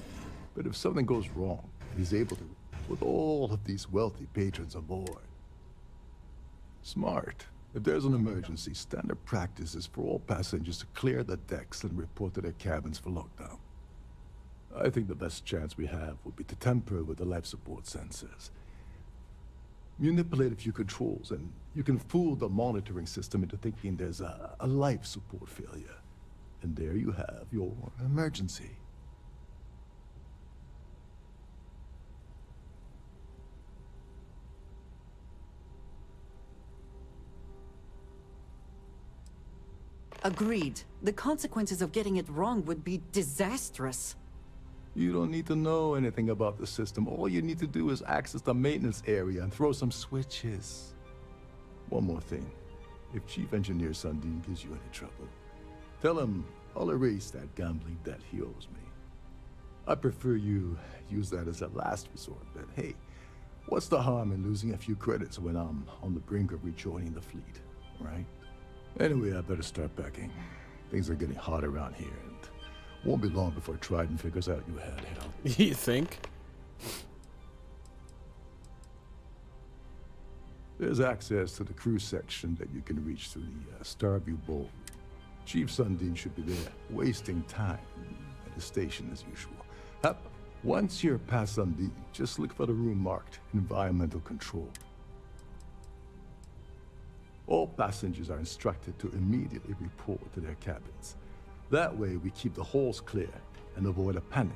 but if something goes wrong, he's able to, with all of these wealthy patrons aboard. Smart. If there's an emergency, standard practice is for all passengers to clear the decks and report to their cabins for lockdown. I think the best chance we have would be to tamper with the life support sensors. Manipulate a few controls, and you can fool the monitoring system into thinking there's a life support failure. And there you have your emergency. Agreed. The consequences of getting it wrong would be disastrous. You don't need to know anything about the system. All you need to do is access the maintenance area and throw some switches. One more thing. If Chief Engineer Sundin gives you any trouble, tell him I'll erase that gambling debt he owes me. I prefer you use that as a last resort, but hey, what's the harm in losing a few credits when I'm on the brink of rejoining the fleet, right? Anyway, I better start packing. Things are getting hot around here, and won't be long before Trident figures out you had help. You think? There's access to the crew section that you can reach through the Starview Bowl. Chief Sundin should be there, wasting time at the station as usual. Once you're past Sundin, just look for the room marked Environmental Control. All passengers are instructed to immediately report to their cabins. That way, we keep the halls clear and avoid a panic.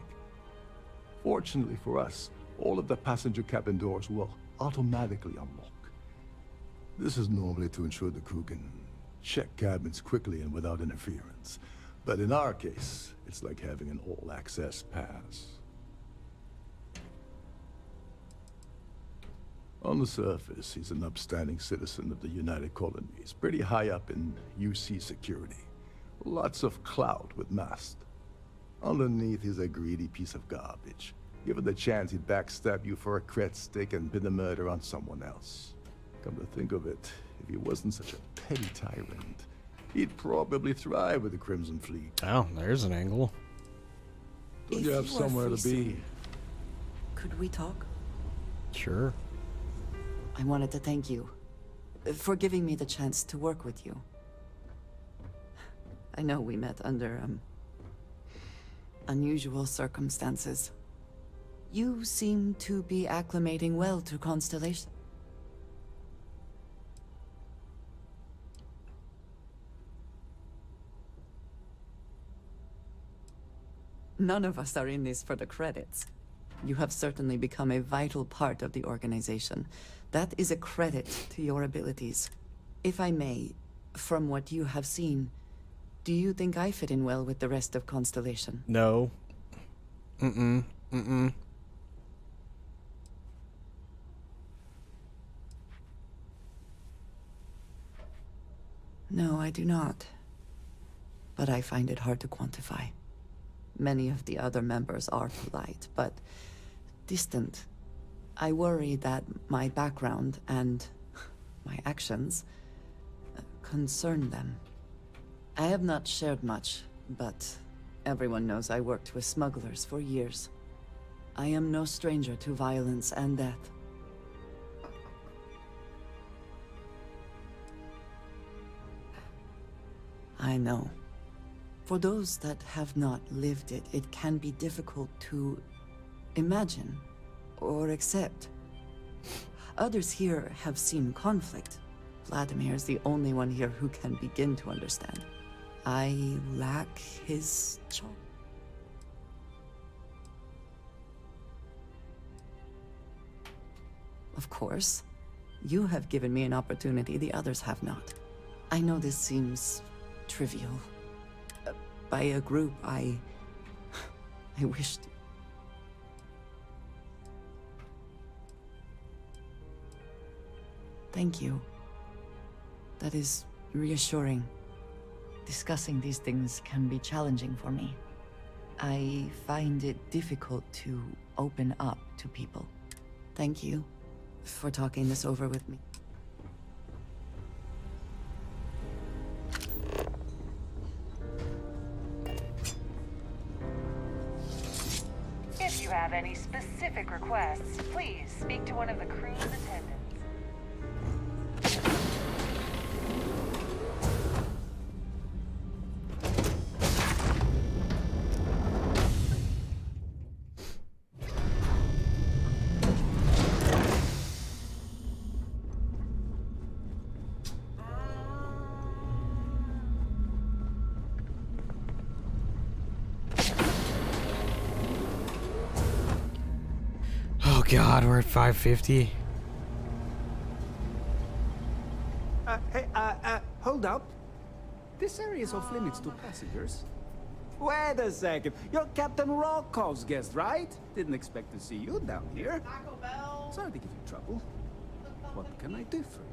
Fortunately for us, all of the passenger cabin doors will automatically unlock. This is normally to ensure the crew can check cabins quickly and without interference. But in our case, it's like having an all-access pass. On the surface, he's an upstanding citizen of the United Colonies, pretty high up in UC security. Lots of clout with Mast. Underneath, he's a greedy piece of garbage. Given the chance, he'd backstab you for a cret stick and pin the murder on someone else. Come to think of it, if he wasn't such a petty tyrant, he'd probably thrive with the Crimson Fleet. Oh, there's an angle. Don't you have somewhere to be? Could we talk? Sure. I wanted to thank you for giving me the chance to work with you. I know we met under, unusual circumstances. You seem to be acclimating well to Constellation. None of us are in this for the credits. You have certainly become a vital part of the organization. That is a credit to your abilities. If I may, from what you have seen, do you think I fit in well with the rest of Constellation? No. No, I do not. But I find it hard to quantify. Many of the other members are polite, but distant. I worry that my background and my actions concern them. I have not shared much, but everyone knows I worked with smugglers for years. I am no stranger to violence and death. I know. For those that have not lived it, it can be difficult to imagine or accept. Others here have seen conflict. Vladimir is the only one here who can begin to understand. I lack his charm. Of course, you have given me an opportunity the others have not. I know this seems trivial. By a group I wished. Thank you. That is reassuring. Discussing these things can be challenging for me. I find it difficult to open up to people. Thank you for talking this over with me. If you have any specific requests, please speak to one of the crew's attendants. Oh god, we're at 550. Hey, hold up. This area is off limits to passengers. Wait a second. You're Captain Rokov's guest, right? Didn't expect to see you down here. Sorry to give you trouble. What can I do for you?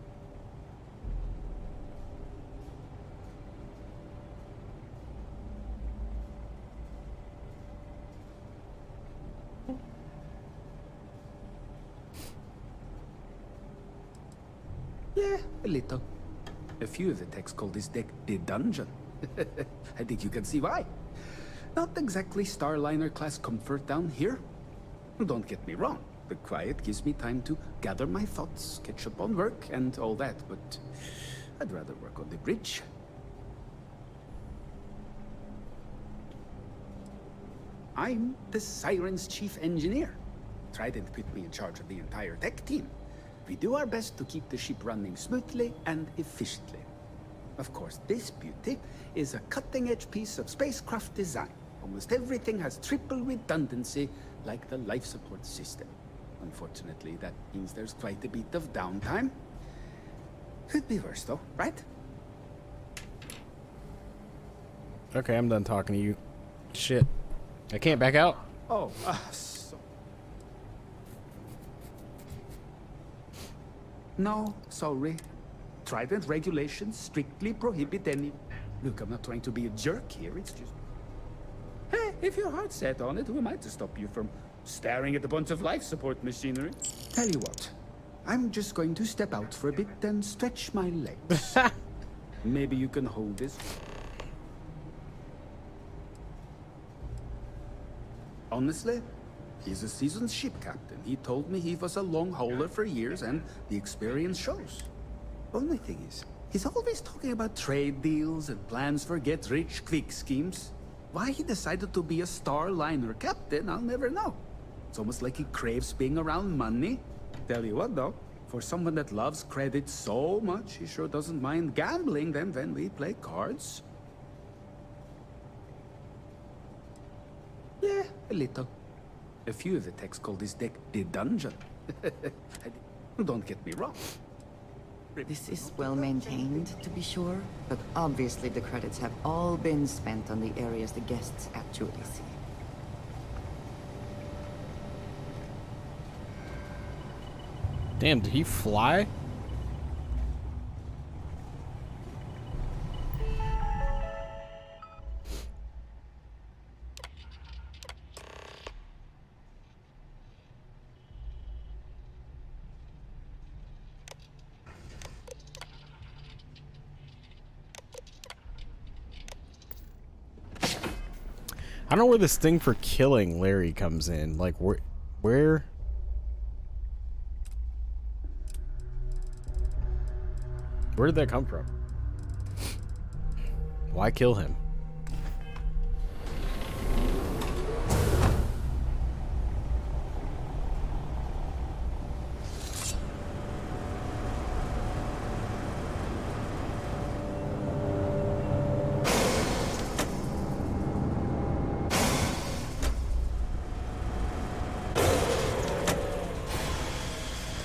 Yeah, a little. A few of the techs call this deck the dungeon. I think you can see why. Not exactly Starliner-class comfort down here. Don't get me wrong. The quiet gives me time to gather my thoughts, catch up on work, and all that, but I'd rather work on the bridge. I'm the Siren's chief engineer. Trident put me in charge of the entire tech team. We do our best to keep the ship running smoothly and efficiently. Of course, this beauty is a cutting-edge piece of spacecraft design. Almost everything has triple redundancy, like the life support system. Unfortunately, that means there's quite a bit of downtime. Could be worse, though, right? Okay, I'm done talking to you. Shit. I can't back out? Oh, No, sorry. Trident regulations strictly prohibit any... Look, I'm not trying to be a jerk here, it's just... Hey, if your heart's set on it, who am I to stop you from staring at a bunch of life support machinery? Tell you what, I'm just going to step out for a bit and stretch my legs. Maybe you can hold this. Honestly, he's a seasoned ship captain. He told me he was a long hauler for years, and the experience shows. Only thing is, he's always talking about trade deals and plans for get-rich-quick schemes. Why he decided to be a Starliner captain, I'll never know. It's almost like he craves being around money. Tell you what, though, for someone that loves credit so much, he sure doesn't mind gambling them when we play cards. Yeah, a little. A few of the techs call this deck the dungeon. Don't get me wrong. This is well maintained, to be sure, but obviously the credits have all been spent on the areas the guests actually see. Damn, did he fly? I don't know where this thing for killing Larry comes in. Like, where? Where did that come from? Why kill him?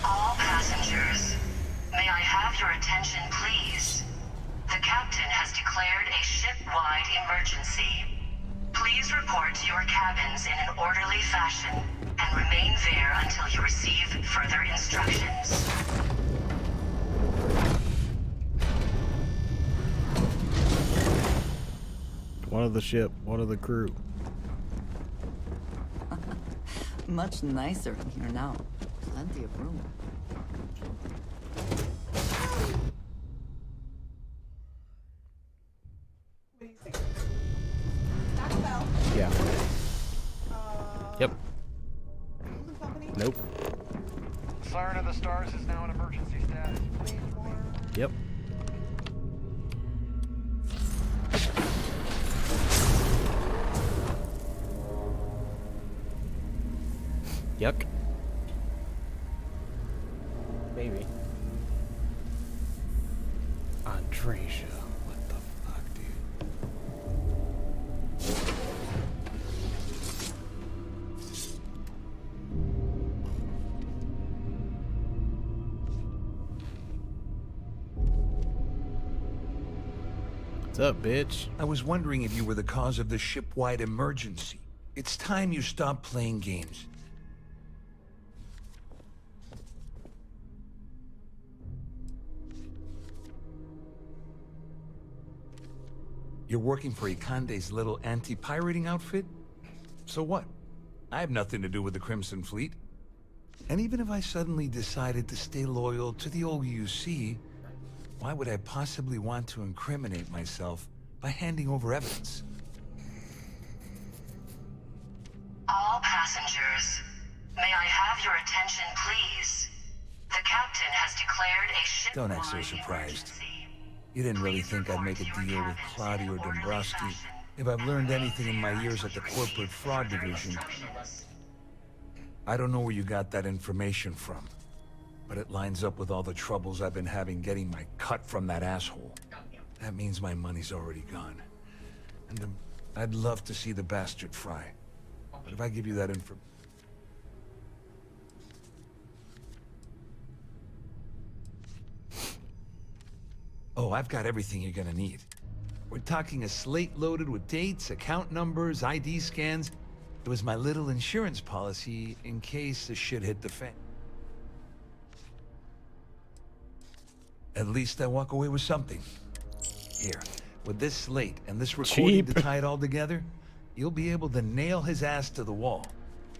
All passengers, may I have your attention, please? The captain has declared a ship-wide emergency. Please report to your cabins in an orderly fashion and remain there until you receive further instructions. One of the ship, one of the crew. Much nicer in here now. Plenty of room. Yeah. Yep. Nope. Siren of the Stars is now in emergency status. Yep. Yuck. Maybe. Andresia. What the fuck, dude? What's up, bitch? I was wondering if you were the cause of the ship-wide emergency. It's time you stopped playing games. You're working for Ikande's little anti-pirating outfit? So what? I have nothing to do with the Crimson Fleet. And even if I suddenly decided to stay loyal to the old UC, why would I possibly want to incriminate myself by handing over evidence? All passengers, may I have your attention, please? The captain has declared a ship. Don't act so surprised. You didn't really think I'd make a deal with Claudio Dombrowski if I've learned anything in my years at the Corporate Fraud Division. I don't know where you got that information from, but it lines up with all the troubles I've been having getting my cut from that asshole. That means my money's already gone. And I'd love to see the bastard fry. But if I give you that Oh, I've got everything you're gonna need. We're talking a slate loaded with dates, account numbers, ID scans. It was my little insurance policy in case the shit hit the fan. At least I walk away with something. Here, with this slate and this recording to tie it all together, you'll be able to nail his ass to the wall.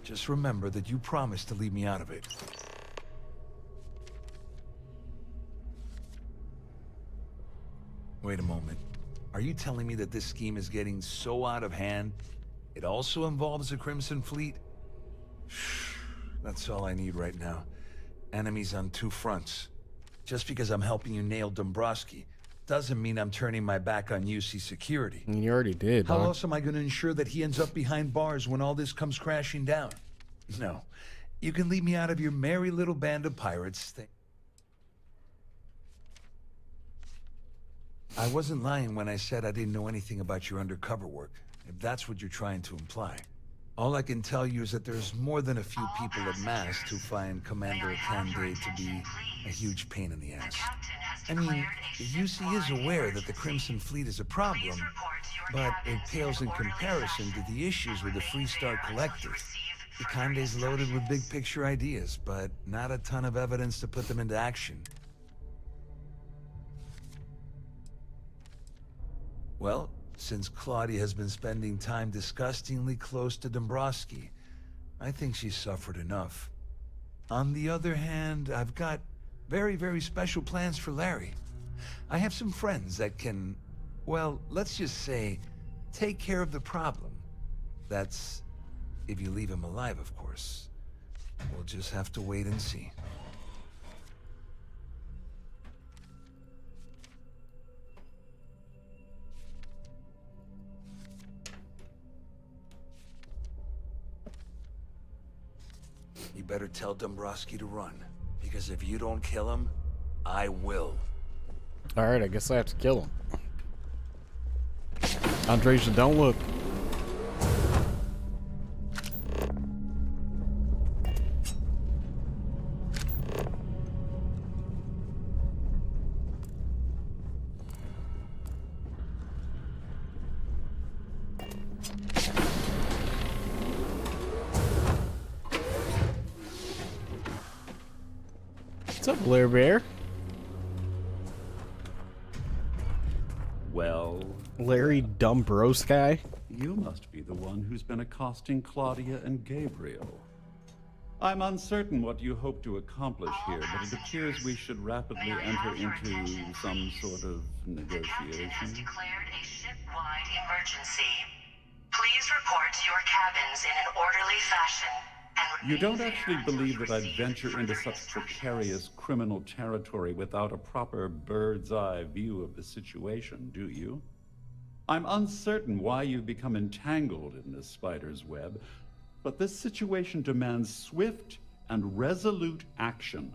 Just remember that you promised to leave me out of it. Wait a moment. Are you telling me that this scheme is getting so out of hand, it also involves the Crimson Fleet? That's all I need right now. Enemies on two fronts. Just because I'm helping you nail Dombrowski doesn't mean I'm turning my back on UC security. You already did, How dog. else am I going to ensure that he ends up behind bars when all this comes crashing down? No. You can leave me out of your merry little band of pirates thing. I wasn't lying when I said I didn't know anything about your undercover work, if that's what you're trying to imply. All I can tell you is that there's more than a few people at Mast who find Commander Akande to be a huge pain in the ass. I mean, the UC is aware that the Crimson Fleet is a problem, but it pales in comparison to the issues with the Freestar Collective. Akande's loaded with big picture ideas, but not a ton of evidence to put them into action. Well, since Claudia has been spending time disgustingly close to Dombrowski, I think she's suffered enough. On the other hand, I've got very, very special plans for Larry. I have some friends that can, well, let's just say, take care of the problem. That's if you leave him alive, of course. We'll just have to wait and see. You better tell Dombrowski to run, because if you don't kill him, I will. Alright, I guess I have to kill him. Andreja, don't look. What's up, Blair Bear? Well... Larry Dombrowski? You must be the one who's been accosting Claudia and Gabriel. I'm uncertain what you hope to accomplish here, but it appears we should rapidly enter into some sort of negotiation. Declared a ship-wide emergency. Please report to your cabins in an orderly fashion. You don't actually believe that I'd venture into such precarious criminal territory without a proper bird's-eye view of the situation, do you? I'm uncertain why you've become entangled in this spider's web, but this situation demands swift and resolute action.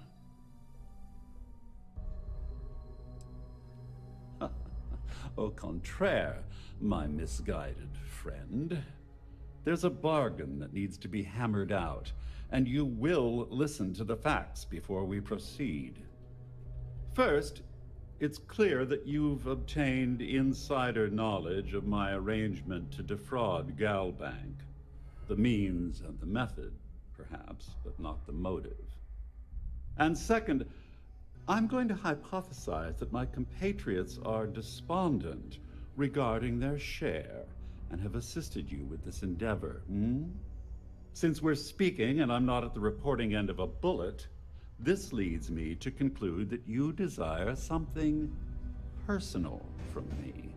Au contraire, my misguided friend. There's a bargain that needs to be hammered out, and you will listen to the facts before we proceed. First, it's clear that you've obtained insider knowledge of my arrangement to defraud Galbank. The means and the method, perhaps, but not the motive. And second, I'm going to hypothesize that my compatriots are despondent regarding their share and have assisted you with this endeavor, Since we're speaking and I'm not at the reporting end of a bullet, this leads me to conclude that you desire something personal from me.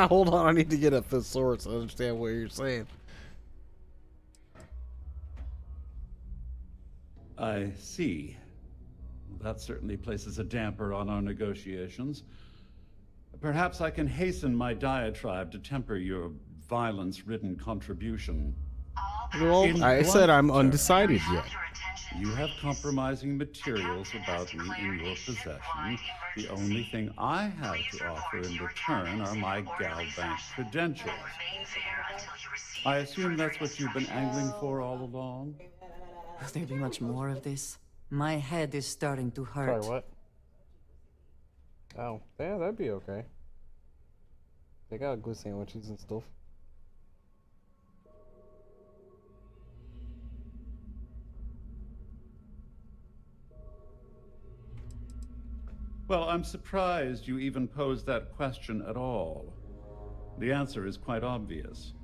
Hold on, I need to get a thesaurus to understand what you're saying. I see. That certainly places a damper on our negotiations. Perhaps I can hasten my diatribe to temper your violence-ridden contribution. Well, I said I'm undecided yet. You have compromising materials about me in your possession. The only thing I have to offer in return are my Galbank credentials. I assume that's what you've been angling for all along? Will there be much more of this? My head is starting to hurt. Sorry, what? Oh, yeah, that'd be okay. They got good sandwiches and stuff. Well, I'm surprised you even posed that question at all. The answer is quite obvious.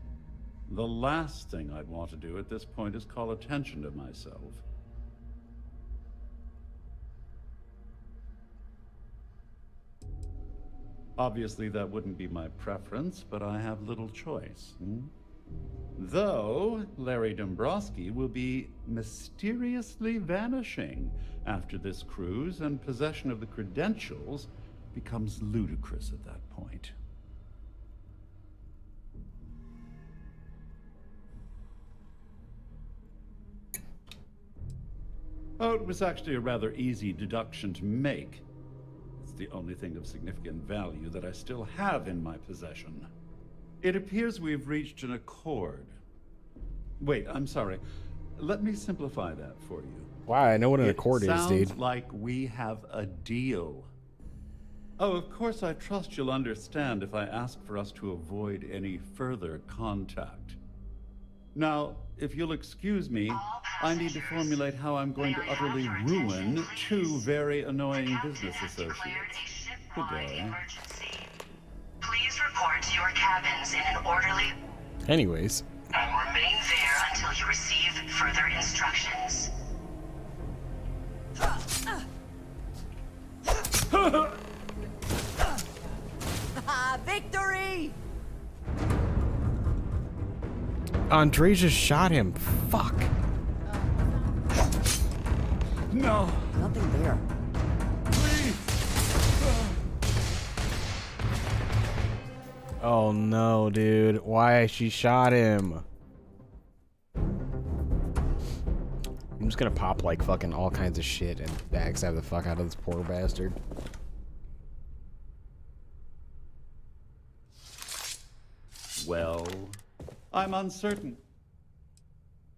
The last thing I'd want to do at this point is call attention to myself. Obviously, that wouldn't be my preference, but I have little choice. Though, Larry Dombrowski will be mysteriously vanishing after this cruise, and possession of the credentials becomes ludicrous at that point. Oh, it was actually a rather easy deduction to make. It's the only thing of significant value that I still have in my possession. It appears we've reached an accord. Wait, I'm sorry. Let me simplify that for you. Wow, I know what an accord is, dude. Sounds like we have a deal. Oh, of course, I trust you'll understand if I ask for us to avoid any further contact. Now, if you'll excuse me, I need to formulate how I'm going to utterly ruin two very annoying business associates. Good day. Please report to your cabins in an orderly... Anyways. And remain there until you receive further instructions. Victory! Andre just shot him. Fuck. No. Nothing there. Oh no, dude. Why she shot him? I'm just gonna pop like fucking all kinds of shit and backstab the fuck out of this poor bastard. Well, I'm uncertain.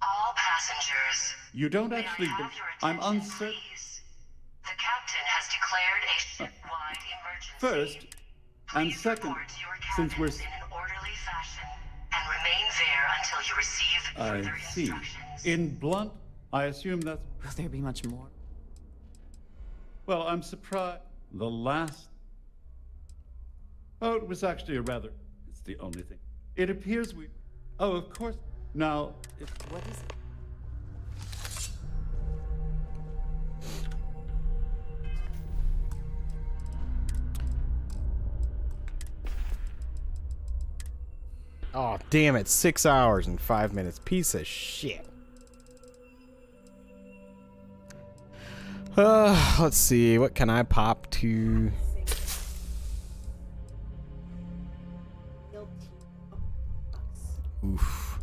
All passengers. You don't actually... I'm uncertain. The captain has declared a ship-wide emergency. First, and second, since we're... In an orderly fashion, and remain there until you receive further I see. instructions. In blunt, I assume that's... Will there be much more? Well, I'm surprised. The last... Oh, it was actually a rather... It's the only thing. It appears we... Oh, of course. Now, if... What is it? Oh, damn it. 6 hours and 5 minutes. Piece of shit. Let's see. What can I pop to... Oof.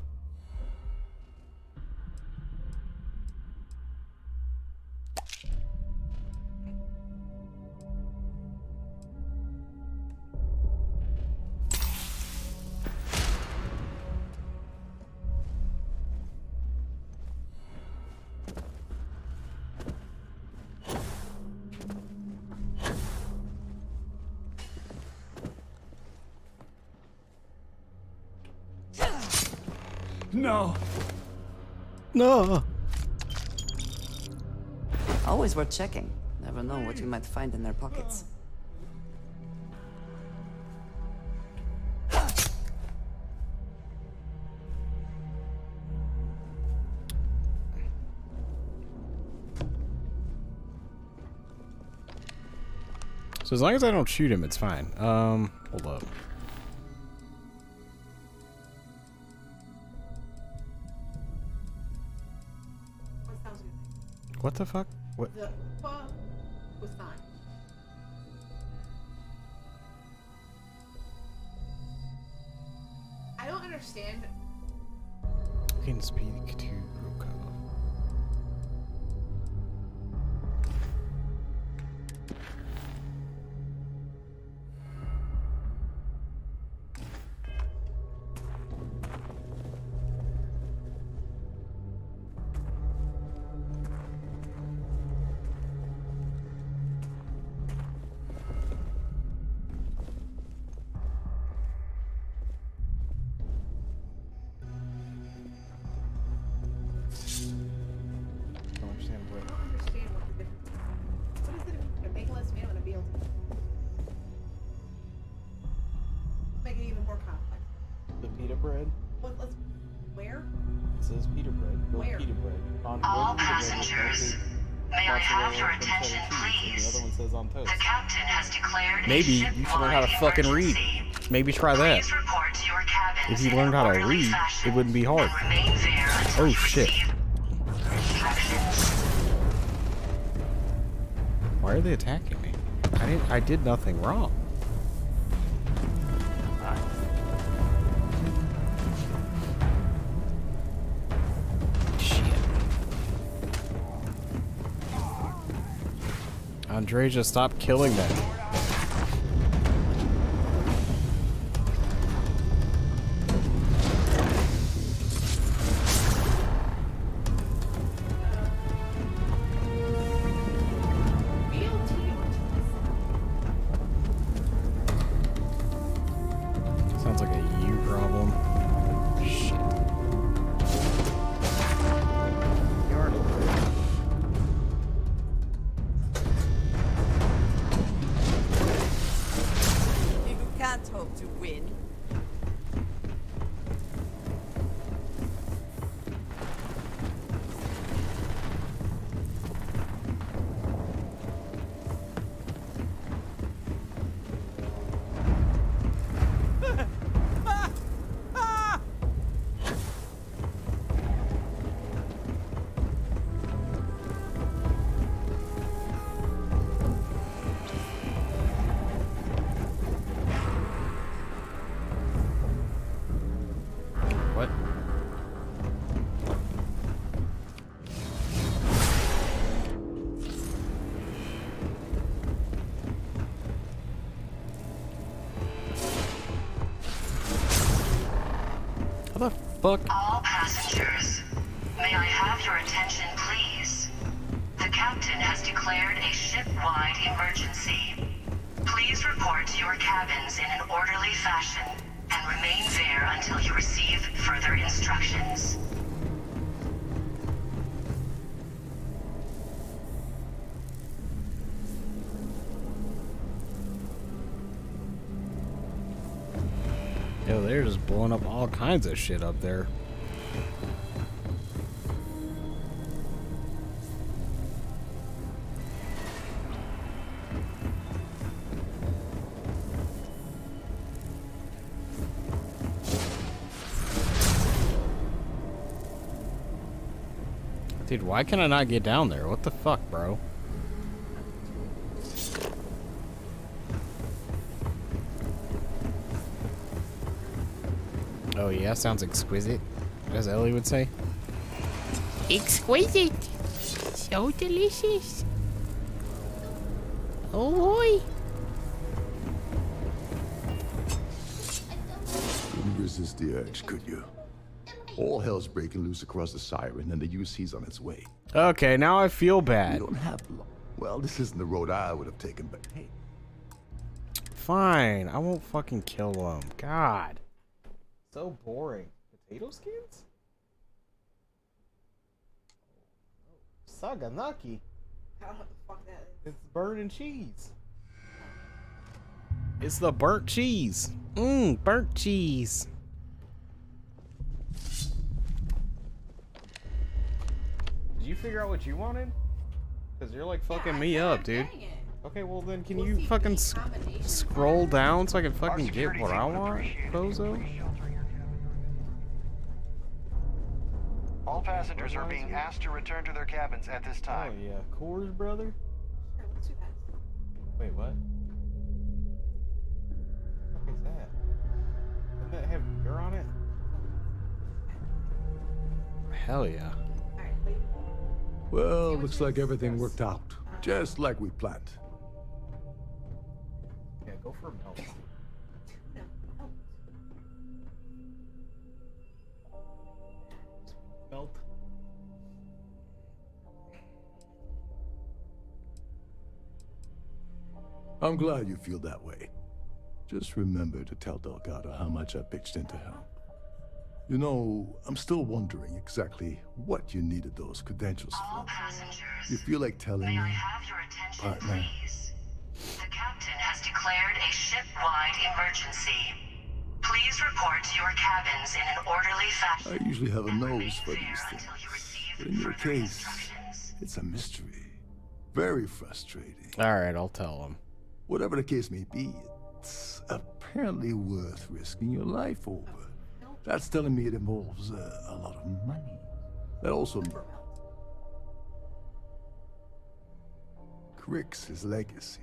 No. No. Always worth checking. Never know what you might find in their pockets. So as long as I don't shoot him, it's fine. Hold up. What the fuck? What? The fuck was fine. I don't understand. You can speak to Roka. The pita bread? Let's where? It says pita bread. Grilled Where? pita bread. On All grilled pita bread with passengers, melted may I have your mozzarella and attention, cheddar cheese, and the other one says on toast. The captain has declared Maybe a you should learn how to ship-wide fucking read. emergency. Maybe try that. Please report to your cabins If you in learned an how to orderly read, fashion it wouldn't be hard. and remain there until Oh you shit. receive instructions. Why are they attacking me? I did nothing wrong. Shit. Andreja, stop killing them. Sounds like a you problem. Shit. You can't hope to win. What? How the fuck? All passengers, may I have your attention, please? The captain has declared a ship-wide emergency. Please report to your cabins in an orderly fashion and remain there until you receive further instructions. Yo, they're just blowing up all kinds of shit up there. Dude, why can I not get down there? What the fuck, bro? Oh yeah, sounds exquisite, as Ellie would say. Exquisite. So delicious. Oh boy. Couldn't resist the urge, could you? All hell's breaking loose across the Siren, and the UC's on its way. Okay, now I feel bad. You don't have long. Well, this isn't the road I would have taken, but hey. Fine, I won't fucking kill them. God. So boring. Potato skins? Saganaki. I don't know what the fuck that is. It's burnt cheese. It's the burnt cheese. Burnt cheese. Did you figure out what you wanted? Because you're like fucking me up, dude. Okay, well then can you fucking scroll down so I can fucking get what I want, bozo? All passengers are being asked to return to their cabins at this time. Oh yeah, Coors, brother? Sure, let's do that. Wait, what? What the fuck is that? Doesn't that have beer on it? Hell yeah. Well, looks like everything worked out. Just like we planned. Yeah, go for milk. Melt. I'm glad you feel that way. Just remember to tell Delgado how much I pitched in to help. You know, I'm still wondering exactly what you needed those credentials for. You feel like telling me, partner? The captain has declared a ship-wide emergency. Please report to your cabins in an orderly fashion. I usually have a nose for these things. But in your case, it's a mystery. Very frustrating. Alright, I'll tell him. Whatever the case may be, it's apparently worth risking your life over. That's telling me it involves a lot of money. That also Crix's legacy.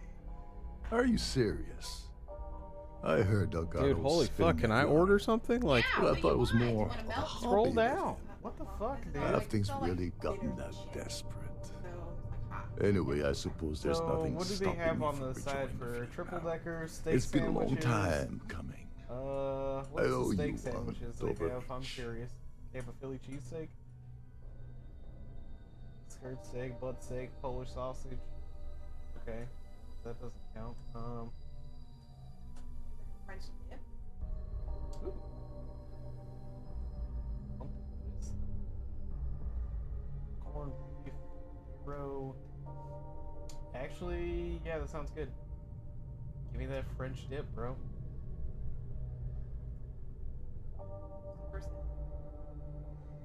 Are you serious? I heard Delgado. Dude, holy fuck, can I order something? Like, well, I thought it was more. scroll down. What the fuck, dude? Have things really gotten that desperate? Anyway, I suppose there's nothing what do they stopping have me on from the side rejoining for triple decker steak It's been a long sandwiches? time coming. What's owe the steak you sandwiches one, they have? I'm Doberman. curious. They have a Philly cheesesteak, skirt steak, butt steak, Polish sausage. Okay, that doesn't count. French dip. Ooh. Corned beef, roe. Actually, yeah, that sounds good. Give me that French dip, bro.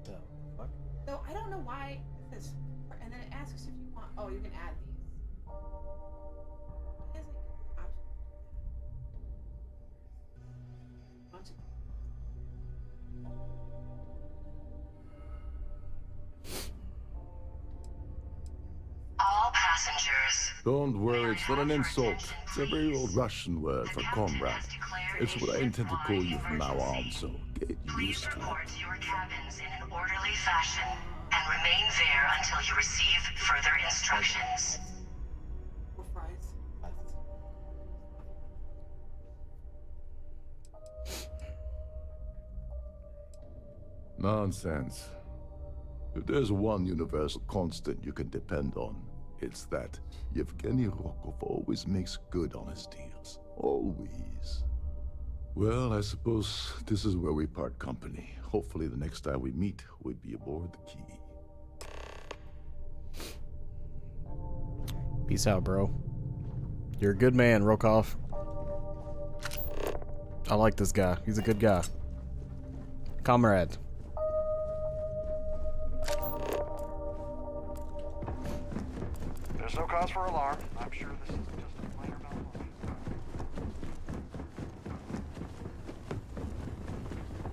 The fuck? So I don't know why it says, and then it asks if you want. Oh, you can add these. Why does it give the option? Bunch of All passengers. Don't worry, it's not an insult. It's a very old Russian word for comrade. It's what I intend to call you from now on, so get used to it. Report to your cabins in an orderly fashion and remain there until you receive further instructions. or fries. Nonsense. If there's one universal constant you can depend on, it's that Yevgeny Rokov always makes good on his deals. Always. Well, I suppose this is where we part company. Hopefully the next time we meet, we'll be aboard the Key. Peace out, bro. You're a good man, Rokov. I like this guy. He's a good guy. Comrade. There's no cause for alarm. I'm sure this is just a minor malfunction.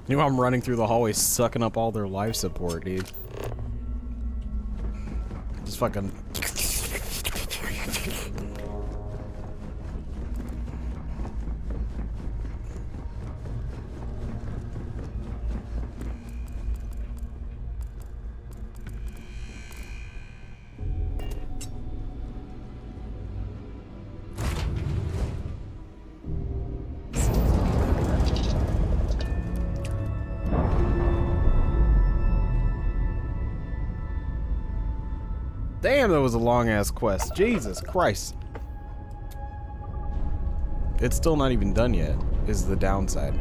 You know, I'm running through the hallway sucking up all their life support, dude. Just fucking... Damn, that was a long-ass quest. Jesus Christ. It's still not even done yet, is the downside.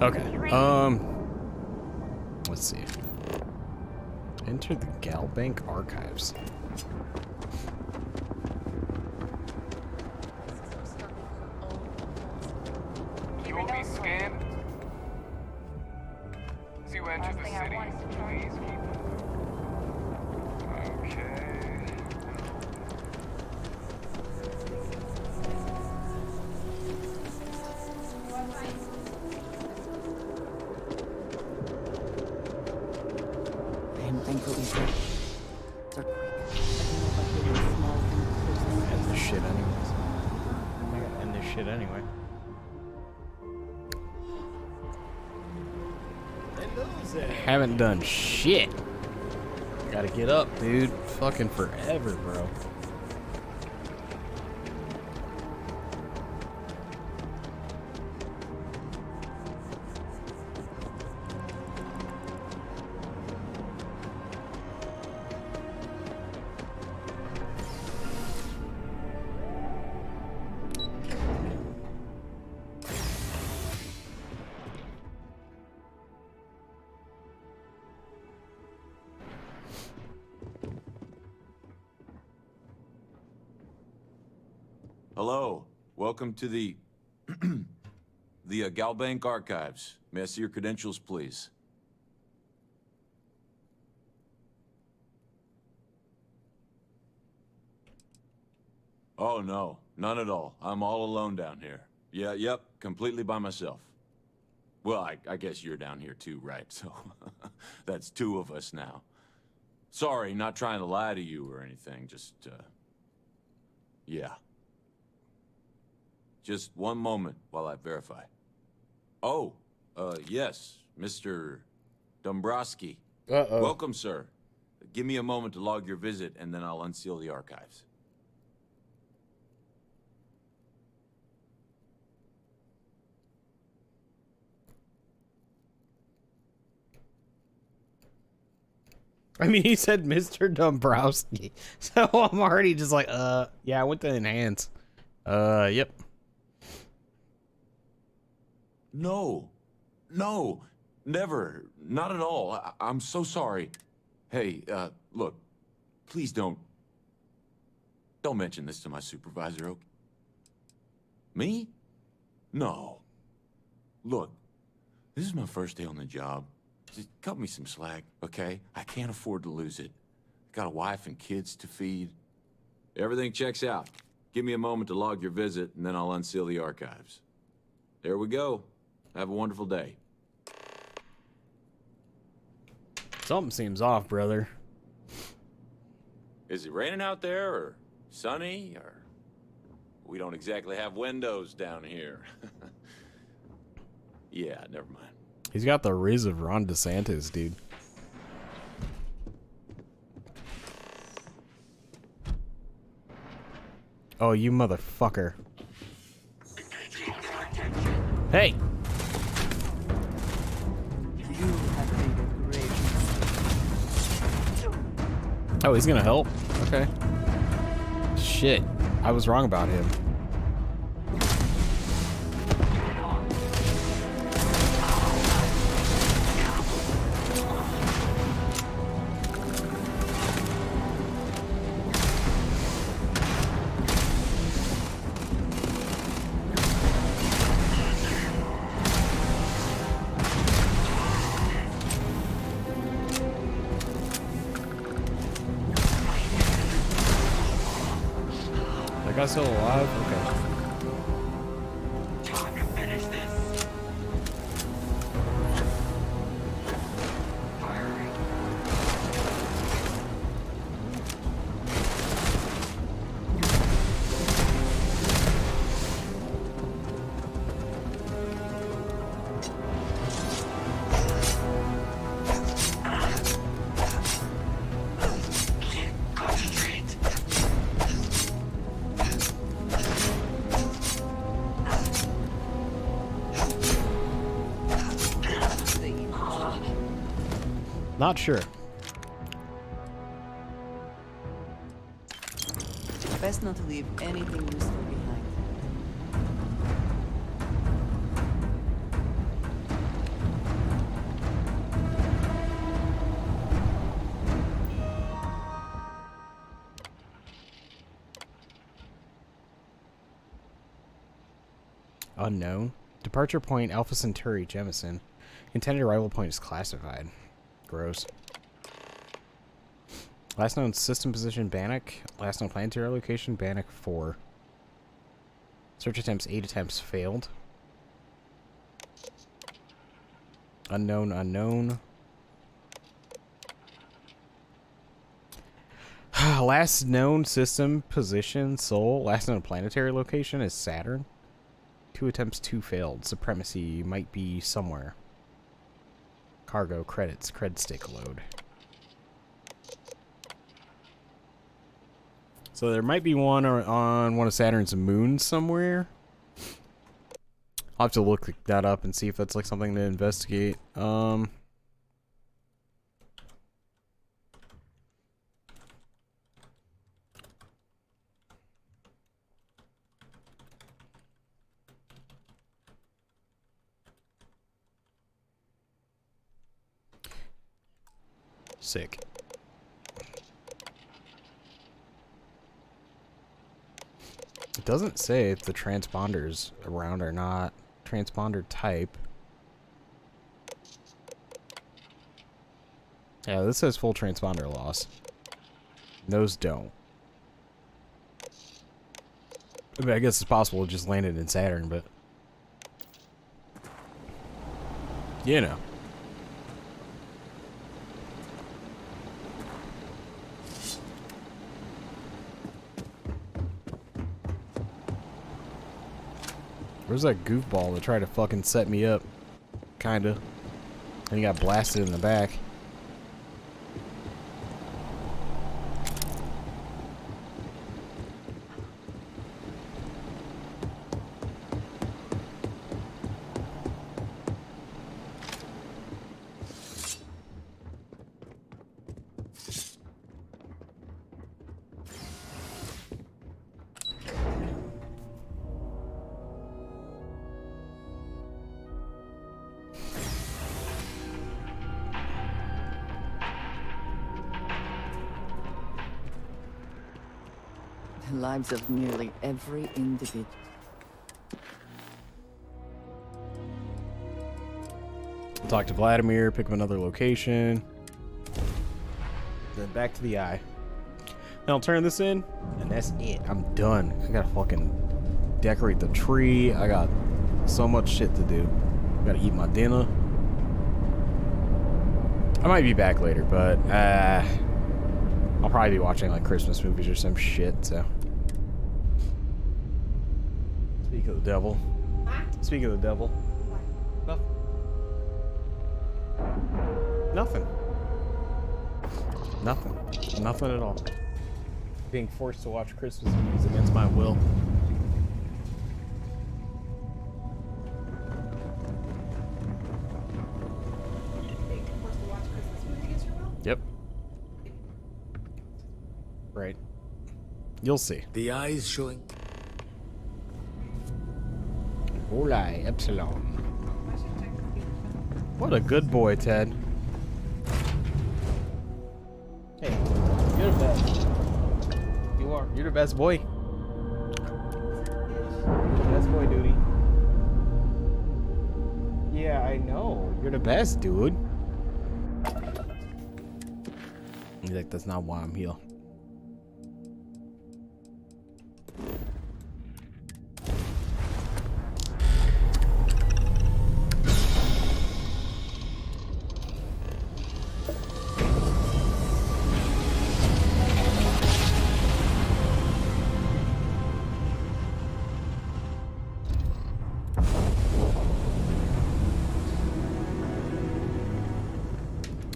Okay, let's see. Enter the Galbank archives. You will be scanned as you enter the city. Please keep. Okay. I'm thankful these are quick. End this shit anyways. I gotta end this shit anyway. Haven't done shit. Gotta get up, dude. Fucking forever, bro. Hello. Welcome to the Galbank Archives. May I see your credentials, please? Oh, no. None at all. I'm all alone down here. Yeah, yep. Completely by myself. Well, I guess you're down here too, right? So, that's two of us now. Sorry, not trying to lie to you or anything. Just, yeah. Just one moment while I verify. Oh, yes, Mr. Dombrowski. Uh-oh. Welcome, sir. Give me a moment to log your visit, and then I'll unseal the archives. I mean, he said Mr. Dombrowski. So I'm already just like, yeah, I went to enhance. Yep. No. No. Never. Not at all. I'm so sorry. Hey, look. Please don't mention this to my supervisor, okay? Me? No. Look, this is my first day on the job. Just cut me some slack, okay? I can't afford to lose it. Got a wife and kids to feed. Everything checks out. Give me a moment to log your visit, and then I'll unseal the archives. There we go. Have a wonderful day. Something seems off, brother. Is it raining out there, or sunny, or... We don't exactly have windows down here. Yeah, never mind. He's got the riz of Ron DeSantis, dude. Oh, you motherfucker. Hey! Oh, he's gonna help? Okay. Shit. I was wrong about him. That guy's still alive? Okay. Not sure. Best not to leave anything useful behind. Unknown. Departure point Alpha Centauri Jemison. Intended arrival point is classified. Gross. Last known system position Bannock. Last known planetary location Bannock 4. Search attempts 8 attempts failed. Unknown, unknown. Last known system position Sol. Last known planetary location is Saturn. 2 attempts, 2 failed. Supremacy might be somewhere. Cargo credits, cred stick load. So there might be one on one of Saturn's moons somewhere. I'll have to look that up and see if that's like something to investigate. Sick. It doesn't say if the transponder's around or not. Transponder type. Yeah, this says full transponder loss. Those don't. I mean, I guess it's possible it just landed in Saturn, but... you know. Where's that goofball that tried to fucking set me up? Kinda. And he got blasted in the back. The lives of nearly every individual. Talk to Vladimir, pick up another location. Then back to the eye. Then I'll turn this in, and that's it. I'm done. I gotta fucking decorate the tree. I got so much shit to do. I gotta eat my dinner. I might be back later, but I'll probably be watching like Christmas movies or some shit, so. Speak of the devil. Speak of the devil. Nothing. Nothing. Nothing at all. Being forced to watch Christmas movies against my will. Yep. Right. You'll see. The eyes showing. Olai Epsilon. What a good boy, Ted. Hey, you're the best. You are. You're the best boy. Best boy duty. Yeah, I know. You're the best, dude. He's like, that's not why I'm here.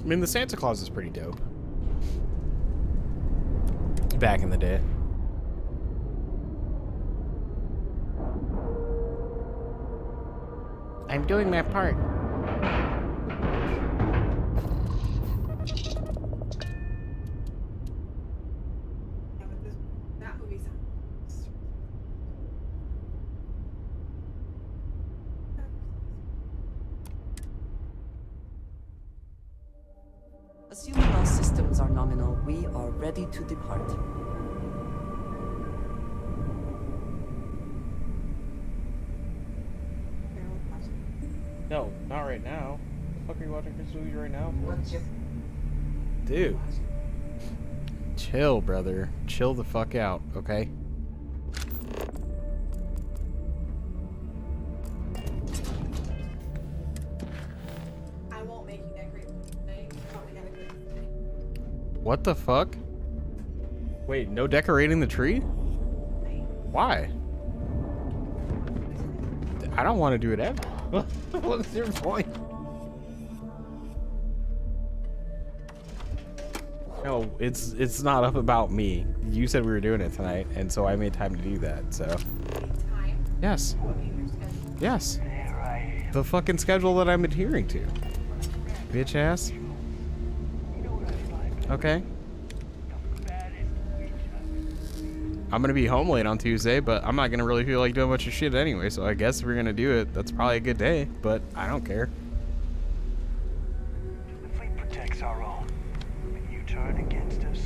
I mean, the Santa Claus is pretty dope. Back in the day. I'm doing my part. Assuming all systems are nominal, we are ready to depart. No, not right now. The fuck are you watching Christmas movies right now? Dude. Chill, brother. Chill the fuck out, okay? I won't make you decorate today. Probably gotta go. What the fuck? Wait, no decorating the tree? Why? I don't want to do it ever. What's your point? No, it's not up about me. You said we were doing it tonight, and so I made time to do that, so. Yes. Yes. The fucking schedule that I'm adhering to. Bitch ass. Okay. I'm gonna be home late on Tuesday, but I'm not gonna really feel like doing much of shit anyway, so I guess if we're gonna do it, that's probably a good day, but I don't care. The fleet protects our own, and you turn against us.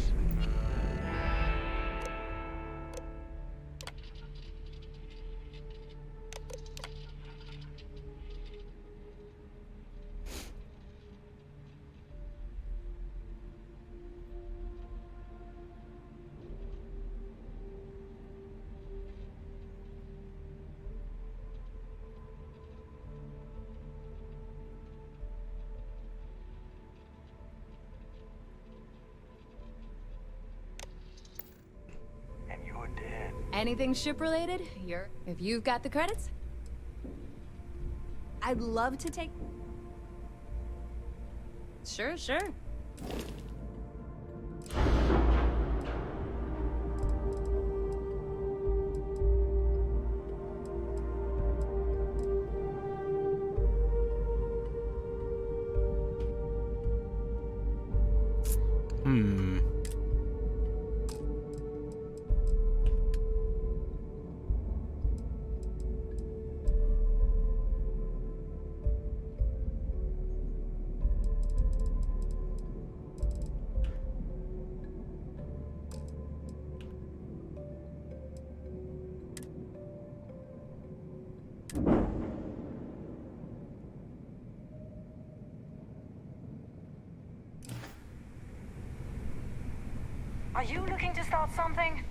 Anything ship related? If you've got the credits? I'd love to take... Sure. Are you looking to start something?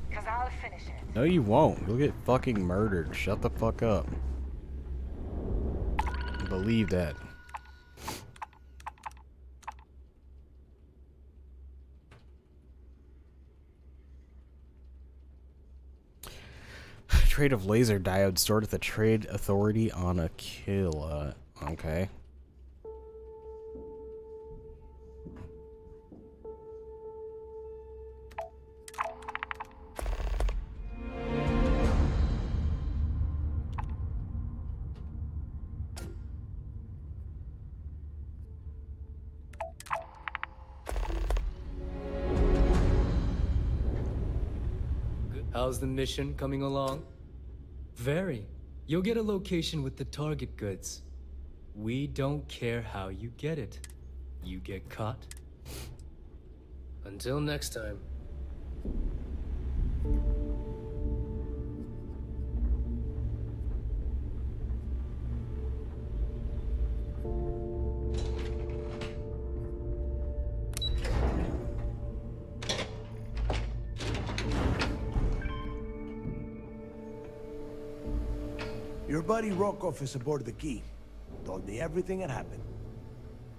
Because I'll finish it. No, you won't. You'll get fucking murdered. Shut the fuck up. Believe that. Trade of laser diodes stored at the Trade Authority on a kill. Okay. How's the mission coming along? Very. You'll get a location with the target goods. We don't care how you get it. You get caught. Until next time. Your buddy Rokov is aboard the Key. Told me everything that happened.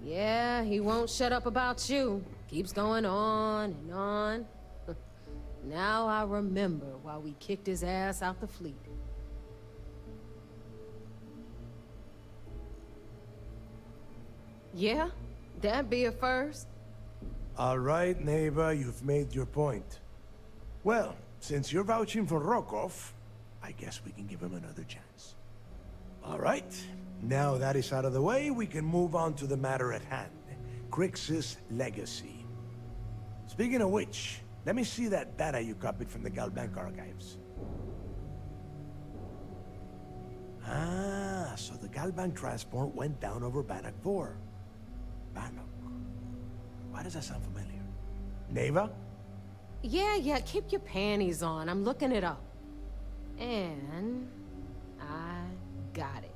Yeah, he won't shut up about you. Keeps going on and on. Now I remember why we kicked his ass out the fleet. Yeah, that'd be a first. All right, neighbor, you've made your point. Well, since you're vouching for Rokov, I guess we can give him another chance. All right, now that is out of the way, we can move on to the matter at hand. Crix's legacy. Speaking of which, let me see that data you copied from the Galbank archives. Ah, so the Galbank transport went down over Bannock 4. Bannock. Why does that sound familiar? Neva? Yeah, keep your panties on. I'm looking it up. And I got it.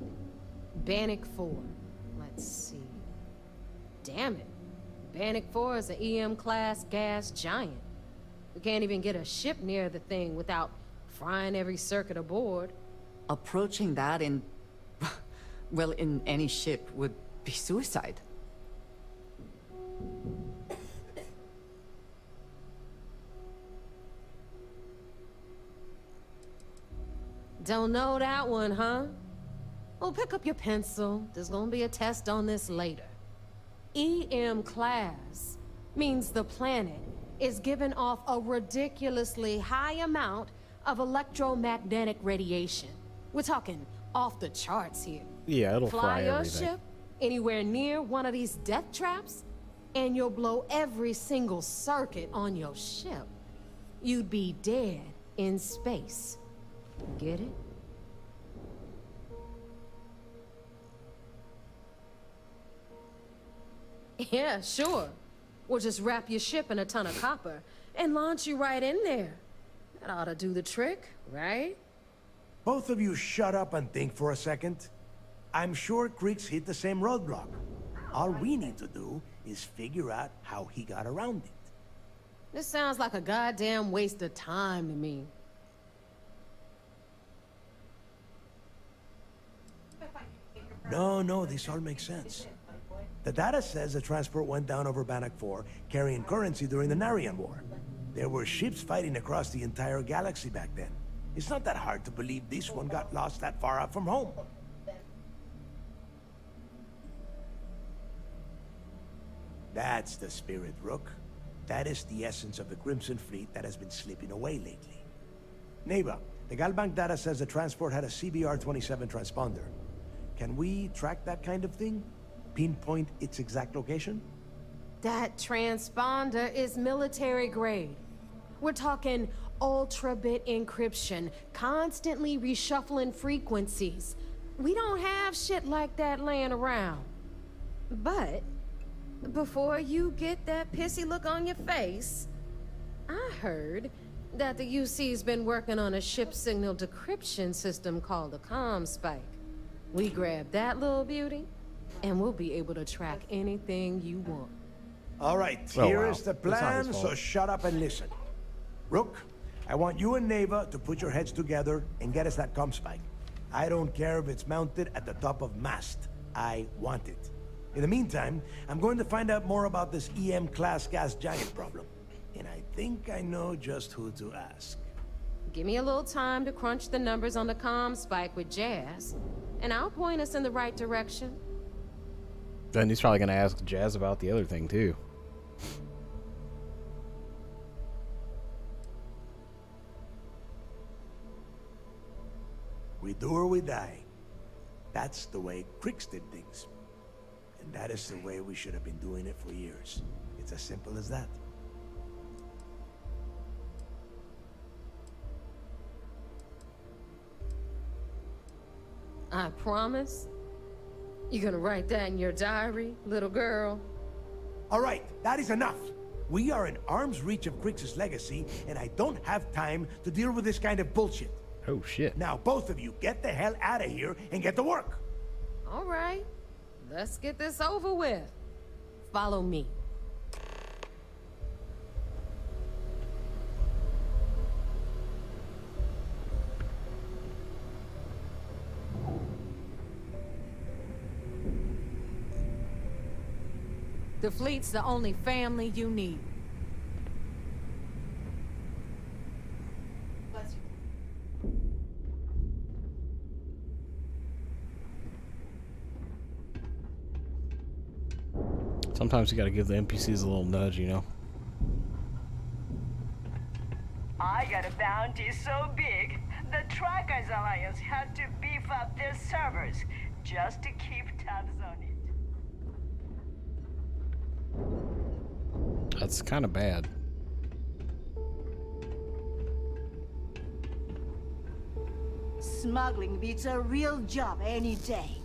Bannock 4. Let's see. Damn it. Bannock 4 is an EM-class gas giant. We can't even get a ship near the thing without frying every circuit aboard. Approaching that in... well, in any ship would be suicide. Don't know that one, huh? Well, pick up your pencil. There's gonna be a test on this later. EM class. means the planet is giving off a ridiculously high amount of electromagnetic radiation. We're talking off the charts here. Yeah, it'll Fly fry your everything. ship anywhere near one of these death traps, and you'll blow every single circuit on your ship. You'd be dead in space. Get it? Yeah, sure. We'll just wrap your ship in a ton of copper and launch you right in there. That ought to do the trick, right? Both of you shut up and think for a second. I'm sure Creeks hit the same roadblock. All we need to do is figure out how he got around it. This sounds like a goddamn waste of time to me. No, this all makes sense. The data says the transport went down over Bannock 4, carrying currency during the Narian War. There were ships fighting across the entire galaxy back then. It's not that hard to believe this one got lost that far out from home. That's the spirit, Rook. That is the essence of the Crimson Fleet that has been slipping away lately. Neva, the Galbank data says the transport had a CBR-27 transponder. Can we track that kind of thing? Pinpoint its exact location? That transponder is military grade. We're talking ultra-bit encryption, constantly reshuffling frequencies. We don't have shit like that laying around. But before you get that pissy look on your face, I heard that the UC's been working on a ship signal decryption system called a comm spike. We grab that little beauty, and we'll be able to track anything you want. All right, here is the plan, so shut up and listen. Rook, I want you and Neva to put your heads together and get us that comm spike. I don't care if it's mounted at the top of mast. I want it. In the meantime, I'm going to find out more about this EM-class gas giant problem. And I think I know just who to ask. Give me a little time to crunch the numbers on the comm spike with Jazz, and I'll point us in the right direction. Then he's probably gonna ask Jazz about the other thing too. We do or we die. That's the way Crix did things. And that is the way we should have been doing it for years. It's as simple as that. I promise. You gonna write that in your diary, little girl? All right, that is enough. We are in arm's reach of Crix's legacy, and I don't have time to deal with this kind of bullshit. Oh, shit. Now, both of you, get the hell out of here and get to work. All right, let's get this over with. Follow me. The fleet's the only family you need. Sometimes you gotta give the NPCs a little nudge, you know? I got a bounty so big, the Trackers Alliance had to beef up their servers just to keep tabs on it. That's kind of bad. Smuggling beats a real job any day.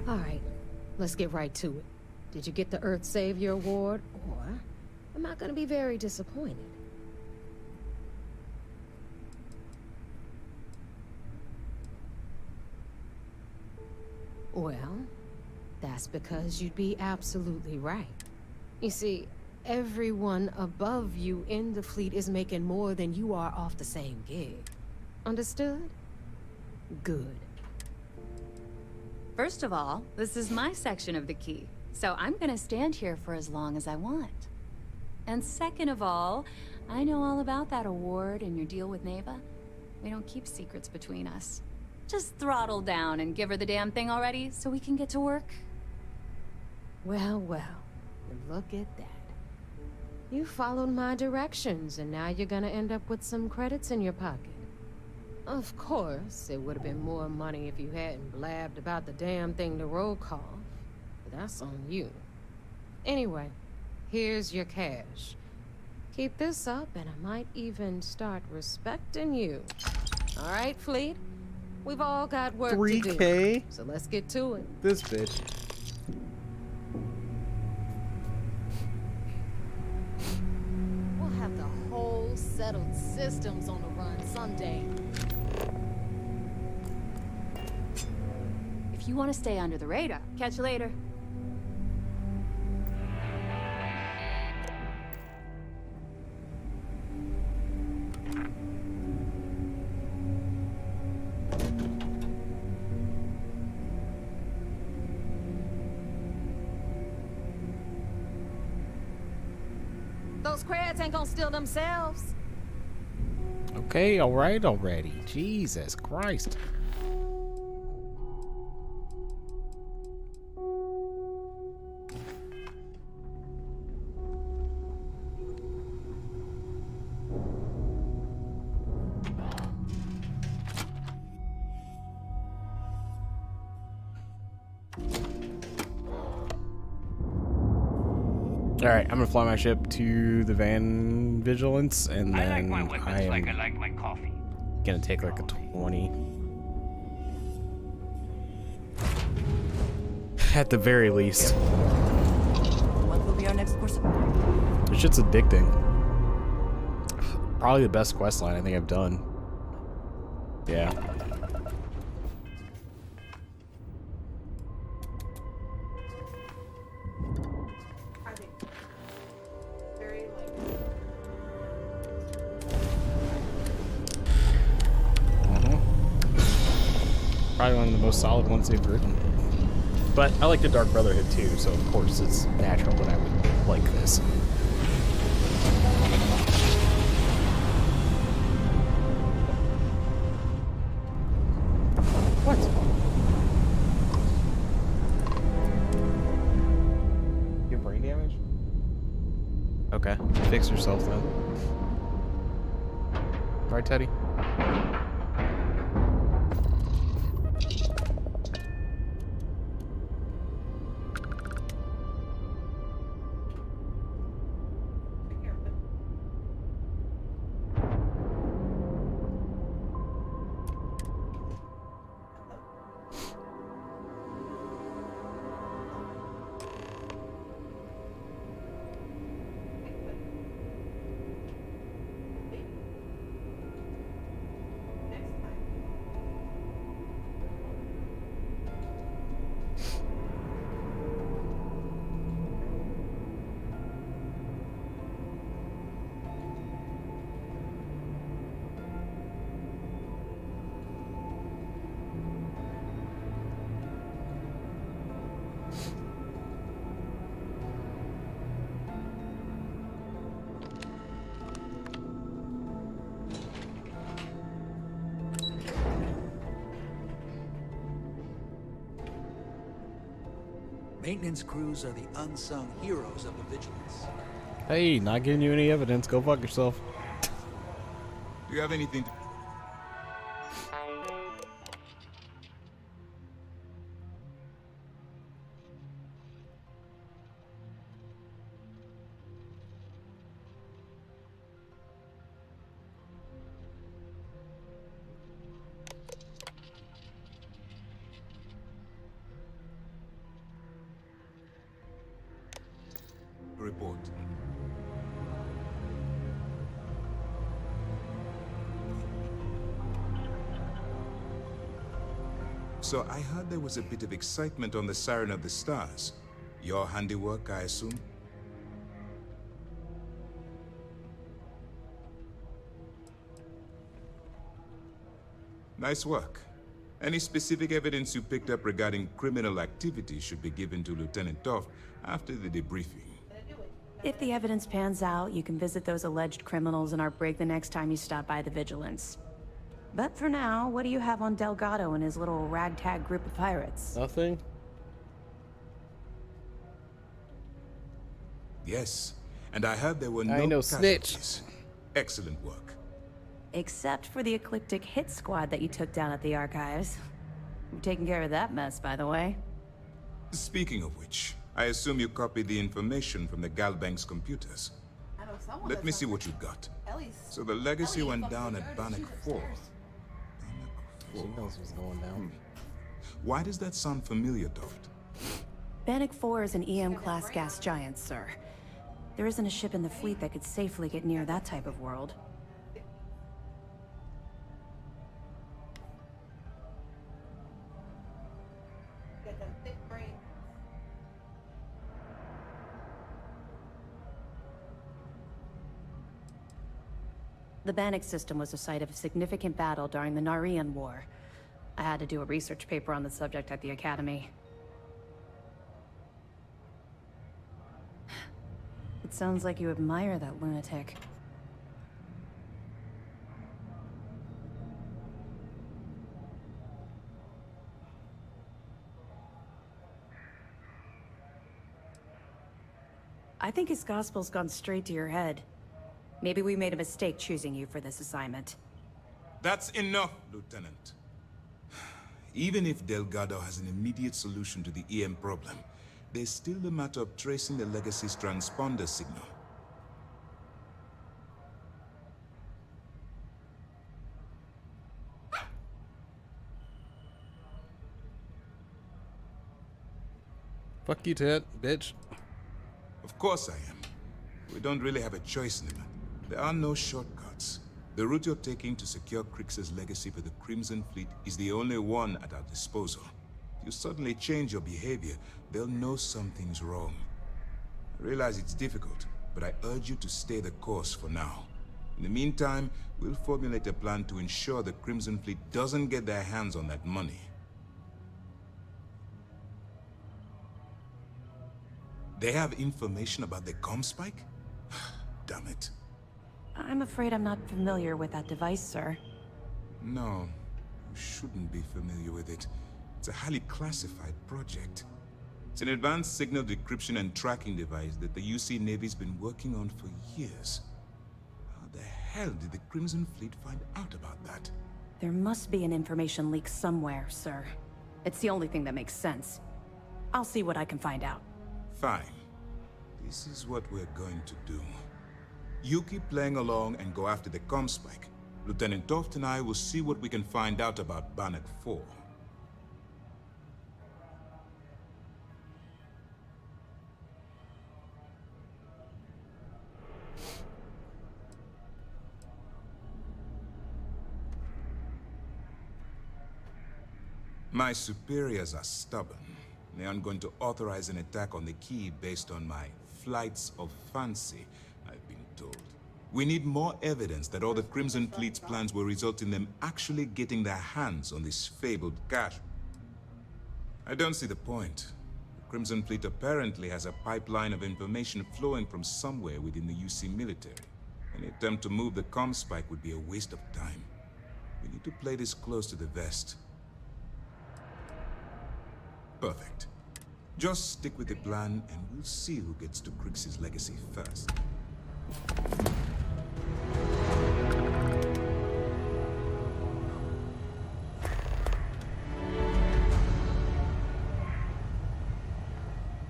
All right, let's get right to it. Did you get the Earth Savior Award, or am I gonna be very disappointed? Well, that's because you'd be absolutely right. You see, everyone above you in the fleet is making more than you are off the same gig. Understood? Good. First of all, this is my section of the key, so I'm gonna stand here for as long as I want. And second of all, I know all about that award and your deal with Neva. We don't keep secrets between us. Just throttle down and give her the damn thing already so we can get to work. Well, well, look at that. You followed my directions, and now you're gonna end up with some credits in your pocket. Of course, it would have been more money if you hadn't blabbed about the damn thing to roll call, but that's on you. Anyway, here's your cash. Keep this up, and I might even start respecting you. All right, Fleet? We've all got work to do. 3K? So let's get to it. This bitch. We'll have the whole settled systems on the run someday. If you want to stay under the radar, catch you later. Those crabs ain't gonna steal themselves. Okay, alright already. Jesus Christ. Alright, I'm gonna fly my ship to the Van Vigilance, and then I am like I like my coffee. Gonna take like a 20. At the very least. What will be our next course? This shit's addicting. Probably the best quest line I think I've done. Yeah. Probably one of the most solid ones they've written. But I like the Dark Brotherhood too, so of course it's natural that I would like this. What? You have brain damage? Okay, fix yourself then. Right, Teddy? Maintenance crews are the unsung heroes of the Vigilance. Hey, not giving you any evidence. Go fuck yourself. Do you have anything to... Report. So I heard there was a bit of excitement on the Siren of the Stars. Your handiwork, I assume? Nice work. Any specific evidence you picked up regarding criminal activity should be given to Lieutenant Toff after the debriefing. If the evidence pans out, you can visit those alleged criminals in our brig the next time you stop by the Vigilance. But for now, what do you have on Delgado and his little ragtag group of pirates? Nothing. Yes, and I heard there were I ain't no casualties. Excellent work. Except for the eclectic hit squad that you took down at the archives. You've taken care of that mess, by the way. Speaking of which, I assume you copied the information from the Galbank's computers. Let me see what you got. So the legacy went down at Bannock 4. She knows what's going down. Why does that sound familiar, Toft? Bannock 4 is an EM-class gas giant, sir. There isn't a ship in the fleet that could safely get near that type of world. The Bannock system was the site of a significant battle during the Narian War. I had to do a research paper on the subject at the Academy. It sounds like you admire that lunatic. I think his gospel's gone straight to your head. Maybe we made a mistake choosing you for this assignment. That's enough, Lieutenant. Even if Delgado has an immediate solution to the EM problem, there's still the matter of tracing the Legacy's transponder signal. Fuck you, Ted, bitch. Of course I am. We don't really have a choice, Nima. There are no shortcuts. The route you're taking to secure Crix's legacy for the Crimson Fleet is the only one at our disposal. If you suddenly change your behavior, they'll know something's wrong. I realize it's difficult, but I urge you to stay the course for now. In the meantime, we'll formulate a plan to ensure the Crimson Fleet doesn't get their hands on that money. They have information about the Comspike? Damn it. I'm afraid I'm not familiar with that device, sir. No, you shouldn't be familiar with it. It's a highly classified project. It's an advanced signal decryption and tracking device that the UC Navy's been working on for years. How the hell did the Crimson Fleet find out about that? There must be an information leak somewhere, sir. It's the only thing that makes sense. I'll see what I can find out. Fine. This is what we're going to do. You keep playing along and go after the Comspike. Lieutenant Toft and I will see what we can find out about Bannock 4. My superiors are stubborn. They aren't going to authorize an attack on the key based on my flights of fancy, I've been told. We need more evidence that all the Crimson Fleet's plans will result in them actually getting their hands on this fabled cash. I don't see the point. The Crimson Fleet apparently has a pipeline of information flowing from somewhere within the UC military. Any attempt to move the Comspike would be a waste of time. We need to play this close to the vest. Perfect. Just stick with the plan, and we'll see who gets to Crix's legacy first.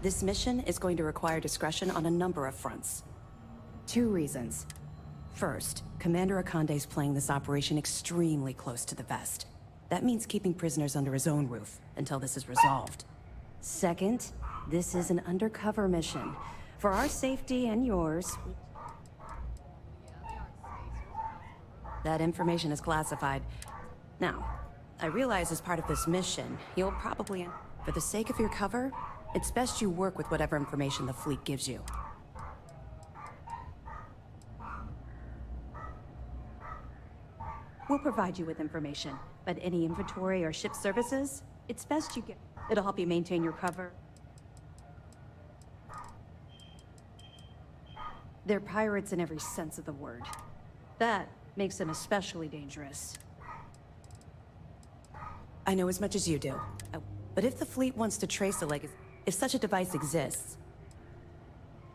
This mission is going to require discretion on a number of fronts. 2 reasons. First, Commander Akande's playing this operation extremely close to the vest. That means keeping prisoners under his own roof until this is resolved. Second, this is an undercover mission. For our safety and yours, that information is classified. Now, I realize as part of this mission, you'll probably... For the sake of your cover, it's best you work with whatever information the fleet gives you. We'll provide you with information, but any inventory or ship services, it's best you get. It'll help you maintain your cover. They're pirates in every sense of the word. That makes them especially dangerous. I know as much as you do. But if the fleet wants to trace a legacy, if such a device exists,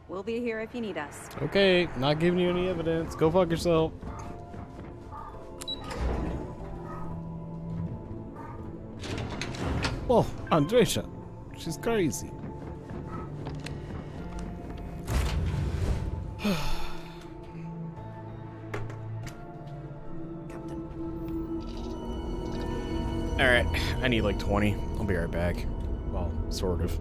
we'll be here if you need us. Okay, not giving you any evidence. Go fuck yourself. Oh, Andresha. She's crazy. Alright, I need like 20. I'll be right back. Well, sort of.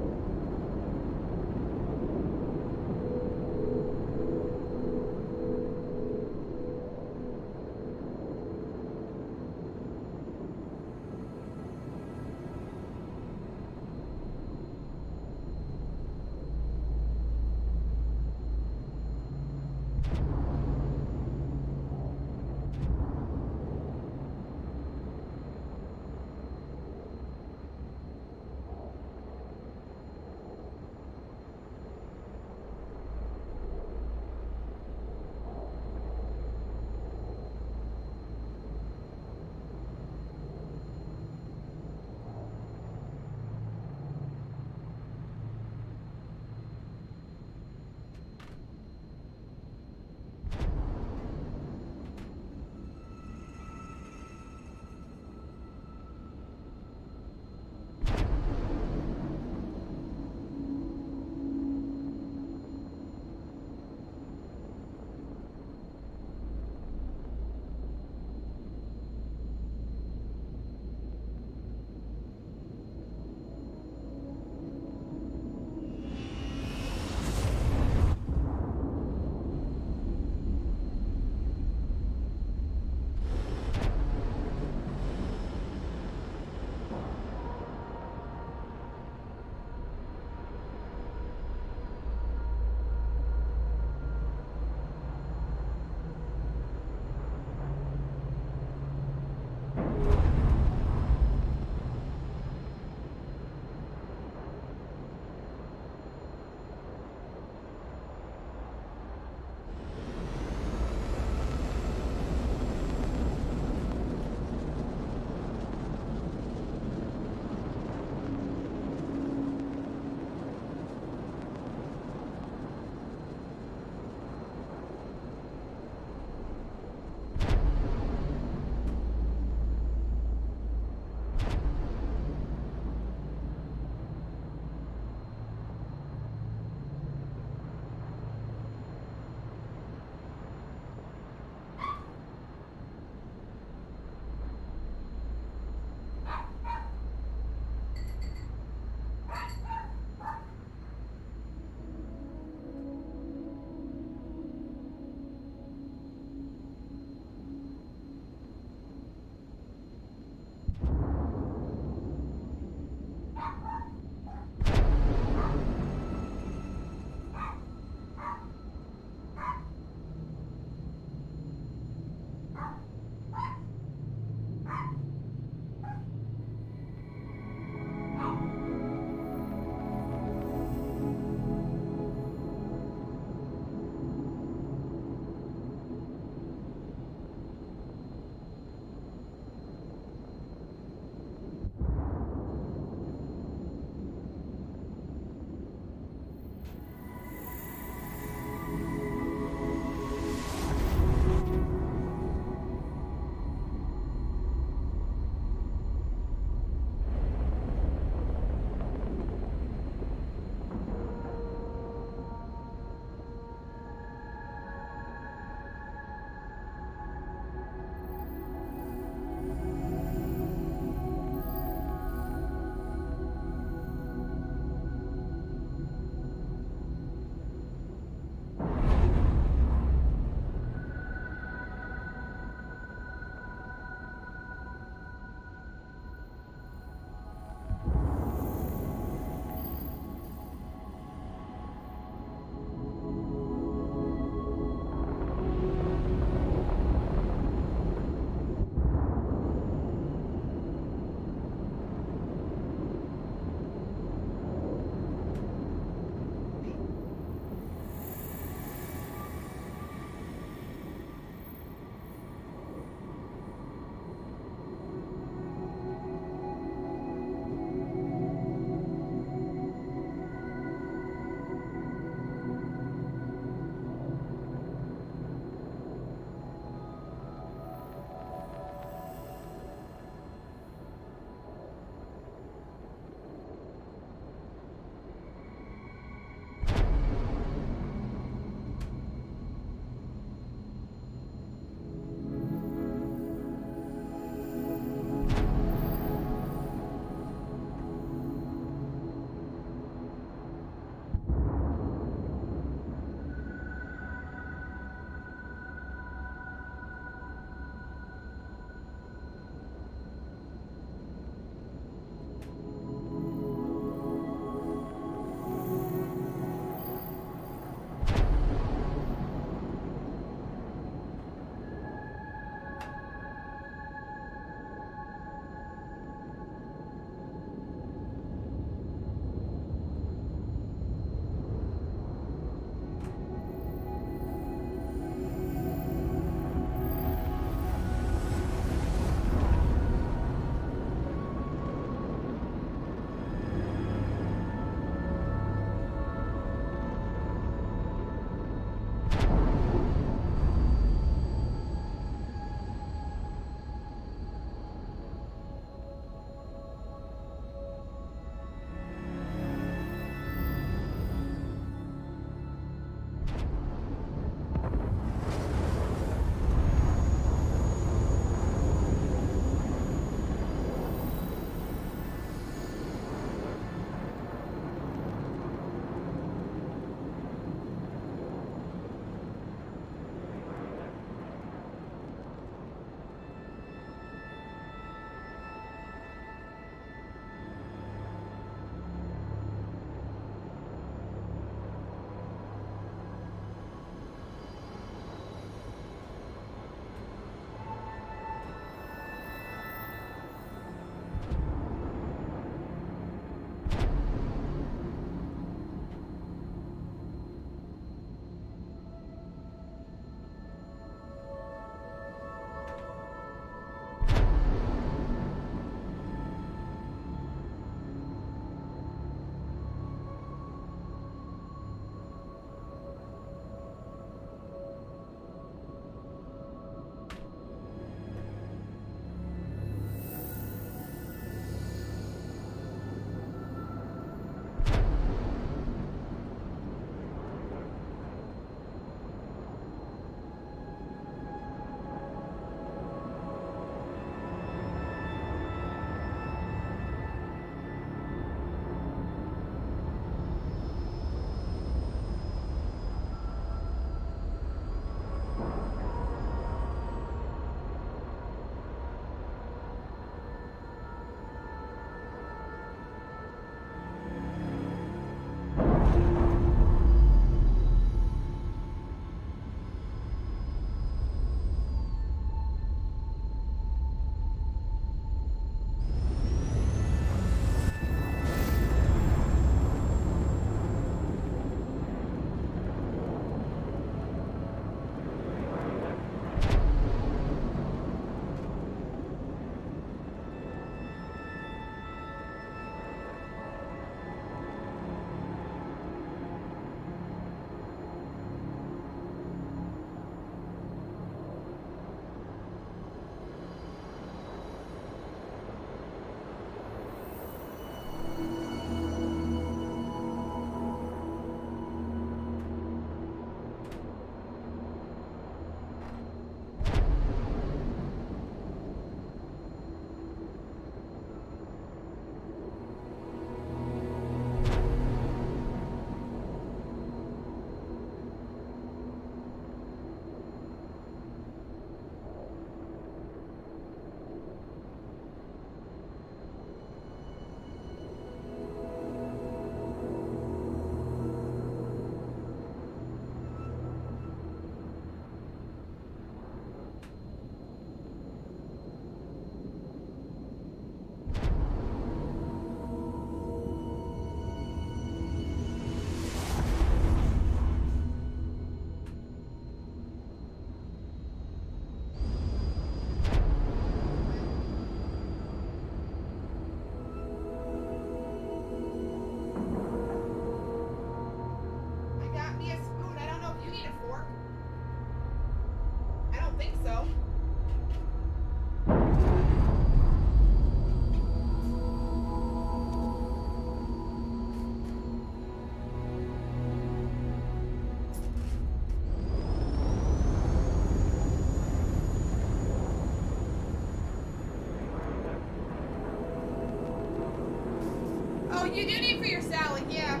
you do need for your salad, yeah.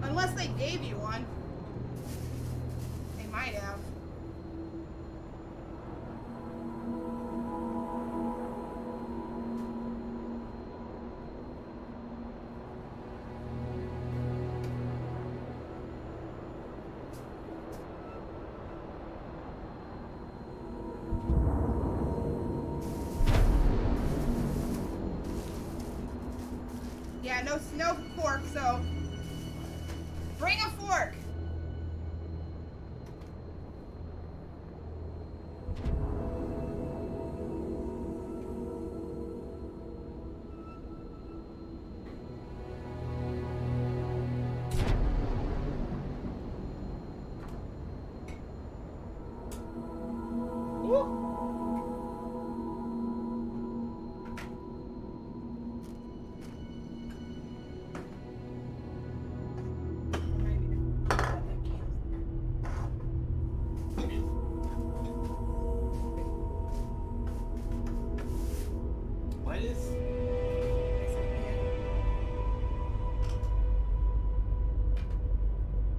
Unless they gave you one. They might have. Yeah, no fork, so bring a fork. What is?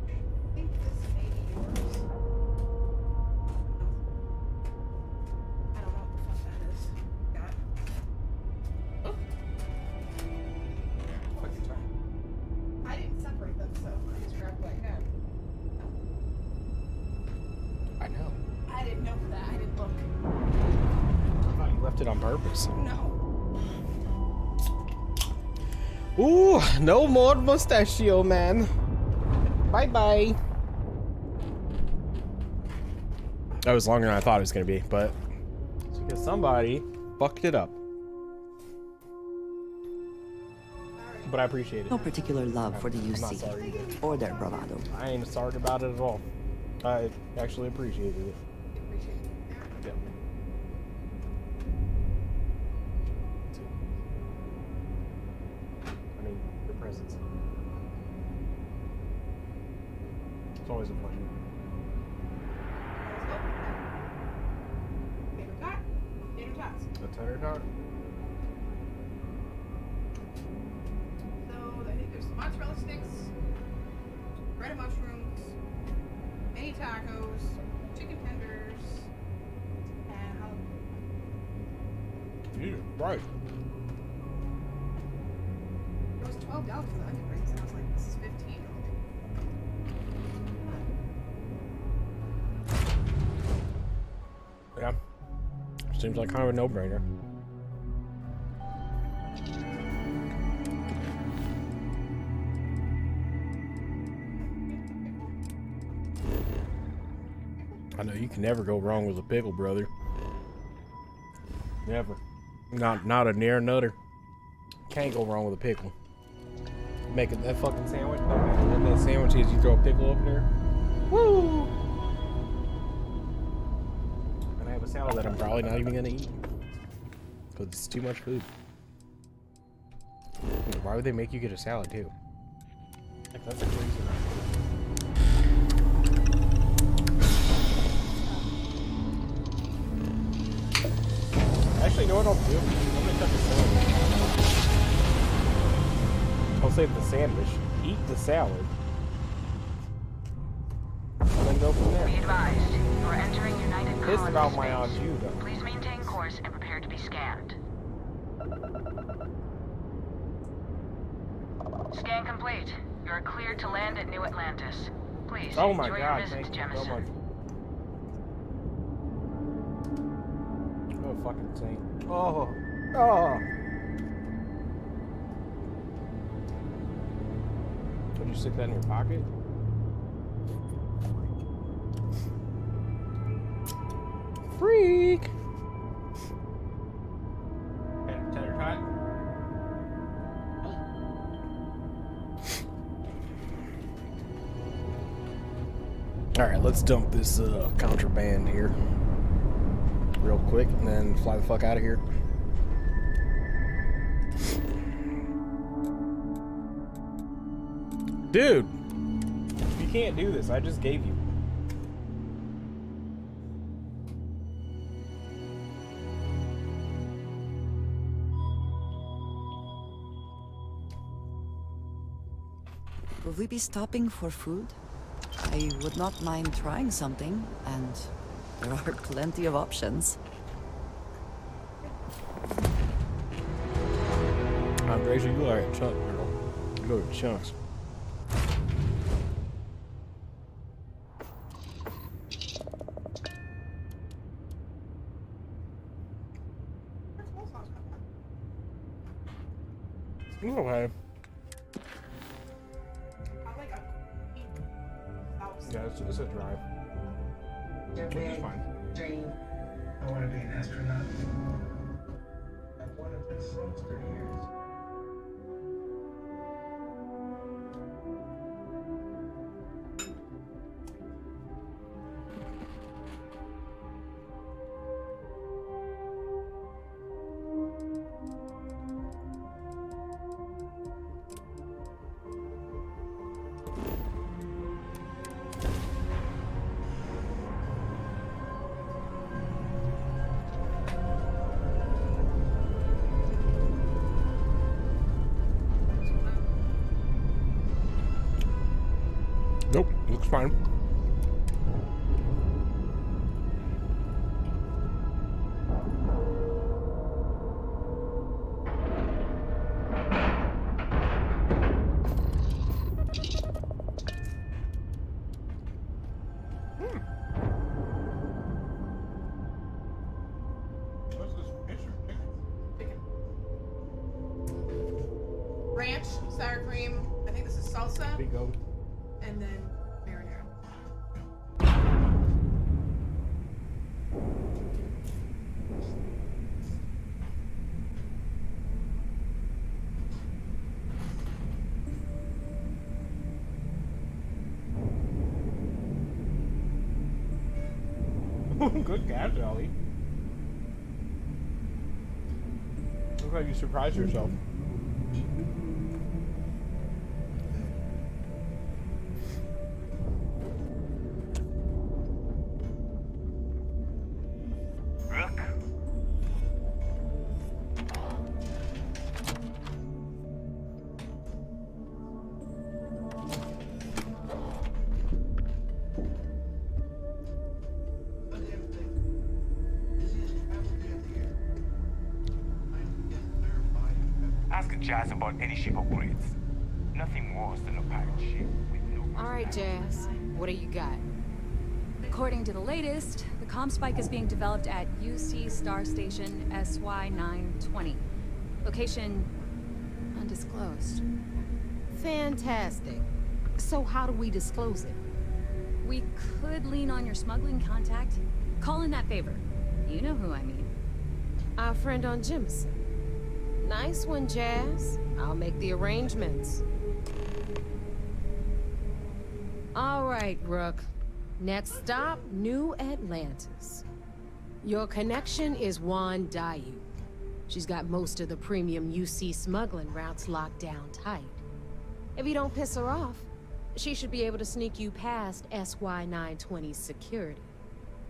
I think this may be yours. I don't know what the fuck that is. Got. Oh. I didn't separate them, so I just grabbed what I had. I know. I didn't know that. I didn't look. I thought you left it on purpose. No. Ooh, no more mustachio, man. Bye bye. That was longer than I thought it was gonna be, but it's because somebody fucked it up. But I appreciate it. No particular love for the I'm not UC sorry either. or their bravado. I ain't sorry about it at all. I actually appreciated it. Yep. I mean, your presence. It's always a pleasure. Tater tot. Tater tots. A tater tot? So I think there's mozzarella sticks, bread and mushrooms, mini tacos, chicken tenders, and Jesus Christ. it was $12 for the onion rings, and I was like, this is $15. Yeah. Seems like kind of a no-brainer. I know you can never go wrong with a pickle, brother. Never. Not a near nutter. Can't go wrong with a pickle. Making that fucking sandwich. And that sandwich is you throw a pickle up there. Woo! And I have a salad that I'm probably not even gonna eat. Because it's too much food. Why would they make you get a salad too? Like, that's a crazy Actually, you know what I'll do? I'm gonna cut the sandwich. I'll save the sandwich, eat the salad, and then go from there. Be advised, you are entering United Pissed Colony about my space. Aunt Ju, though. Please maintain course and prepare to be scanned. Scan complete. You are cleared to land at New Atlantis. Please Oh my enjoy God! your visit Thank to you so Jemison. much. Oh fucking insane! Oh, oh! Would you stick that in your pocket? Freak! Tater tot. All right, let's dump this contraband here real quick and then fly the fuck out of here. Dude, you can't do this. I just gave you. Will we be stopping for food? I would not mind trying something, and there are plenty of options. Gracie, you like a chunk, girl. You go to chunks. Okay. Yeah, it's a drive. Which is fine. Dream. I want to be an astronaut. I've wanted this since 30 years. Nope, looks fine. Ranch, sour cream. I think this is salsa. Bingo. And then marinara. Good catch, Ellie. Looks like you surprised yourself. Ask Jazz about any ship upgrades. Nothing worse than a pirate ship with no... All right, Jazz. What do you got? According to the latest, the comm spike is being developed at UC Star Station SY-920. Location undisclosed. Fantastic. So how do we disclose it? We could lean on your smuggling contact. Call in that favor. You know who I mean. Our friend on Jemison. Nice one, Jazz. I'll make the arrangements. All right, Rook. Next stop, New Atlantis. Your connection is Juan Dayu. She's got most of the premium UC smuggling routes locked down tight. If you don't piss her off, she should be able to sneak you past SY-920's security.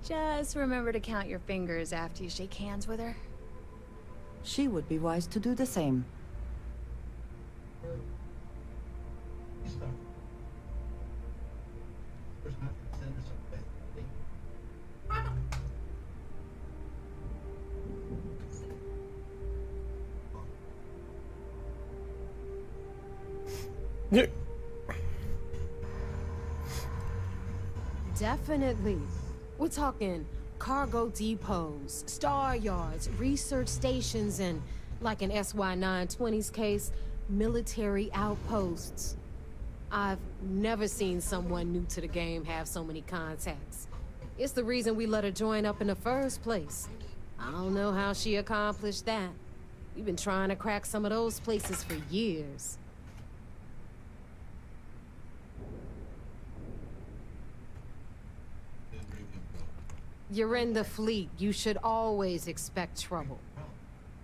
Just remember to count your fingers after you shake hands with her. She would be wise to do the same. Yeah. Definitely. We're talking cargo depots, star yards, research stations, and, like in SY-920's case, military outposts. I've never seen someone new to the game have so many contacts. It's the reason we let her join up in the first place. I don't know how she accomplished that. We've been trying to crack some of those places for years. You're in the fleet. You should always expect trouble.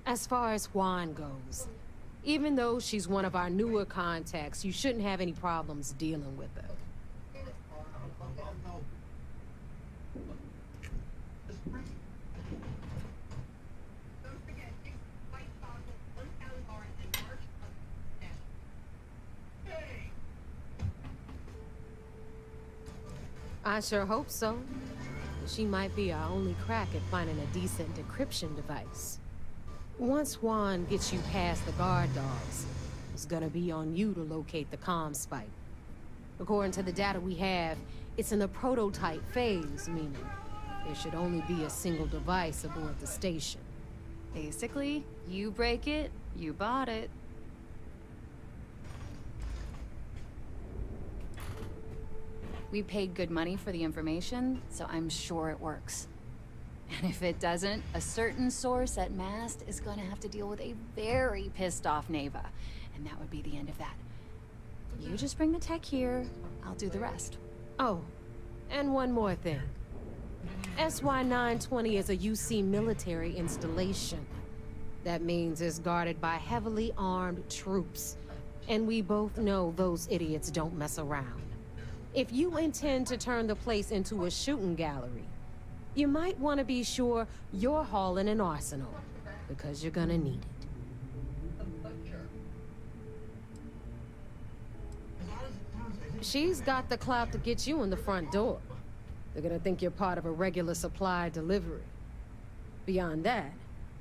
As far as Juan goes, even though she's one of our newer contacts, you shouldn't have any problems dealing with her. I sure hope so. She might be our only crack at finding a decent decryption device. Once Juan gets you past the guard dogs, it's gonna be on you to locate the comm spike. According to the data we have, it's in the prototype phase, meaning there should only be a single device aboard the station. Basically, you break it, you bought it. We paid good money for the information, so I'm sure it works. And if it doesn't, a certain source at Mast is gonna have to deal with a very pissed off Neva. And that would be the end of that. You just bring the tech here, I'll do the rest. Oh, and one more thing. SY-920 is a UC military installation. That means it's guarded by heavily armed troops. And we both know those idiots don't mess around. If you intend to turn the place into a shooting gallery, you might want to be sure you're hauling an arsenal, because you're gonna need it. She's got the clout to get you in the front door. They're gonna think you're part of a regular supply delivery. Beyond that,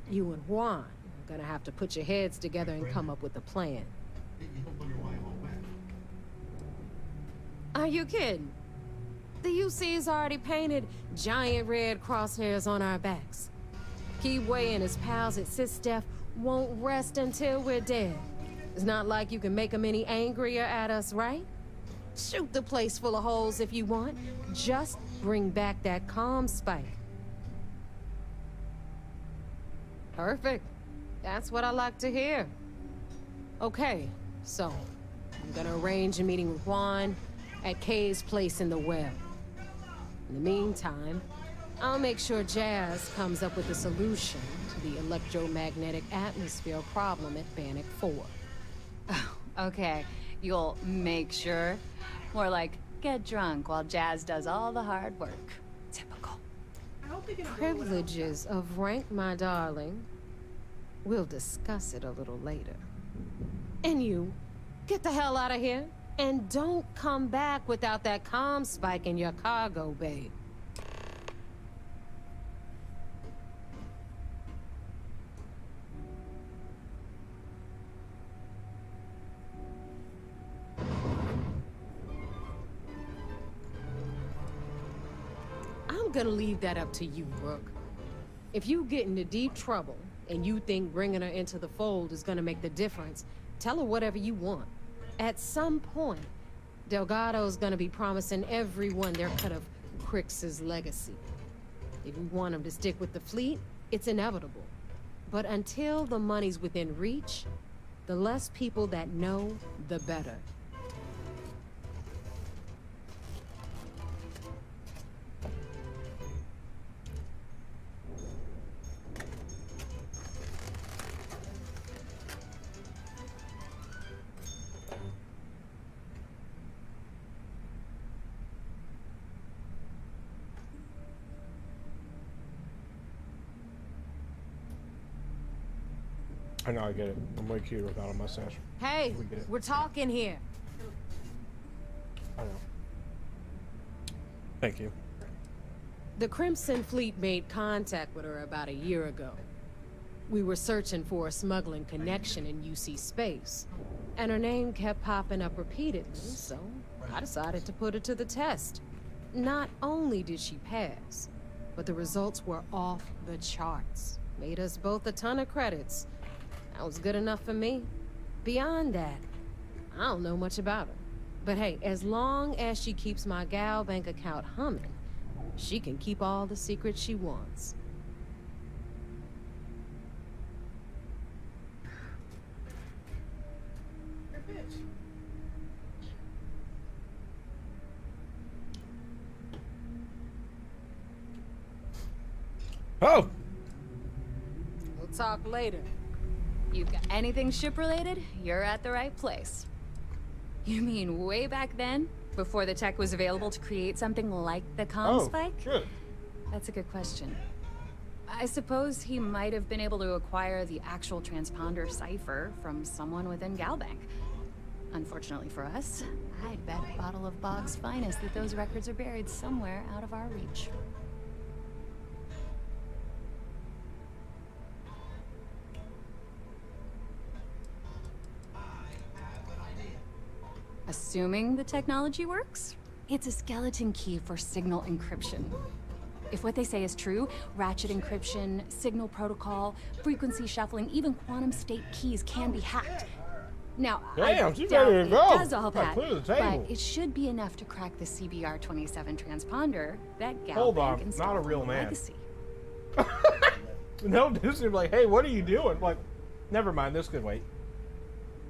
you and Juan are gonna have to put your heads together and come up with a plan. Are you kidding? The UC's already painted giant red crosshairs on our backs. Keyway and his pals at SysDef won't rest until we're dead. It's not like you can make them any angrier at us, right? Shoot the place full of holes if you want. Just bring back that comm spike. Perfect. That's what I like to hear. Okay, so I'm gonna arrange a meeting with Juan at Kay's place in the well. In the meantime, I'll make sure Jazz comes up with a solution to the electromagnetic atmosphere problem at Bannock 4. Oh, okay. You'll make sure? More like, get drunk while Jazz does all the hard work. Typical. Privileges of rank, my darling. We'll discuss it a little later. And you, get the hell out of here. And don't come back without that comm spike in your cargo bay. I'm gonna leave that up to you, Brooke. If you get into deep trouble and you think bringing her into the fold is gonna make the difference, tell her whatever you want. At some point, Delgado's gonna be promising everyone their cut of Crix's legacy. If we want him to stick with the fleet, it's inevitable. But until the money's within reach, the less people that know, the better. I know, I get it. I'm way cuter without a mustache. Hey, we're talking here. I know. Thank you. The Crimson Fleet made contact with her about a year ago. We were searching for a smuggling connection in UC space, and her name kept popping up repeatedly, so I decided to put her to the test. Not only did she pass, but the results were off the charts. Made us both a ton of credits. That was good enough for me. Beyond that, I don't know much about her. But hey, as long as she keeps my gal bank account humming, she can keep all the secrets she wants. Oh! We'll talk later. You've got anything ship-related, you're at the right place. You mean way back then? Before the tech was available to create something like the comm spike? Sure. That's a good question. I suppose he might have been able to acquire the actual transponder cipher from someone within Galbank. Unfortunately for us, I'd bet a bottle of Bog's finest that those records are buried somewhere out of our reach. Assuming the technology works, it's a skeleton key for signal encryption. If what they say is true, ratchet encryption, signal protocol, frequency shuffling, even quantum state keys can be hacked. Now, Damn, I she's doubt ready to it go. does all Gotta that, clear the table. but it should be enough to crack the CBR-27 transponder that gal Hold bank on, installed not a real in man. Legacy. No, this is like, hey, what are you doing? Like, never mind, this could wait.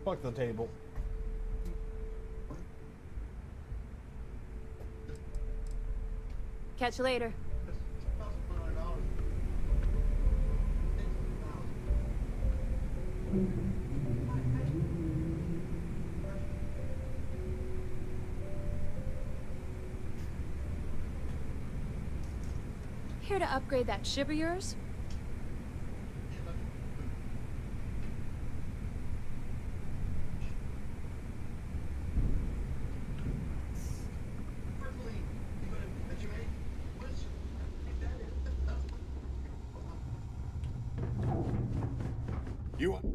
Fuck the table. Catch you later. Here to upgrade that ship of yours?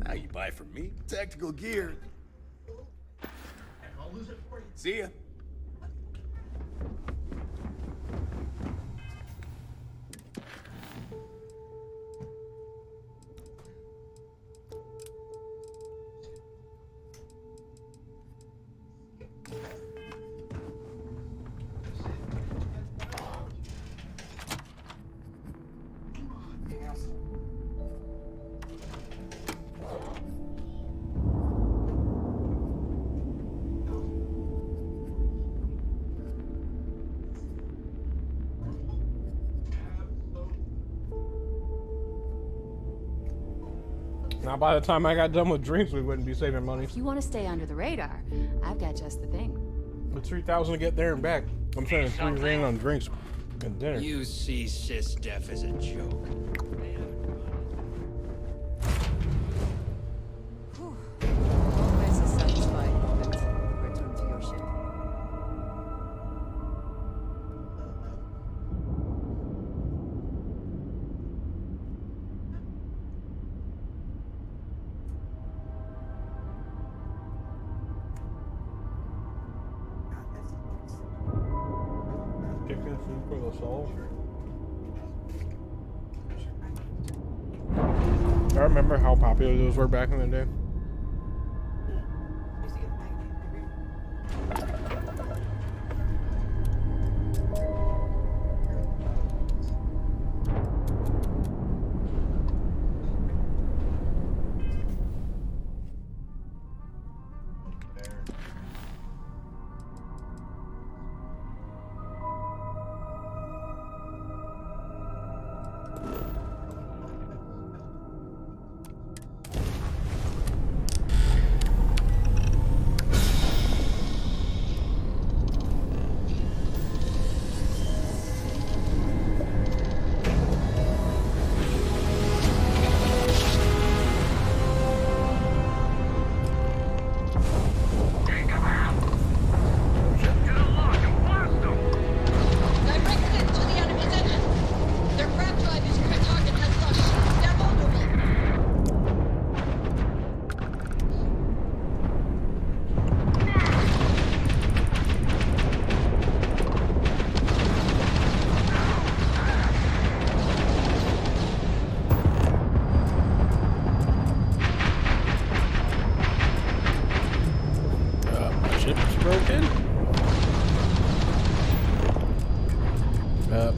Now you buy from me. Tactical gear. I'll lose it for you. See ya. Now, by the time I got done with drinks, we wouldn't be saving money. If you want to stay under the radar, I've got just the thing. But $3,000 to get there and back. I'm spending $3 grand on drinks and dinner. You see Sis Def as a joke. Always a satisfying moment. Return to your ship. Chicken soup for the soul. I remember how popular those were back in the day.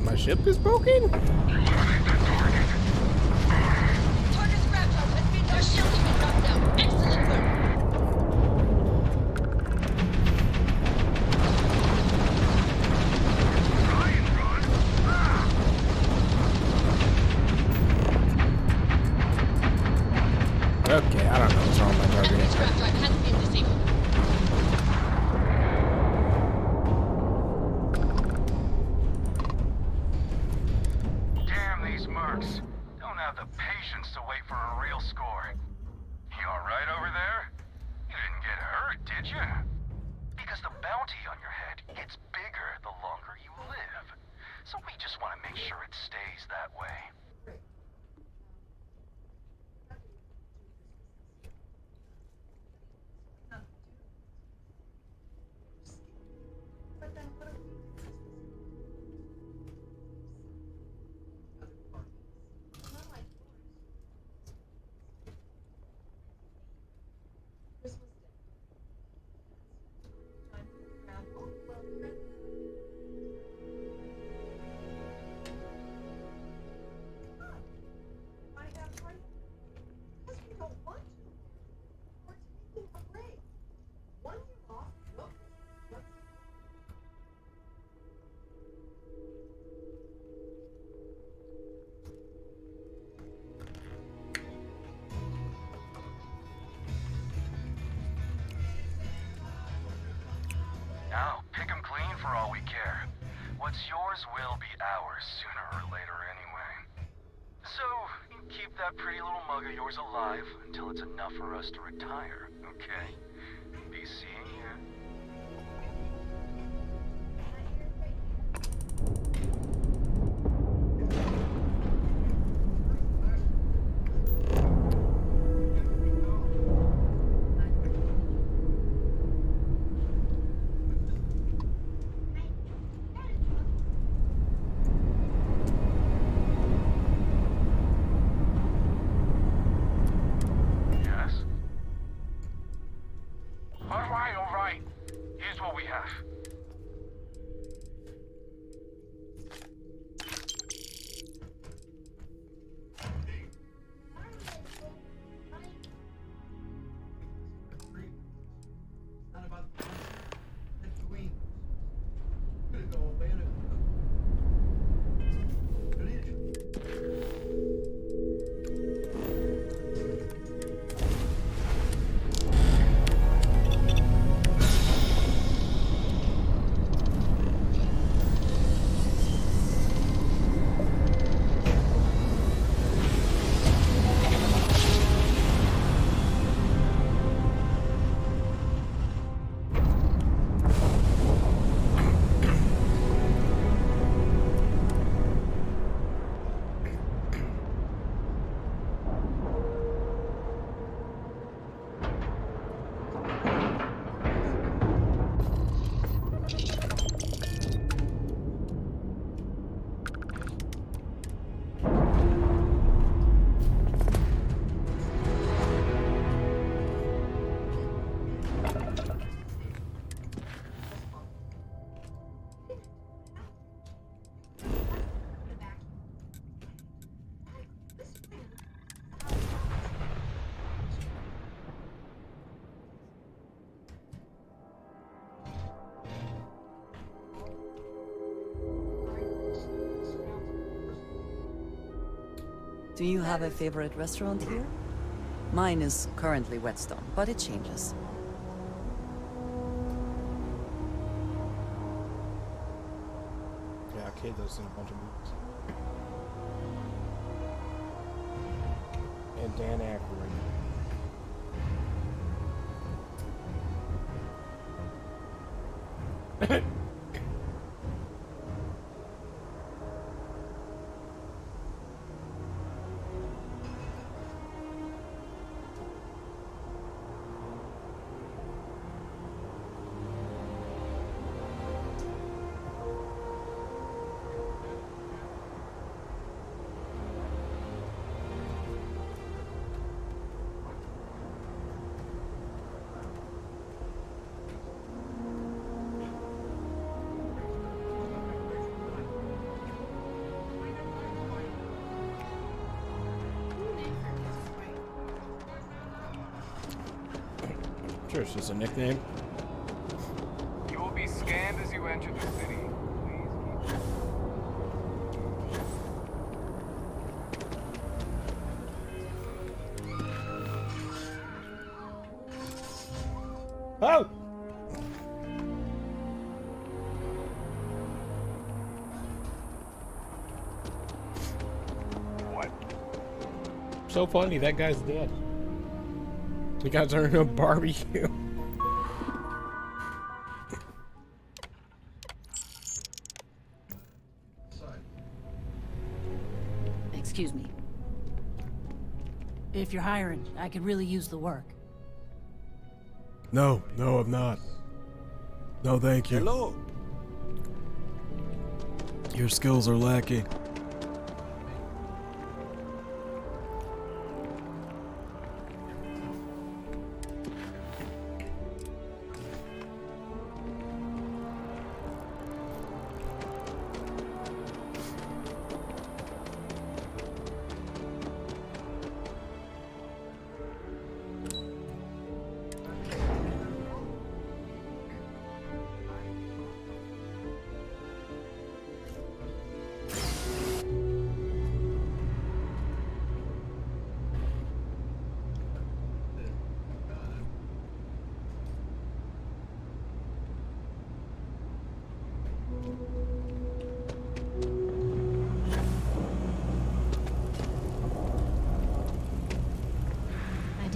My ship is broken? Okay, I don't know what's wrong with my target. Damn these mercs. Don't have the patience to wait for a real score. You alright over there? You didn't get hurt, did you? Now, pick 'em clean for all we care. What's yours will be ours sooner or later anyway. So, you keep that pretty little mug of yours alive until it's enough for us to retire, okay? Be seeing you. All right. Here's what we have. Do you have a favorite restaurant here? Mine is currently Whetstone, but it changes. Yeah, Kate does in a bunch of movies. And Dan Aykroyd. Sure, it's just a nickname. You will be scanned as you enter the city. Oh! What? So funny, that guy's dead. You guys are in a barbecue. Excuse me. If you're hiring, I could really use the work. No, I'm not. No, thank you. Hello. Your skills are lacking.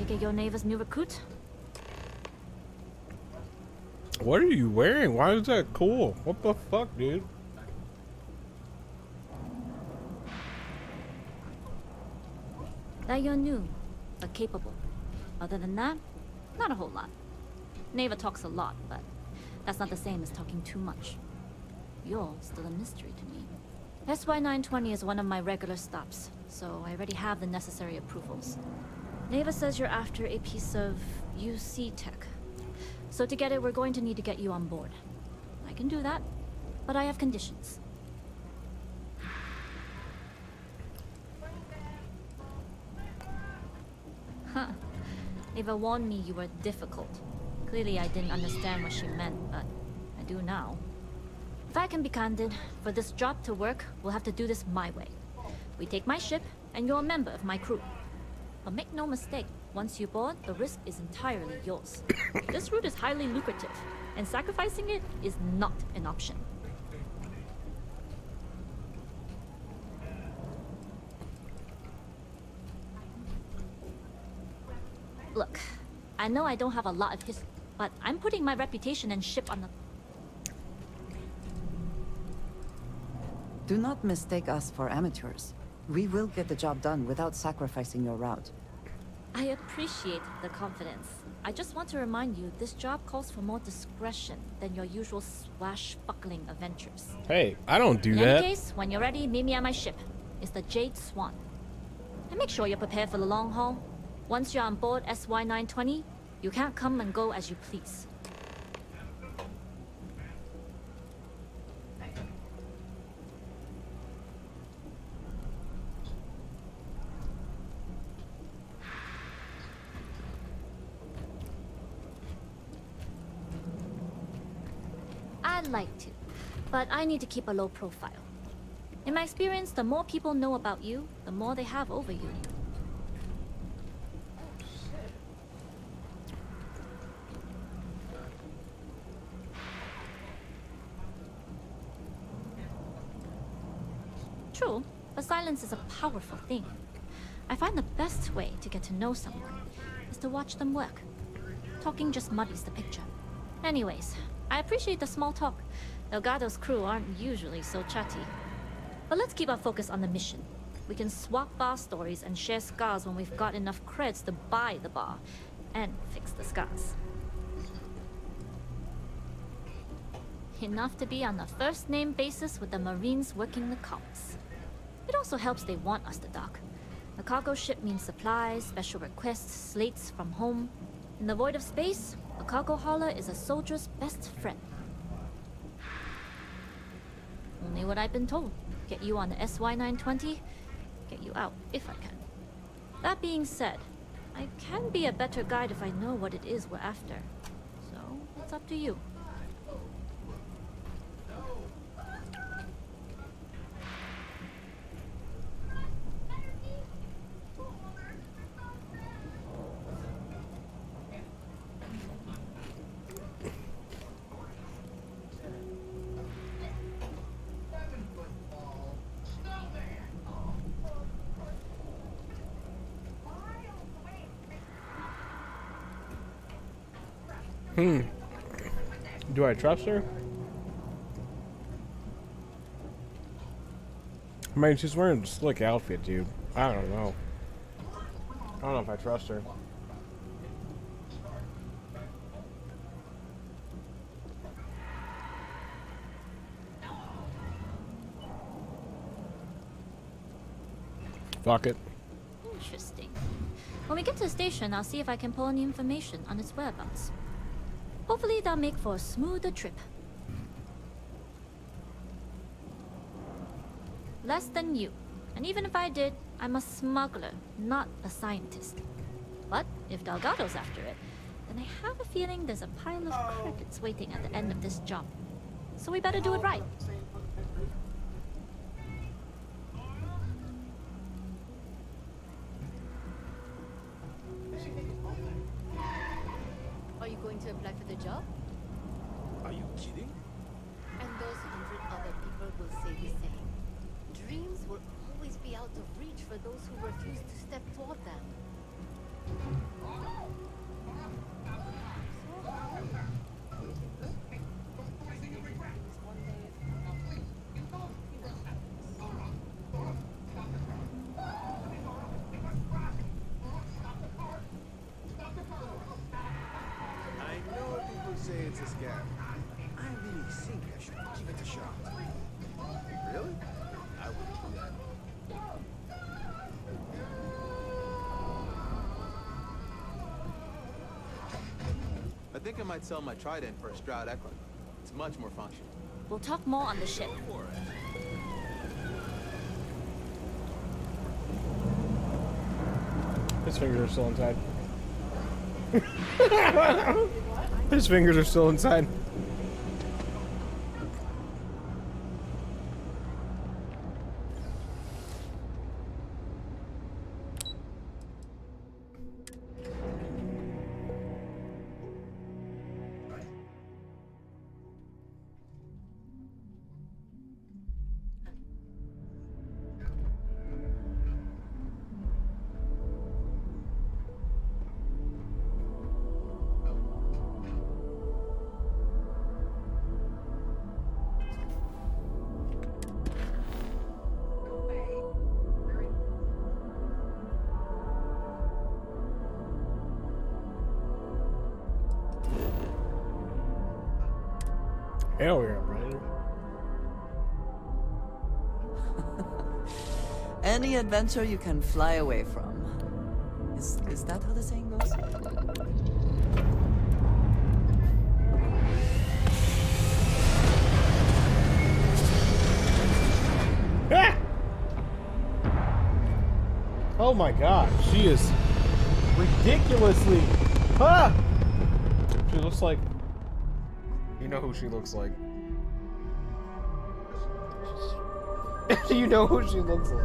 Take it your neighbor's new recruit? What are you wearing? Why is that cool? What the fuck, dude? That you're new, but capable. Other than that, not a whole lot. Neva talks a lot, but that's not the same as talking too much. You're still a mystery to me. SY-920 is one of my regular stops, so I already have the necessary approvals. Neva says you're after a piece of UC tech. So to get it, we're going to need to get you on board. I can do that, but I have conditions. Huh. Neva warned me you were difficult. Clearly I didn't understand what she meant, but I do now. If I can be candid, for this job to work, we'll have to do this my way. We take my ship, and you're a member of my crew. But make no mistake, once you board, the risk is entirely yours. This route is highly lucrative, and sacrificing it is not an option. Look, I know I don't have a lot of history, but I'm putting my reputation and ship on the... Do not mistake us for amateurs. We will get the job done without sacrificing your route. I appreciate the confidence. I just want to remind you, this job calls for more discretion than your usual swashbuckling adventures. Hey, I don't do In that. any case, when you're ready, meet me at my ship. It's the Jade Swan. And make sure you're prepared for the long haul. Once you're on board SY-920, you can't come and go as you please. I'd like to, but I need to keep a low profile. In my experience, the more people know about you, the more they have over you. True, but silence is a powerful thing. I find the best way to get to know someone is to watch them work. Talking just muddies the picture. Anyways, I appreciate the small talk. Delgado's crew aren't usually so chatty. But let's keep our focus on the mission. We can swap bar stories and share scars when we've got enough creds to buy the bar and fix the scars. Enough to be on the first name basis with the Marines working the comms. It also helps they want us to dock. The cargo ship means supplies, special requests, slates from home. In the void of space, a cargo hauler is a soldier's best friend. Only what I've been told. Get you on the SY-920, get you out if I can. That being said, I can be a better guide if I know what it is we're after. So, it's up to you. Do I trust her? I mean, she's wearing a slick outfit, dude. I don't know. I don't know if I trust her. Fuck it. Interesting. When we get to the station, I'll see if I can pull any information on its whereabouts. Hopefully that'll make for a smoother trip. Less than you. And even if I did, I'm a smuggler, not a scientist. But if Delgado's after it, then I have a feeling there's a pile of credits waiting at the end of this job. So we better do it right. Are you going to apply for the job? Are you kidding? And those 100 other people will say the same. Dreams will always be out of reach for those who refuse to step toward them. I know people say it's a scam. I really think I should give it a shot. Really? I wouldn't do that. I think I might sell my trident for a Stroud Eklund. It's much more functional. We'll talk more on the ship. His fingers are still inside. His fingers are still inside. Hell yeah, brother. Any adventure you can fly away from. Is that how the saying goes? Ah! Oh my god, she is ridiculously. Ah! She looks like. You know who she looks like. You know who she looks like.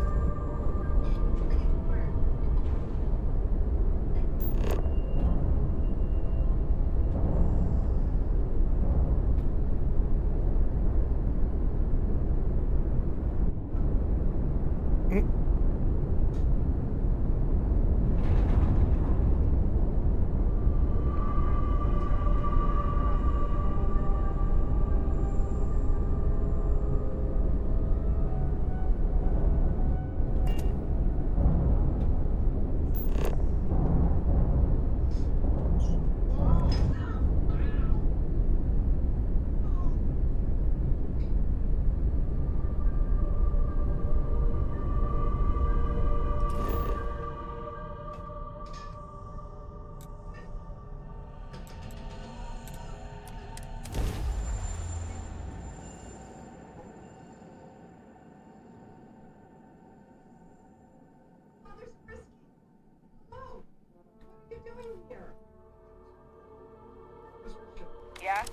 Yeah?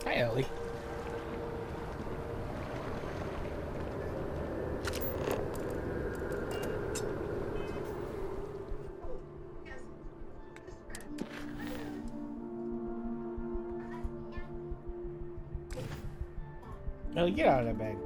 Hi, Ellie. Ellie, get out of that bag.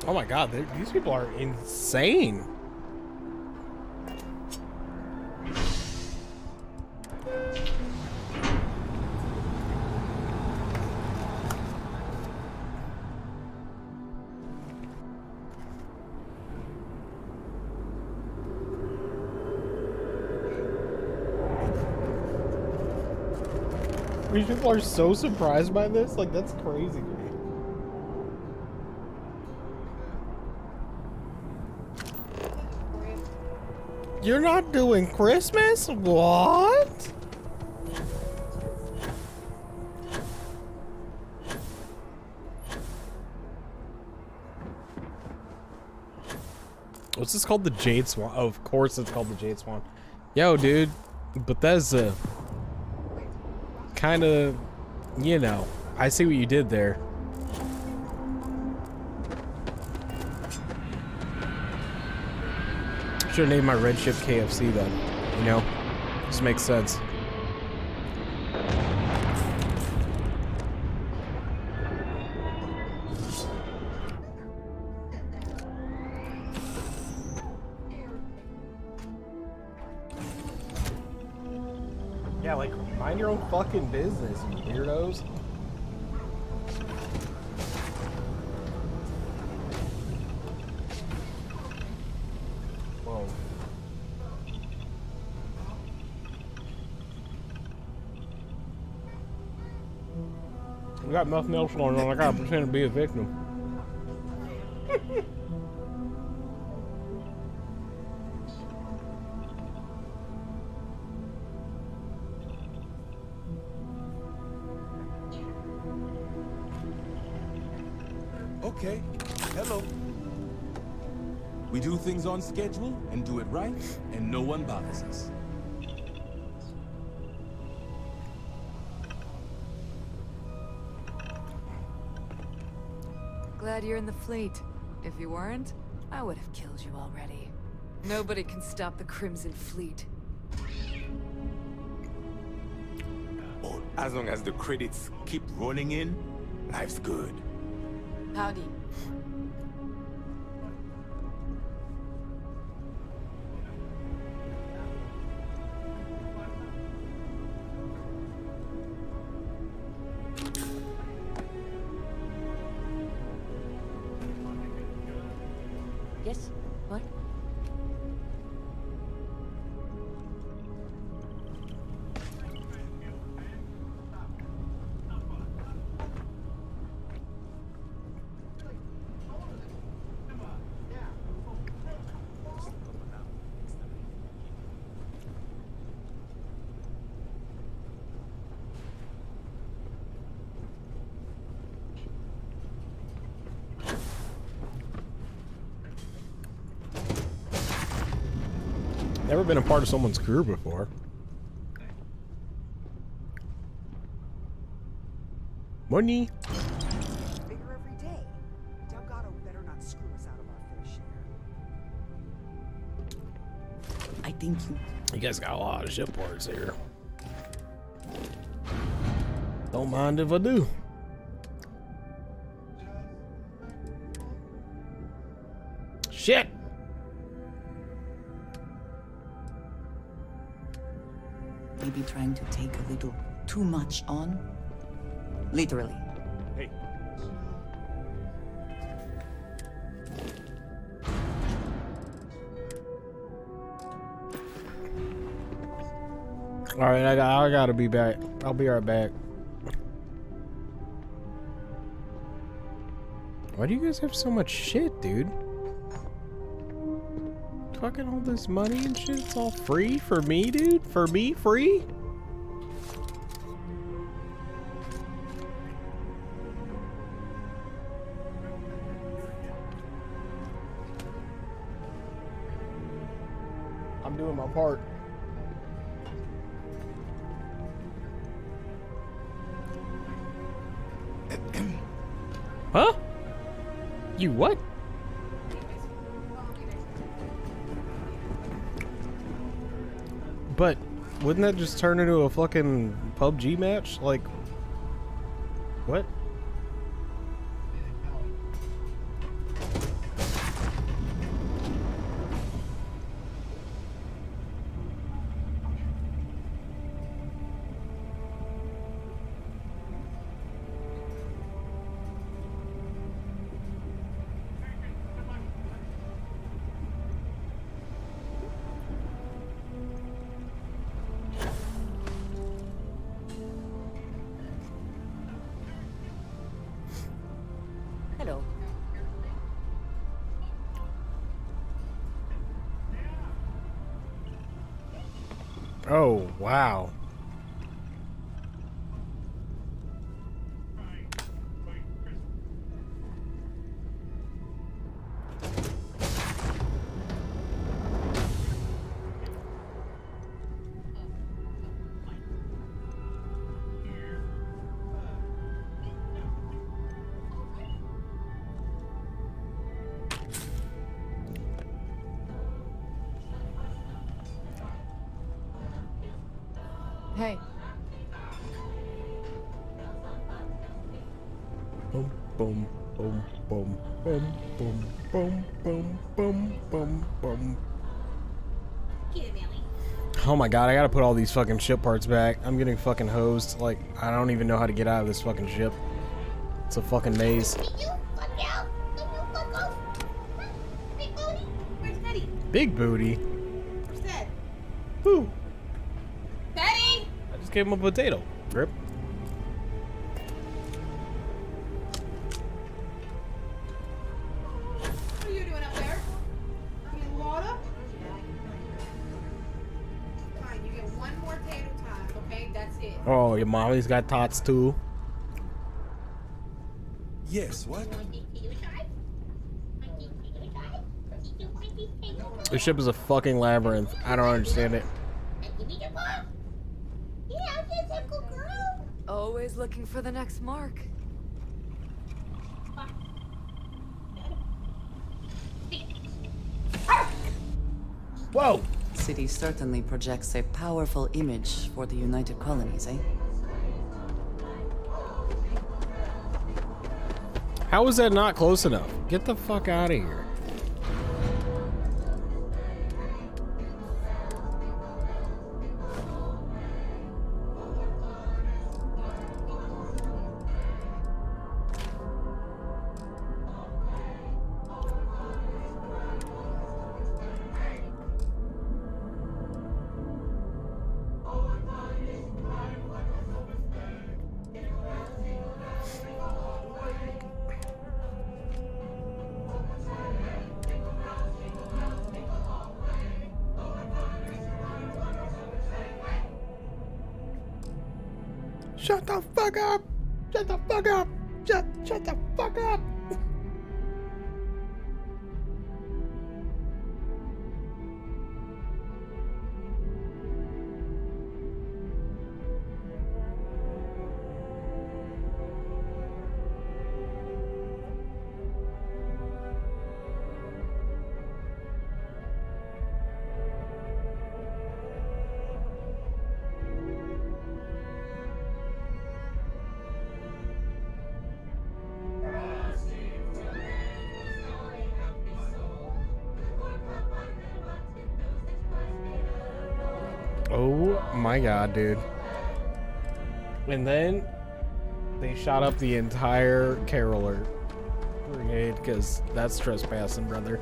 Oh my god, these people are insane. These people are so surprised by this, like that's crazy to me. You're not doing Christmas? What? What's this called? The Jade Swan. Oh, of course it's called the Jade Swan. Yo, dude. Bethesda. Kind of, you know, I see what you did there. Should have named my red ship KFC then, you know? Just makes sense. Mind your own fucking business, you weirdos. Whoa. I got nothing else going on. I gotta pretend to be a victim. Okay, hello. We do things on schedule and do it right, and no one bothers us. Glad you're in the fleet. If you weren't, I would have killed you already. Nobody can stop the Crimson Fleet. Oh, as long as the credits keep rolling in, life's good. Howdy. Yes? What? Never been a part of someone's crew before. Money. Bigger every day. Delgado better not screw us out of our fair share. I think you guys got a lot of ship parts here. Don't mind if I do. Shit. Maybe trying to take a little too much on. Literally. Hey. All right, I gotta be back. I'll be right back. Why do you guys have so much shit, dude? Fucking all this money and shit, it's all free for me, dude? For me, free? I'm doing my part. Huh? You what? But wouldn't that just turn into a fucking PUBG match? Like, what? Hello. Oh, wow. Hey. Boom, boom, boom, boom, boom, boom, boom, boom, boom, boom, boom. Get it, Ellie. Oh my god, I gotta put all these fucking ship parts back. I'm getting fucking hosed. Like, I don't even know how to get out of this fucking ship. It's a fucking maze. Where's Teddy? Big booty. Where's Ted? Who? Teddy! I just gave him a potato. Rip. What are you doing up there? Getting water? Fine, you get one more tater tot, okay? That's it. Oh, your mommy's got tots too. Yes, what? This ship is a fucking labyrinth. I don't understand it. Always looking for the next mark. Whoa! City certainly projects a powerful image for the United Colonies, eh? How is that not close enough? Get the fuck out of here. Shut the fuck up! Shut the fuck up! Shut the fuck up! Oh my god, dude. And then they shot up the entire Caroler brigade because that's trespassing, brother.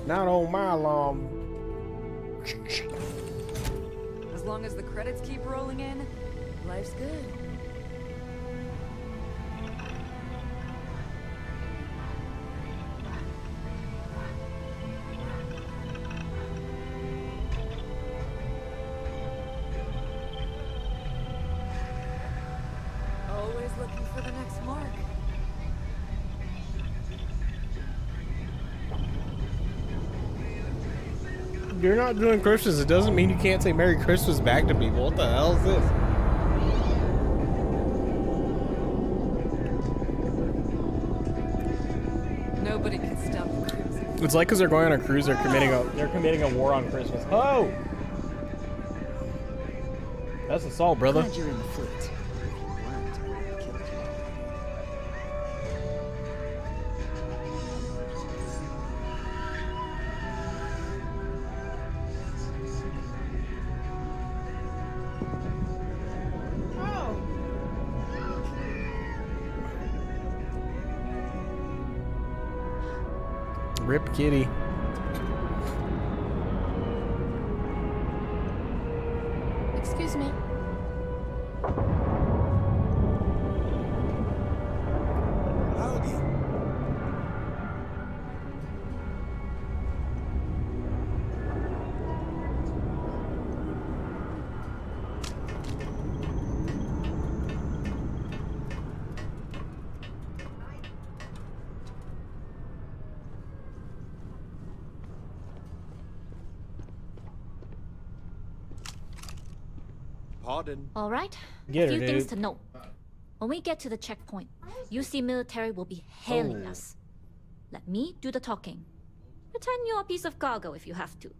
Not on my lawn. As long as the credits keep rolling in, life's good. Always looking for the next mark. You're not doing Christmas. It doesn't mean you can't say Merry Christmas back to people. What the hell is this? Nobody can stop the crimson. It's like because they're going on a cruise, they're committing a war on Christmas. Oh! That's assault, brother. Glad you're in the fleet. If you weren't, I would have killed you. Rip kitty. Excuse me. Howdy. Pardon. All right. Get a her, few things dude. to note. When we get to the checkpoint, UC military will be hailing Oh. us. Let me do the talking. Pretend you're a piece of cargo if you have to.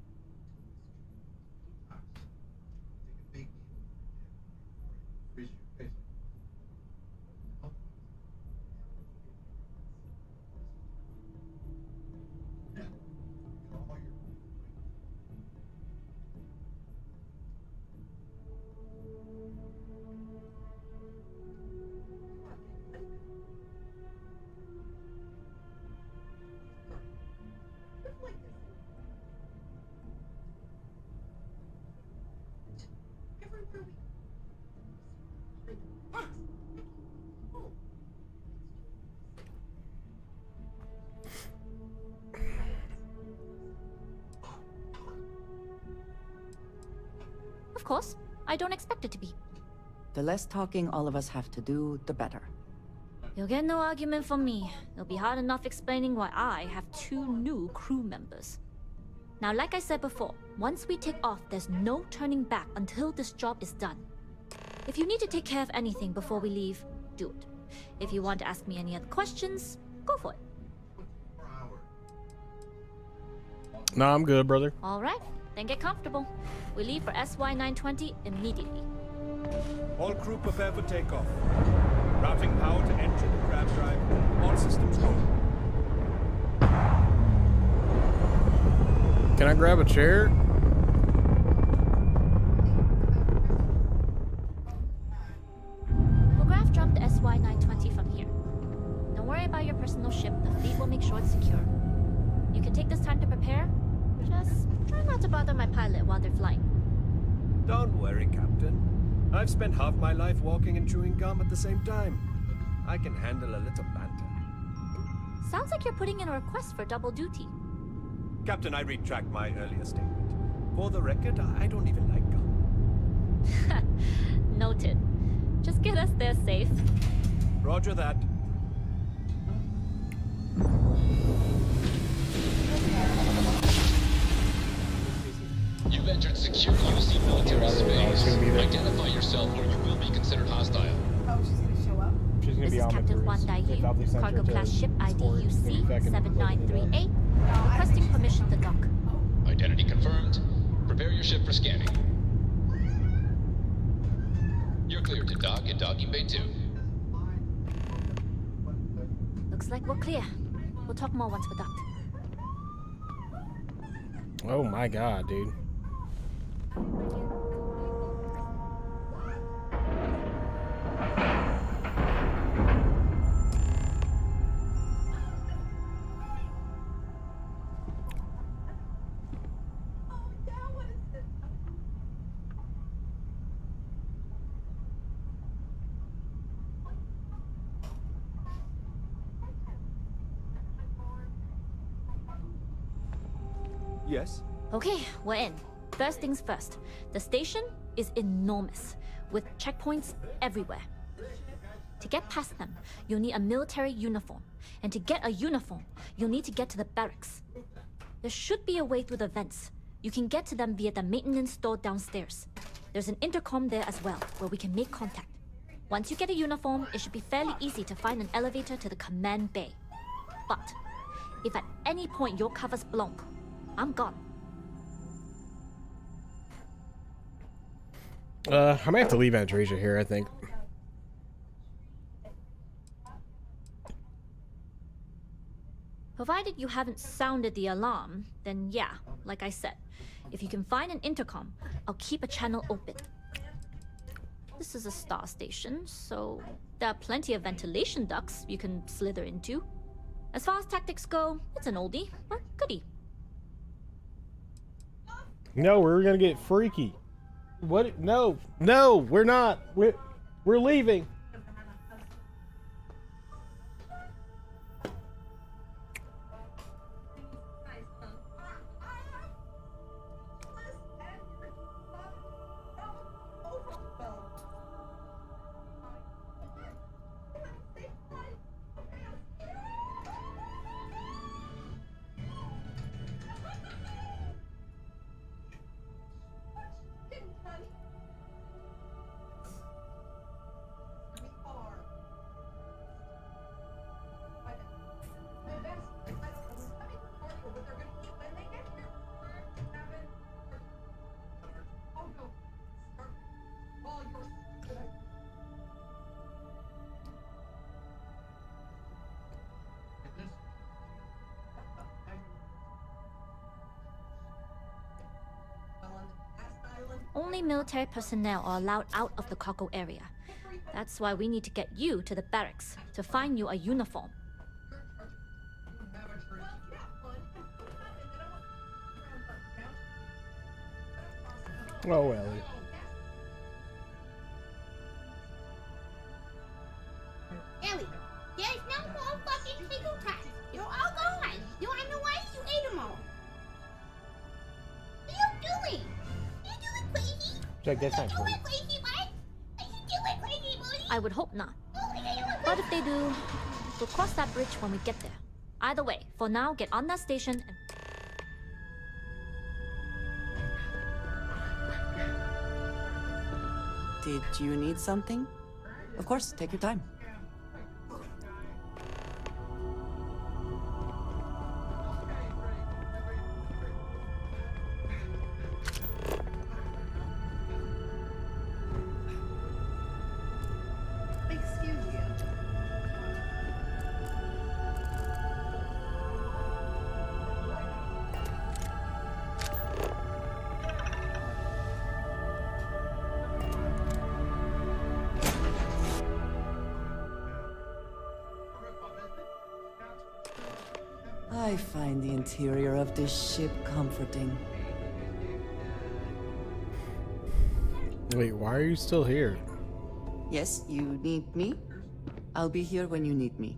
Of course, I don't expect it to be. The less talking all of us have to do, the better. You'll get no argument from me. It'll be hard enough explaining why I have 2 new crew members. Now, like I said before, once we take off, there's no turning back until this job is done. If you need to take care of anything before we leave, do it. If you want to ask me any other questions, go for it. No, I'm good, brother. All right, then get comfortable. We leave for SY-920 immediately. All crew prepare for takeoff. Routing power to enter the crab drive. All systems go. Can I grab a chair? We'll graph drop the SY-920 from here. Don't worry about your personal ship. The fleet will make sure it's secure. You can take this time to prepare. Just try not to bother my pilot while they're flying. Don't worry, Captain. I've spent half my life walking and chewing gum at the same time. I can handle a little banter. Sounds like you're putting in a request for double duty. Captain, I retract my earlier statement. For the record, I don't even like gum. Noted. Just get us there safe. Roger that. You've entered secure UC military space. Identify yourself or you will be considered hostile. Oh, she's gonna show up? She's gonna This be is on Captain Juan Daiyu, cargo class ship ID UC-793A, requesting permission to dock. Identity confirmed. Prepare your ship for scanning. You're cleared to dock at docking bay 2. Looks like we're clear. We'll talk more once we're docked. Oh my god, dude. Yes? Okay, we're in. First things first. The station is enormous, with checkpoints everywhere. To get past them, you'll need a military uniform. And to get a uniform, you'll need to get to the barracks. There should be a way through the vents. You can get to them via the maintenance store downstairs. There's an intercom there as well, where we can make contact. Once you get a uniform, it should be fairly easy to find an elevator to the command bay. But if at any point your cover's blown, I'm gone. I might have to leave Andresia here, I think. Provided you haven't sounded the alarm, then yeah, like I said, if you can find an intercom, I'll keep a channel open. This is a star station, so there are plenty of ventilation ducts you can slither into. As far as tactics go, it's an oldie, but goodie. No, we're gonna get freaky. What? No, no, we're not. We're leaving. Only military personnel are allowed out of the cargo area. That's why we need to get you to the barracks to find you a uniform. Oh, Ellie. Jack, that's not true. I would hope not. But if they do, we'll cross that bridge when we get there. Either way, for now, get on that station and... Did you need something? Of course, take your time. Excuse you. I find the interior of this ship comforting. Wait, why are you still here? Yes, you need me? I'll be here when you need me.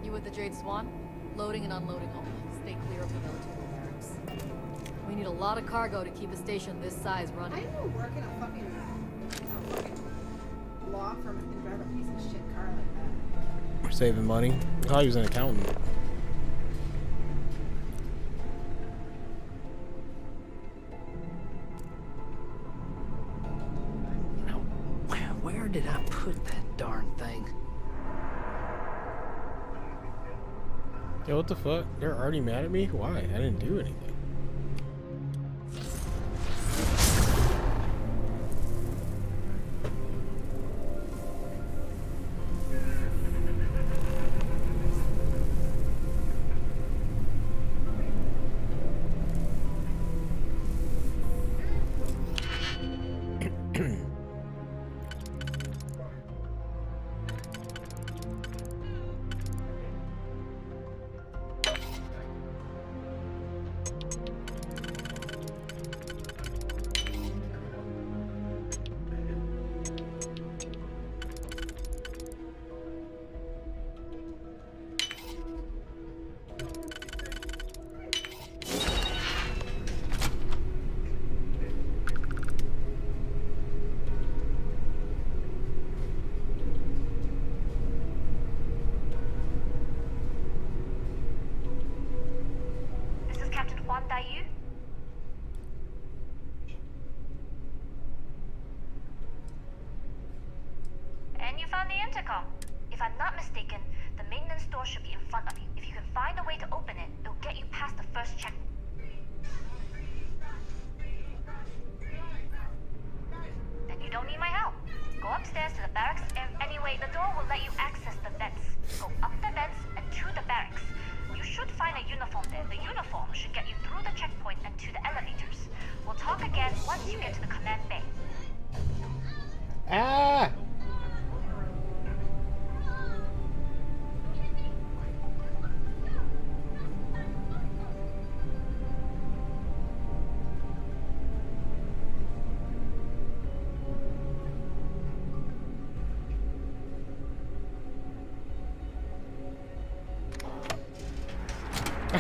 You with the Jade Swan? Loading and unloading only. Stay clear of the military barracks. We need a lot of cargo to keep a station this size running. I know work in a fucking law firm and drive a piece of shit car like that. We're saving money. I thought he was an accountant. Now, where did I put that darn thing? Yo, what the fuck? They're already mad at me? Why? I didn't do anything. And you found the intercom. If I'm not mistaken, the maintenance door should be in front of you. If you can find a way to open it, it'll get you past the first check. Then you don't need my help. Go upstairs to the barracks, and anyway, the door will let you access the vents. Go up the vents and to the barracks. You should find a uniform there. The uniform should get you through the checkpoint and to the elevators. We'll talk again once you get to the command bay. Ah!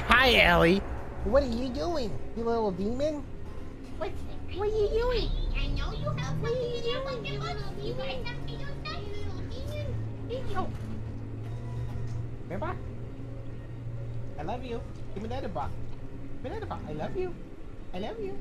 Hi, Ellie. What are you doing, you little demon? What are you doing? I know you have what you do with your money. You guys have to do that, you little demon. Remember? I love you. Give me that box. Give me that box. I love you. I love you.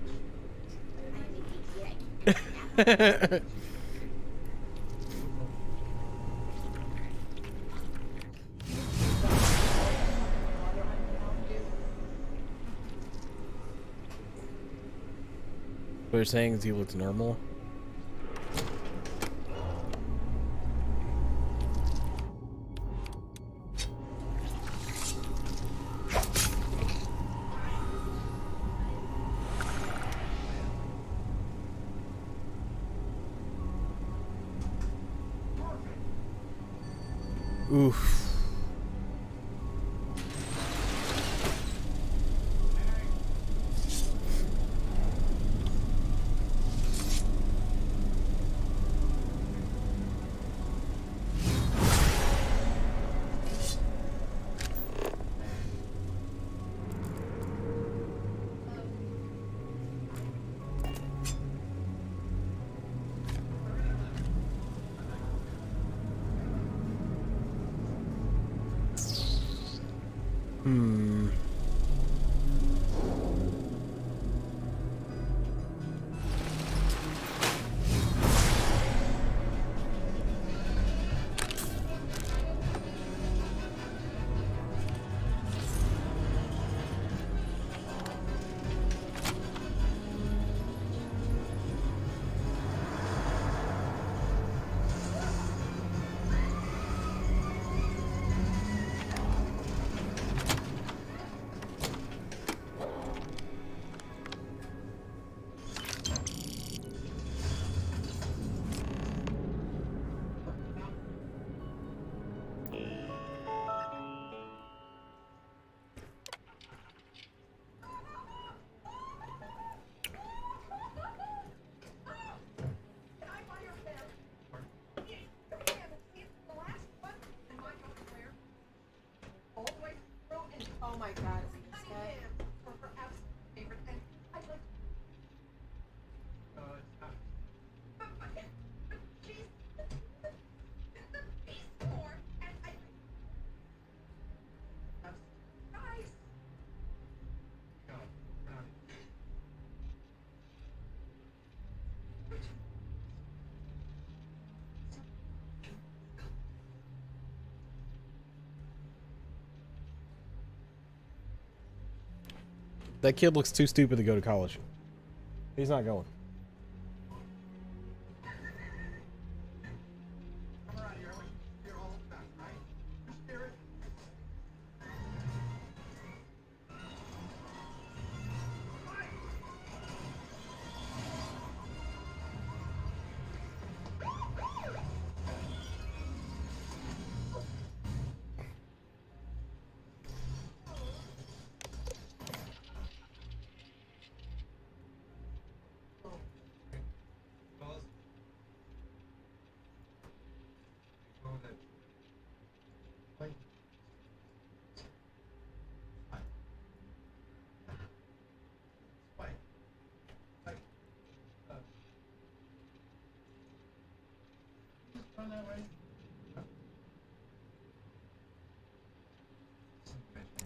What you're saying is he looks normal? Oof. That kid looks too stupid to go to college. He's not going.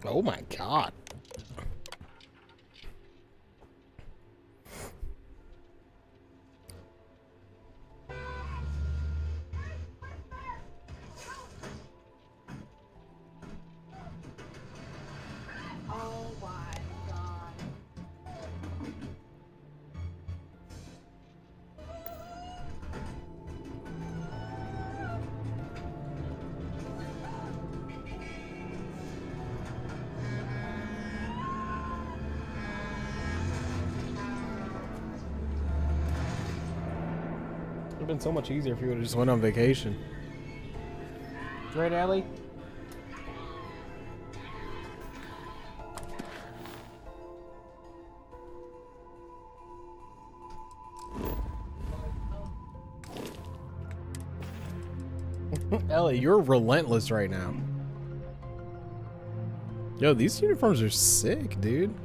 Oh my god. Oh my god. It would have been so much easier if you would have just went on vacation. Right, Allie? Ellie, you're relentless right now. Yo, these uniforms are sick, dude.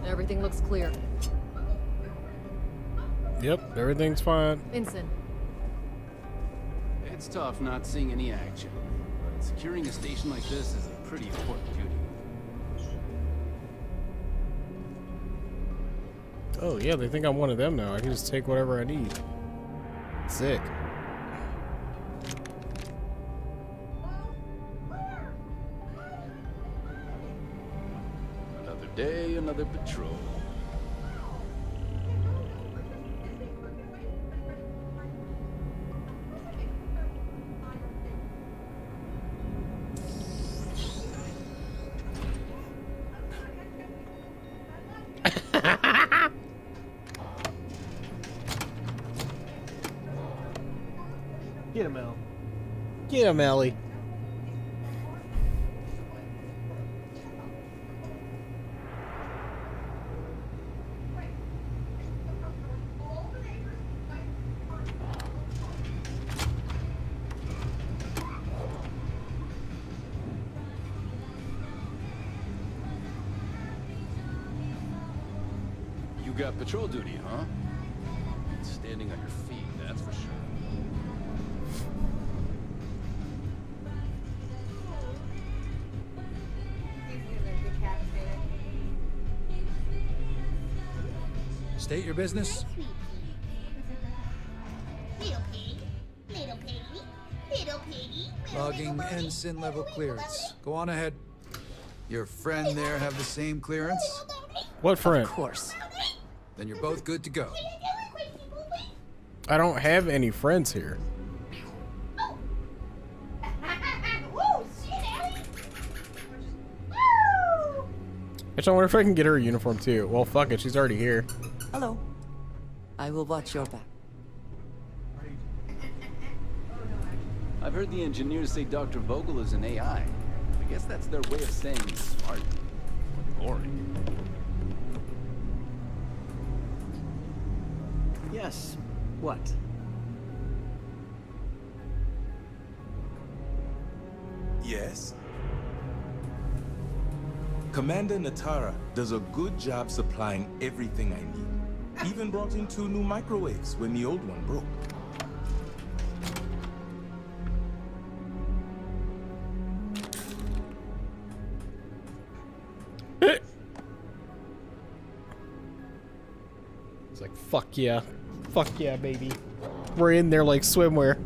Everything looks clear. Yep, everything's fine. Vincent. It's tough not seeing any action, but securing a station like this is a pretty important duty. Oh yeah, they think I'm one of them now. I can just take whatever I need. Sick. Another day, another patrol. Get him, Ellie. Get him, Ellie. You got patrol duty, huh? Standing on your feet, that's for sure. State your business. Little pig, little piggy, little piggy. Logging ensign level clearance. Go on ahead. Your friend there have the same clearance? What friend? Of course. Then you're both good to go. I don't have any friends here. Woo, shit, Ellie! Woo! Actually, I wonder if I can get her a uniform too. Well, fuck it, she's already here. Hello. I will watch your back. I've heard the engineers say Dr. Vogel is an AI. I guess that's their way of saying he's smart. Or boring. Yes. What? Yes? Commander Natara does a good job supplying everything I need. Even brought in 2 new microwaves when the old one broke. It's like, fuck yeah. Fuck yeah, baby. We're in there like swimwear.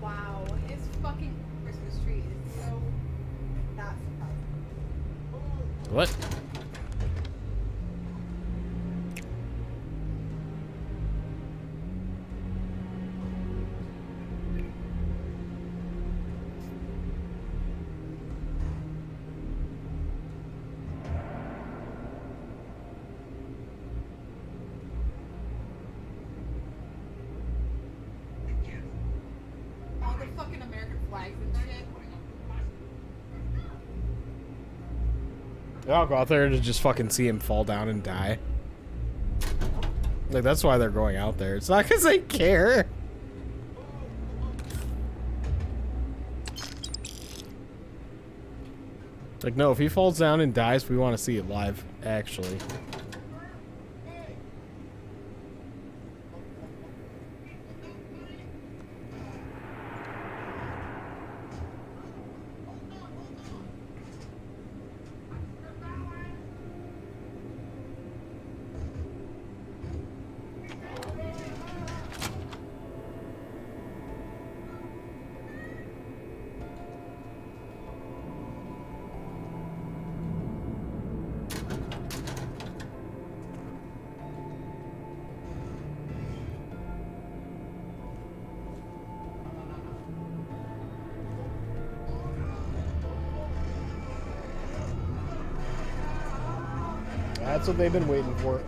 Wow, his fucking Christmas tree is so not surprising. What? All the fucking American flags and shit. I'll go out there to just fucking see him fall down and die. Like, that's why they're going out there. It's not because they care. Like, no, if he falls down and dies, we want to see it live, actually. That's what they've been waiting for.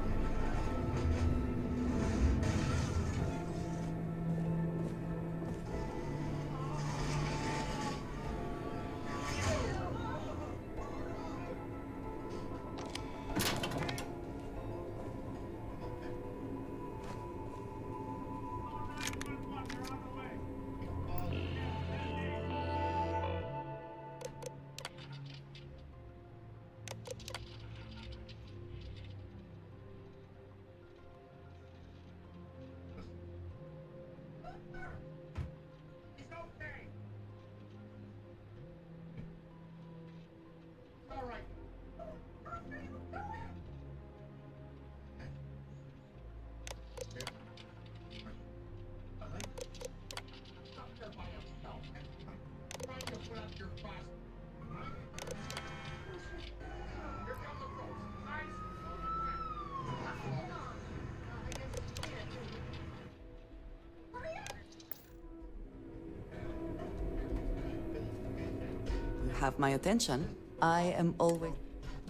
Have my attention. I am always.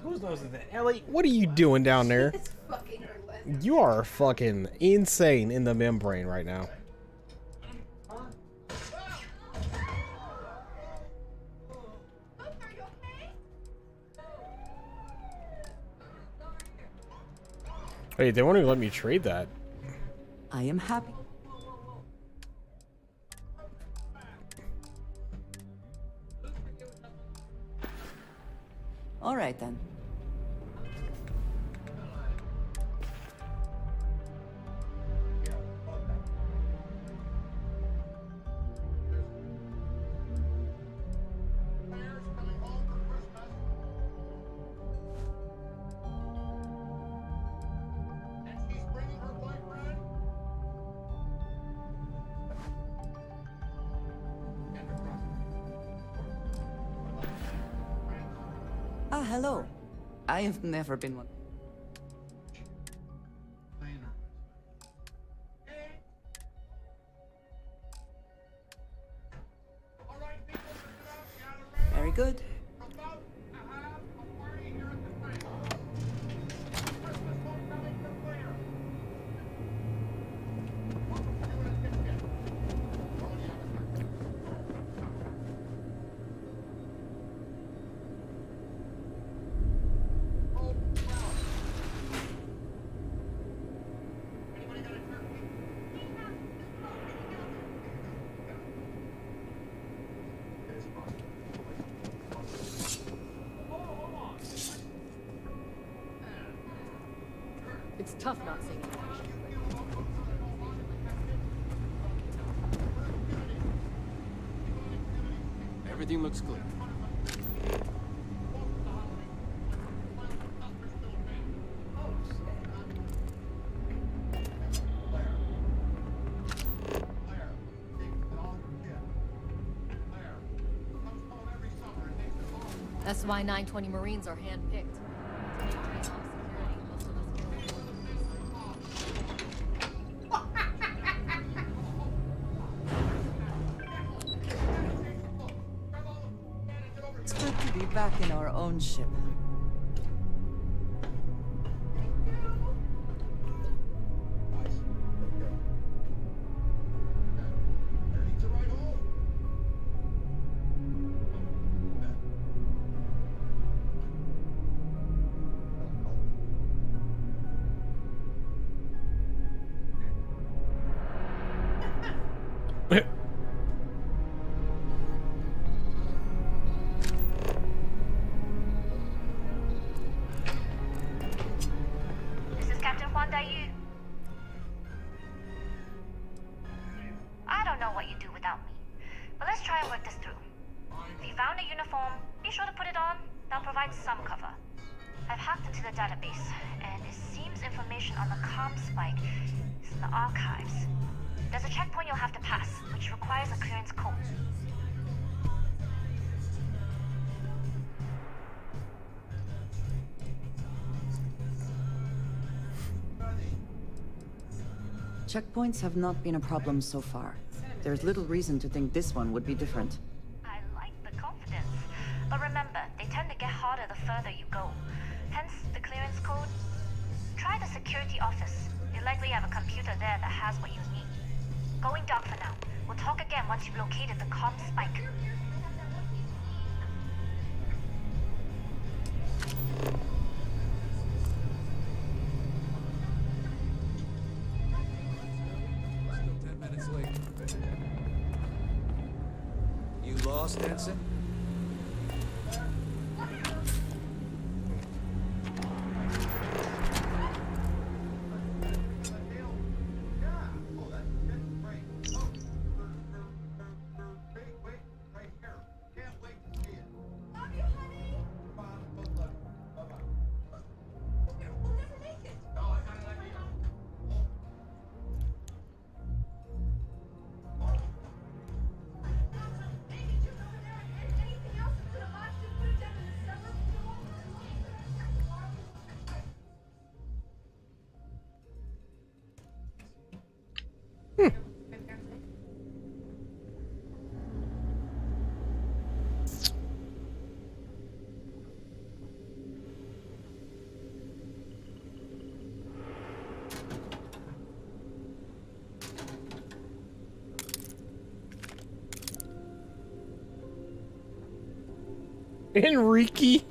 Who's knows that? Ellie, what are you doing down there? You are fucking insane in the membrane right now. Hey, they won't even let me trade that. I am happy. right then. Ah, hello. I have never been one. Very good. It's tough not seeing it. Everything looks clear. That's why 920 Marines are handpicked. It's good to be back in our own ship. I don't know what you do without me, but let's try and work this through. If you found a uniform, be sure to put it on. That'll provide some cover. I've hacked into the database, and it seems information on the comm spike is in the archives. There's a checkpoint you'll have to pass, which requires a clearance code. Checkpoints have not been a problem so far. There's little reason to think this one would be different. I like the confidence. But remember, they tend to get harder the further you go. Hence, the clearance code. Try the security office. They likely have a computer there that has what you need. Going dark for now. We'll talk again once you've located the comm spike. Still 10 minutes late. You lost, Ensign? Enrique.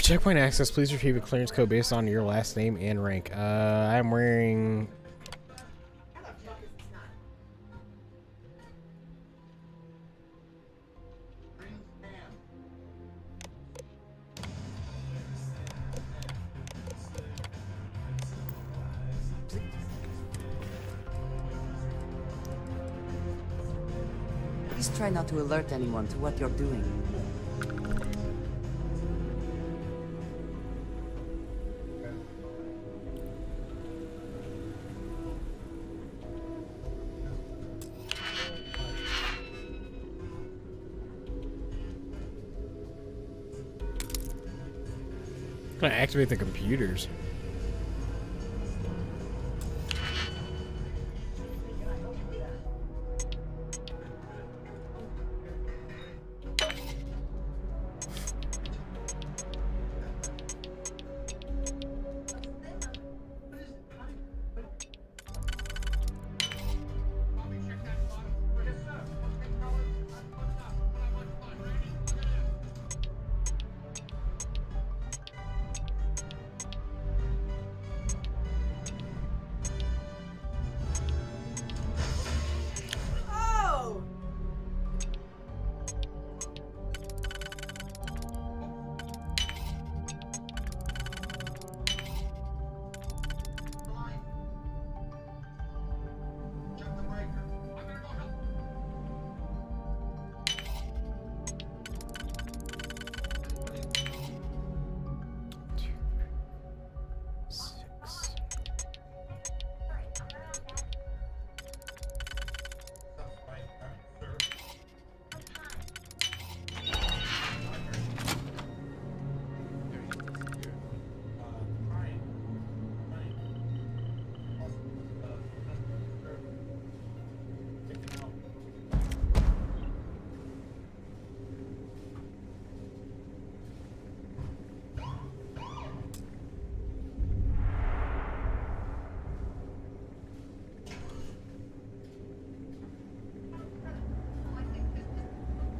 For checkpoint access, please retrieve a clearance code based on your last name and rank. I'm wearing... Please try not to alert anyone to what you're doing. I'm gonna activate the computers.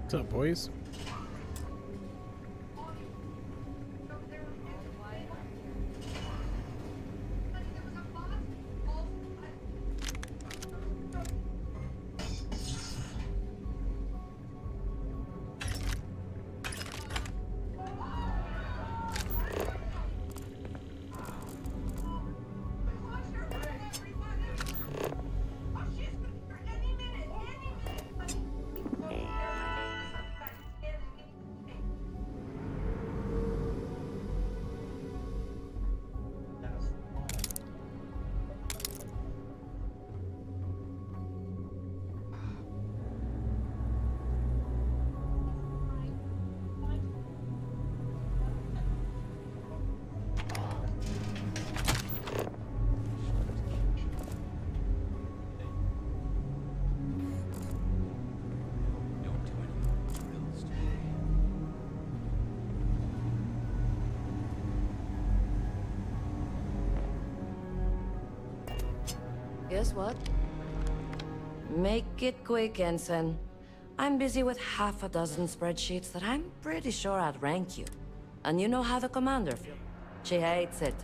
What's up, boys? Guess what? Make it quick, Ensign. I'm busy with half a dozen spreadsheets that I'm pretty sure outrank you. And you know how the commander feels. She hates it.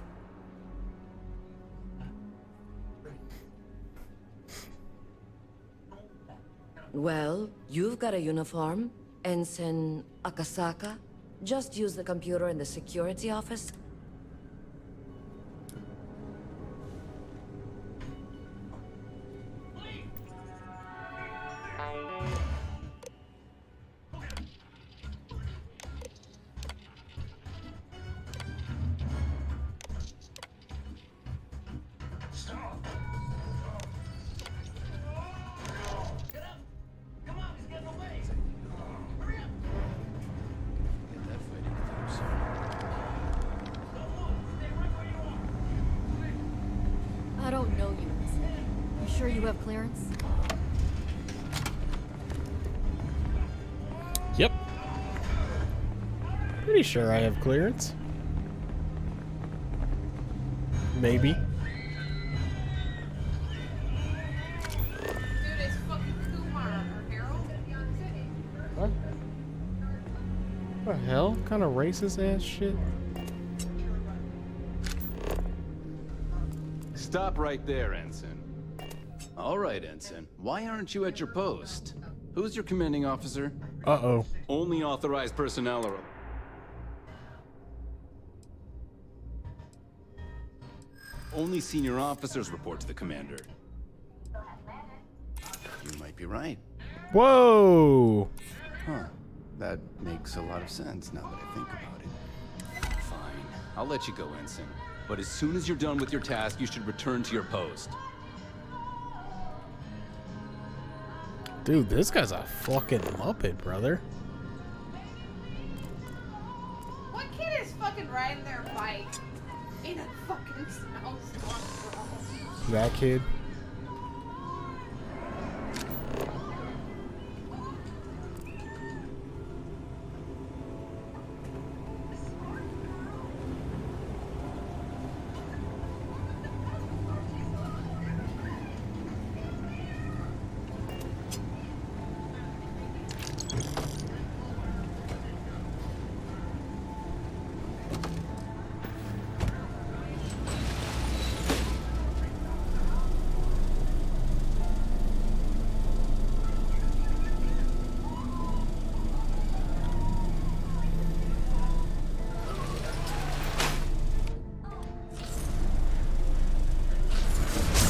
Well, you've got a uniform, Ensign Akasaka. Just use the computer in the security office. don't know you. You sure you have clearance? Yep. Pretty sure I have clearance. Maybe. Dude, it's fucking Kumar or Harold. What? What the hell? What kind of racist ass shit? Stop right there, Ensign. All right, Ensign. Why aren't you at your post? Who's your commanding officer? Uh-oh. Only authorized personnel are... Only senior officers report to the commander. You might be right. Whoa! Huh. That makes a lot of sense now that I think about it. Fine. I'll let you go, Ensign. But as soon as you're done with your task, you should return to your post. Dude, this guy's a fucking Muppet, brother. What kid is fucking riding their bike in a fucking snowstorm, bro? That kid.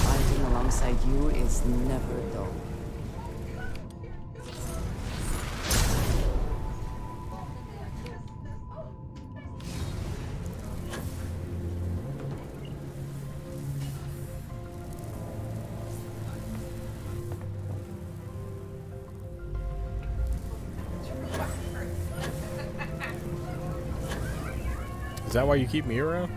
Fighting alongside you is never dull. Is that why you keep me around?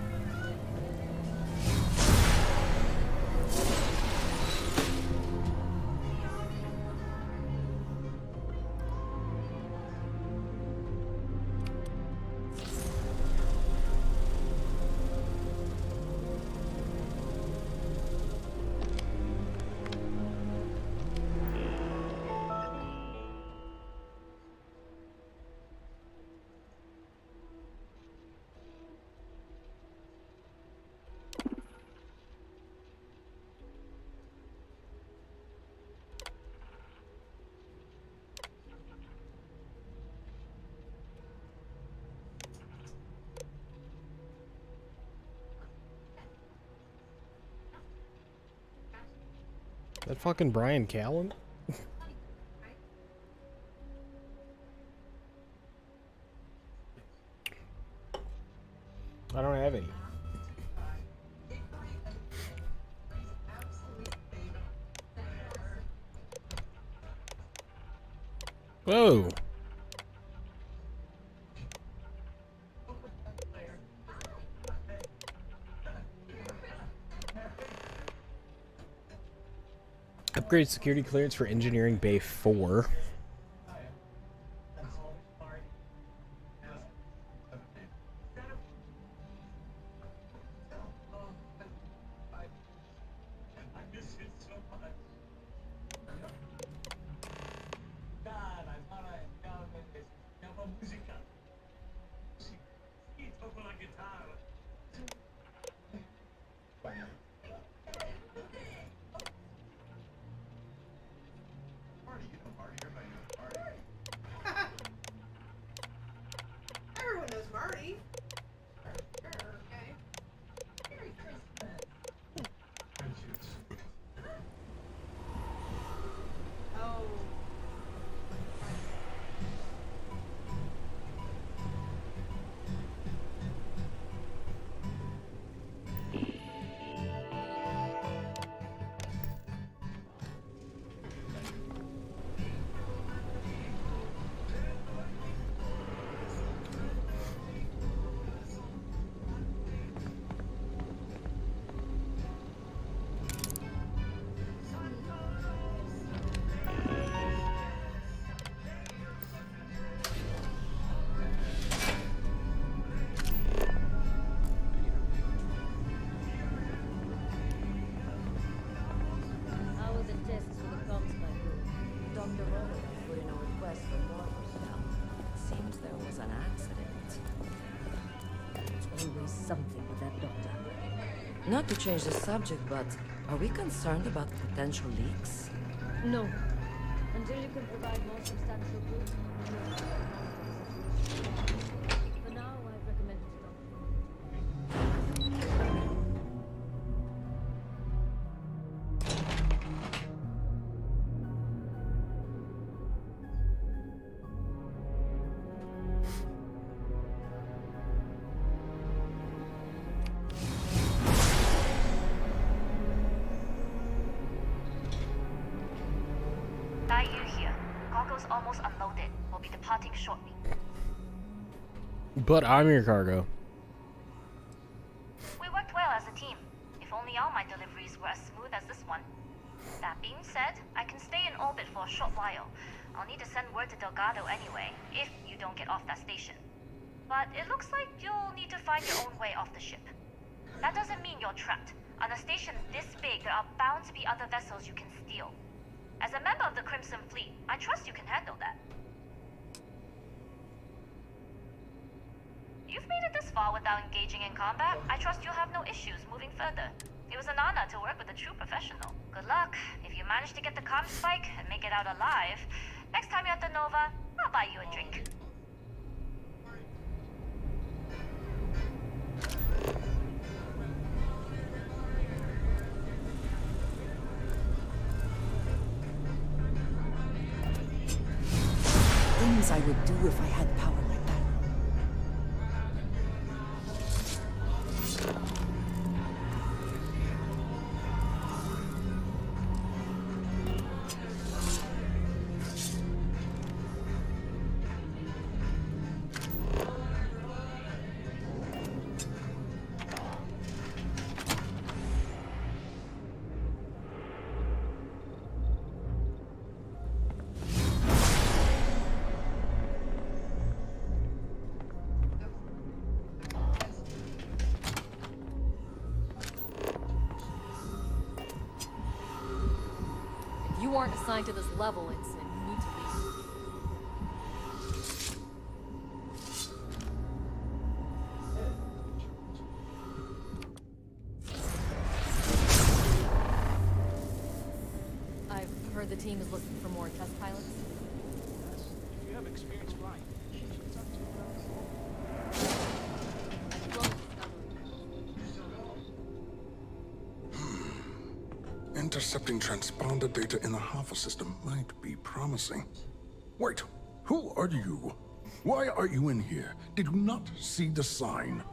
That fucking Brian Callen? I don't have any. Whoa. Upgrade security clearance for Engineering Bay 4. something with that doctor. Not to change the subject, but are we concerned about potential leaks? No. Until you can provide more substantial proof. For now, I'd recommend you stop. Almost unloaded. We'll be departing shortly. But I'm your cargo. We worked well as a team. If only all my deliveries were as smooth as this one. That being said, I can stay in orbit for a short while. I'll need to send word to Delgado anyway, if you don't get off that station. But it looks like you'll need to find your own way off the ship. That doesn't mean you're trapped. On a station this big, there are bound to be other vessels you can steal. As a member of the Crimson Fleet, I trust you can handle that. You've made it this far without engaging in combat. I trust you'll have no issues moving further. It was an honor to work with a true professional. Good luck. If you manage to get the comm spike and make it out alive, next time you're at the Nova, I'll buy you a drink. Things I would do if I had power like that. You aren't assigned to this level, Ensign. You need to leave. I've heard the team is looking for more test pilots. Yes, if you have experience flying. Intercepting transponder data in the Alpha system might be promising. Wait, who are you? Why are you in here? Did you not see the sign?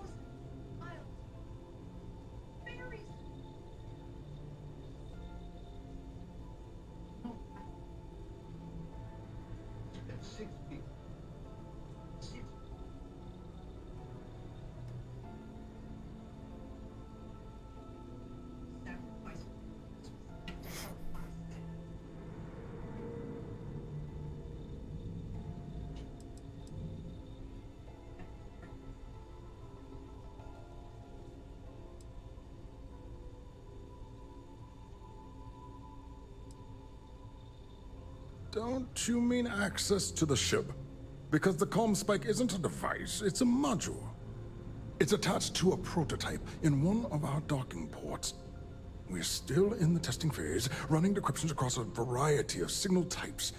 Don't you mean access to the ship? Because the comm spike isn't a device, it's a module. It's attached to a prototype in one of our docking ports. We're still in the testing phase, running decryptions across a variety of signal types,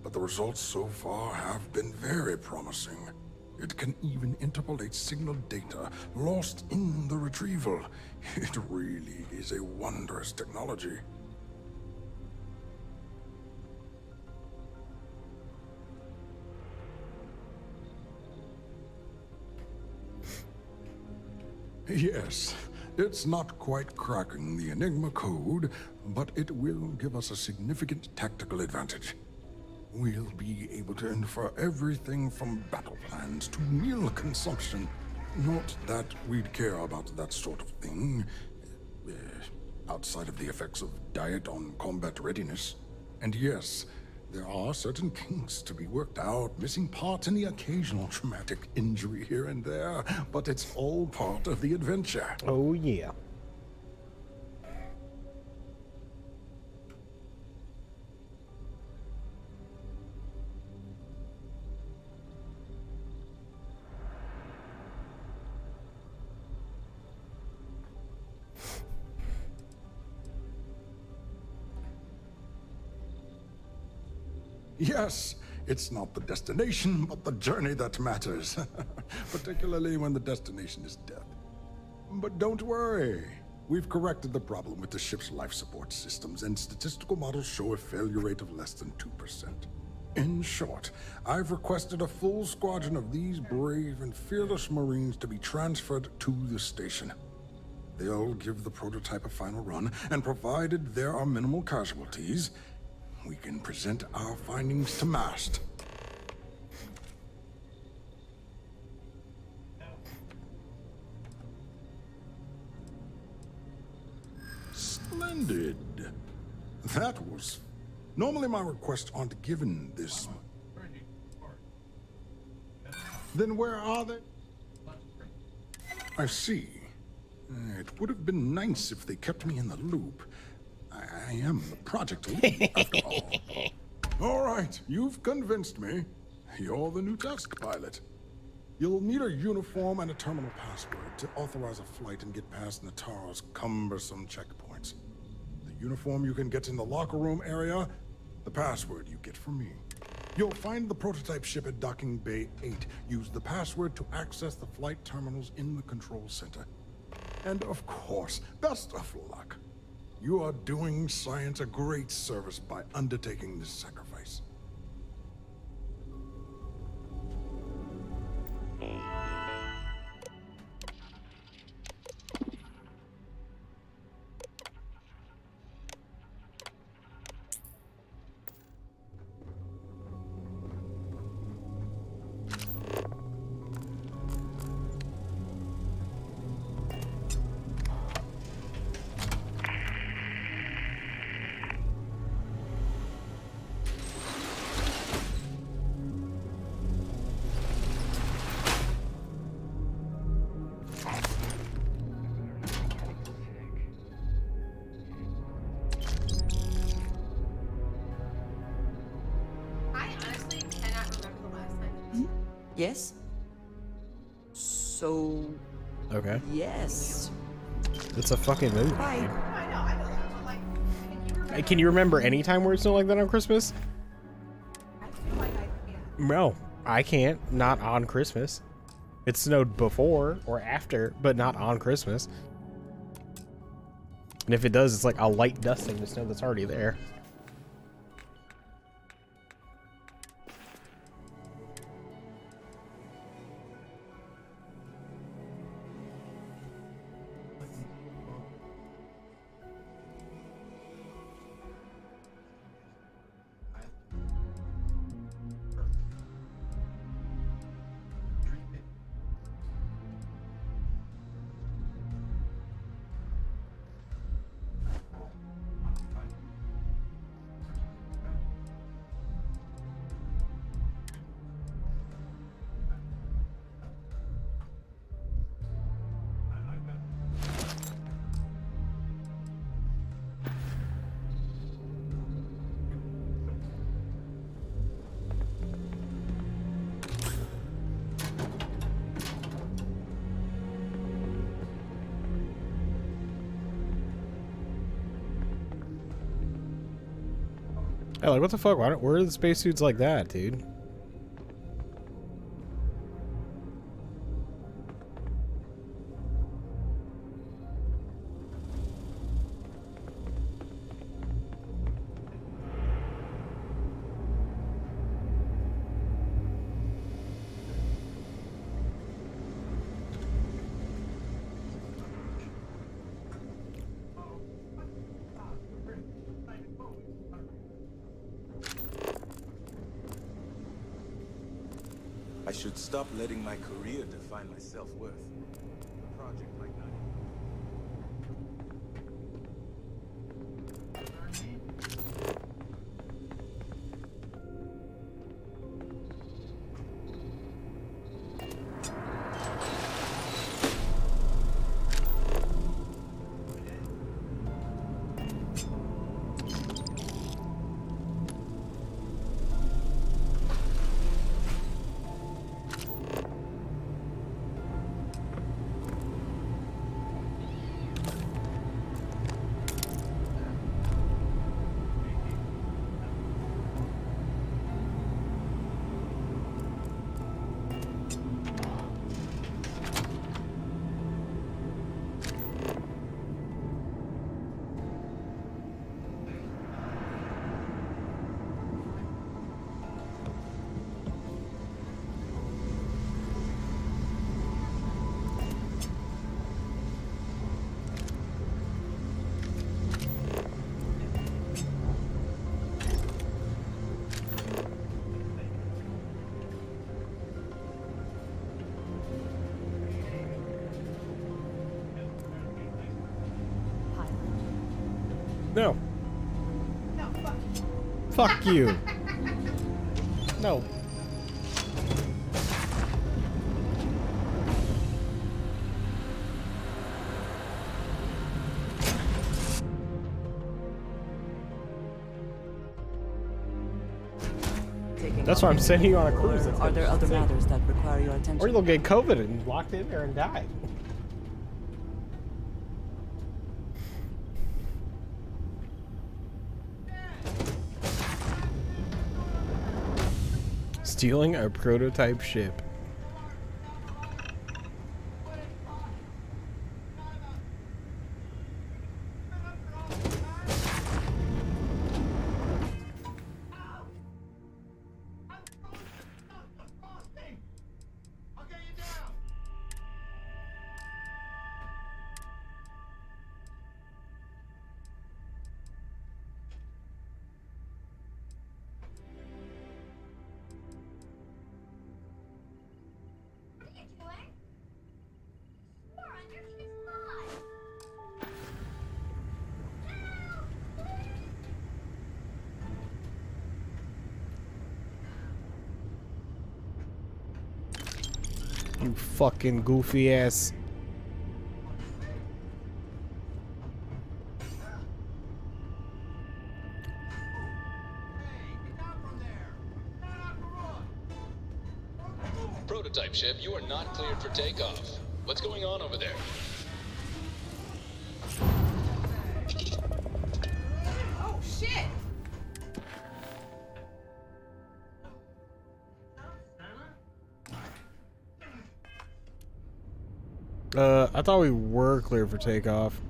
but the results so far have been very promising. It can even interpolate signal data lost in the retrieval. It really is a wondrous technology. Yes, it's not quite cracking the Enigma code, but it will give us a significant tactical advantage. We'll be able to infer everything from battle plans to meal consumption. Not that we'd care about that sort of thing, outside of the effects of diet on combat readiness. And yes, there are certain kinks to be worked out, missing parts and the occasional traumatic injury here and there, but it's all part of the adventure. Oh, yeah. Yes, it's not the destination, but the journey that matters. Particularly when the destination is death. But don't worry. We've corrected the problem with the ship's life support systems, and statistical models show a failure rate of less than 2%. In short, I've requested a full squadron of these brave and fearless Marines to be transferred to the station. They'll give the prototype a final run, and provided there are minimal casualties, we can present our findings to Mast. Splendid. That was... Normally my requests aren't given this... Then where are they? I see. It would have been nice if they kept me in the loop. I am the project lead, after all. All right, you've convinced me. You're the new test pilot. You'll need a uniform and a terminal password to authorize a flight and get past Nataro's cumbersome checkpoints. The uniform you can get in the locker room area, the password you get from me. You'll find the prototype ship at Docking Bay 8. Use the password to access the flight terminals in the control center. And of course, best of luck. You are doing science a great service by undertaking this sacrifice. Yes? So... Okay. Yes. It's a fucking movie. Bye. Dude. Hey, can you remember any time where it snowed like that on Christmas? No, I can't. Not on Christmas. It snowed before or after, but not on Christmas. And if it does, it's like a light dusting of snow that's already there. Yeah, like what the fuck? Where are the spacesuits like that, dude? I should stop letting my career define my self-worth. A project like that. No. No, fuck you. Fuck you. No. That's why I'm sending you on a cruise. That's Are there other matters that require your attention? Or you'll get COVID and locked in there and die. Stealing a prototype ship. You fucking goofy ass. Prototype ship, you are not cleared for takeoff. What's going on over there? Oh, shit! I thought we were clear for takeoff.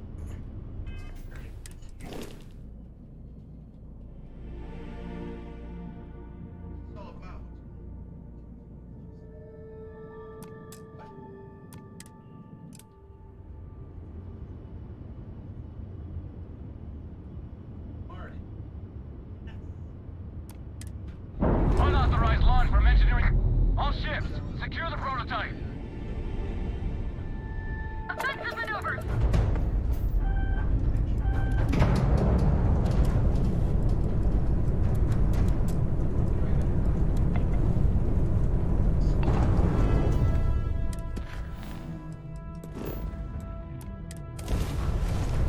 Unauthorized launch from engineering. All ships, secure the prototype. Offensive maneuvers!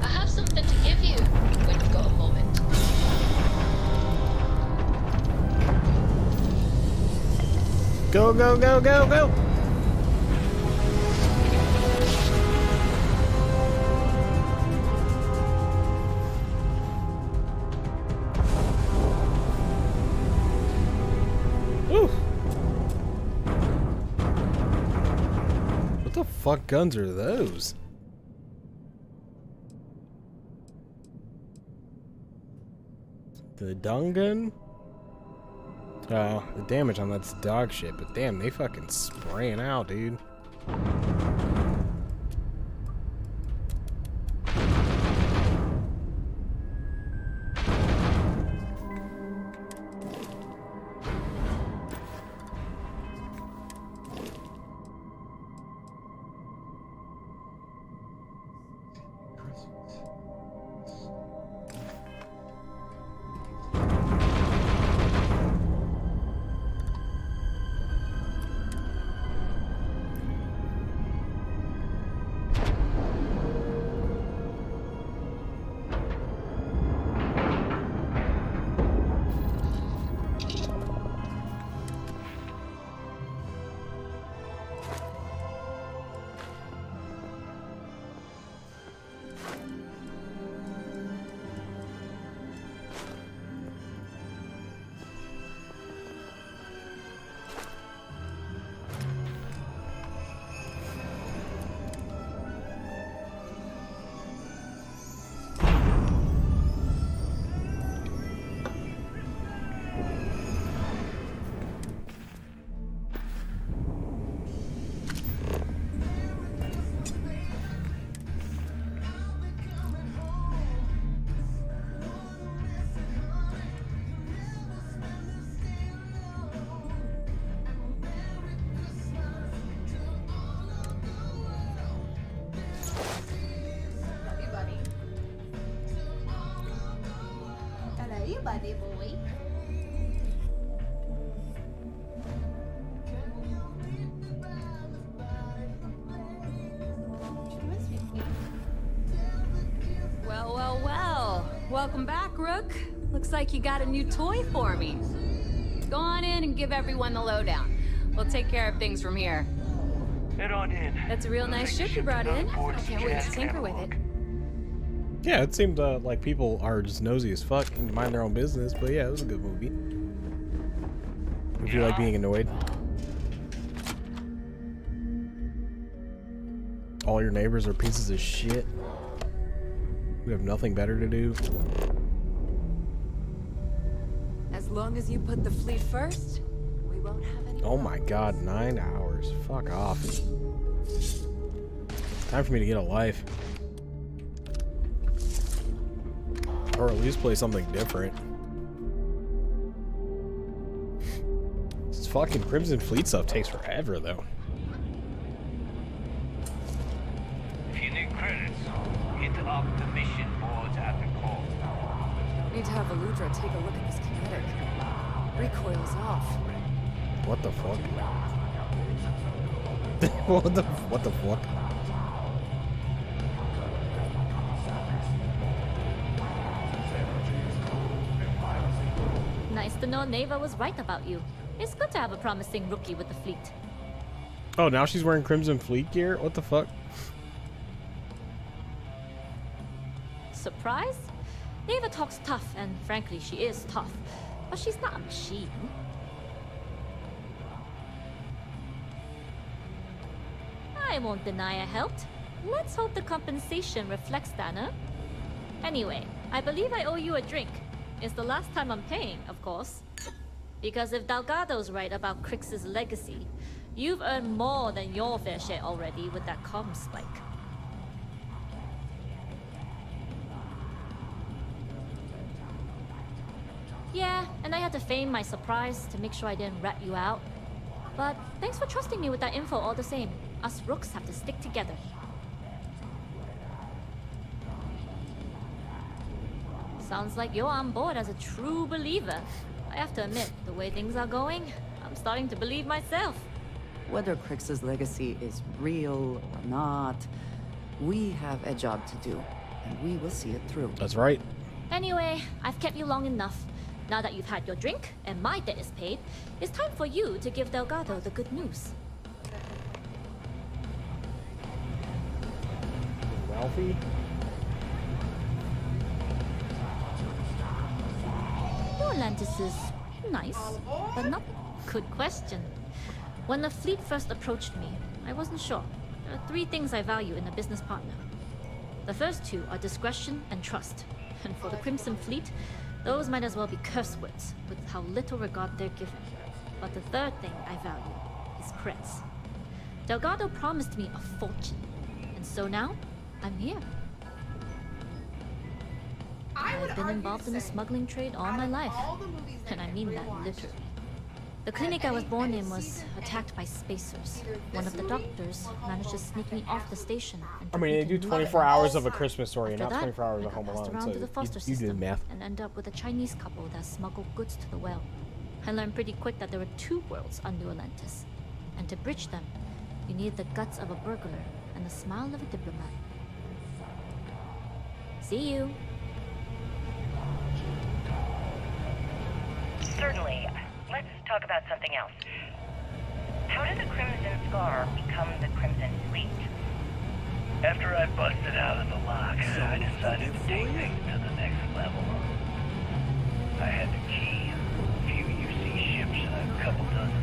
I have something to give you when you've got a moment. Go, go, go, go, go! What the fuck guns are those? The dung gun? Oh, the damage on that's dog shit, but damn, they fucking spraying out, dude. Hey, buddy boy. Well, well, well. Welcome back, Rook. Looks like you got a new toy for me. Go on in and give everyone the lowdown. We'll take care of things from here. Head on in. That's a real nice ship you brought in. I can't wait to tinker with it. Yeah, it seemed like people are just nosy as fuck and mind their own business, but yeah, it was a good movie. If you like being annoyed. All your neighbors are pieces of shit. We have nothing better to do. As long as you put the fleet first, we won't have any. Oh my god, 9 hours. Fuck off. Time for me to get a life. Or at least play something different. This fucking Crimson Fleet stuff takes forever, though. If you need credits, hit up the mission boards at the call. Need to have Aludra take a look at this kinetic. Recoil's off. What the fuck? what the fuck? Nice to know Neva was right about you. It's good to have a promising rookie with the fleet. Oh, now she's wearing Crimson Fleet gear? What the fuck? Surprise? Neva talks tough, and frankly, she is tough. But she's not a machine. I won't deny I helped. Let's hope the compensation reflects that, huh? Anyway, I believe I owe you a drink. It's the last time I'm paying, of course. Because if Delgado's right about Crix's legacy, you've earned more than your fair share already with that comm spike. Yeah, and I had to feign my surprise to make sure I didn't rat you out. But thanks for trusting me with that info all the same. Us rooks have to stick together. Sounds like you're on board as a true believer. I have to admit, the way things are going, I'm starting to believe myself. Whether Crix's legacy is real or not, we have a job to do, and we will see it through. That's right. Anyway, I've kept you long enough. Now that you've had your drink, and my debt is paid, it's time for you to give Delgado the good news. Ralphie? New Atlantis is nice, but not good question. When the fleet first approached me, I wasn't sure. There are 3 things I value in a business partner. The first 2 are discretion and trust. And for the Crimson Fleet, those might as well be curse words, with how little regard they're given. But the third thing I value is creds. Delgado promised me a fortune, and so now, I'm here. I've been involved in the smuggling trade all my life, and I mean that literally. The clinic I was born in was attacked by spacers. One of the doctors managed to sneak me off the station. I mean, they do 24 hours of A Christmas Story, After not that, 24 hours I of Home got passed Alone, around to the foster so you did system math. and end up with a Chinese couple that smuggled goods to the well. I learned pretty quick that there were 2 worlds on New Atlantis, and to bridge them, you need the guts of a burglar and the smile of a diplomat. See you. Certainly. Let's talk about something else. How did the Crimson Scar become the Crimson Fleet? After I busted out of the lock, I decided to take things to the next level. I had the key, a few UC ships, and a couple dozen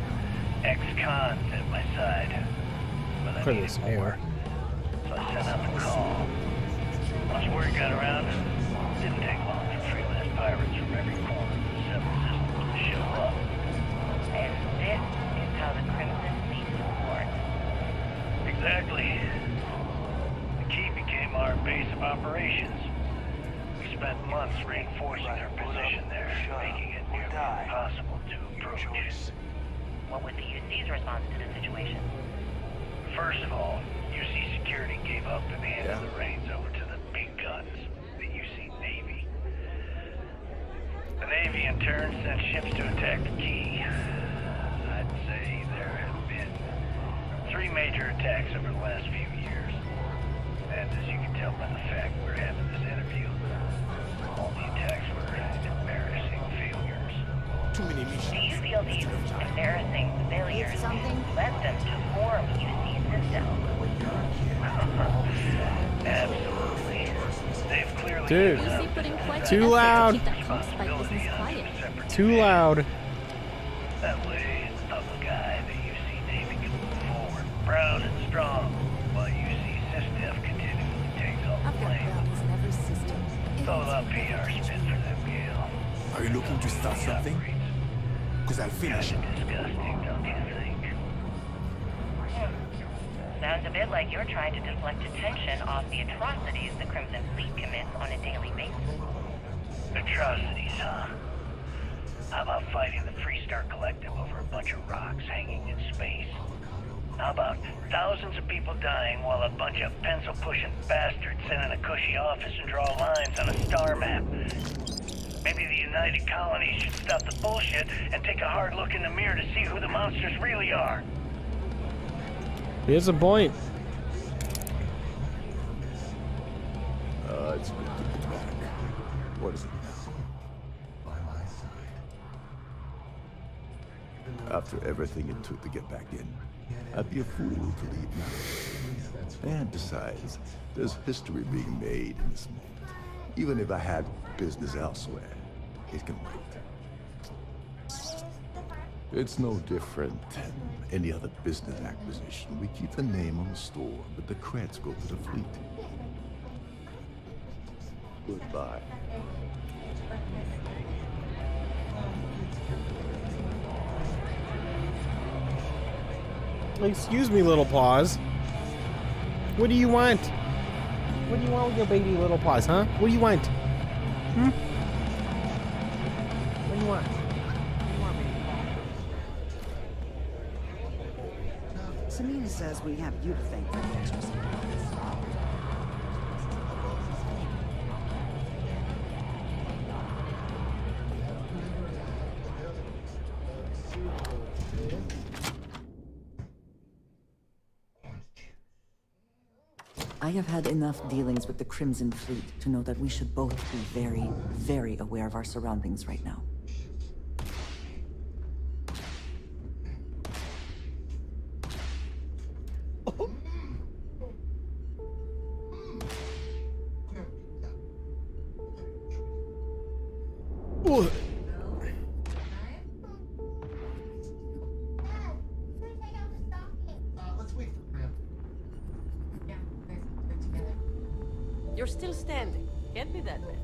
ex-cons at my side. But I needed more, so I sent out the call. Once word got around, it didn't take long for freelance pirates from every corner of the several systems to show up. And this is how the Crimson Fleet works. Exactly. The key became our base of operations. We spent months reinforcing our position there, making it nearly impossible to approach. What was the UC's response to the situation? First of all, UC Security gave up and handed the reins over to the big guns, the UC Navy. The Navy in turn sent ships to attack the Key. I'd say there have been 3 major attacks over the last few years. And as you can tell by the fact we're having this interview, all the attacks were embarrassing failures. Do you feel these embarrassing failures led them to form UC Systems? Absolutely. They've clearly... Dude, UC put in quite too the effort loud. to keep that comp spike business quiet. Too loud. That way, the public eye, the UC Navy can move forward, proud and strong, while UC System continually takes all the blame. It's all about PR spin for them, Gale. Are you looking to start something? Because I'll finish it. Disgusting, don't you think? Sounds a bit like you're trying to deflect attention off the atrocities the Crimson Fleet commits on a daily basis. Atrocities, huh? How about fighting the Freestar Collective over a bunch of rocks hanging in space? How about thousands of people dying while a bunch of pencil-pushing bastards sit in a cushy office and draw lines on a star map? Maybe the United Colonies should stop the bullshit and take a hard look in the mirror to see who the monsters really are. Here's a point. It's good to be back. What is it now? By my side. After everything it took to get back in, I'd be a fool to leave now. And besides, there's history being made in this moment. Even if I had business elsewhere, it can wait. It's no different than any other business acquisition. We keep the name on the store, but the credits go to the fleet. Goodbye. Excuse me, little paws. What do you want? What do you want with your baby little paws, huh? What do you want? Hmm? What do you want? Samina says we have you to thank for the extra support. I have had enough dealings with the Crimson Fleet to know that we should both be very, very aware of our surroundings right now. What? You're still standing. Can't be that bad.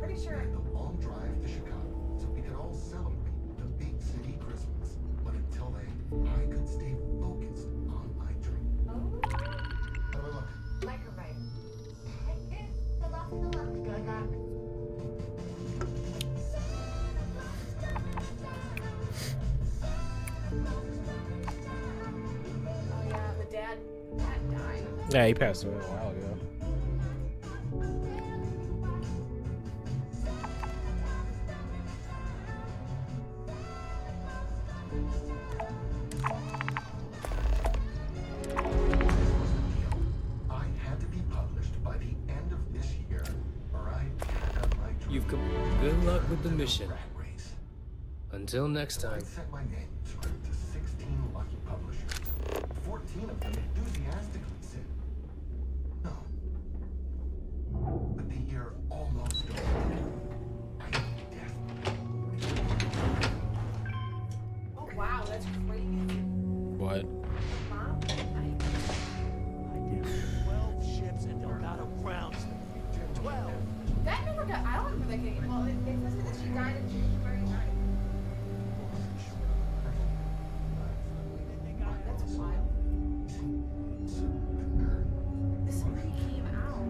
Pretty sure a long drive to Chicago so we could all celebrate the big city Christmas. But until then, I could stay focused on my dream. How do I look? Like a writer. Good luck. Good luck. Oh yeah, the dad died. Yeah, he passed away a while ago. I had to be published by the end of this year, or I got my dream. You've come. Good luck with the mission. Until next time. I sent my manuscript to 16 lucky publishers. 14 of them enthusiastically said no. With the year almost over, I am desperate. Oh wow, that's crazy. What? Mom? 12 ships and no matter rounds. 12. That never got. I don't remember that getting. Well, it was that she died in January 9th. That's wild. This movie came out.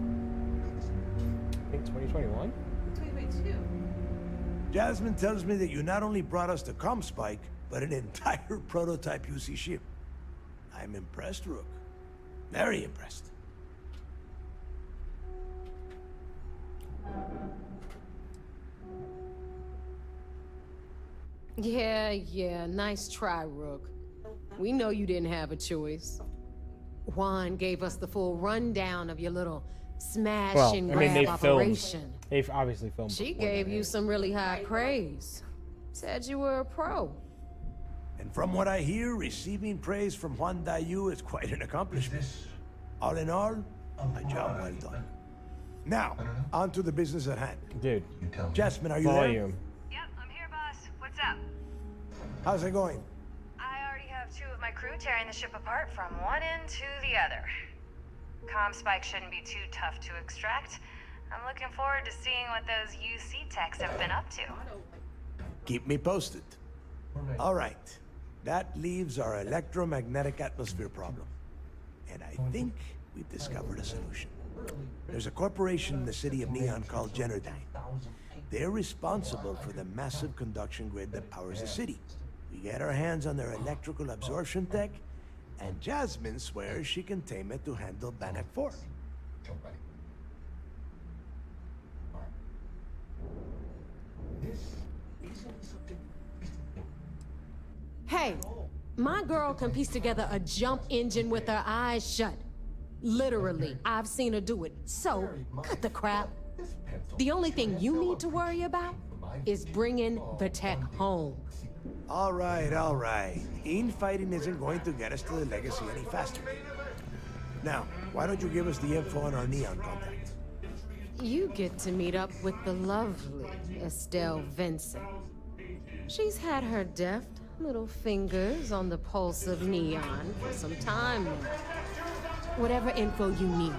I think 2021? 2022. Jasmine tells me that you not only brought us the Comspike, but an entire prototype UC ship. I'm impressed, Rook. Very impressed. Yeah, nice try, Rook. We know you didn't have a choice. Juan gave us the full rundown of your little smash and grab operation. They've obviously filmed. She gave you some really high praise. Said you were a pro. And from what I hear, receiving praise from Juan Dayu is quite an accomplishment. All in all, a job well done. Now, on to the business at hand. Dude. Jasmine, are you there? Yep, I'm here, boss. What's up? How's it going? I already have 2 of my crew tearing the ship apart from one end to the other. Comspike shouldn't be too tough to extract. I'm looking forward to seeing what those UC techs have been up to. Keep me posted. All right. That leaves our electromagnetic atmosphere problem. And I think we've discovered a solution. There's a corporation in the city of Neon called Generdyne. They're responsible for the massive conduction grid that powers the city. We get our hands on their electrical absorption tech, and Jasmine swears she can tame it to handle Bannock 4. Hey, my girl can piece together a jump engine with her eyes shut. Literally, I've seen her do it. So, cut the crap. The only thing you need to worry about is bringing the tech home. All right. Infighting isn't going to get us to the Legacy any faster. Now, why don't you give us the info on our Neon contact? You get to meet up with the lovely Estelle Vincent. She's had her deft little fingers on the pulse of Neon for some time now. Whatever info you need,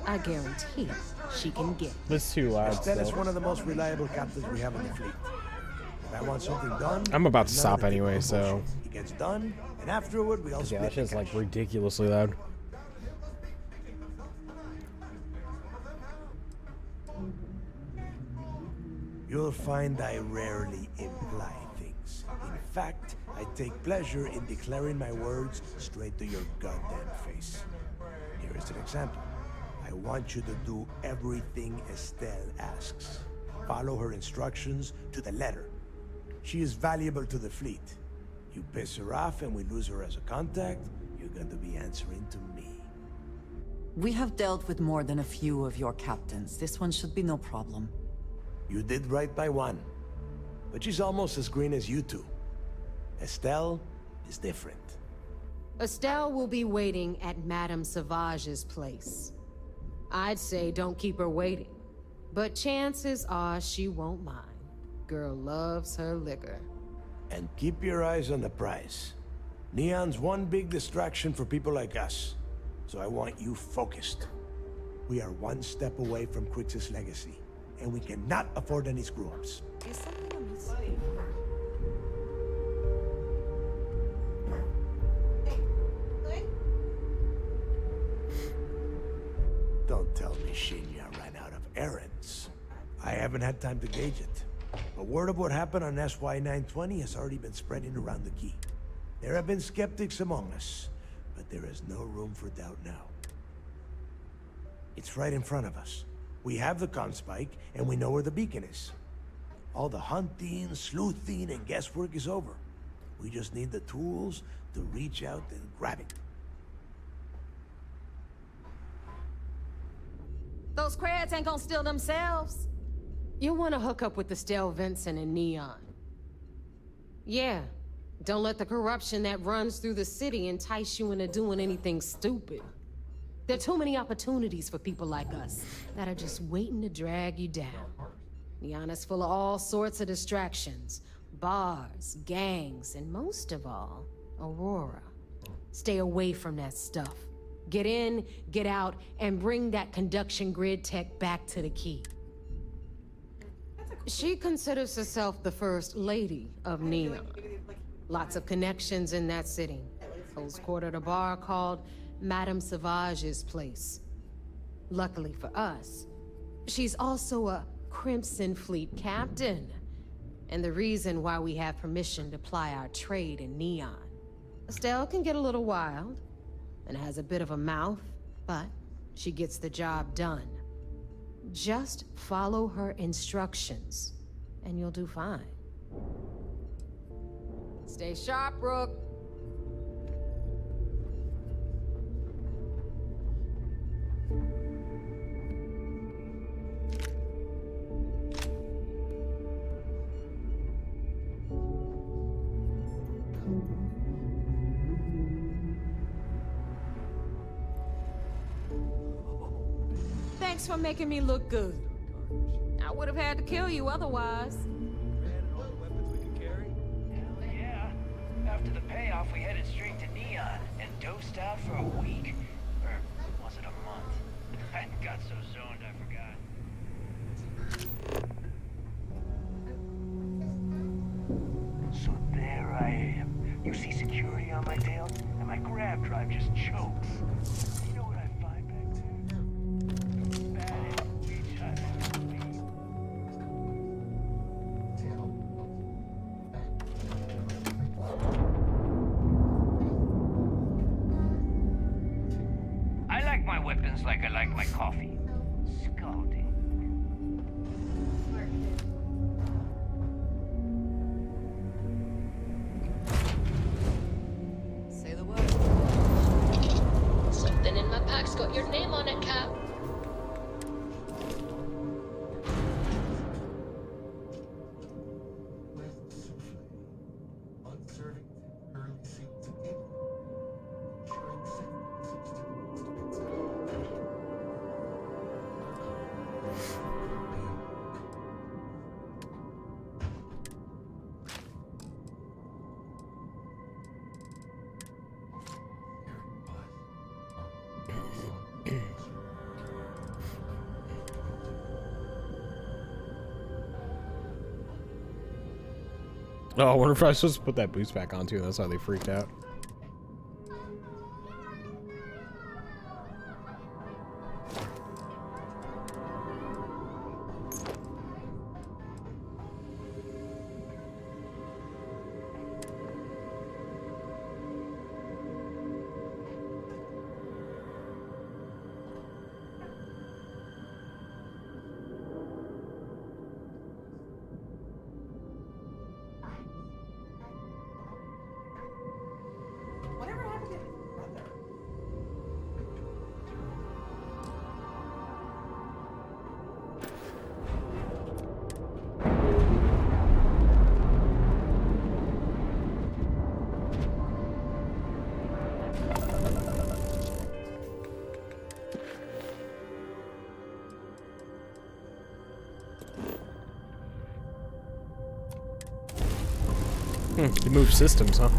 I guarantee she can get. This too loud. Estelle is one of the most reliable captains we have in the fleet. If I want something done, I'm about to stop anyway, so. It gets done, and afterward we all split. Yeah, that shit's like ridiculously loud. You'll find I rarely imply things. In fact, I take pleasure in declaring my words straight to your goddamn face. Here is an example. I want you to do everything Estelle asks. Follow her instructions to the letter. She is valuable to the fleet. You piss her off and we lose her as a contact, you're going to be answering to me. We have dealt with more than a few of your captains. This one should be no problem. You did right by one. But she's almost as green as you two. Estelle is different. Estelle will be waiting at Madame Savage's place. I'd say don't keep her waiting, but chances are she won't mind. Girl loves her liquor. And keep your eyes on the prize. Neon's one big distraction for people like us, so I want you focused. We are one step away from Crix's legacy, and we cannot afford any screw-ups. Don't tell me Shinya ran out of errands. I haven't had time to gauge it. But word of what happened on SY-920 has already been spreading around the key. There have been skeptics among us, but there is no room for doubt now. It's right in front of us. We have the Comspike, and we know where the beacon is. All the hunting, sleuthing, and guesswork is over. We just need the tools to reach out and grab it. Those creds ain't gonna steal themselves. You'll want to hook up with Estelle Vincent and Neon. Yeah, don't let the corruption that runs through the city entice you into doing anything stupid. There are too many opportunities for people like us that are just waiting to drag you down. Neon is full of all sorts of distractions. Bars, gangs, and most of all, Aurora. Stay away from that stuff. Get in, get out, and bring that conduction grid tech back to the key. She considers herself the first lady of Neon. Lots of connections in that city. Holds court at a bar called Madame Savage's place. Luckily for us, she's also a Crimson Fleet captain. and the reason why we have permission to ply our trade in Neon. Estelle can get a little wild, and has a bit of a mouth, but she gets the job done. Just follow her instructions, and you'll do fine. Stay sharp, Rook. Thanks for making me look good. I would have had to kill you otherwise. Yeah. After the payoff, we headed straight to Neon and dosed out for a week. Or was it a month? I got so zoned I forgot. So there I am. You see security on my tail, and my grab drive just chokes. You know what I find back there? Bad reach I like my weapons like I like my coffee. Scalding. Say the word. Something in my pack's got your name on it, Cap. Oh, I wonder if I was supposed to put that boost back on too. That's how they freaked out. Whatever happened to his brother? You move systems, huh?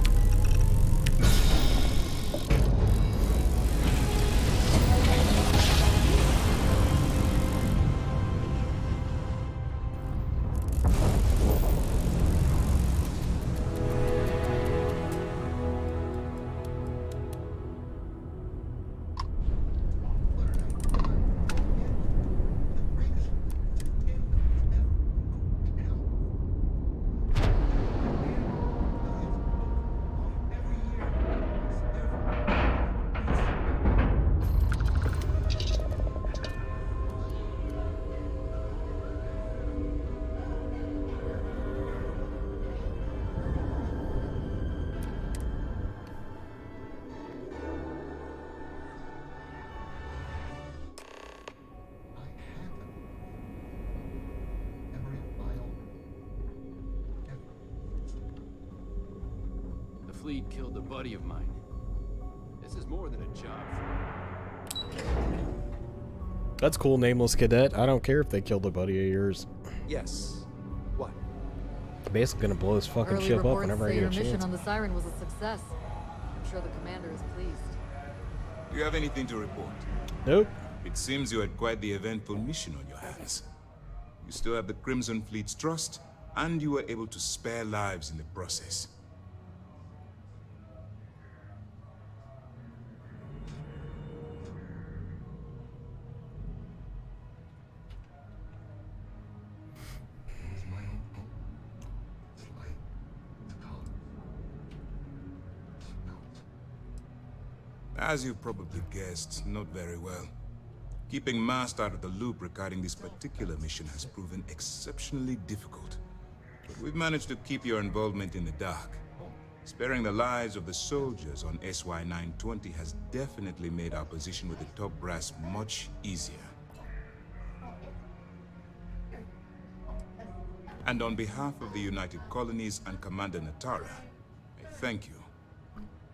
The fleet killed a buddy of mine. This is more than a job for me. That's cool, nameless cadet. I don't care if they killed a buddy of yours. Yes. What? I'm basically gonna blow this fucking Early ship up reports whenever I say get a your mission chance. on the Siren was a success. I'm sure the commander is pleased. Do you have anything to report? Nope. It seems you had quite the eventful mission on your hands. You still have the Crimson Fleet's trust, and you were able to spare lives in the process. As you've probably guessed, not very well. Keeping Mast out of the loop regarding this particular mission has proven exceptionally difficult. But we've managed to keep your involvement in the dark. Sparing the lives of the soldiers on SY-920 has definitely made our position with the top brass much easier. And on behalf of the United Colonies and Commander Natara, I thank you.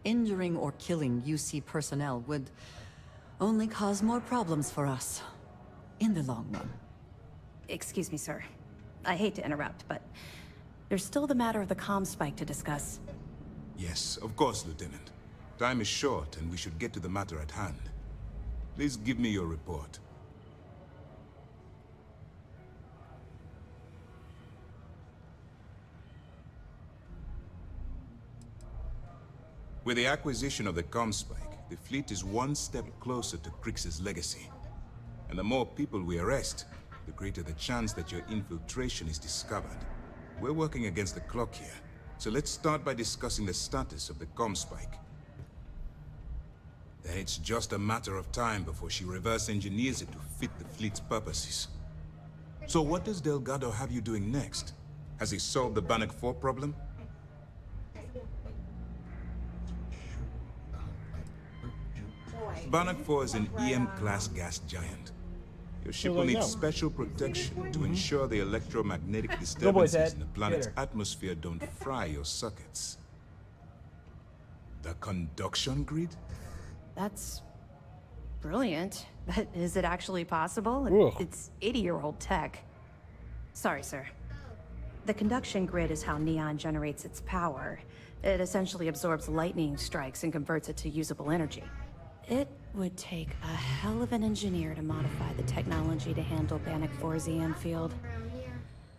Injuring or killing UC personnel would only cause more problems for us in the long run. Excuse me, sir. I hate to interrupt, but there's still the matter of the comm spike to discuss. Yes, of course, Lieutenant. Time is short, and we should get to the matter at hand. Please give me your report. With the acquisition of the comm spike, the fleet is one step closer to Kryx's legacy. And the more people we arrest, the greater the chance that your infiltration is discovered. We're working against the clock here, so let's start by discussing the status of the comm spike. Then it's just a matter of time before she reverse engineers it to fit the fleet's purposes. So what does Delgado have you doing next? Has he solved the Bannock 4 problem? Bannock 4 is an EM-class gas giant. Your ship will need special protection to ensure the electromagnetic disturbances in the planet's atmosphere don't fry your circuits. The conduction grid? That's brilliant. But is it actually possible? Ugh. It's 80-year-old tech. Sorry, sir. The conduction grid is how Neon generates its power. It essentially absorbs lightning strikes and converts it to usable energy. It would take a hell of an engineer to modify the technology to handle Bannock 4's EM field.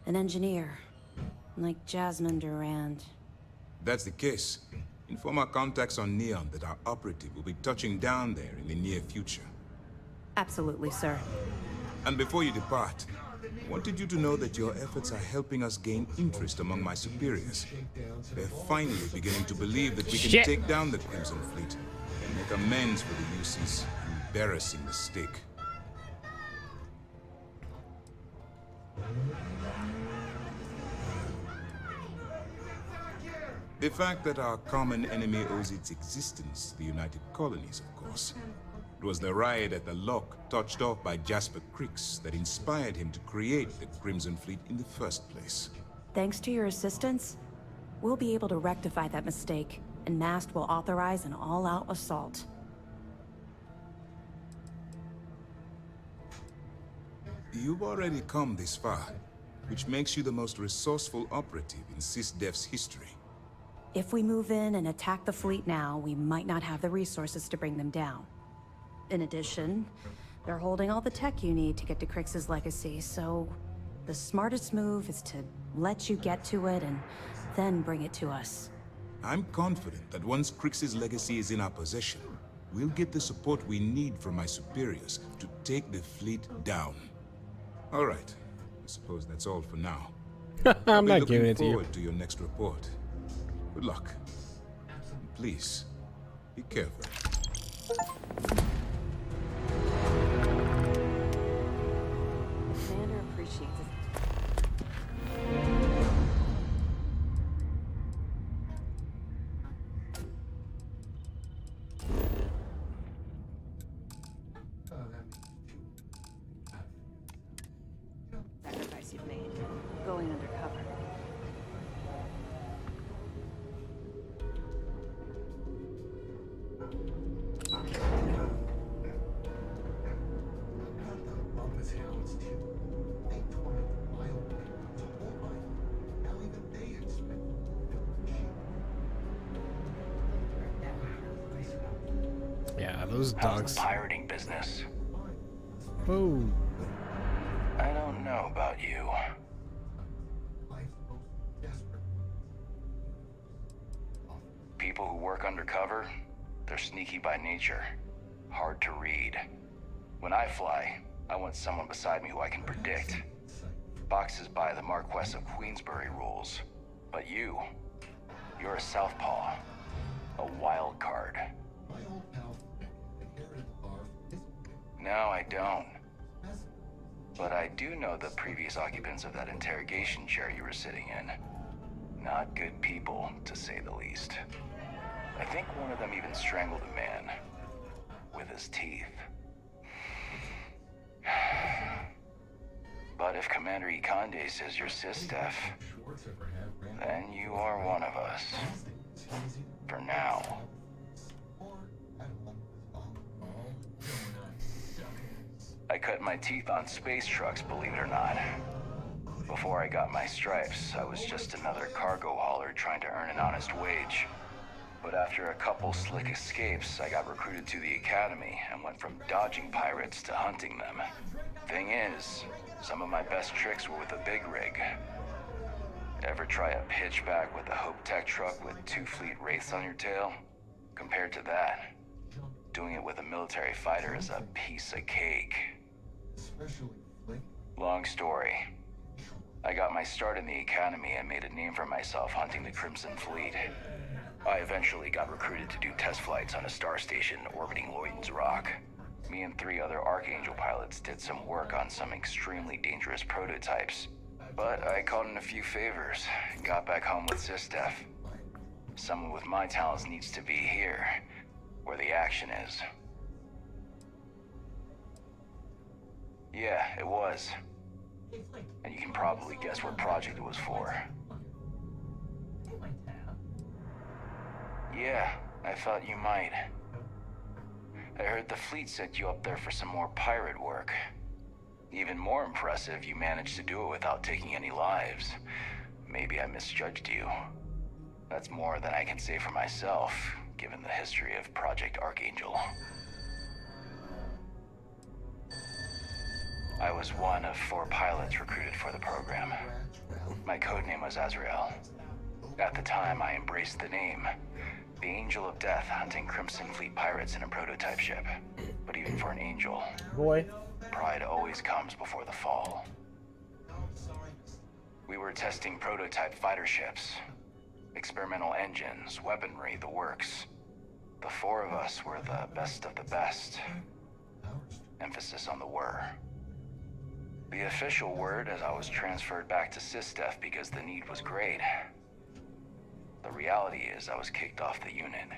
An engineer, like Jasmine Durand. That's the case. Inform our contacts on Neon that our operative will be touching down there in the near future. Absolutely, sir. And before you depart, I wanted you to know that your efforts are helping us gain interest among my superiors. They're finally beginning to believe that we can take down the Crimson Fleet and make amends for the UC's embarrassing mistake. The fact that our common enemy owes its existence to the United Colonies, of course. It was the riot at the Lock, touched off by Jasper Kryx, that inspired him to create the Crimson Fleet in the first place. Thanks to your assistance, we'll be able to rectify that mistake, and Mast will authorize an all-out assault. You've already come this far, which makes you the most resourceful operative in SysDef's history. If we move in and attack the fleet now, we might not have the resources to bring them down. In addition, they're holding all the tech you need to get to Kryx's legacy, so the smartest move is to let you get to it and then bring it to us. I'm confident that once Kryx's legacy is in our possession, we'll get the support we need from my superiors to take the fleet down. All right, I suppose that's all for now. I'm not giving it to you. Looking forward to your next report. Good luck. Please, be careful. Commander appreciates it. Sacrifice you've made, going undercover. Yeah, those How's dogs. the pirating business? Oh. I don't know about you. People who work undercover, they're sneaky by nature. Hard to read. When I fly, I want someone beside me who I can predict. Boxes by the Marquess of Queensbury rules. But you're a southpaw. A wild card. No, I don't. But I do know the previous occupants of that interrogation chair you were sitting in. Not good people, to say the least. I think one of them even strangled a man. With his teeth. But if Commander Ikande says you're Sistef, then you are one of us. For now. I cut my teeth on space trucks, believe it or not. Before I got my stripes, I was just another cargo hauler trying to earn an honest wage. But after a couple slick escapes, I got recruited to the academy and went from dodging pirates to hunting them. Thing is, some of my best tricks were with a big rig. Ever try a pitchback with a Hope Tech truck with 2 fleet wraiths on your tail? Compared to that, doing it with a military fighter is a piece of cake. Long story. I got my start in the academy and made a name for myself hunting the Crimson Fleet. I eventually got recruited to do test flights on a star station orbiting Lloyd's Rock. Me and 3 other Archangel pilots did some work on some extremely dangerous prototypes. But I caught in a few favors and got back home with Sistef. Someone with my talents needs to be here, where the action is. Yeah, it was. And you can probably guess what project it was for. Yeah, I thought you might. I heard the fleet set you up there for some more pirate work. Even more impressive, you managed to do it without taking any lives. Maybe I misjudged you. That's more than I can say for myself, given the history of Project Archangel. I was one of 4 pilots recruited for the program. My codename was Azrael. At the time, I embraced the name. The Angel of Death hunting Crimson Fleet pirates in a prototype ship. But even for an angel, pride always comes before the fall. We were testing prototype fighter ships. Experimental engines, weaponry, the works. The 4 of us were the best of the best. Emphasis on the were. The official word as I was transferred back to Sistef because the need was great. The reality is I was kicked off the unit.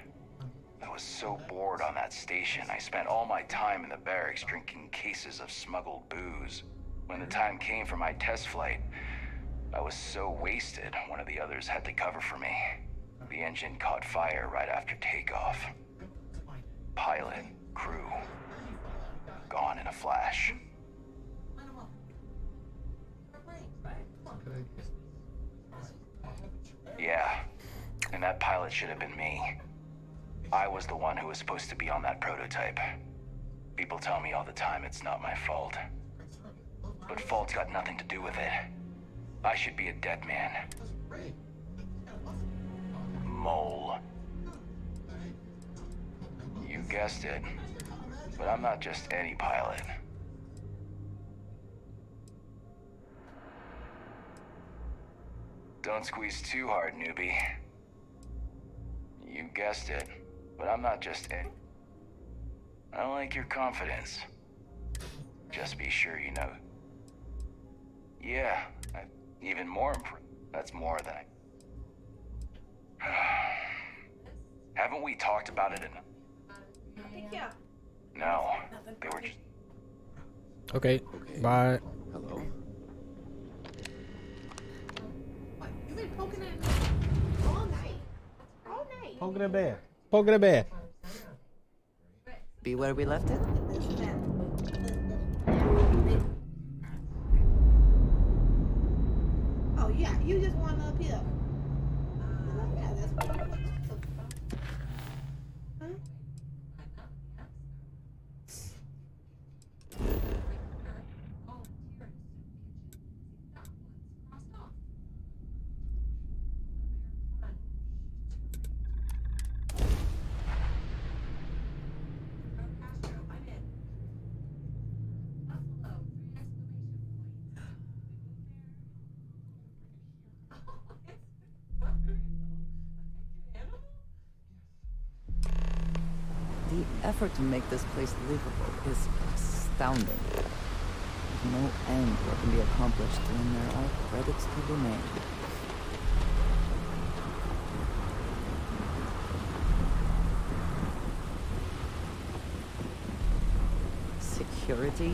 I was so bored on that station, I spent all my time in the barracks drinking cases of smuggled booze. When the time came for my test flight, I was so wasted, one of the others had to cover for me. The engine caught fire right after takeoff. Pilot, crew, gone in a flash. Yeah, and that pilot should have been me. I was the one who was supposed to be on that prototype. People tell me all the time it's not my fault. But fault's got nothing to do with it. I should be a dead man. Mole. You guessed it. But I'm not just any pilot. Don't squeeze too hard, newbie. You guessed it, but I'm not just any. I don't like your confidence. Just be sure you know. Yeah, even more that's more than Haven't we talked about it enough? Yeah. No, they were just... Okay, bye. Hello. You've been poking at me all night. All night. Poking a bear. Poking a bear. Be where we left it? Oh, yeah, you just want up here. Yeah, that's what huh? effort to make this place livable is astounding. There's no end to what can be accomplished when there are credits to be made. Security?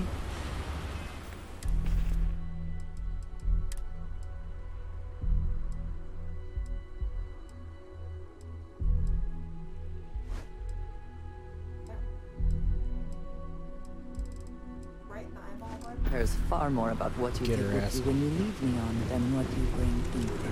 There's far more about what you Get take her with ass. you when you leave Neon than what you bring into it.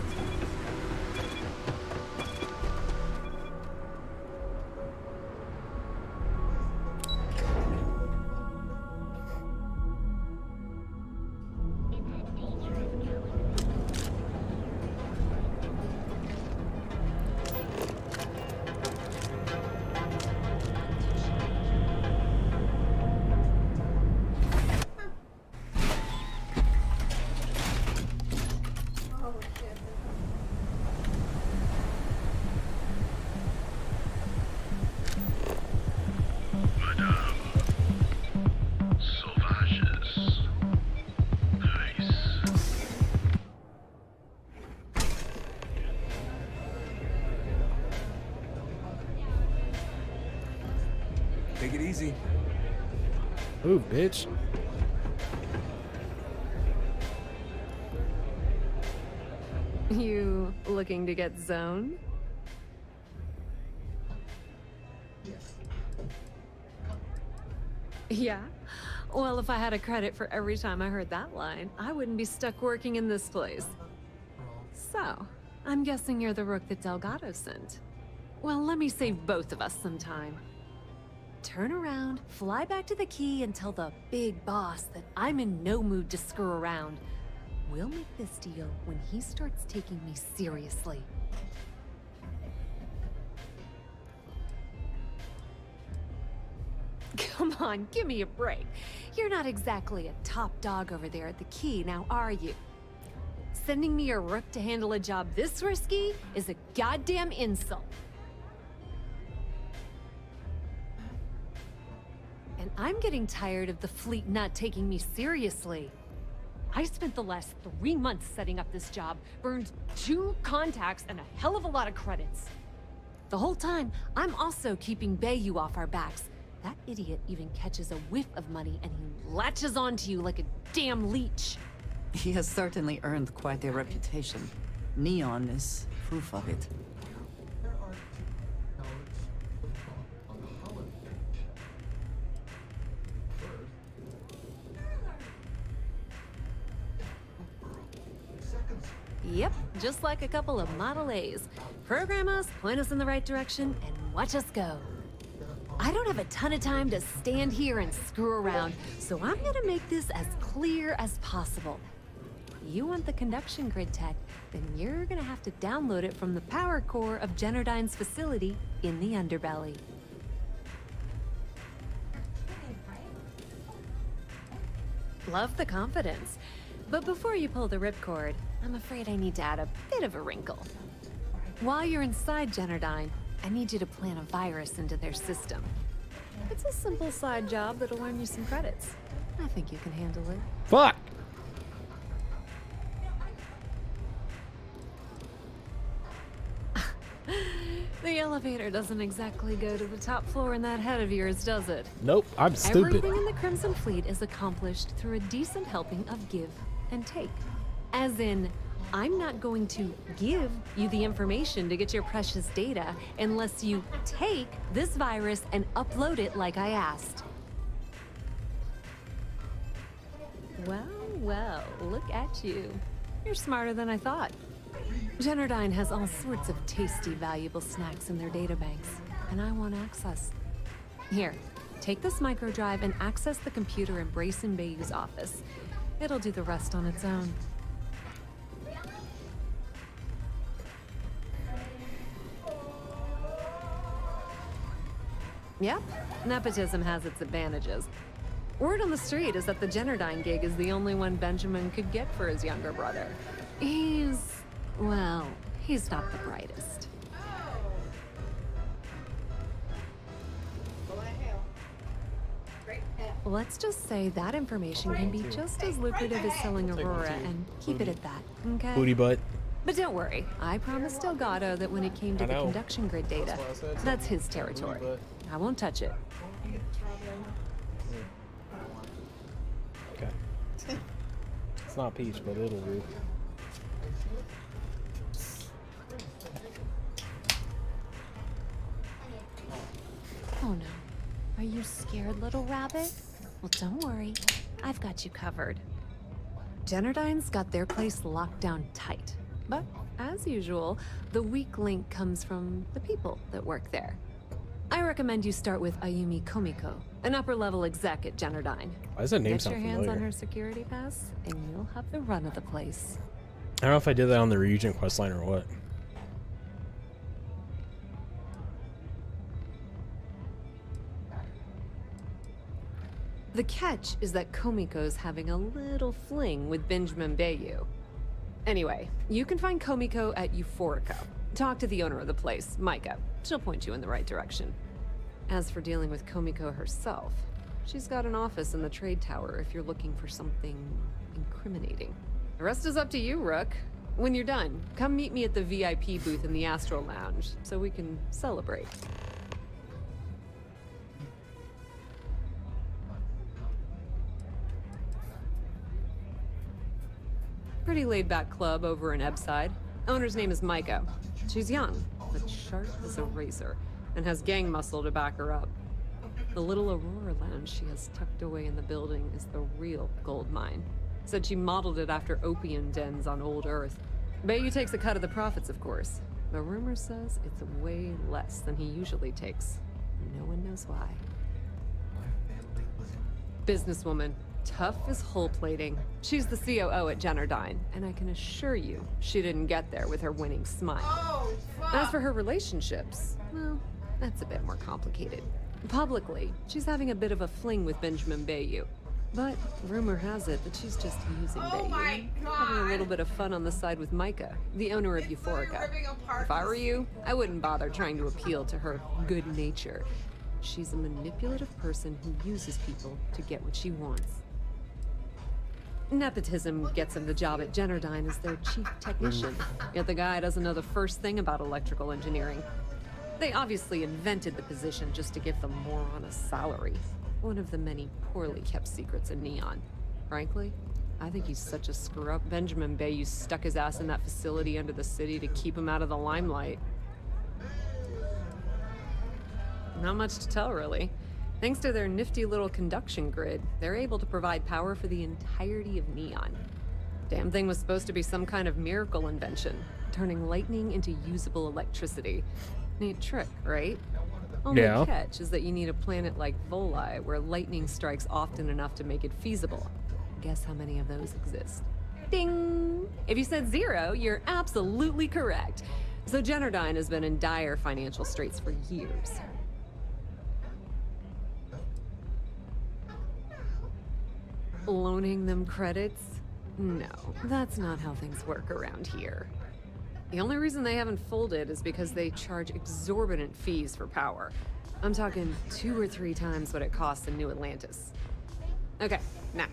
Take it easy. Ooh, bitch. You looking to get zoned? Yeah? Well, if I had a credit for every time I heard that line, I wouldn't be stuck working in this place. So, I'm guessing you're the rook that Delgado sent. Well, let me save both of us some time. Turn around, fly back to the key, and tell the big boss that I'm in no mood to screw around. We'll make this deal when he starts taking me seriously. Come on, give me a break. You're not exactly a top dog over there at the key, now are you? Sending me a rook to handle a job this risky is a goddamn insult. And I'm getting tired of the fleet not taking me seriously. I spent the last 3 months setting up this job, burned 2 contacts and a hell of a lot of credits. The whole time, I'm also keeping Bayou off our backs. That idiot even catches a whiff of money and he latches onto you like a damn leech. He has certainly earned quite a reputation. Neon is proof of it. Yep, just like a couple of Model A's. Program us, point us in the right direction, and watch us go. I don't have a ton of time to stand here and screw around, so I'm gonna make this as clear as possible. You want the conduction grid tech, then you're gonna have to download it from the power core of Generdyne's facility in the underbelly. Love the confidence. But before you pull the ripcord, I'm afraid I need to add a bit of a wrinkle. While you're inside Generdyne, I need you to plant a virus into their system. It's a simple side job that'll earn you some credits. I think you can handle it. Fuck! The elevator doesn't exactly go to the top floor in that head of yours, does it? Nope, I'm stupid. Everything in the Crimson Fleet is accomplished through a decent helping of give and take. As in, I'm not going to give you the information to get your precious data unless you take this virus and upload it like I asked. Well, well, look at you. You're smarter than I thought. Generdyne has all sorts of tasty, valuable snacks in their databanks, and I want access. Here, take this microdrive and access the computer in Brayson Bayou's office. It'll do the rest on its own. Yep, nepotism has its advantages. Word on the street is that the Generdyne gig is the only one Benjamin could get for his younger brother. Well, he's not the brightest. Let's just say that information can be just as lucrative as selling Aurora, and keep it at that, okay? Booty butt. But don't worry, I promised Delgado that when it came to the conduction grid data, that's his territory. I won't touch it. Okay. It's not peach, but it'll do. Oh no. Are you scared, little rabbit? Well, don't worry. I've got you covered. Generdyne's got their place locked down tight. But, as usual, the weak link comes from the people that work there. I recommend you start with Ayumi Komiko, an upper-level exec at Generdyne. Why does that name Get sound your hands familiar? on her security pass, and you'll have the run of the place. I don't know if I did that on the Regent questline or what. The catch is that Komiko's having a little fling with Benjamin Bayou. Anyway, you can find Komiko at Euphorica. Talk to the owner of the place, Micah. She'll point you in the right direction. As for dealing with Komiko herself, she's got an office in the trade tower if you're looking for something incriminating. The rest is up to you, Rook. When you're done, come meet me at the VIP booth in the Astro Lounge so we can celebrate. Pretty laid-back club over in Ebside. Owner's name is Micah. She's young, but sharp as a razor, and has gang muscle to back her up. The little Aurora lounge she has tucked away in the building is the real gold mine. Said she modeled it after opium dens on old Earth. Bayou takes a cut of the profits, of course. The rumor says it's way less than he usually takes. No one knows why. Businesswoman. Tough as hull plating. She's the COO at Generdyne, and I can assure you she didn't get there with her winning smile. As for her relationships, well, that's a bit more complicated. Publicly, she's having a bit of a fling with Benjamin Bayou. But rumor has it that she's just using Bayou. Having a little bit of fun on the side with Micah, the owner of Euphorica. If I were you, I wouldn't bother trying to appeal to her good nature. She's a manipulative person who uses people to get what she wants. Nepotism gets him the job at Generdyne as their chief technician, yet the guy doesn't know the first thing about electrical engineering. They obviously invented the position just to give the moron a salary. One of the many poorly kept secrets in Neon. Frankly, I think he's such a screw-up. Benjamin Bayou stuck his ass in that facility under the city to keep him out of the limelight. Not much to tell, really. Thanks to their nifty little conduction grid, they're able to provide power for the entirety of Neon. Damn thing was supposed to be some kind of miracle invention, turning lightning into usable electricity. Neat trick, right? Only catch is that you need a planet like Voli, where lightning strikes often enough to make it feasible. Guess how many of those exist? Ding! If you said 0, you're absolutely correct. So Generdyne has been in dire financial straits for years. Loaning them credits? No, that's not how things work around here. The only reason they haven't folded is because they charge exorbitant fees for power. I'm talking 2 or 3 times what it costs in New Atlantis. Okay, now,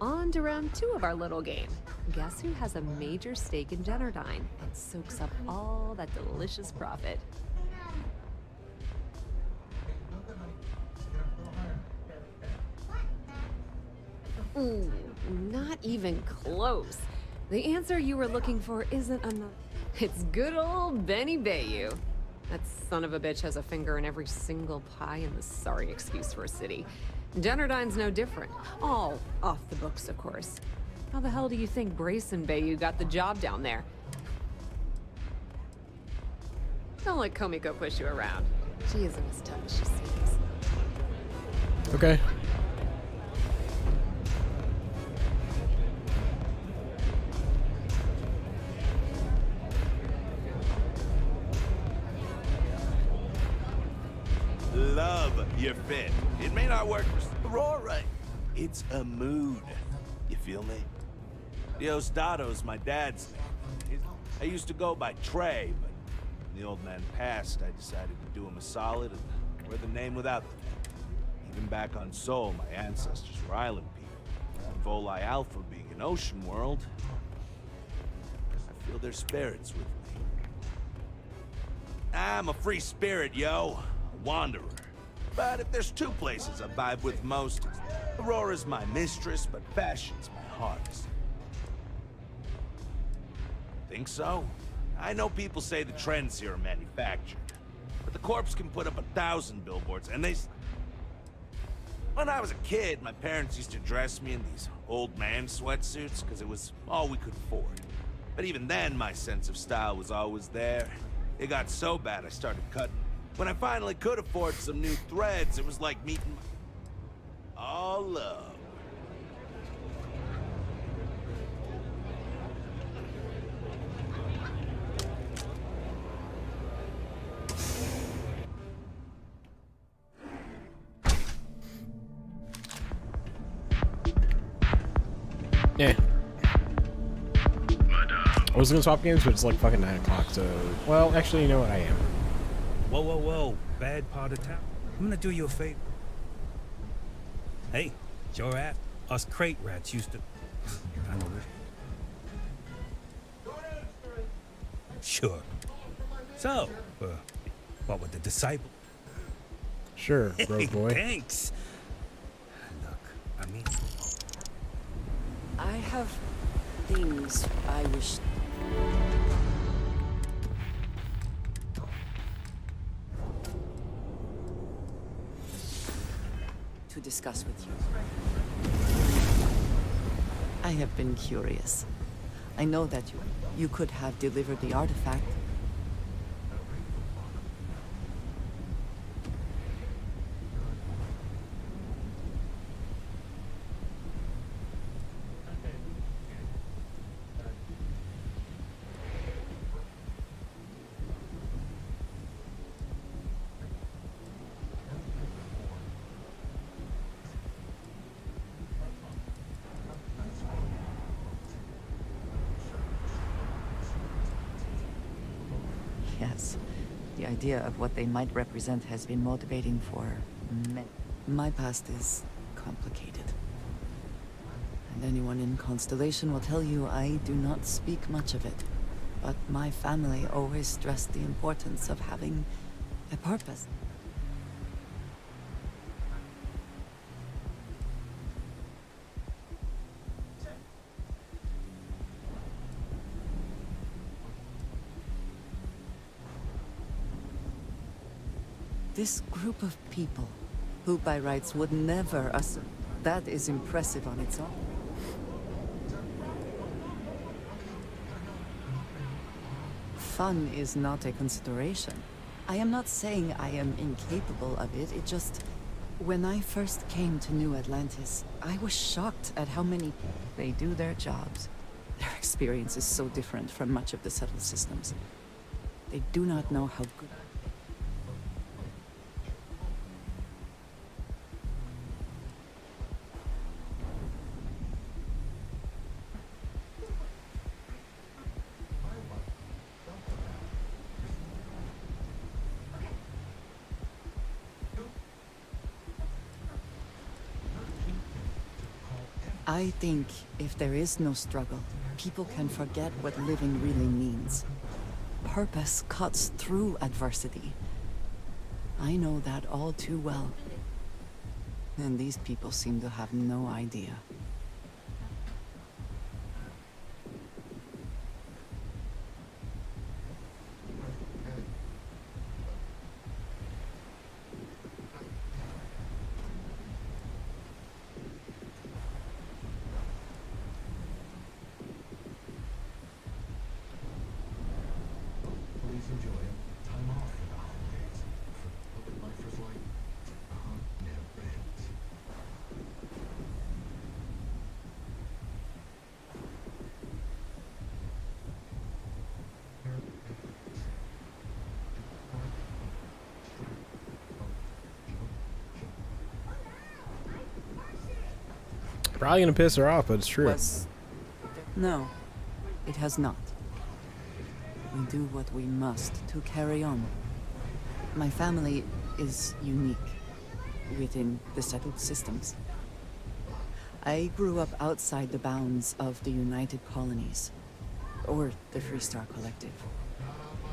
on to round 2 of our little game. Guess who has a major stake in Generdyne and soaks up all that delicious profit? Ooh, not even close. The answer you were looking for isn't enough. It's good old Benny Bayou. That son of a bitch has a finger in every single pie in the sorry excuse for a city. Generdyne's no different. All off the books, of course. How the hell do you think Brayson Bayou got the job down there? Don't let Komiko push you around. She isn't as tough as she seems. Okay. Love your fit. It may not work for Aurora. It's a mood. You feel me? Diosdado's my dad's name. I used to go by Trey, but when the old man passed, I decided to do him a solid and wear the name without the name. Even back on Sol, my ancestors were island people. And Volii Alpha being an ocean world, I feel their spirits with me. I'm a free spirit, yo. A wanderer. But if there's two places I vibe with most, Aurora's my mistress, but fashion's my hardest. Think so? I know people say the trends here are manufactured, but the corpse can put up 1,000 billboards, and they... When I was a kid, my parents used to dress me in these old man sweatsuits because it was all we could afford. But even then, my sense of style was always there. It got so bad I started cutting. When I finally could afford some new threads, it was like meeting all love. Yeah. I was gonna swap games, but it's like fucking 9 o'clock, so... Well, actually, you know what? I am. Whoa, whoa, whoa. Bad part of town. I'm gonna do you a favor. Hey, it's your ass. Us crate rats used to... I know this. Sure. So, what with the disciple? Sure, bro boy. Thanks. Look, I mean... I have things I wish... to discuss with you. I have been curious. I know that you could have delivered the artifact. Yes, the idea of what they might represent has been motivating for men. My past is complicated. And anyone in Constellation will tell you I do not speak much of it. But my family always stressed the importance of having a purpose. This group of people, who by rights would never assume, that is impressive on its own. Fun is not a consideration. I am not saying I am incapable of it, it just... When I first came to New Atlantis, I was shocked at how many they do their jobs. Their experience is so different from much of the settled systems. They do not know how good... I think if there is no struggle, people can forget what living really means. Purpose cuts through adversity. I know that all too well. And these people seem to have no idea. Probably gonna piss her off, but it's true. No, it has not. We do what we must to carry on. My family is unique. within the settled systems. I grew up outside the bounds of the United Colonies, or the Freestar Collective.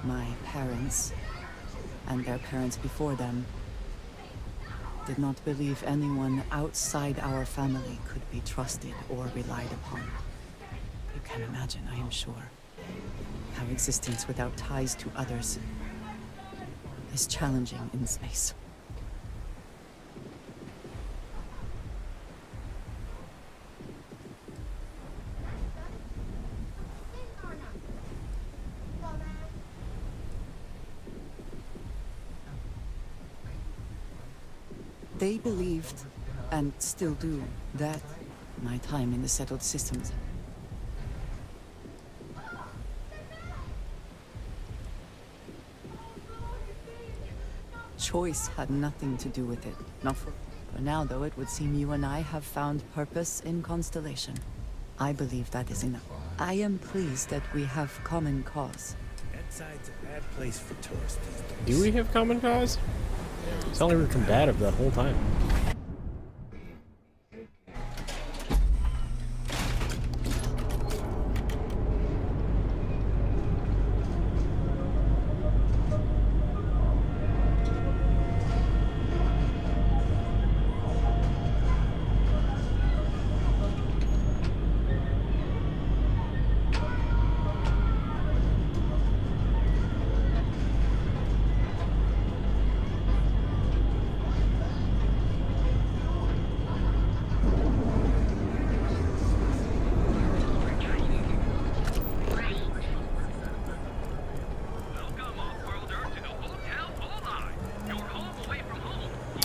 My parents, and their parents before them, did not believe anyone outside our family could be trusted or relied upon. You can imagine, I am sure, how existence without ties to others is challenging in space. They believed, and still do, that my time in the settled systems choice had nothing to do with it. Not for now, though, it would seem you and I have found purpose in Constellation. I believe that is enough. I am pleased that we have common cause. That side's a bad place for tourists these days. Do we have common cause? It's only we were combative that whole time.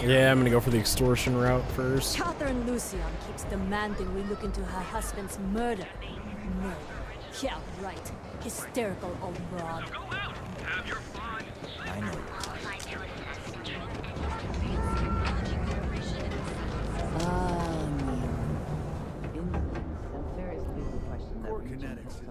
Yeah, I'm gonna go for the extortion route first. Catherine Lucian keeps demanding we look into her husband's murder. Murder. Yeah, right. Hysterical old broad. I know. Core kinetics.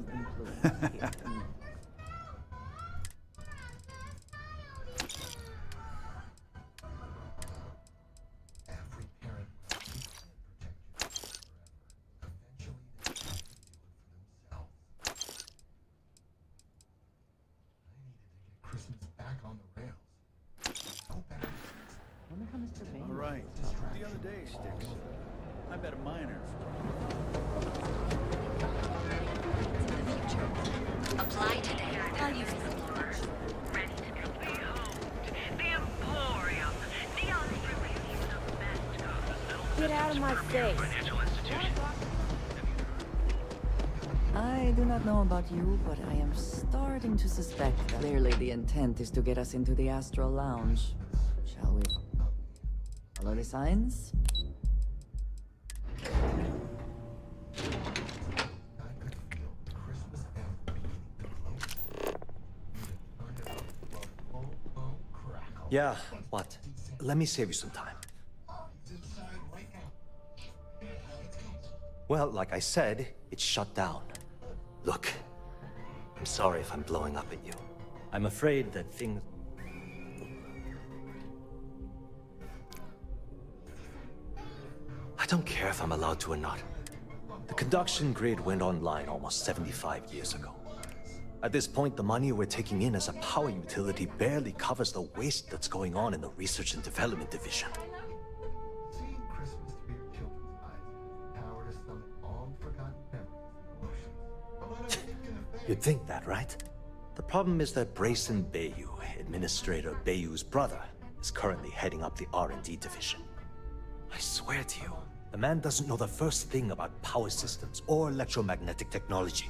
All right. The other day, Sticks. I bet a miner. Apply today. I'll use Explorers. Ready to be homed. The Emporium. Neon Freeway is the best. Get out of my face. Financial institution. I do not know about you, but I am starting to suspect that clearly the intent is to get us into the Astral Lounge. Shall we follow the signs? Yeah, what? Let me save you some time. Well, like I said, it's shut down. Look, I'm sorry if I'm blowing up at you. I'm afraid that things... I don't care if I'm allowed to or not. The conduction grid went online almost 75 years ago. At this point, the money we're taking in as a power utility barely covers the waste that's going on in the Research and Development Division. You'd think that, right? The problem is that Brayson Bayou, Administrator Bayou's brother, is currently heading up the R&D division. I swear to you, the man doesn't know the first thing about power systems or electromagnetic technology.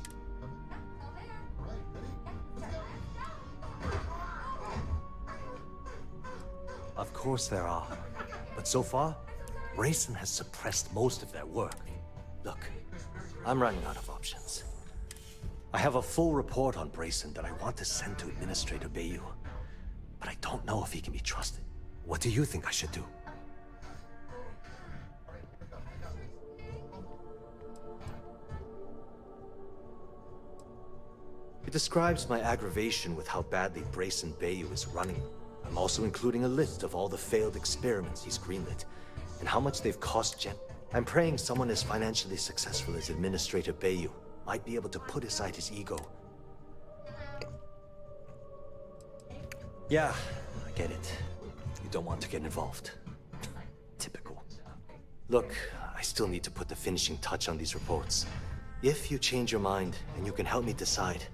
Of course there are. But so far, Brayson has suppressed most of their work. Look, I'm running out of options. I have a full report on Brayson that I want to send to Administrator Bayou. But I don't know if he can be trusted. What do you think I should do? It describes my aggravation with how badly Brayson Bayou is running. I'm also including a list of all the failed experiments he's greenlit, and how much they've cost Gen. I'm praying someone as financially successful as Administrator Bayou might be able to put aside his ego. Yeah, I get it. You don't want to get involved. Typical. Look, I still need to put the finishing touch on these reports. If you change your mind, and you can help me decide.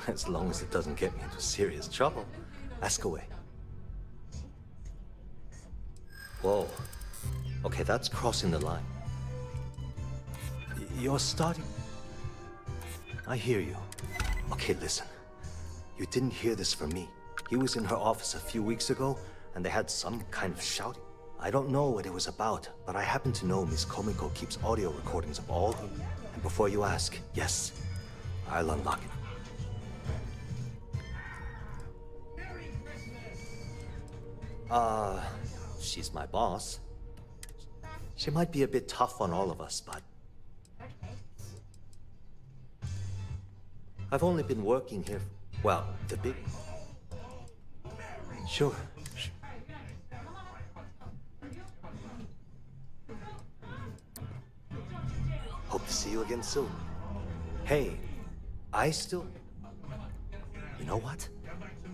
As long as it doesn't get me into serious trouble, ask away. Whoa. Okay, that's crossing the line. You're starting... I hear you. Okay, listen. You didn't hear this from me. He was in her office a few weeks ago, and they had some kind of shouting. I don't know what it was about, but I happen to know Miss Komiko keeps audio recordings of all... And before you ask, yes, I'll unlock it. She's my boss. She might be a bit tough on all of us, but... I've only been working here... Well, the big... Sure. Hope to see you again soon. Hey, I still... You know what?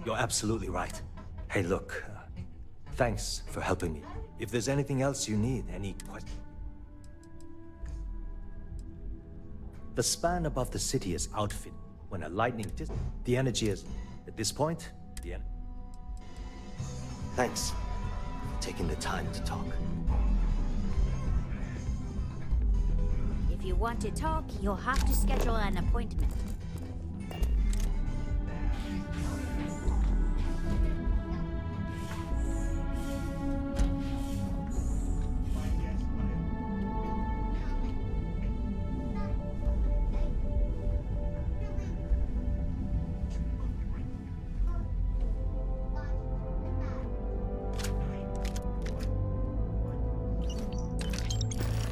You're absolutely right. Hey, look... Thanks for helping me. If there's anything else you need, any questions... The span above the city is outfit. When a lightning the energy is... At this point, the energy... Thanks for taking the time to talk. If you want to talk, you'll have to schedule an appointment.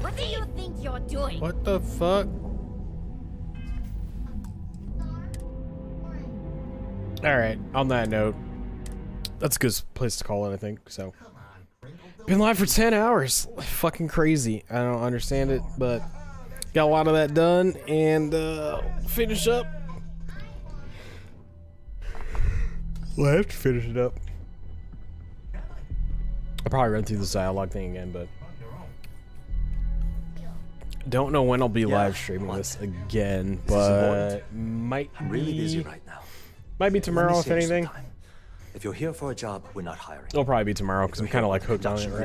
What do you think you're doing? What the fuck? Alright, on that note, that's a good place to call it, I think. So, been live for 10 hours. Fucking crazy. I don't understand it, but got a lot of that done, and finish up. Well, I have to finish it up. I'll probably run through this dialogue thing again, but don't know when I'll be live streaming this again, but might I'm really busy right now. Might be tomorrow, if anything. If you're here for a job, we're not hiring. It'll probably be tomorrow because I'm kind of like hooked on it right